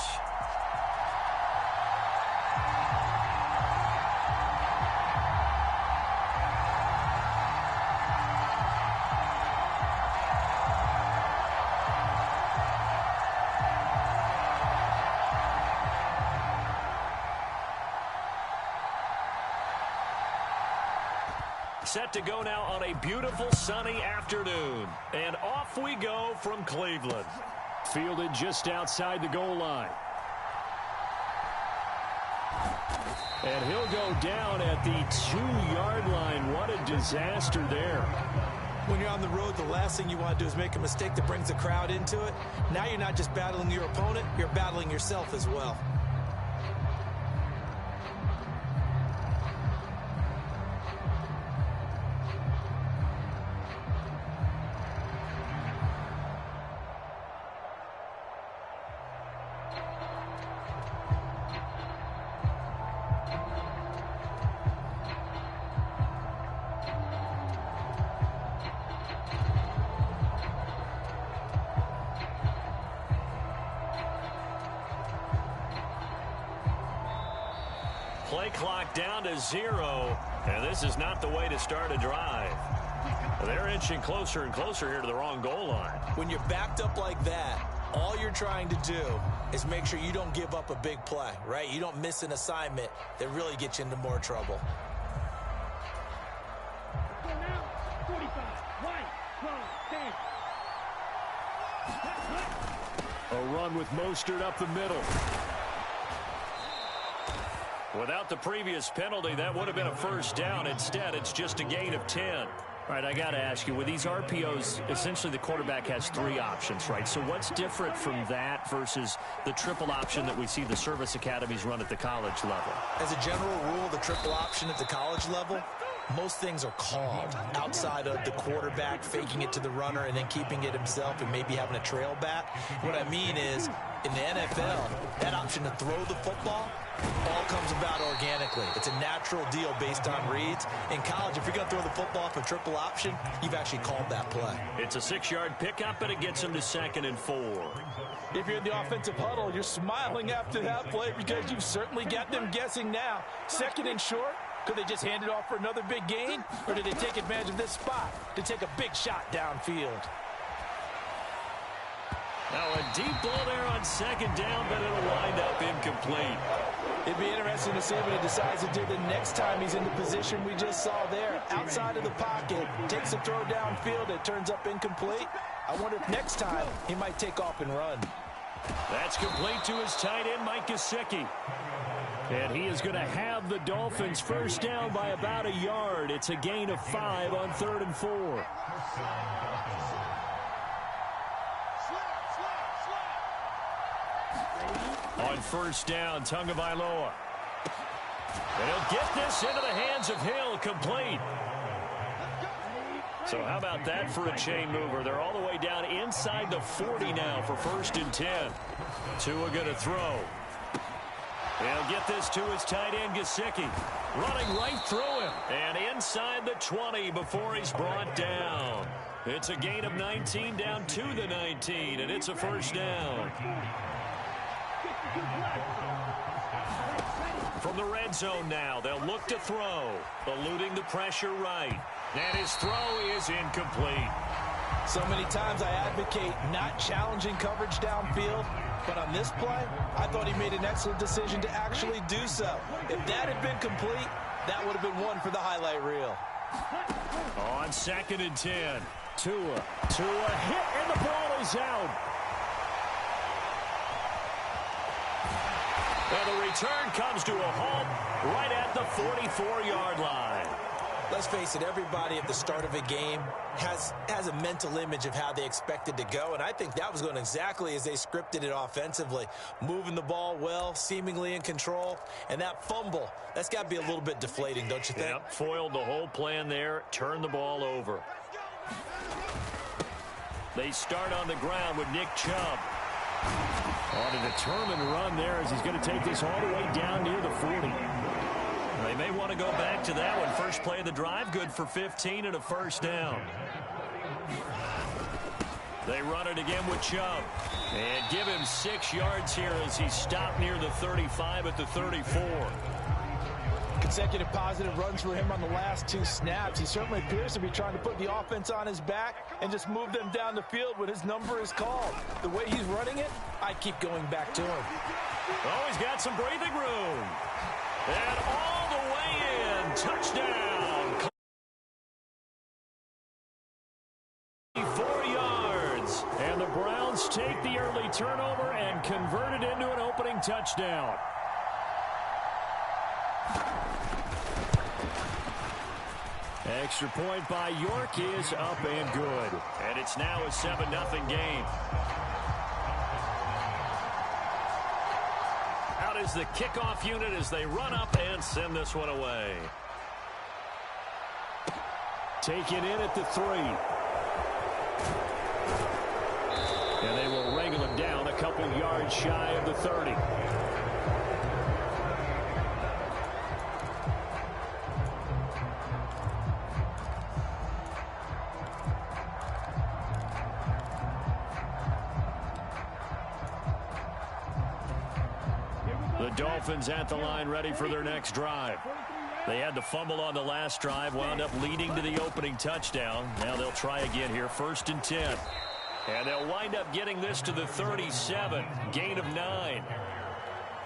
Set to go now on a beautiful sunny afternoon. And off we go from Cleveland. Fielded just outside the goal line. And he'll go down at the 2-yard line. What a disaster there. When you're on the road, the last thing you want to do is make a mistake that brings the crowd into it. Now you're not just battling your opponent, you're battling yourself as well. Play clock down to 0, and this is not the way to start a drive. They're inching closer and closer here to the wrong goal line. When you're backed up like that, all you're trying to do is make sure you don't give up a big play, right? You don't miss an assignment that really gets you into more trouble. A run with Mostert up the middle. Without the previous penalty, that would have been a first down. Instead, it's just a gain of 10. All right, I got to ask you, with these RPOs, essentially the quarterback has 3 options, right? So what's different from that versus the triple option that we see the service academies run at the college level? As a general rule, the triple option at the college level, most things are called outside of the quarterback faking it to the runner and then keeping it himself and maybe having a trail back. What I mean is, in the NFL, that option to throw the football all comes about organically. It's a natural deal based on reads. In college, if you're going to throw the football for triple option, you've actually called that play. It's a 6-yard pickup, and it gets them to 2nd and 4. If you're in the offensive huddle, you're smiling after that play because you've certainly got them guessing now. 2nd and short. Could they just hand it off for another big gain? Or did they take advantage of this spot to take a big shot downfield? Now a deep ball there on 2nd down, but it'll wind up incomplete. It'd be interesting to see what he decides to do the next time he's in the position we just saw there. Outside of the pocket, takes a throw downfield, it turns up incomplete. I wonder if next time he might take off and run. That's complete to his tight end, Mike Gesicki. And he is going to have the Dolphins first down by about a yard. It's a gain of 5 on 3rd and 4. On first down, Tagovailoa. And he'll get this into the hands of Hill, complete. So how about that for a chain mover? They're all the way down inside the 40 now for 1st and 10. Tua going to throw. He'll get this to his tight end, Gesicki. Running right through him. And inside the 20 before he's brought down. It's a gain of 19 down to the 19, and it's a 1st down. From the red zone now, they'll look to throw. Eluding the pressure right. And his throw is incomplete. So many times I advocate not challenging coverage downfield, but on this play, I thought he made an excellent decision to actually do so. If that had been complete, that would have been one for the highlight reel. On 2nd and 10, Tua hit, and the ball is out. And the return comes to a halt right at the 44-yard line. Let's face it, everybody at the start of a game has a mental image of how they expected to go, and I think that was going exactly as they scripted it offensively. Moving the ball well, seemingly in control, and that fumble, that's got to be a little bit deflating, don't you think? Yep, foiled the whole plan there, turned the ball over. They start on the ground with Nick Chubb. On a determined run there as he's going to take this all the way down near the 40. They may want to go back to that one. First play of the drive, good for 15 and a 1st down. They run it again with Chubb. And give him 6 yards here as he stopped near the 35 at the 34. Consecutive positive runs for him on the last 2 snaps. He certainly appears to be trying to put the offense on his back and just move them down the field when his number is called. The way he's running it, I keep going back to him. Oh, he's got some breathing room. And all the way in. Touchdown. 4 yards. And the Browns take the early turnover and convert it into an opening touchdown. Extra point by York is up and good. And it's now a 7-0 game. Out is the kickoff unit as they run up and send this one away. Taken in at the 3. And they will wrangle him down a couple yards shy of the 30. Dolphins at the line ready for their next drive. They had the fumble on the last drive, wound up leading to the opening touchdown. Now they'll try again here, 1st and 10. And they'll wind up getting this to the 37, gain of 9.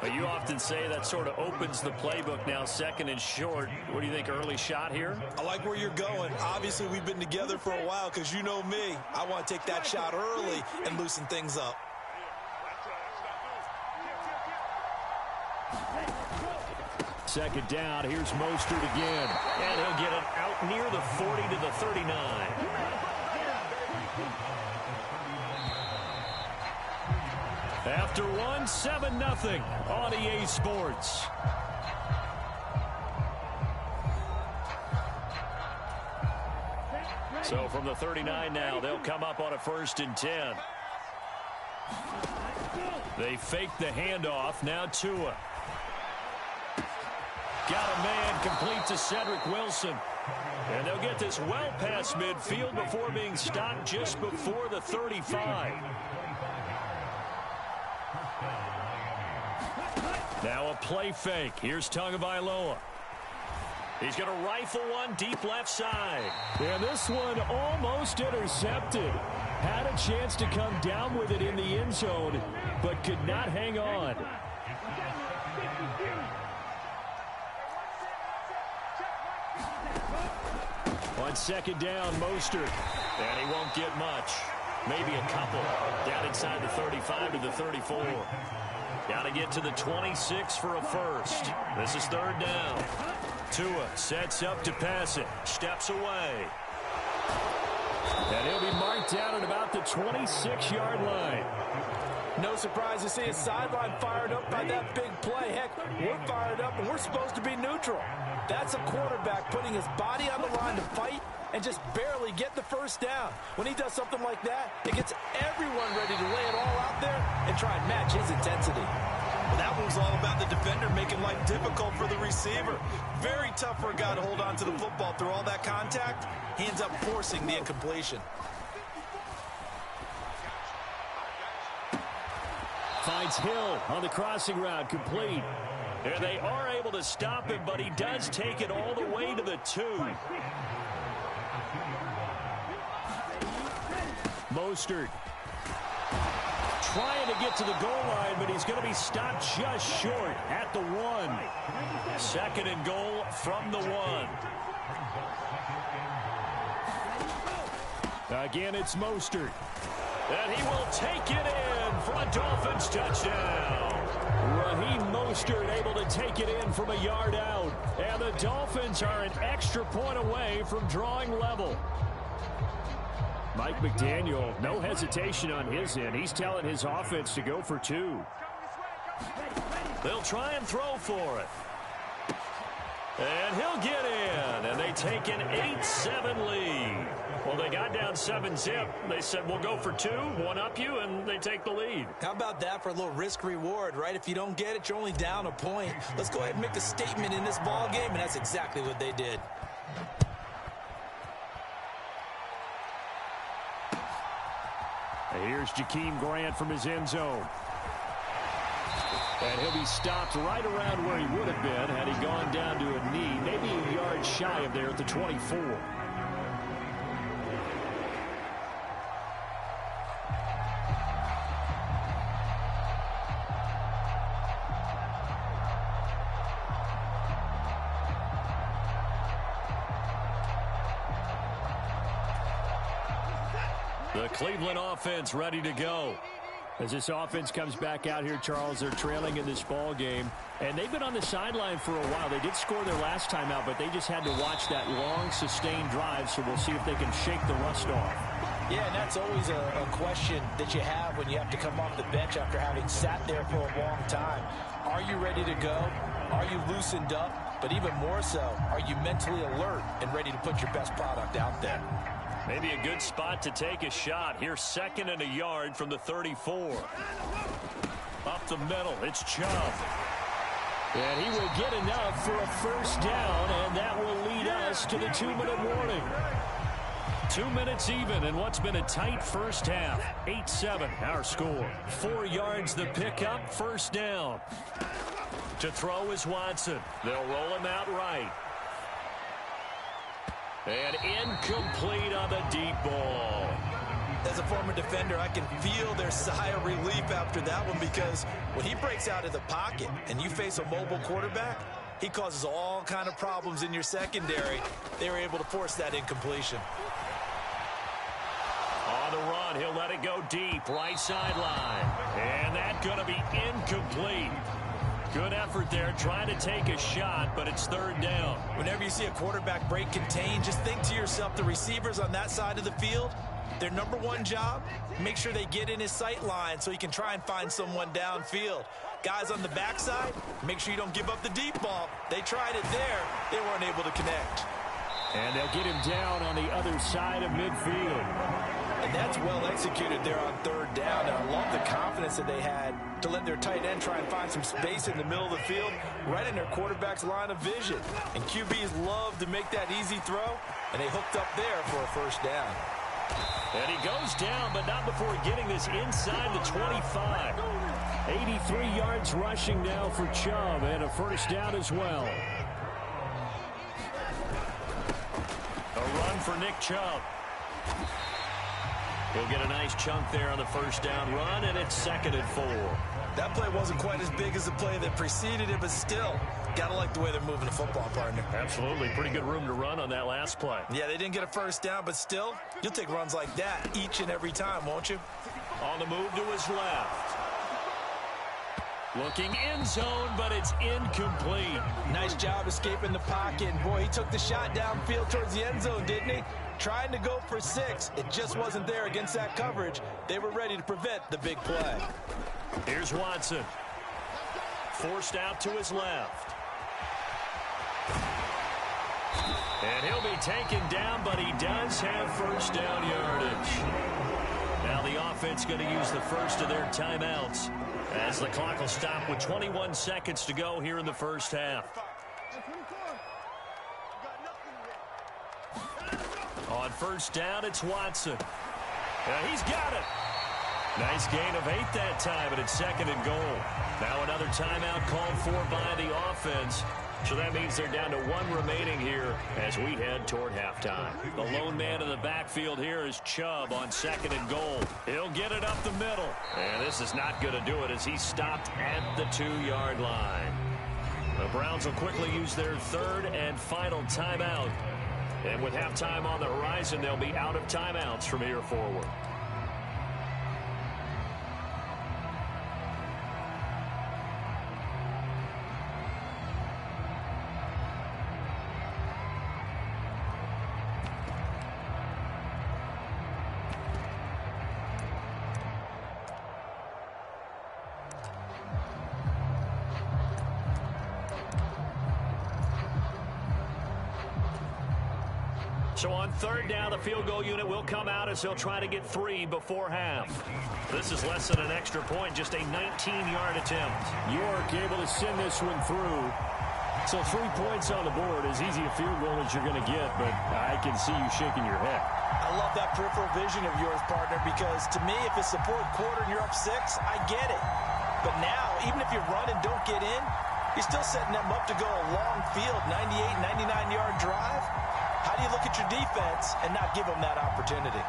But you often say that sort of opens the playbook now, 2nd and short. What do you think, early shot here? I like where you're going. Obviously, we've been together for a while because you know me. I want to take that shot early and loosen things up. Second down, here's Mostert again. And he'll get it out near the 40 to the 39. After one, 7-0 on EA Sports. So from the 39 now, they'll come up on a 1st and 10. They fake the handoff. Now Tua. Got a man complete to Cedric Wilson. And they'll get this well past midfield before being stopped just before the 35. Now a play fake. Here's Tagovailoa. He's going to rifle one deep left side. And this one almost intercepted. Had a chance to come down with it in the end zone, but could not hang on. On 2nd down, Mostert. And he won't get much. Maybe a couple. Down inside the 35 to the 34. Got to get to the 26 for a first. This is 3rd down. Tua sets up to pass it. Steps away. And he'll be marked down at about the 26-yard line. No surprise to see his sideline fired up by that big play. Heck, we're fired up, and we're supposed to be neutral. That's a quarterback putting his body on the line to fight and just barely get the first down. When he does something like that, it gets everyone ready to lay it all out there and try and match his intensity. Well, that one's all about the defender making life difficult for the receiver. Very tough for a guy to hold on to the football through all that contact. He ends up forcing the incompletion. Finds Hill on the crossing route, complete. And they are able to stop him, but he does take it all the way to the 2. Mostert trying to get to the goal line, but he's going to be stopped just short at the 1. Second and goal from the 1. Again, it's Mostert. And he will take it in for a Dolphins touchdown. Raheem Mostert able to take it in from a yard out. And the Dolphins are an extra point away from drawing level. Mike McDaniel, no hesitation on his end. He's telling his offense to go for 2. They'll try and throw for it. And he'll get in. And they take an 8-7 lead. Well, they got down 7-zip. They said, we'll go for 2, one up you, and they take the lead. How about that for a little risk-reward, right? If you don't get it, you're only down a point. Let's go ahead and make a statement in this ball game, and that's exactly what they did. And here's Jakeem Grant from his end zone. And he'll be stopped right around where he would have been had he gone down to a knee, maybe a yard shy of there at the 24. The Cleveland offense ready to go. As this offense comes back out here, Charles, they're trailing in this ball game. And they've been on the sideline for a while. They did score their last time out, but they just had to watch that long, sustained drive, so we'll see if they can shake the rust off. Yeah, and that's always a question that you have when you have to come off the bench after having sat there for a long time. Are you ready to go? Are you loosened up? But even more so, are you mentally alert and ready to put your best product out there? Maybe a good spot to take a shot. Here's 2nd and a yard from the 34. Up the middle, it's Chubb. And he will get enough for a first down, and that will lead us to the 2-minute warning. 2 minutes even in what's been a tight first half. 8-7 our score. 4 yards the pickup, first down. To throw is Watson. They'll roll him out right. And incomplete on the deep ball. As a former defender, I can feel their sigh of relief after that one, because when he breaks out of the pocket and you face a mobile quarterback, he causes all kind of problems in your secondary. They were able to force that incompletion. On the run, he'll let it go deep, right sideline. And that's going to be incomplete. Good effort there, trying to take a shot, but it's 3rd down. Whenever you see a quarterback break contain, just think to yourself, the receivers on that side of the field, their number one job, make sure they get in his sight line so he can try and find someone downfield. Guys on the backside, make sure you don't give up the deep ball. They tried it there. They weren't able to connect. And they'll get him down on the other side of midfield. And that's well executed there on 3rd down. And I love the confidence that they had to let their tight end try and find some space in the middle of the field, right in their quarterback's line of vision. And QBs love to make that easy throw, and they hooked up there for a first down. And he goes down, but not before getting this inside the 25. 83 yards rushing now for Chubb, and a first down as well. A run for Nick Chubb. He'll get a nice chunk there on the first down run, and it's 2nd and 4. That play wasn't quite as big as the play that preceded it, but still, got to like the way they're moving the football, partner. Absolutely. Pretty good room to run on that last play. Yeah, they didn't get a first down, but still, you'll take runs like that each and every time, won't you? On the move to his left. Looking end zone, but it's incomplete. Nice job escaping the pocket. And boy, he took the shot downfield towards the end zone, didn't he? Trying to go for 6. It just wasn't there against that coverage. They were ready to prevent the big play. Here's Watson. Forced out to his left. And he'll be taken down, but he does have first down yardage. Now the offense going to use the first of their timeouts as the clock will stop with 21 seconds to go here in the first half. On first down, it's Watson. He's got it. Nice gain of 8 that time, and it's second and goal. Now another timeout called for by the offense. So that means they're down to 1 remaining here as we head toward halftime. The lone man in the backfield here is Chubb on second and goal. He'll get it up the middle. And this is not going to do it as he's stopped at the 2-yard line. The Browns will quickly use their third and final timeout. And with halftime on the horizon, they'll be out of timeouts from here forward. So on third down, the field goal unit will come out as they'll try to get 3 before half. This is less than an extra point, just a 19-yard attempt. York able to send this one through. So 3 points on the board, as easy a field goal as you're going to get, but I can see you shaking your head. I love that peripheral vision of yours, partner, because to me, if it's the fourth quarter and you're up 6, I get it. But now, even if you run and don't get in, you're still setting them up to go a long field, 98, 99-yard drive. How do you look at your defense and not give them that opportunity?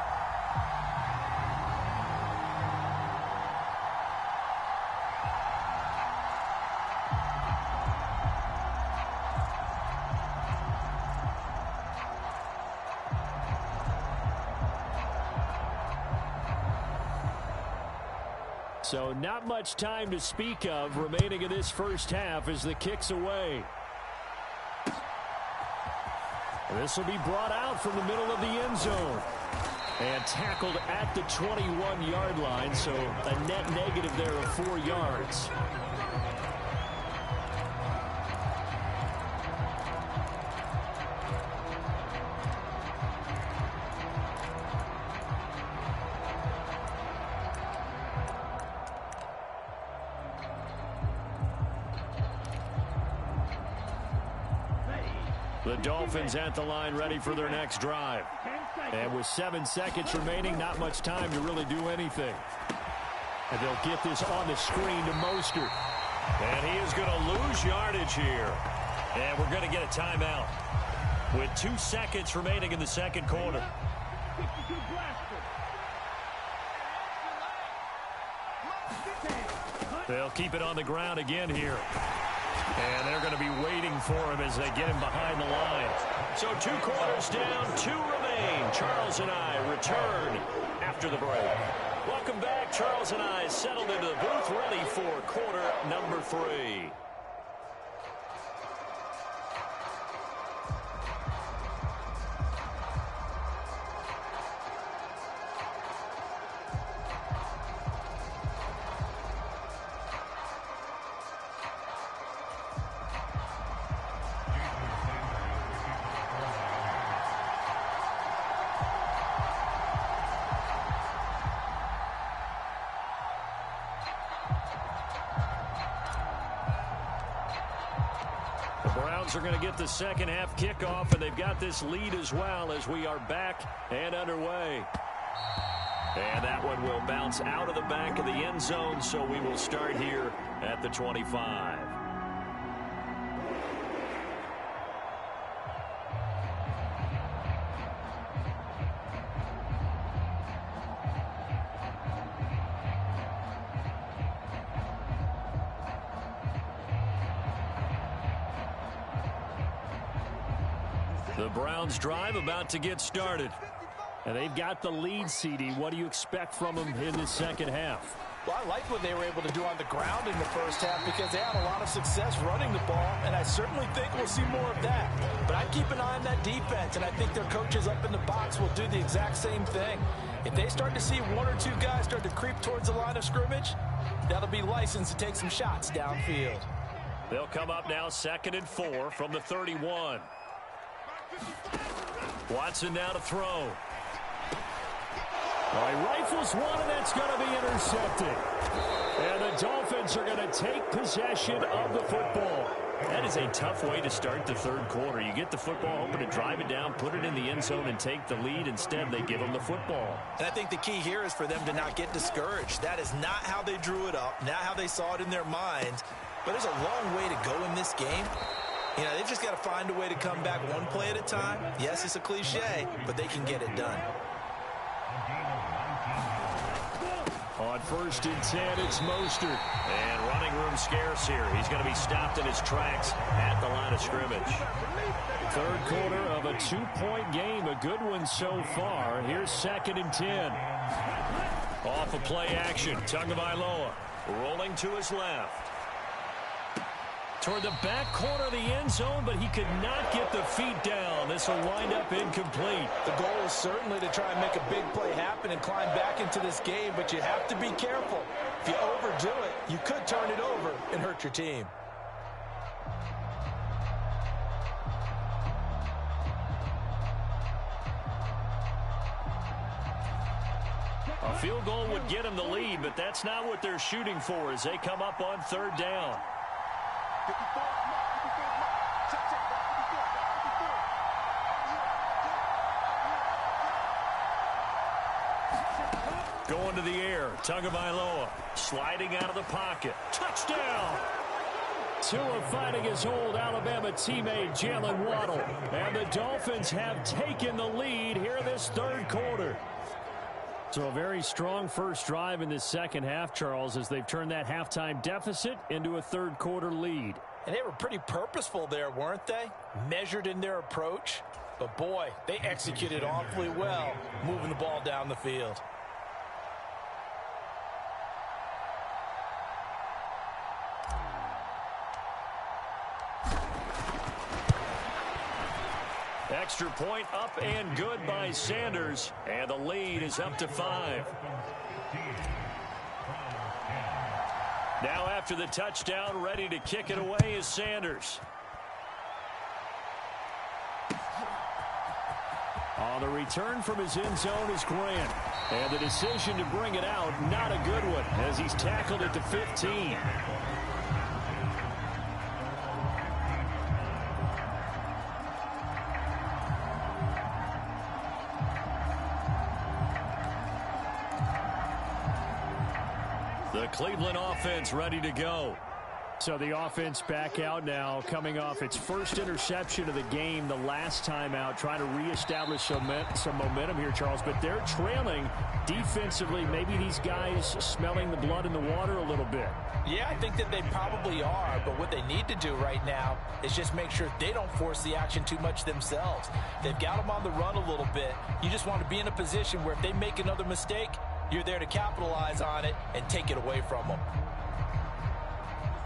So not much time to speak of remaining in this first half as the kick's away. This will be brought out from the middle of the end zone. And tackled at the 21-yard line, so a net negative there of 4 yards. The Dolphins at the line ready for their next drive. And with 7 seconds remaining, not much time to really do anything. And they'll get this on the screen to Mostert. And he is going to lose yardage here. And we're going to get a timeout with 2 seconds remaining in the second quarter. They'll keep it on the ground again here. And they're going to be waiting for him as they get him behind the line. So 2 quarters down, 2 remain. Charles and I return after the break. Welcome back. Charles and I settled into the booth, ready for quarter number 3. Are going to get the second half kickoff, and they've got this lead as well as we are back and underway. And that one will bounce out of the back of the end zone, so we will start here at the 25. The Browns drive about to get started. And they've got the lead, CD. What do you expect from them in the second half? Well, I like what they were able to do on the ground in the first half because they had a lot of success running the ball, and I certainly think we'll see more of that. But I keep an eye on that defense, and I think their coaches up in the box will do the exact same thing. If they start to see 1 or 2 guys start to creep towards the line of scrimmage, That'll be licensed to take some shots downfield. They'll come up now 2nd and 4 from the 31. Watson now to throw. He rifles one, and that's going to be intercepted. And the Dolphins are going to take possession of the football. That is a tough way to start the third quarter. You get the football, hoping to drive it down, put it in the end zone, and take the lead. Instead, they give them the football. And I think the key here is for them to not get discouraged. That is not how they drew it up, not how they saw it in their minds. But there's a long way to go in this game. You know, they've just got to find a way to come back one play at a time. Yes, it's a cliche, but they can get it done. On 1st and 10, it's Mostert. And running room scarce here. He's going to be stopped in his tracks at the line of scrimmage. Third quarter of a 2-point game. A good one so far. Here's 2nd and 10. Off of play action. Tagovailoa rolling to his left. Toward the back corner of the end zone, but he could not get the feet down. This will wind up incomplete. The goal is certainly to try and make a big play happen and climb back into this game, but you have to be careful. If you overdo it, you could turn it over and hurt your team. A field goal would get them the lead, but that's not what they're shooting for as they come up on 3rd down. Going to the air, Tagovailoa sliding out of the pocket. Touchdown! Tua fighting his old Alabama teammate Jalen Waddle. And the Dolphins have taken the lead here this third quarter. So a very strong first drive in this second half, Charles, as they've turned that halftime deficit into a third quarter lead. And they were pretty purposeful there, weren't they? Measured in their approach. But boy, they executed awfully well, moving the ball down the field. Extra point up and good by Sanders. And the lead is up to 5. Now after the touchdown, ready to kick it away is Sanders. On the return from his end zone is Grant. And the decision to bring it out, not a good one, as he's tackled at the 15. The Cleveland offense ready to go. So the offense back out now, coming off its first interception of the game the last time out, trying to reestablish some momentum here, Charles. But they're trailing defensively. Maybe these guys smelling the blood in the water a little bit. Yeah, I think that they probably are. But what they need to do right now is just make sure they don't force the action too much themselves. They've got them on the run a little bit. You just want to be in a position where if they make another mistake, you're there to capitalize on it and take it away from them.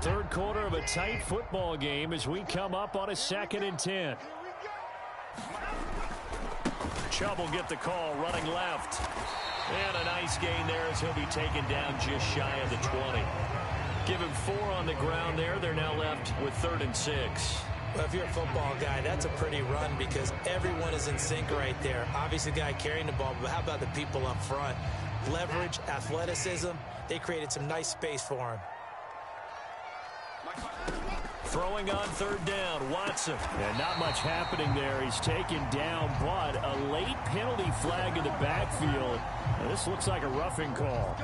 Third quarter of a tight football game as we come up on a 2nd and 10. Chubb will get the call running left. And a nice gain there as he'll be taken down just shy of the 20. Give him 4 on the ground there. They're now left with 3rd and 6. Well, if you're a football guy, that's a pretty run because everyone is in sync right there. Obviously, the guy carrying the ball, but how about the people up front? Leverage, athleticism, they created some nice space for him. Throwing on 3rd down, Watson. And not much happening there. He's taken down, but a late penalty flag in the backfield. Now, this looks like a roughing call.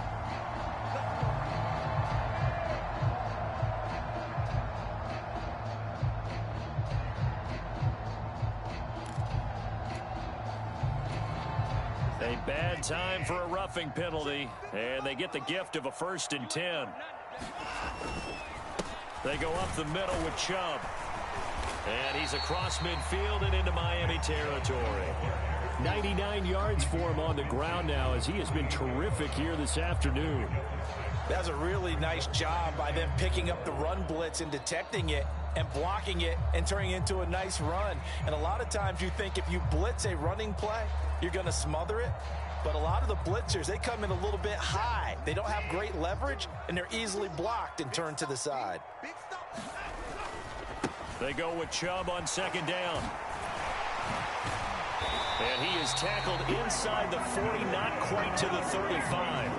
A bad time for a roughing penalty, and they get the gift of a 1st and 10. They go up the middle with Chubb. And he's across midfield and into Miami territory. 99 yards for him on the ground now as he has been terrific here this afternoon. That's a really nice job by them picking up the run blitz and detecting it and blocking it and turning it into a nice run. And a lot of times you think if you blitz a running play, you're going to smother it. But a lot of the blitzers, they come in a little bit high. They don't have great leverage, and they're easily blocked and turned to the side. They go with Chubb on second down. And he is tackled inside the 40, not quite to the 35.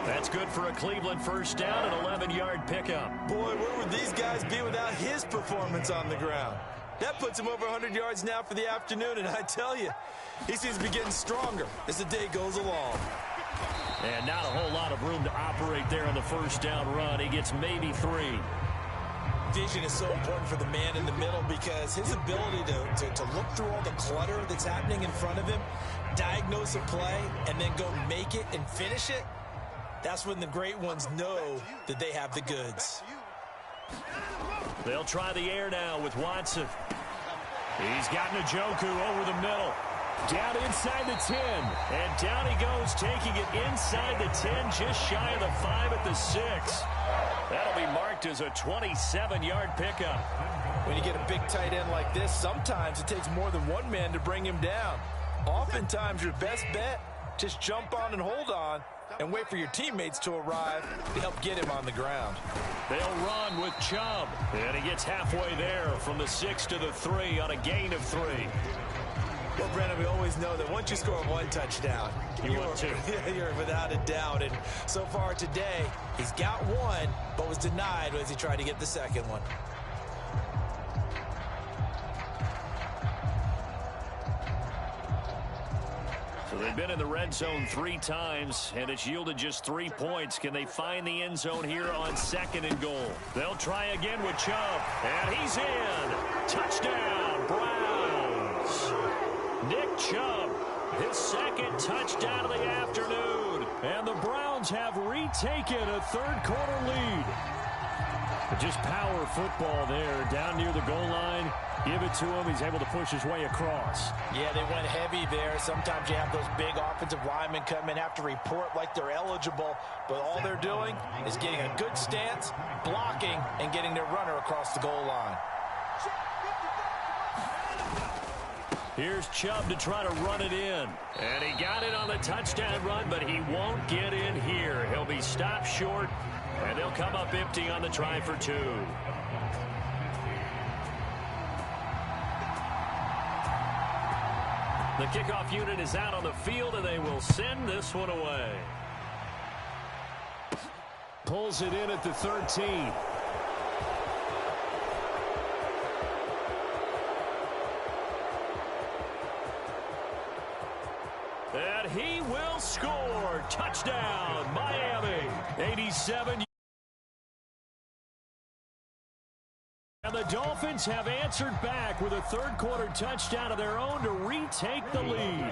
That's good for a Cleveland first down, an 11-yard pickup. Boy, where would these guys be without his performance on the ground? That puts him over 100 yards now for the afternoon, and I tell you, he seems to be getting stronger as the day goes along. And not a whole lot of room to operate there on the first down run. He gets maybe 3. Vision is so important for the man in the middle because his ability to look through all the clutter that's happening in front of him, diagnose a play, and then go make it and finish it, that's when the great ones know that they have the goods. They'll try the air now with Watson. He's got Njoku over the middle. Down inside the 10. And down he goes, taking it inside the 10, just shy of the 5 at the 6. That'll be marked as a 27-yard pickup. When you get a big tight end like this, sometimes it takes more than one man to bring him down. Oftentimes, your best bet, just jump on and hold on and wait for your teammates to arrive to help get him on the ground. They'll run with Chubb. And he gets halfway there from the 6 to the 3 on a gain of 3. Well, Brandon, we always know that once you score one touchdown, you're without a doubt. And so far today, he's got one, but was denied as he tried to get the second one. So they've been in the red zone 3 times, and it's yielded just 3 points. Can they find the end zone here on second and goal? They'll try again with Chubb, and he's in. Touchdown, Browns. Nick Chubb, his second touchdown of the afternoon. And the Browns have retaken a third-quarter lead. But just power football there, down near the goal line. Give it to him. He's able to push his way across. Yeah, they went heavy there. Sometimes you have those big offensive linemen come in, have to report like they're eligible, but all they're doing is getting a good stance, blocking, and getting their runner across the goal line. Here's Chubb to try to run it in. And he got it on the touchdown run, but he won't get in here. He'll be stopped short, and they'll come up empty on the try for 2. The kickoff unit is out on the field, and they will send this one away. Pulls it in at the 13. And he will score. Touchdown, Miami. 87. And the Dolphins have answered back with a third-quarter touchdown of their own to retake the lead.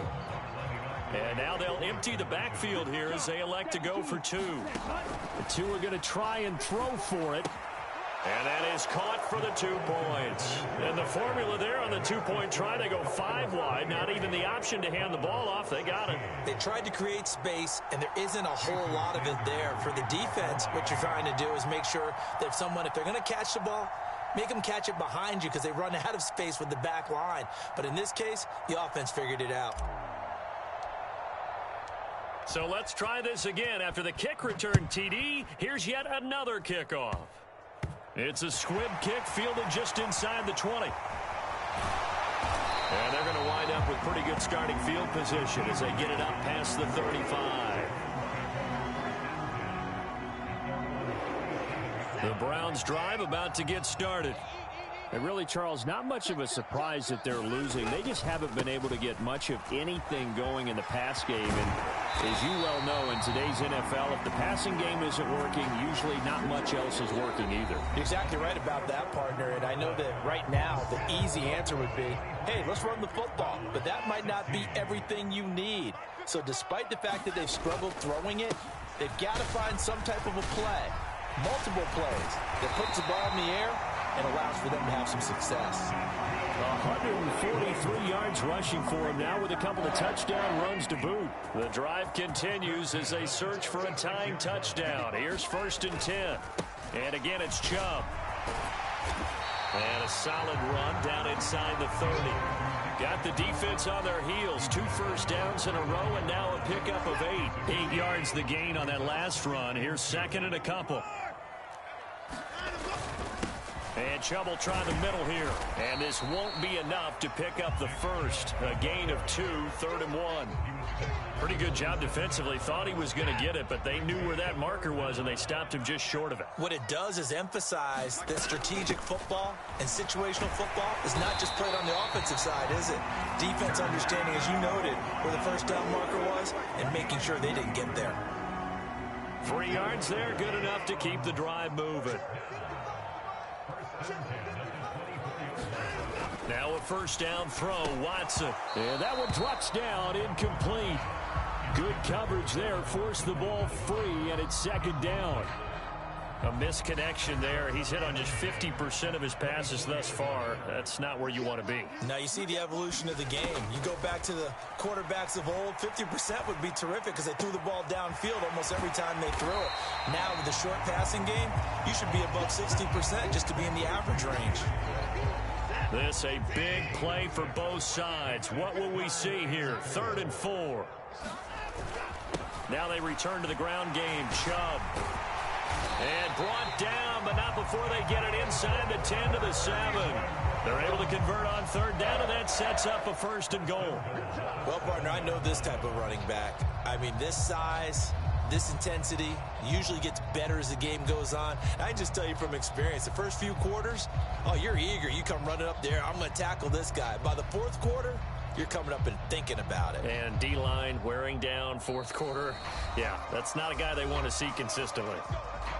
And now they'll empty the backfield here as they elect to go for 2. The 2 are going to try and throw for it. And that is caught for the 2 points. And the formula there on the 2-point try, they go 5 wide. Not even the option to hand the ball off. They got it. They tried to create space, and there isn't a whole lot of it there. For the defense, what you're trying to do is make sure that if they're going to catch the ball, make them catch it behind you because they run out of space with the back line. But in this case, the offense figured it out. So let's try this again. After the kick return, TD, here's yet another kickoff. It's a squib kick fielded just inside the 20. And they're going to wind up with pretty good starting field position as they get it up past the 35. The Browns drive about to get started. And really, Charles, not much of a surprise that they're losing. They just haven't been able to get much of anything going in the pass game. And as you well know, in today's NFL, if the passing game isn't working, usually not much else is working either. You're exactly right about that, partner. And I know that right now the easy answer would be, hey, let's run the football. But that might not be everything you need. So despite the fact that they've struggled throwing it, they've got to find some type of a play, multiple plays, that puts the ball in the air and allows for them to have some success. 143 yards rushing for him now with a couple of touchdown runs to boot. The drive continues as they search for a tying touchdown. Here's 1st and 10. And again, it's Chubb. And a solid run down inside the 30. Got the defense on their heels. 2 first downs in a row, and now a pickup of 8. 8 yards the gain on that last run. Here's second and a couple. And Chubb will try the middle here. And this won't be enough to pick up the first. A gain of 2, 3rd and 1. Pretty good job defensively. Thought he was going to get it, but they knew where that marker was, and they stopped him just short of it. What it does is emphasize that strategic football and situational football is not just played on the offensive side, is it? Defense understanding, as you noted, where the first down marker was and making sure they didn't get there. 3 yards there, good enough to keep the drive moving. Now a first down throw, Watson. And that one drops down, incomplete. Good coverage there, forced the ball free, and it's second down. A misconnection there. He's hit on just 50% of his passes thus far. That's not where you want to be. Now you see the evolution of the game. You go back to the quarterbacks of old, 50% would be terrific because they threw the ball downfield almost every time they threw it. Now with the short passing game, you should be above 60% just to be in the average range. This a big play for both sides. What will we see here? 3rd and 4. Now they return to the ground game. Chubb. And brought down, but not before they get it inside the 10 to the 7. They're able to convert on 3rd down, and that sets up a 1st and goal. Well, partner, I know this type of running back. I mean, this size, this intensity usually gets better as the game goes on. I can just tell you from experience, the first few quarters, oh, you're eager. You come running up there, I'm going to tackle this guy. By the 4th quarter, you're coming up and thinking about it. And D-line wearing down 4th quarter. Yeah, that's not a guy they want to see consistently.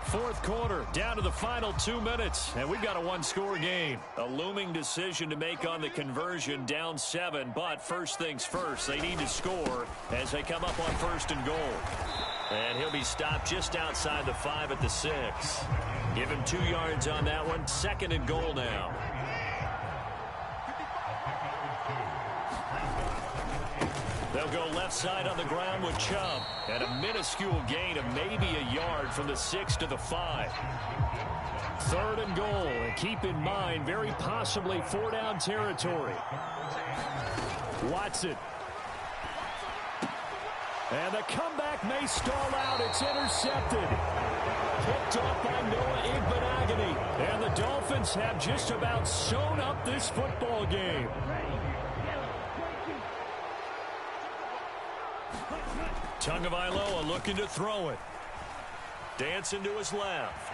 4th quarter, down to the final 2 minutes, and we've got a 1-score game. A looming decision to make on the conversion, down 7, but first things first, they need to score as they come up on 1st and goal. And he'll be stopped just outside the 5 at the 6. Give him 2 yards on that one, 2nd and goal now. They'll go left side on the ground with Chubb. And a minuscule gain of maybe a yard from the 6 to the 5. 3rd and goal. And keep in mind, very possibly 4-down territory. Watson. And the comeback may stall out. It's intercepted. Picked off by Noah Igbenogany. And the Dolphins have just about sewn up this football game. Tagovailoa looking to throw it. Dancing to his left.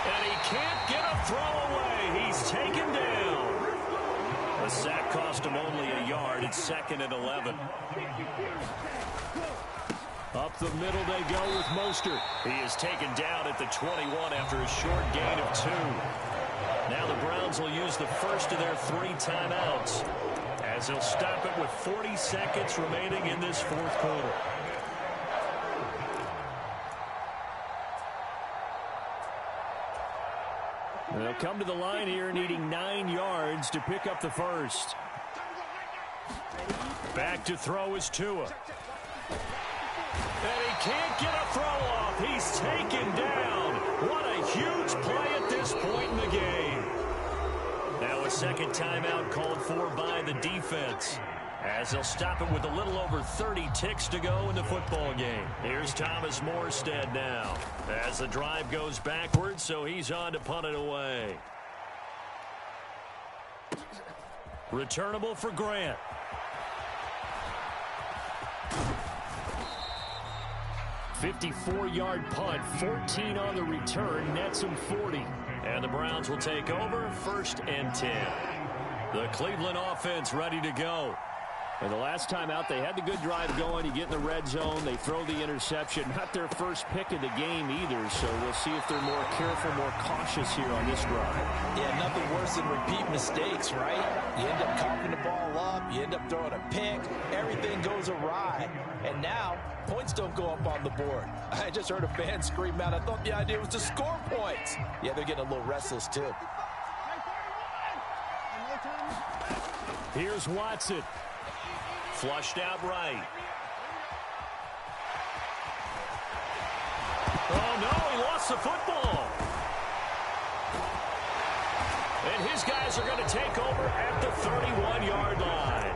And he can't get a throw away. He's taken down. The sack cost him only a yard. It's 2nd and 11. Up the middle they go with Mostert. He is taken down at the 21 after a short gain of 2. Now the Browns will use the first of their 3 timeouts, as they'll stop it with 40 seconds remaining in this 4th quarter. They'll come to the line here needing 9 yards to pick up the first. Back to throw is Tua. And he can't get a throw off. He's taken down. What a huge play at this point in the game. Now a second timeout called for by the defense, as they'll stop it with a little over 30 ticks to go in the football game. Here's Thomas Morstead now, as the drive goes backwards, so he's on to punt it away. Returnable for Grant. "54-yard punt, 14 on the return, nets him 40. And the Browns will take over, 1st and 10. The Cleveland offense ready to go. And the last time out, they had the good drive going. You get in the red zone, they throw the interception. Not their first pick of the game either, so we'll see if they're more careful, more cautious here on this drive. Yeah, nothing worse than repeat mistakes, right? You end up coughing the ball up, you end up throwing a pick, everything goes awry. And now, points don't go up on the board. I just heard a fan scream out, I thought the idea was to score points. Yeah, they're getting a little restless too. Here's Watson. Flushed out right. Oh, no, he lost the football. And his guys are going to take over at the 31-yard line.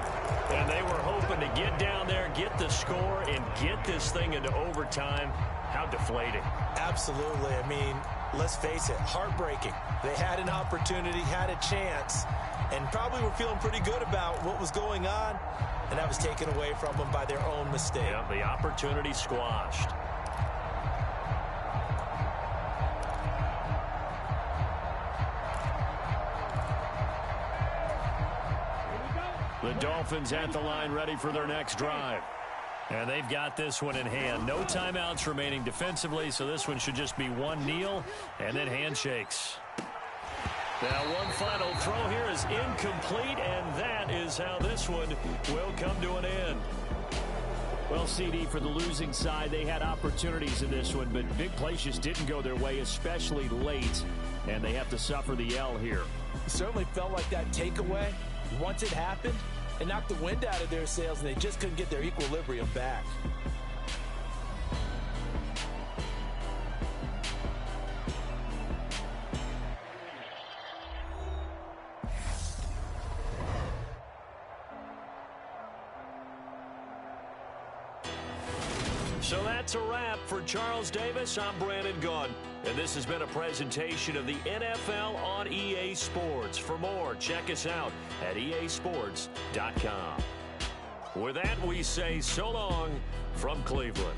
And they were hoping to get down there, get the score, and get this thing into overtime. How deflating. Absolutely. I mean, let's face it, heartbreaking. They had an opportunity, had a chance, and probably were feeling pretty good about what was going on, and that was taken away from them by their own mistake. Yeah, the opportunity squashed. The Dolphins at the line, ready for their next drive. And they've got this one in hand. No timeouts remaining defensively, so this one should just be one kneel and then handshakes. Now one final throw here is incomplete, and that is how this one will come to an end. Well, CD, for the losing side, they had opportunities in this one, but big plays just didn't go their way, especially late, and they have to suffer the L here. It certainly felt like that takeaway, once it happened, it knocked the wind out of their sails, and they just couldn't get their equilibrium back. So that's a wrap for Charles Davis. I'm Brandon Gunn, and this has been a presentation of the NFL on EA Sports. For more, check us out at easports.com. With that, we say so long from Cleveland.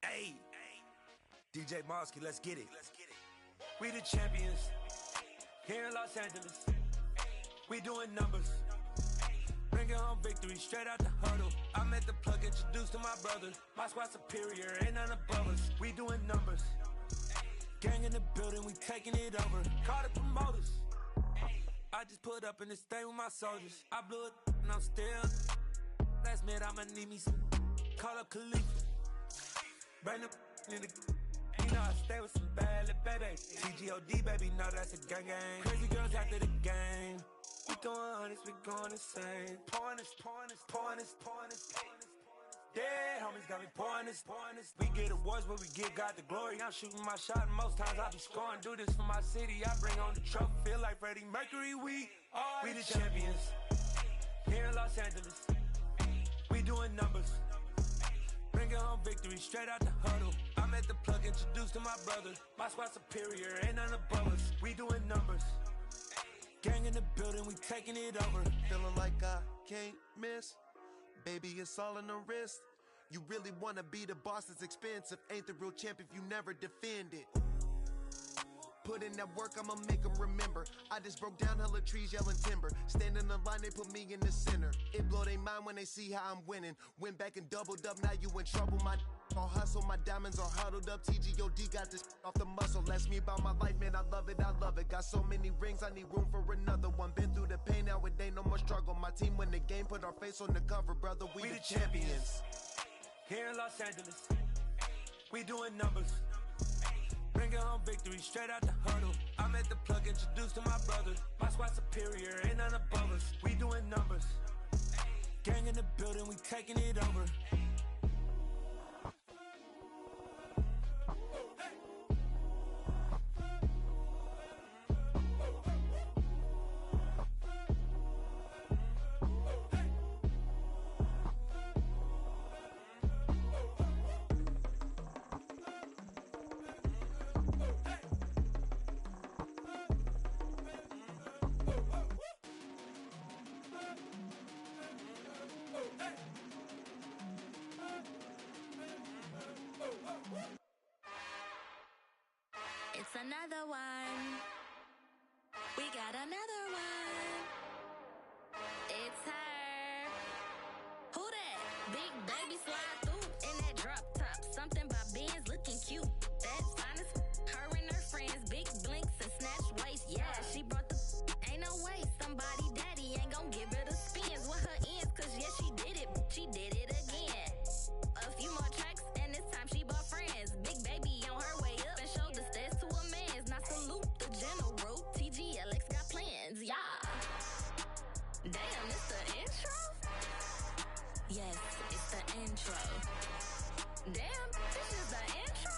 Hey, DJ Mosky, let's get it. We the champions here in Los Angeles. We doing numbers. Bringing home victory straight out the huddle. I'm at the plug, introduced to my brother. My squad superior, ain't none above us. We doing numbers. Gang in the building, we taking it over. Call the promoters. I just put up in this thing with my soldiers. I blew it and I'm still. Last minute I'ma need me some. Call up Khalifa. Bring them in the. You know I stay with some bad little baby. TGOD baby, know that's a gang gang. Crazy girls after the game. We throwing hundreds, we going insane. Pouring this. Dead homies got me pouring this. We get awards, but we give God the glory. I'm shooting my shot, and most times I be scoring. Do this for my city, I bring on the trophy. Feel like Freddie Mercury, we the champions. Here in Los Angeles, we doing numbers. Bringing home victory straight out the huddle. I'm at the plug, introduced to my brother. My squad superior, ain't none above us. We doing numbers. Gang in the building, we taking it over. Feeling like I can't miss. Baby, it's all in the wrist. You really wanna be the boss, it's expensive. Ain't the real champ if you never defend it. Put in that work, I'ma make them remember. I just broke down hella trees, yelling timber. Stand in the line, they put me in the center. It blow they mind when they see how I'm winning. Went back and doubled up, now you in trouble. My all hustle, my diamonds are huddled up. TGOD got this off the muscle. Ask me about my life, man, I love it. Got so many rings, I need room for another one. Been through the pain, now it ain't no more struggle. My team win the game, put our face on the cover, brother. We the champions. Here in Los Angeles, we doing numbers. Bringing home victory straight out the huddle. I'm at the plug, introduced to my brother. My squad superior, ain't none above us. We doing numbers. Gang in the building, we taking it over. It's another one. We got another Big baby slide through in that drop top. Something by Benz looking cute. That's fine as her and her friends. Big blinks and snatch waist. Yeah, she brought the ain't no way. Somebody daddy ain't gon' give her the spins with her ends. Cause yeah, she did it. She did it again. A few more tracks and this time she bought friends. Big baby on her way up and showed the stairs to a man's. Now salute the general. TGLX got plans. Yeah. Damn, it's the intro? Yes, it's the intro. Damn, this is the intro?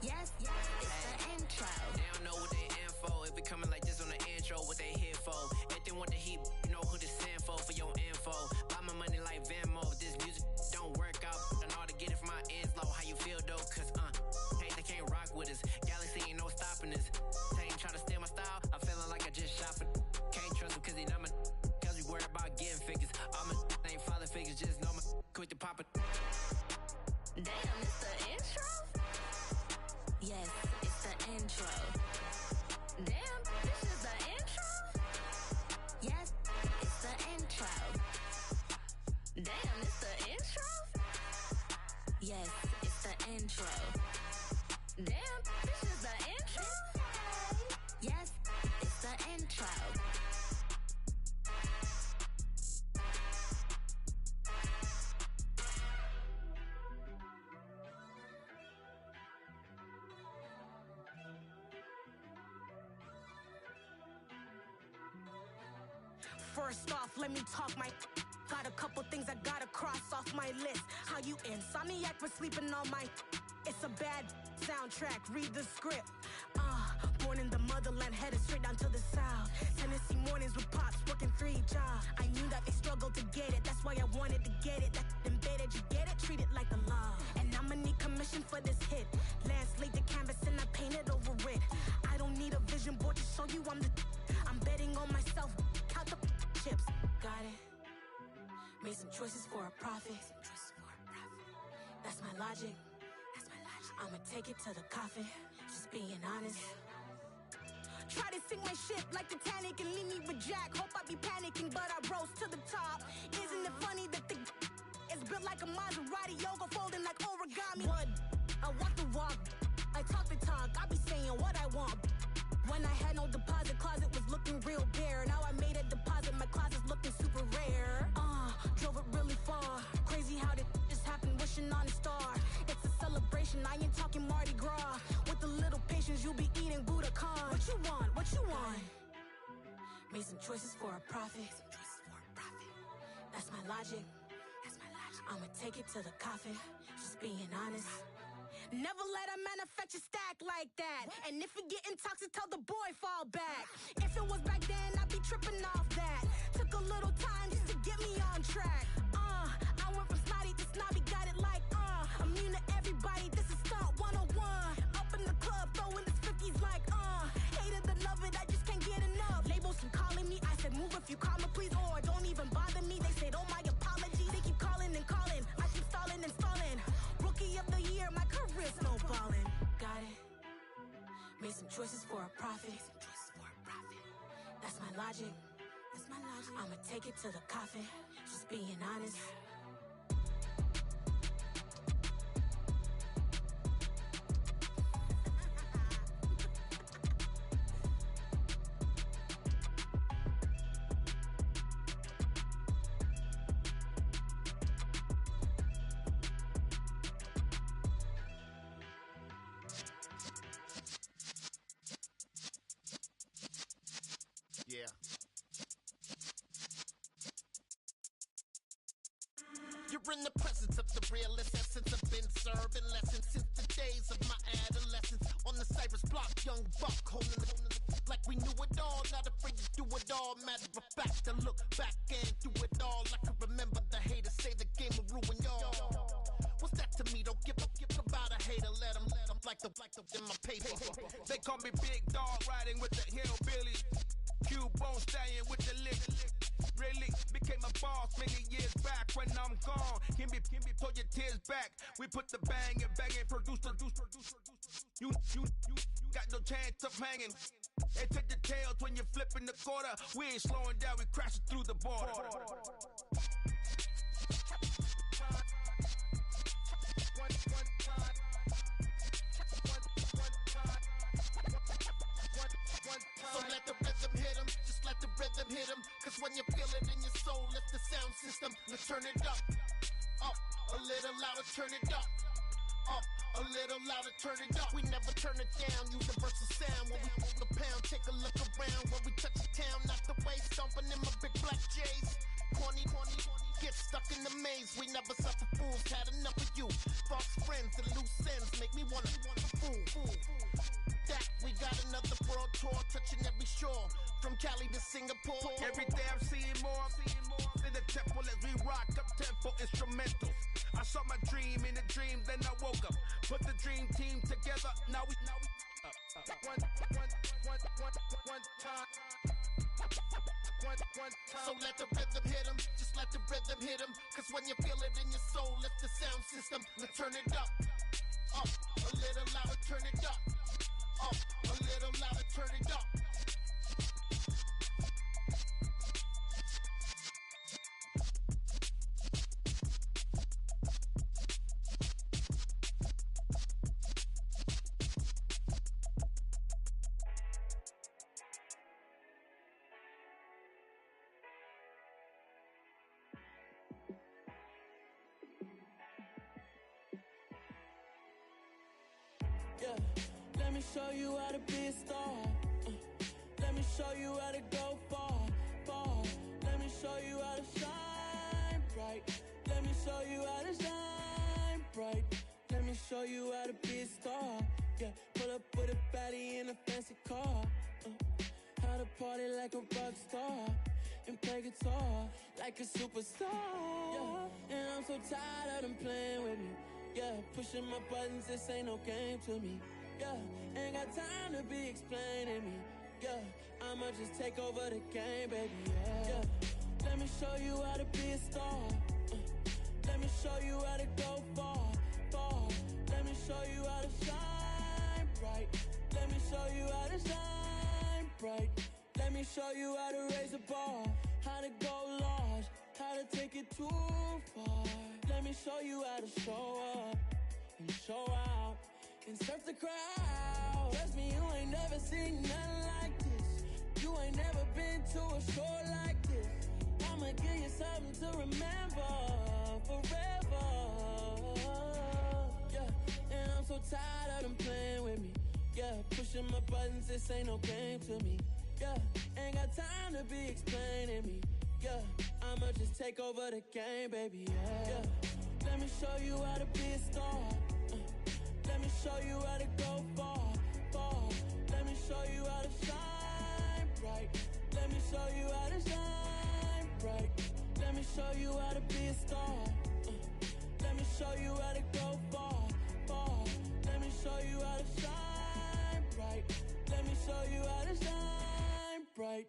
Yes, it's the intro. They don't know what they info. If we coming like this on the intro, what they here for? If they want the heat, you know who to send for your info. Buy my money like Venmo. If this music don't work out, I know how to get it from my ends low. How you feel though? Cause hey, they can't rock with us. Galaxy ain't no stopping us. They ain't try to steal my style. I'm feeling like I just shot for. Can't trust him cause he not my. Cause we worried about getting figures. All my ain't father figures, just know my quick to pop it. Damn, it's the intro? Yes, it's the intro. Damn, this is the intro? Yes, it's the intro. Damn, it's the intro? Yes, it's the intro. Damn, this is the intro? Yes, it's the intro. First off, let me talk my. Got a couple things I gotta cross off my list. How you insomniac for sleeping on my. It's a bad soundtrack, read the script. Born in the motherland, headed straight down to the south. Tennessee mornings with pops, working 3 jobs. I knew that they struggled to get it, that's why I wanted to get it. That embedded, you get it, treat it like a law. And I'ma need commission for this hit. Lance laid the canvas and I painted over it. I don't need a vision board to show you I'm the. I'm betting on myself, count the chips. Got it. Made some choices for a profit. That's my logic. I'ma take it to the coffin. Just being honest. Try to sink my ship like Titanic and leave me with Jack. Hope I be panicking, but I rose to the top. Isn't it funny that the is built like a Maserati, yoga folding like origami? What? I walk the walk. I talk the talk. I be saying what I want. When I had no deposit, closet was looking real bare. Now I made a deposit, my closet's looking super rare. Drove it really far. Crazy how did this happen, wishing on a star. It's a celebration, I ain't talking Mardi Gras. With a little patience, you'll be eating Budokan. What you want? What you want? Made some choices for a profit. That's my logic. I'ma take it to the coffin. Just being honest. Never let a manufacture stack like that. And if you getting toxic, tell the boy fall back. If it was back then, I'd be tripping off that. Took a little time just to get me on track. I went from snotty to snobby, got it like, immune to everybody, this is stunt 101. Up in the club, throwing this 50s like, hate it, I love it, I just can't get enough. Labels from calling me, I said move if you call me, please, or don't even bother me. They said, oh my apology, they keep calling and calling. I keep stalling and stalling. Rookie of the year, my career snowballing. Got it. Made some choices for a profit. That's my logic. I'ma take it to the coffin. Just being honest. Yeah. You're in the presence of the realest essence. I've been serving lessons since the days of my adolescence. On the Cypress block, young buck holding it like we knew it all. Not afraid to do it all. Matter of fact, I look back and do it all. I can remember the haters say the game will ruin y'all. What's that to me? Don't give about a hater. Let them like the in my paper. They call me Big Dog, riding with the hillbillies. Cubone stallion with the lick. Really became a boss many years back. When I'm gone, can be throw your tears back. We put the bang and produce. You got no chance of hanging. They take the tails when you're flipping the quarter. We ain't slowing down, we crashing through the border. So let the rhythm hit him, just let the rhythm hit him. Cause when you feel it in your soul, lift the sound system, let's turn it up. Up, a little louder, turn it up. Up, a little louder, turn it up. We never turn it down, universal sound. When we move the pound, take a look around. When we touch the town, not the way, stomping in my big black J's. Corny, get stuck in the maze. We never suffer fools, had enough of you. False friends and loose ends make me wanna fool. That we got another world tour, touching every shore. From Cali to Singapore. Every day I'm seeing more in the temple as we rock up tempo instrumentals. I saw my dream in a dream, then I woke up. Put the dream team together, now we one time. So let the rhythm hit him, just let the rhythm hit him. Cause when you feel it in your soul, lift the sound system, let's turn it up. Up, a little louder, turn it up. Up, a little louder, turn it up. Yeah, let me show you how to be a star. Let me show you how to go far. Let me show you how to shine bright. Let me show you how to shine bright. Let me show you how to be a star. Yeah, pull up with a baddie in a fancy car. How to party like a rock star and play guitar like a superstar. Yeah, and I'm so tired of them playing with me. Yeah, pushing my buttons, this ain't no game to me. Yeah, ain't got time to be explaining me. Yeah, I'ma just take over the game, baby. Yeah, let me show you how to be a star. Let me show you how to go far. Let me show you how to shine bright. Let me show you how to shine bright. Let me show you how to raise the bar, how to go large, how to take it too far. Let me show you how to show up and show out and surf the crowd. Trust me, you ain't never seen nothing like this. You ain't never been to a show like this. I'ma give you something to remember forever. Yeah, and I'm so tired of them playing with me. Yeah, pushing my buttons, this ain't no game to me. Yeah, ain't got time to be explaining me. Yeah, I'ma just take over the game, baby. Yeah, let me show you how to be a star. Let me show you how to go far. Let me show you how to shine bright. Let me show you how to shine bright. Let me show you how to be a star. Let me show you how to go far. Let me show you how to shine bright. Let me show you how to shine bright.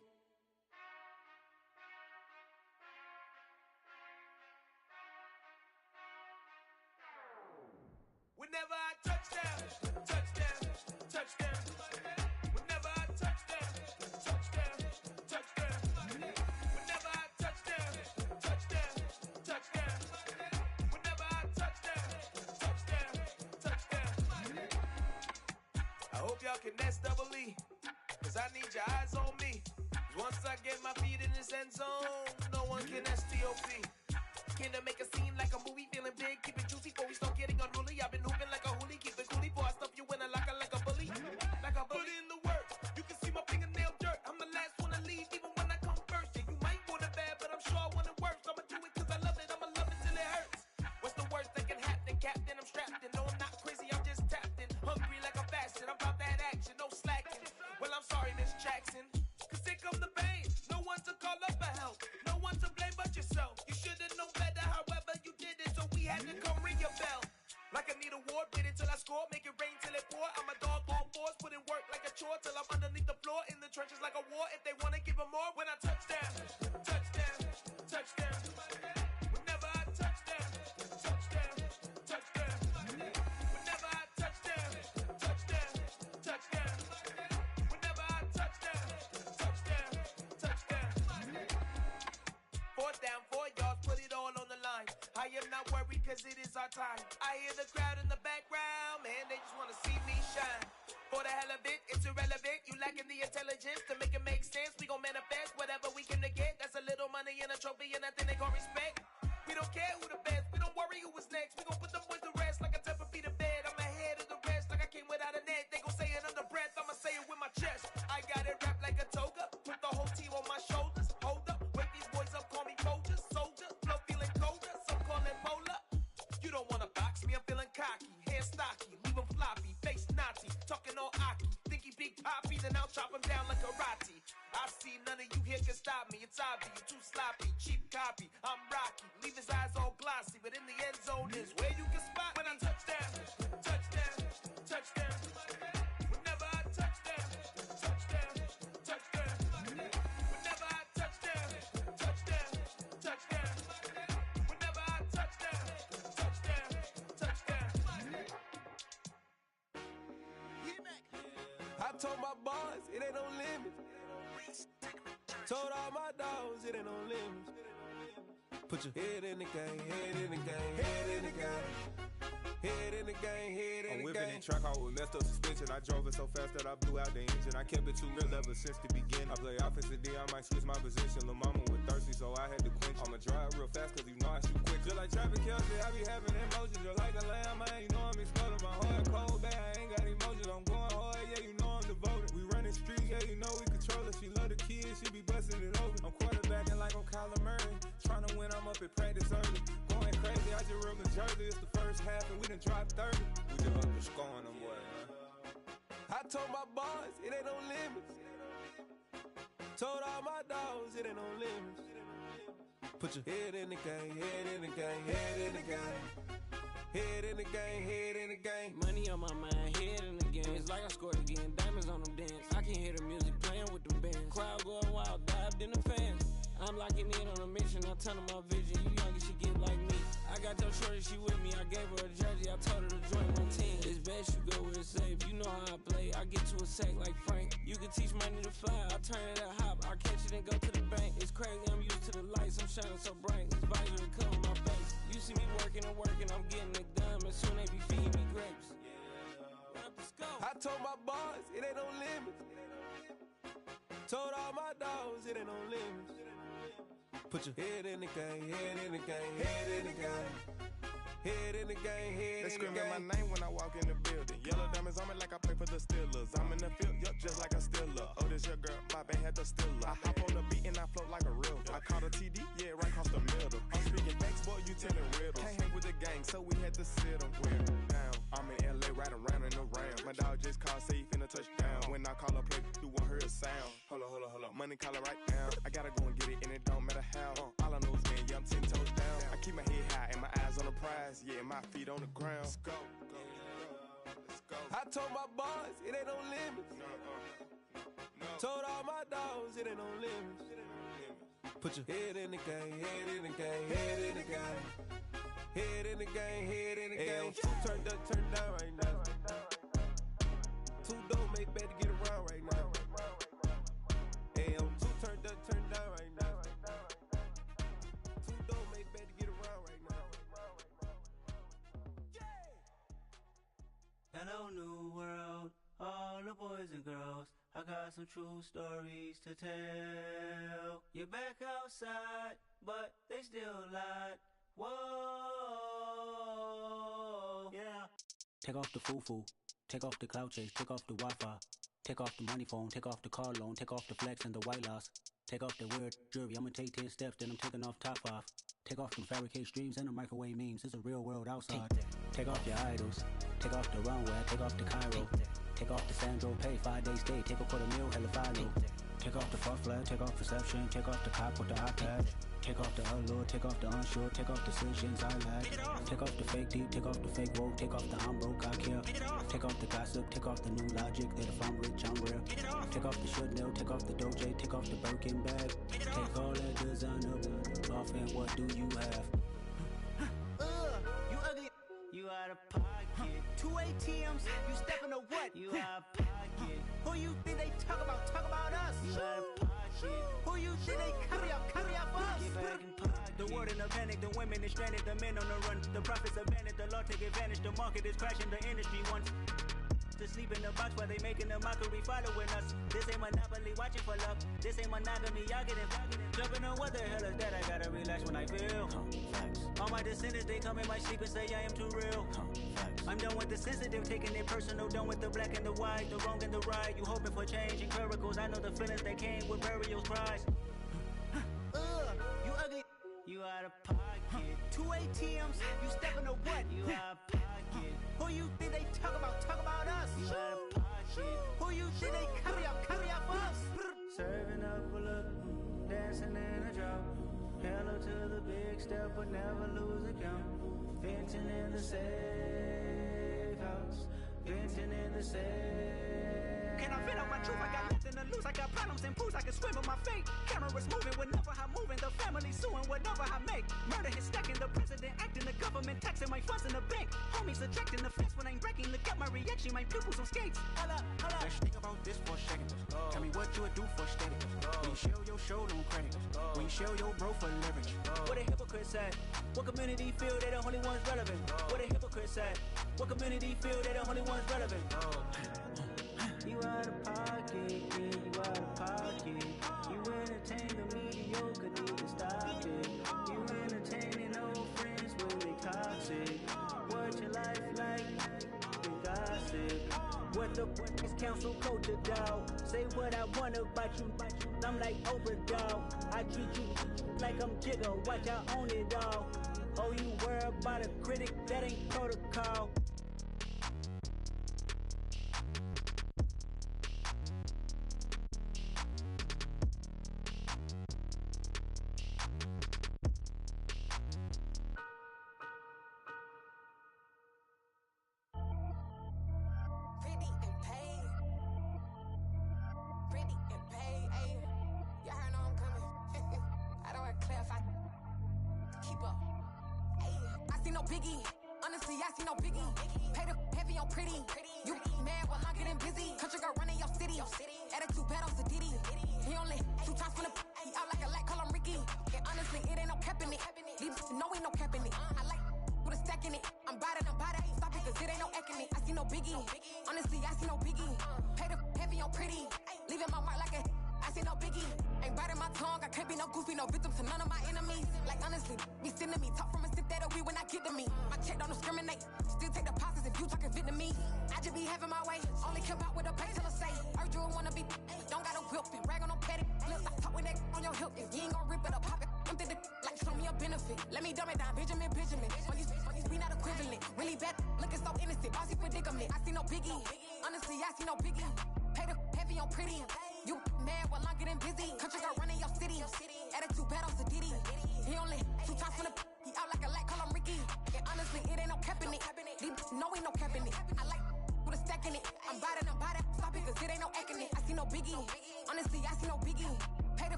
Whenever I touchdown, touchdown, touchdown. Whenever I touchdown, touchdown, touchdown. Whenever I touchdown, touchdown, touchdown. Whenever I touchdown, touchdown. I hope y'all can nest double E, cause I need your eyes on me. Once I get my feet in this end zone, no one can STOP. Came to make a scene like a movie, feeling big, keep it juicy before we start getting unruly. I've been hooping like a hoolie, keep it coolie before I stuff you in a locker like a bully. Like a bully. Put in the work, you can see my fingernail dirt. I'm the last one to leave, even when I come first. Yeah, you might want it bad, but I'm sure I want it worse. I'ma do it cause I love it, I'ma love it till it hurts. What's the worst that can happen, Captain? I'm strapped in, no I'm not crazy, I'm just tapped in. Hungry like I'm fasting, I'm about that action, no slacking. Well, I'm sorry, Miss Jackson, cause here come the pain. No one to call up for help, no one to blame but yourself. You should've known better, however you did it, so we had to come ring your bell. Like I need a award, wait until I score, make it rain till it pour. I'm a dog on fours, put in work like a chore till I'm underneath the floor, in the trenches like a war. If they wanna give them more, when I touchdown, touchdown, touchdown. Whenever I touchdown, touchdown, touchdown. Whenever I touchdown, touchdown, touchdown. Whenever I touchdown, touchdown, touchdown. Fourth down, 4 yards, put it all on the line. I am not worried cause it is our time. I hear the crowd in the background, man, they just wanna see me shine. For the hell of it, it's irrelevant. You lacking the intelligence to make it make sense. We gon' manifest whatever we can to get. That's a little money and a trophy and nothing they gon' respect. We don't care who the best. We don't worry who was next. We gon' put them boys to rest like a temper feet of bed. I'm ahead of the rest like I came without a net. They gon' say it under breath. I'ma say it with my chest. I got it wrapped like a toga. Put the whole team on my shoulders. Hold up. Wake these boys up. Call me Folger. Soldier. Flow feeling colder. Some call it polar. You don't wanna box me. I'm feeling cocky. Hair stocky. Leave him floppy. Face naughty. Talking all aki. Think he big poppy. Then I'll chop him down like karate. I see none of you here can stop me. It's obvious. You too sloppy. Cheap copy. I'm Rocky. Leave his eyes all glossy. But in the end zone is where you can spot when I touch down. Touchdown. Touchdown. Whenever I touch down. Touchdown. Touchdown. Whenever I touch down. Touchdown. Touchdown. Whenever I touch down. Touchdown. Touchdown. I told my boys it ain't no limit. Told all my dogs it ain't no limits. Put your head in the game, head in the game, head in the game. Head in the game, head in the game. I'm whipping in track out with messed up suspension. I drove it so fast that I blew out the engine. I kept it too real ever since the beginning. I play offensive D, I might switch my position. Lil' mama was thirsty, so I had to quench. I'ma drive real fast, cause you know I shoot quick. Just like traffic Kelsey, I be having emotions. Just like a lamb, man, you know I'm exploding. My heart cold, bad, I ain't got emotions. I'm going hard, yeah, you know I'm devoted. We running streets, yeah, you know we control it. She love the kids, she be busting it over. I'm quarterbacking like I'm Kyler Murray. Trying to win, I'm up at practice early. Going crazy, I just rubbed the jersey. It's the first half, and we done dropped 30. We just up and scoring them, boy, man. I told my boys it ain't no limits. Told all my dogs it ain't no limits. Put your head in the game, head in the game, head in the game. Head in the game, head in the game. Money on my mind, head in the game. It's like I scored again, diamonds on them dance. I can hear the music playing with them bands. Crowd going wild, dived in the fans. I'm locking in on a mission, I tell her my vision. You young, you should get like me. I got your shorty, she with me. I gave her a jersey, I told her to join my team. It's best you go where it's safe. You know how I play. I get to a sack like Frank. You can teach money to fly. I turn it a hop. I catch it and go to the bank. It's crazy, I'm used to the lights. I'm shining so bright. This visor to cover my face. You see me working and working. I'm getting it done. And soon they be feeding me grapes. I told my boys it ain't no limits. Told all my dogs it ain't no limits. Put your head in the game, head in the game, head in the game. Head in the game, head in the game. They screaming my name when I walk in the building. Yellow diamonds on me like I play for the Steelers. I'm in the field, yup, just like a Steeler. Oh, this your girl, my band had the Steeler. I hop on the beat and I float like a river. I caught a TD, yeah, right across the middle. I'm speaking facts, boy, you telling riddles. Can't hang with the gang, so we had to sit them down. I'm in LA, right around in the round. My dog just called, say he finna touchdown. When I call a play, you won't hear a sound. Hold up, money caller right now. I gotta go and get it, and it don't matter how. All I know is, man, yeah, I'm 10 toes down. I keep my head high and my eyes on the prize. Yeah, my feet on the ground. Let's go. I told my boys it ain't no limits. Told all my dogs it ain't no limits. Put your head in the game, head in the game, head in the game. Head in the game, head in the game. Two turned up, turned down right now. Two dope make better get around right now. Hey, I'm two turned up, turned down right now. Two dope make better get around right now. Hello, new world, all the boys and girls. I got some true stories to tell. You're back outside, but they still lied. Whoa, yeah. Take off the foo-foo, take off the cloud chase, take off the Wi-Fi. Take off the money phone, take off the car loan, take off the flex and the white loss. Take off the weird jewelry, I'ma take 10 steps, then I'm taking off top 5. Take off them fabricate streams and the microwave memes, it's a real world outside. Take off your idols, take off the runway, take off the Cairo. Take off the Sandro pay, 5 days stay, take a $250,000, hella follow. Take off the fuck flag, take off perception, take off the cop with the iPad. Take off the allure, take off the unsure, take off decisions I lack. Take off the fake deep, take off the fake woke, take off the I'm broke, I care. Take off the gossip, take off the new logic, that if I'm rich, I'm real. Take off the should know, take off the Doge, take off the Birkin bag. Take all that designer off and what do you have? You ugly. You out of pocket. 2 ATMs, you stepping to what? You out of pocket. Who you think they talk about? Talk about us. You out of pocket. Who you think they carry up us? Get back in pocket. The world in a panic, the women is stranded, the men on the run. The profits abandoned, the law take advantage. The market is crashing, the industry wants. to sleep in the box while they making a mockery following us. This ain't Monopoly watching for love. This ain't monogamy, y'all getting jumping on what the hell is that? I gotta relax when I feel. All my descendants, they come in my sleep and say I am too real. I'm done with the sensitive, taking it personal. Done with the black and the white, the wrong and the right. You hoping for change and miracles. I know the feelings that came with burial cries. You ugly. You out of pocket. 2 ATMs, you stepping to what? You out of pocket. Who you think they talk about us? You out of pocket. Who you think they carry up for us? Serving up a look, dancing in a drop. Hello to the big step, but never lose a count. Venting in the safe house. Venting in the safe. Can I vent out my truth? I got nothing to lose. I got problems and pools. I can swim with my fate. Cameras moving whenever I'm moving. The family suing whatever I make. Murder is stacking. The president acting. The government taxing my funds in the bank. Homies subtracting the fence when I'm breaking. Look at my reaction. My pupils on skates. Hold up. Let's think about this for a second. Tell me what you would do for status. When you show your show, don't credit. When you show your bro for leverage. What a hypocrite said. What community feel they the only ones relevant? What a hypocrite said. What community feel they the only ones relevant? You out of pocket, yeah, you out of pocket. You entertain the mediocre, need to stop it. You entertaining old friends when they toxic. What your life like? They gossip. What the is council culture, dog? Say what I want about you. I'm like Oprah, dog. I treat you like I'm Jigga. Watch I own it all. Oh, you worry about a critic? That ain't protocol.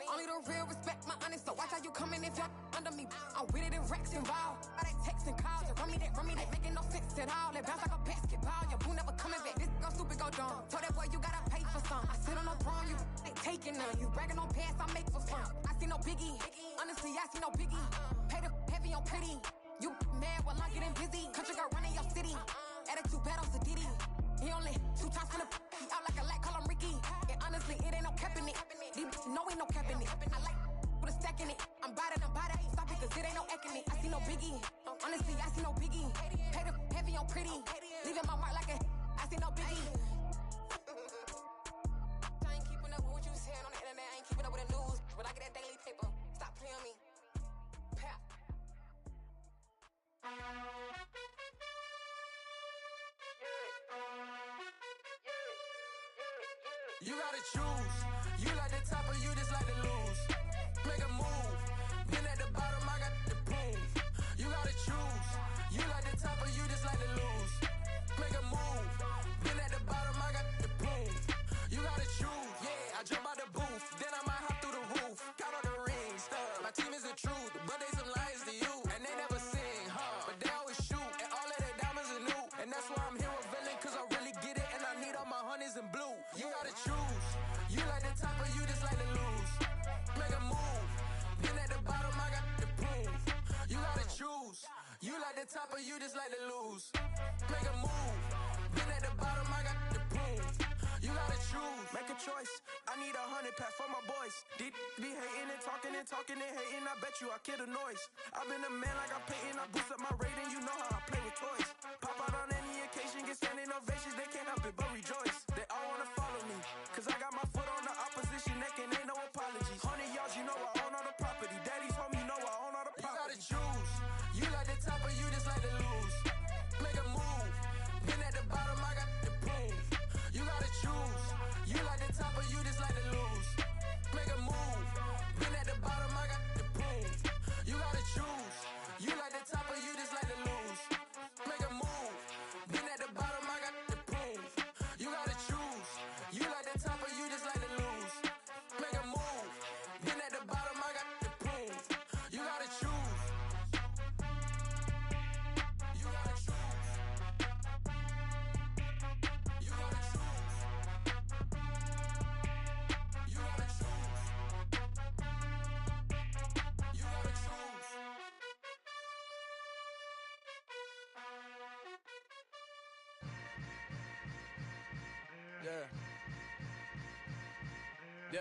Only the real respect my honest, so watch how you coming if you're under me. I'm with it in Rex involved. All that text and calls, you run me that, making no sense at all. They bounce like a basketball, your boo never coming back. This go stupid, go dumb. Told that boy you gotta pay for some. I sit on no throne, you ain't taking none. You bragging on past, I make for fun. I see no biggie, honestly I see no biggie. Pay the heavy on pretty. You mad while I'm getting busy. Country girl running your city. Attitude bad on Sadiddy. He only 2 times from the he out like a light, call him Ricky. And honestly, it ain't no cap in it. No, ain't no cap in it. I like with a stack in it. I'm bout it. Stop it, cause it ain't no acting it. I see no biggie. Honestly, I see no biggie. Pay the heavy on pretty. Leaving my mark like a I see no biggie. I ain't keeping up with what you saying on the internet. I ain't keeping up with the news. But I get that daily paper. Stop playing me. Pap. You gotta choose. You like the top or you just like to lose. Make a move. Been at the bottom, I got the proof. You gotta choose. You like the top or you just like to lose. Make a move. Been at the bottom, I got the proof. You gotta choose. Yeah, I jump out the booth. Then I might hop through the roof. Got on the rings. My team is the truth, but they some liars to you. And they never sing, but they always shoot. And all of their diamonds are new. And that's why I'm here with villain, cause I really get it. And I need all my honeys in blue. You gotta choose. You like the like the top or you just like to lose? Make a move. Been at the bottom, I got the boom. You gotta choose. Make a choice. I need 100 pack for my boys. Be hating and talking and hating. I bet you I kill the noise. I've been a man like I'm Peyton. I boost up my rating. You know how I play with toys. Pop out on any occasion, get standing ovations. They can't help it but rejoice. They all wanna follow me, cause I got my foot on the opposition neck and ain't no apologies. 100 yards, you know I own all the property. Daddy's home, you know I own all the property. You gotta choose. You like the top or you just like to lose? Make a move. Been at the bottom, I got the boom. You gotta choose. You like the top or you just like to lose? Make a move. Been at the bottom, I got the boom. You gotta choose. You like the top or you just like to lose? Make a move. Been at the bottom, I got the boom. You gotta choose. You like the top or you just like to lose? Make a move. Been at the bottom, I got the boom. You gotta choose. You gotta choose. You gotta choose. You gotta choose. You gotta choose. Yeah. Yeah.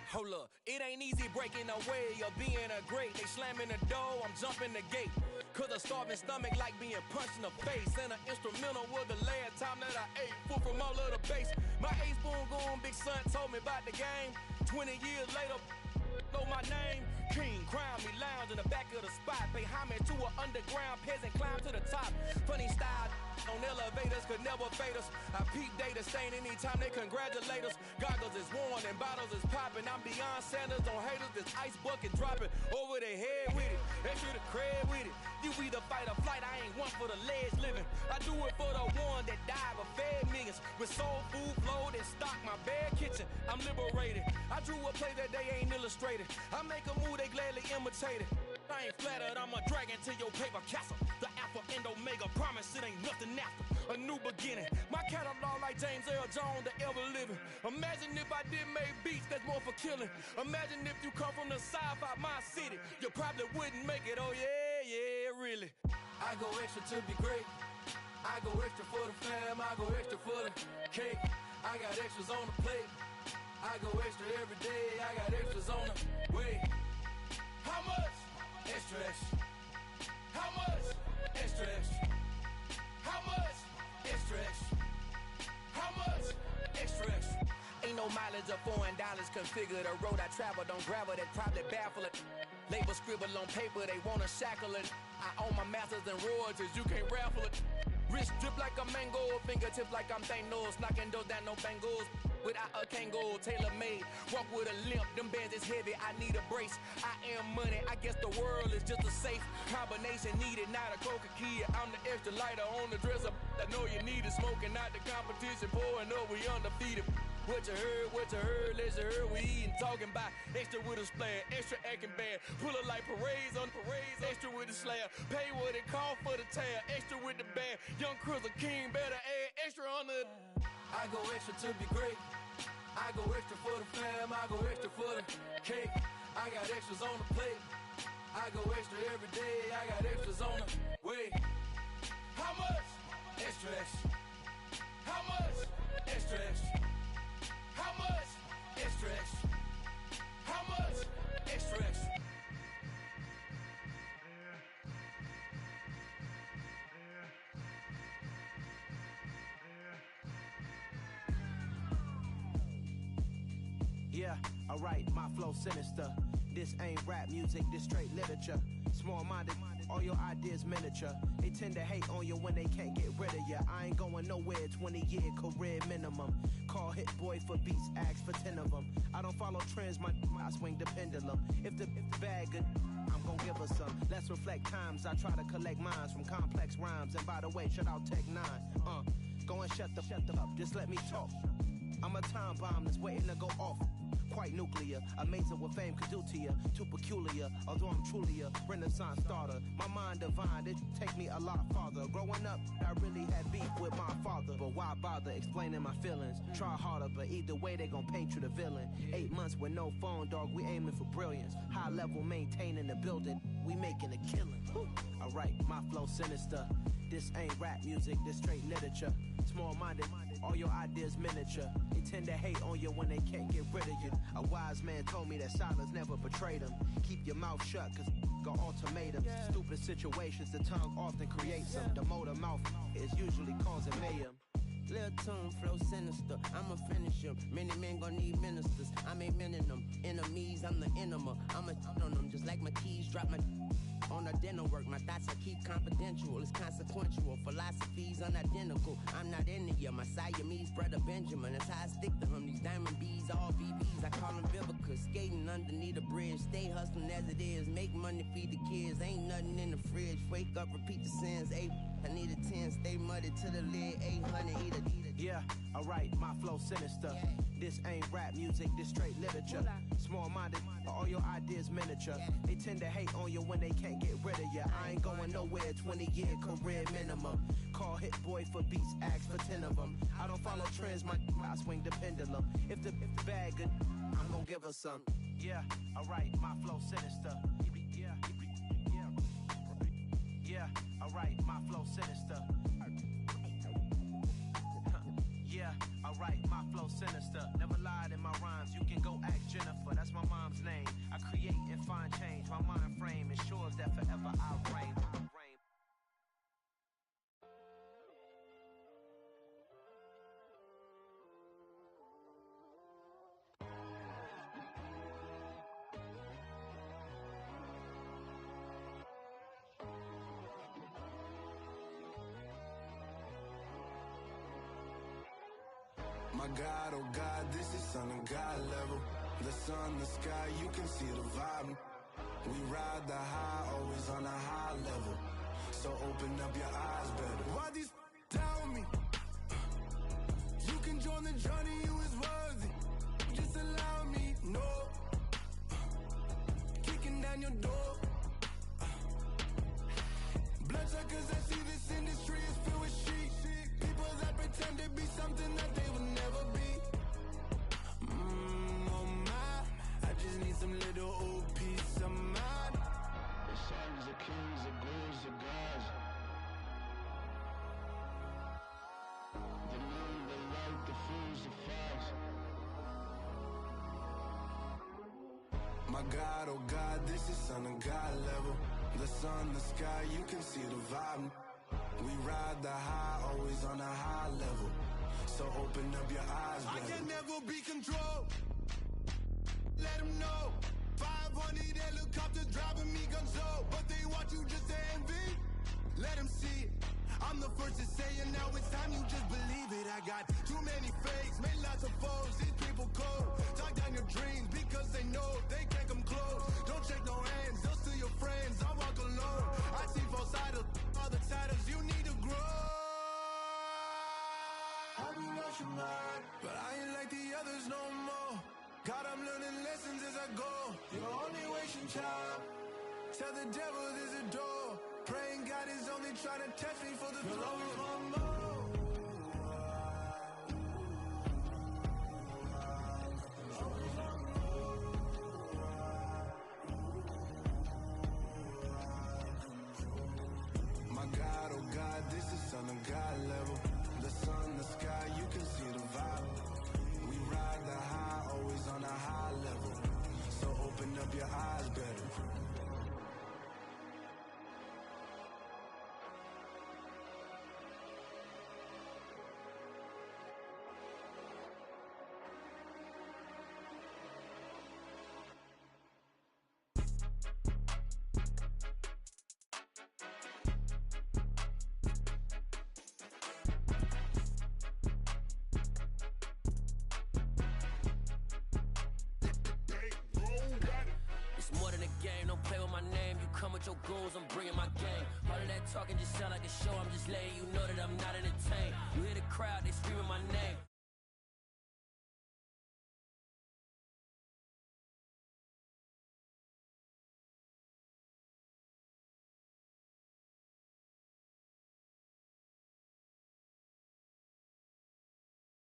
Hold up, it ain't easy breaking away or being a great. They slamming the door, I'm jumping the gate. Cause a starving stomach like being punched in the face. And an instrumental was the last time that I ate. Food from all of the base. My ace boom goon, big son told me about the game. 20 years later, know my name. King, crown me, lounge in the back of the spot. Pay homage to an underground peasant, climb to the top. Funny style on elevators could never fade us. I peep data stain anytime they congratulate us. Goggles is worn and bottles is popping. I'm beyond Sanders on haters, this ice bucket dropping over their head with it. Extra the cred with it. You either fight or flight, I ain't one for the ledge living. I do it for the one that died but fed millions. With soul food flowed and stock my bare kitchen. I'm liberated. I drew a play that they ain't illustrated. I make a move, they gladly imitate it. I ain't flattered, I'm a dragon to your paper castle. The Alpha and Omega, promise it ain't nothing after. A new beginning. My catalog like James Earl Jones, the ever living. Imagine if I did make beats that's more for killing. Imagine if you come from the south out my city. You probably wouldn't make it, oh yeah, yeah, really. I go extra to be great. I go extra for the fam, I go extra for the cake. I got extras on the plate. I go extra every day, I got extras on the way. How much? Extra, extra. How much? Extra, extra. How much? Extra, extra. How much? Extra, extra. Ain't no mileage of $4 configure the road I travel. Don't gravel, that probably baffle it. Label scribble on paper, they wanna shackle it. I own my masters and royalties, you can't raffle it. Wrist drip like a mango, fingertips like I'm Thanos. Knocking those down, no bangles. Without a Kango, tailor-made. Walk with a limp, them bands is heavy, I need a brace. I am money, I guess the world is just a safe combination needed, not a coca key. I'm the extra lighter on the dresser. I know you need it, smoking out the competition, pouring up, we undefeated. What you heard, let's you heard, we eating, talking about extra with a splash, extra acting bad. Pull it like parades on parades, extra with the slab. Pay what it cost for the tab, extra with the band. Young Cruiser King, better add extra on the. I go extra to be great. I go extra for the fam, I go extra for the cake. I got extras on the plate. I go extra every day, I got extras on the way. How much? Extra, extra. How much? Extra, extra. How much? Extra, extra. How much? Extra, extra. Yeah, alright, my flow sinister. This ain't rap music, this straight literature. Small-minded, all your ideas miniature. They tend to hate on you when they can't get rid of you. I ain't going nowhere, 20-year career minimum. Call Hit Boy for beats, ask for 10 of them. I don't follow trends, I swing the pendulum. If the bag good, I'm gon' give her some. Let's reflect times, I try to collect minds from complex rhymes. And by the way, shout out Tech 9. Go and shut the up, just let me talk. I'm a time bomb that's waiting to go off. Quite new nuclear. Amazing what fame could do to you. Too peculiar, although I'm truly a Renaissance starter. My mind divine, it take me a lot farther. Growing up, I really had beef with my father. But why bother explaining my feelings? Try harder, but either way they gon' paint you the villain. 8 months with no phone, dog, we aiming for brilliance. High level maintaining the building, we making a killing. Alright, my flow sinister. This ain't rap music, this straight literature. Small-minded, all your ideas miniature. They tend to hate on you when they can't get rid of you. A wise man told me that silence never betrayed him. Keep your mouth shut, cause got ultimatums. Stupid situations, the tongue often creates them. The motor mouth is usually causing mayhem. Lil' tune, flow sinister, I'ma finish him. Many men gon' need ministers, I'm aiming them. Enemies, I'm the enema, I'ma on them. Just like my keys, drop my on the dental work. My thoughts I keep confidential, it's consequential. Philosophies unidentical, I'm not into you. My Siamese brother Benjamin, that's how I stick to him. These diamond bees, all BBs, I call them Vivica. Skating underneath a bridge, stay hustling as it is. Make money, feed the kids, ain't nothing in the fridge. Wake up, repeat the sins, I need a 10, stay muddy to the lid, 800, eat a. Yeah, alright, my flow sinister. This ain't rap music, this straight literature. Small-minded, all your ideas miniature. They tend to hate on you when they can't get rid of you. I ain't going nowhere, 20-year career minimum. Call Hit Boy for beats, ask for 10 of them. I don't follow trends, I swing the pendulum. If the bag good, I'm gonna give her some. Yeah, alright, my flow sinister. Yeah, alright, my flow sinister. Yeah, alright, my flow sinister. Never lied in my rhymes, you can go ask Jennifer. That's my mom's name. I create and find change. My mind frame ensures that forever I reign. My God, oh God, this is son of God level. The sun, the sky, you can see the vibe. We ride the high, always on a high level. So open up your eyes better. Why these tell me? You can join the journey, you is worthy. Just allow me, no. Kicking down your door. Bloodsuckers, I see this industry is filled with sheep. People that pretend to be something that they will never be. Oh my, I just need some little old peace of mind. The sons of kings, the ghouls, the gods. The moon, the light, the fools, the fires. My God, oh God, this is son of God level. The sun, the sky, you can see the vibe. We ride the high, always on a high level. So open up your eyes, baby. I can never be controlled. Let them know. 500 helicopters driving me gunso. But they want you just to envy. Let them see it. I'm the first to say it, now it's time you just believe it. I got too many fakes, made lots of foes. These people cold. Talk down your dreams because they know they can't come close. Don't shake no hands, they'll steal your friends. I walk alone. I see both sides of all the titles you need to grow. I be rushing hard, but I ain't like the others no more. God, I'm learning lessons as I go. You're only wasting time. Tell the devil there's a door. Praying God is only trying to test me for the throne. My God, oh God, this is son of God level. The sun, the sky, you can see the vibe. We ride the high, always on a high level. So open up your eyes better. It's more than a game, don't play with my name. You come with your goons, I'm bringing my game. All of that talking just sound like a show, I'm just letting you know that I'm not entertained. You hear the crowd, they screaming my name.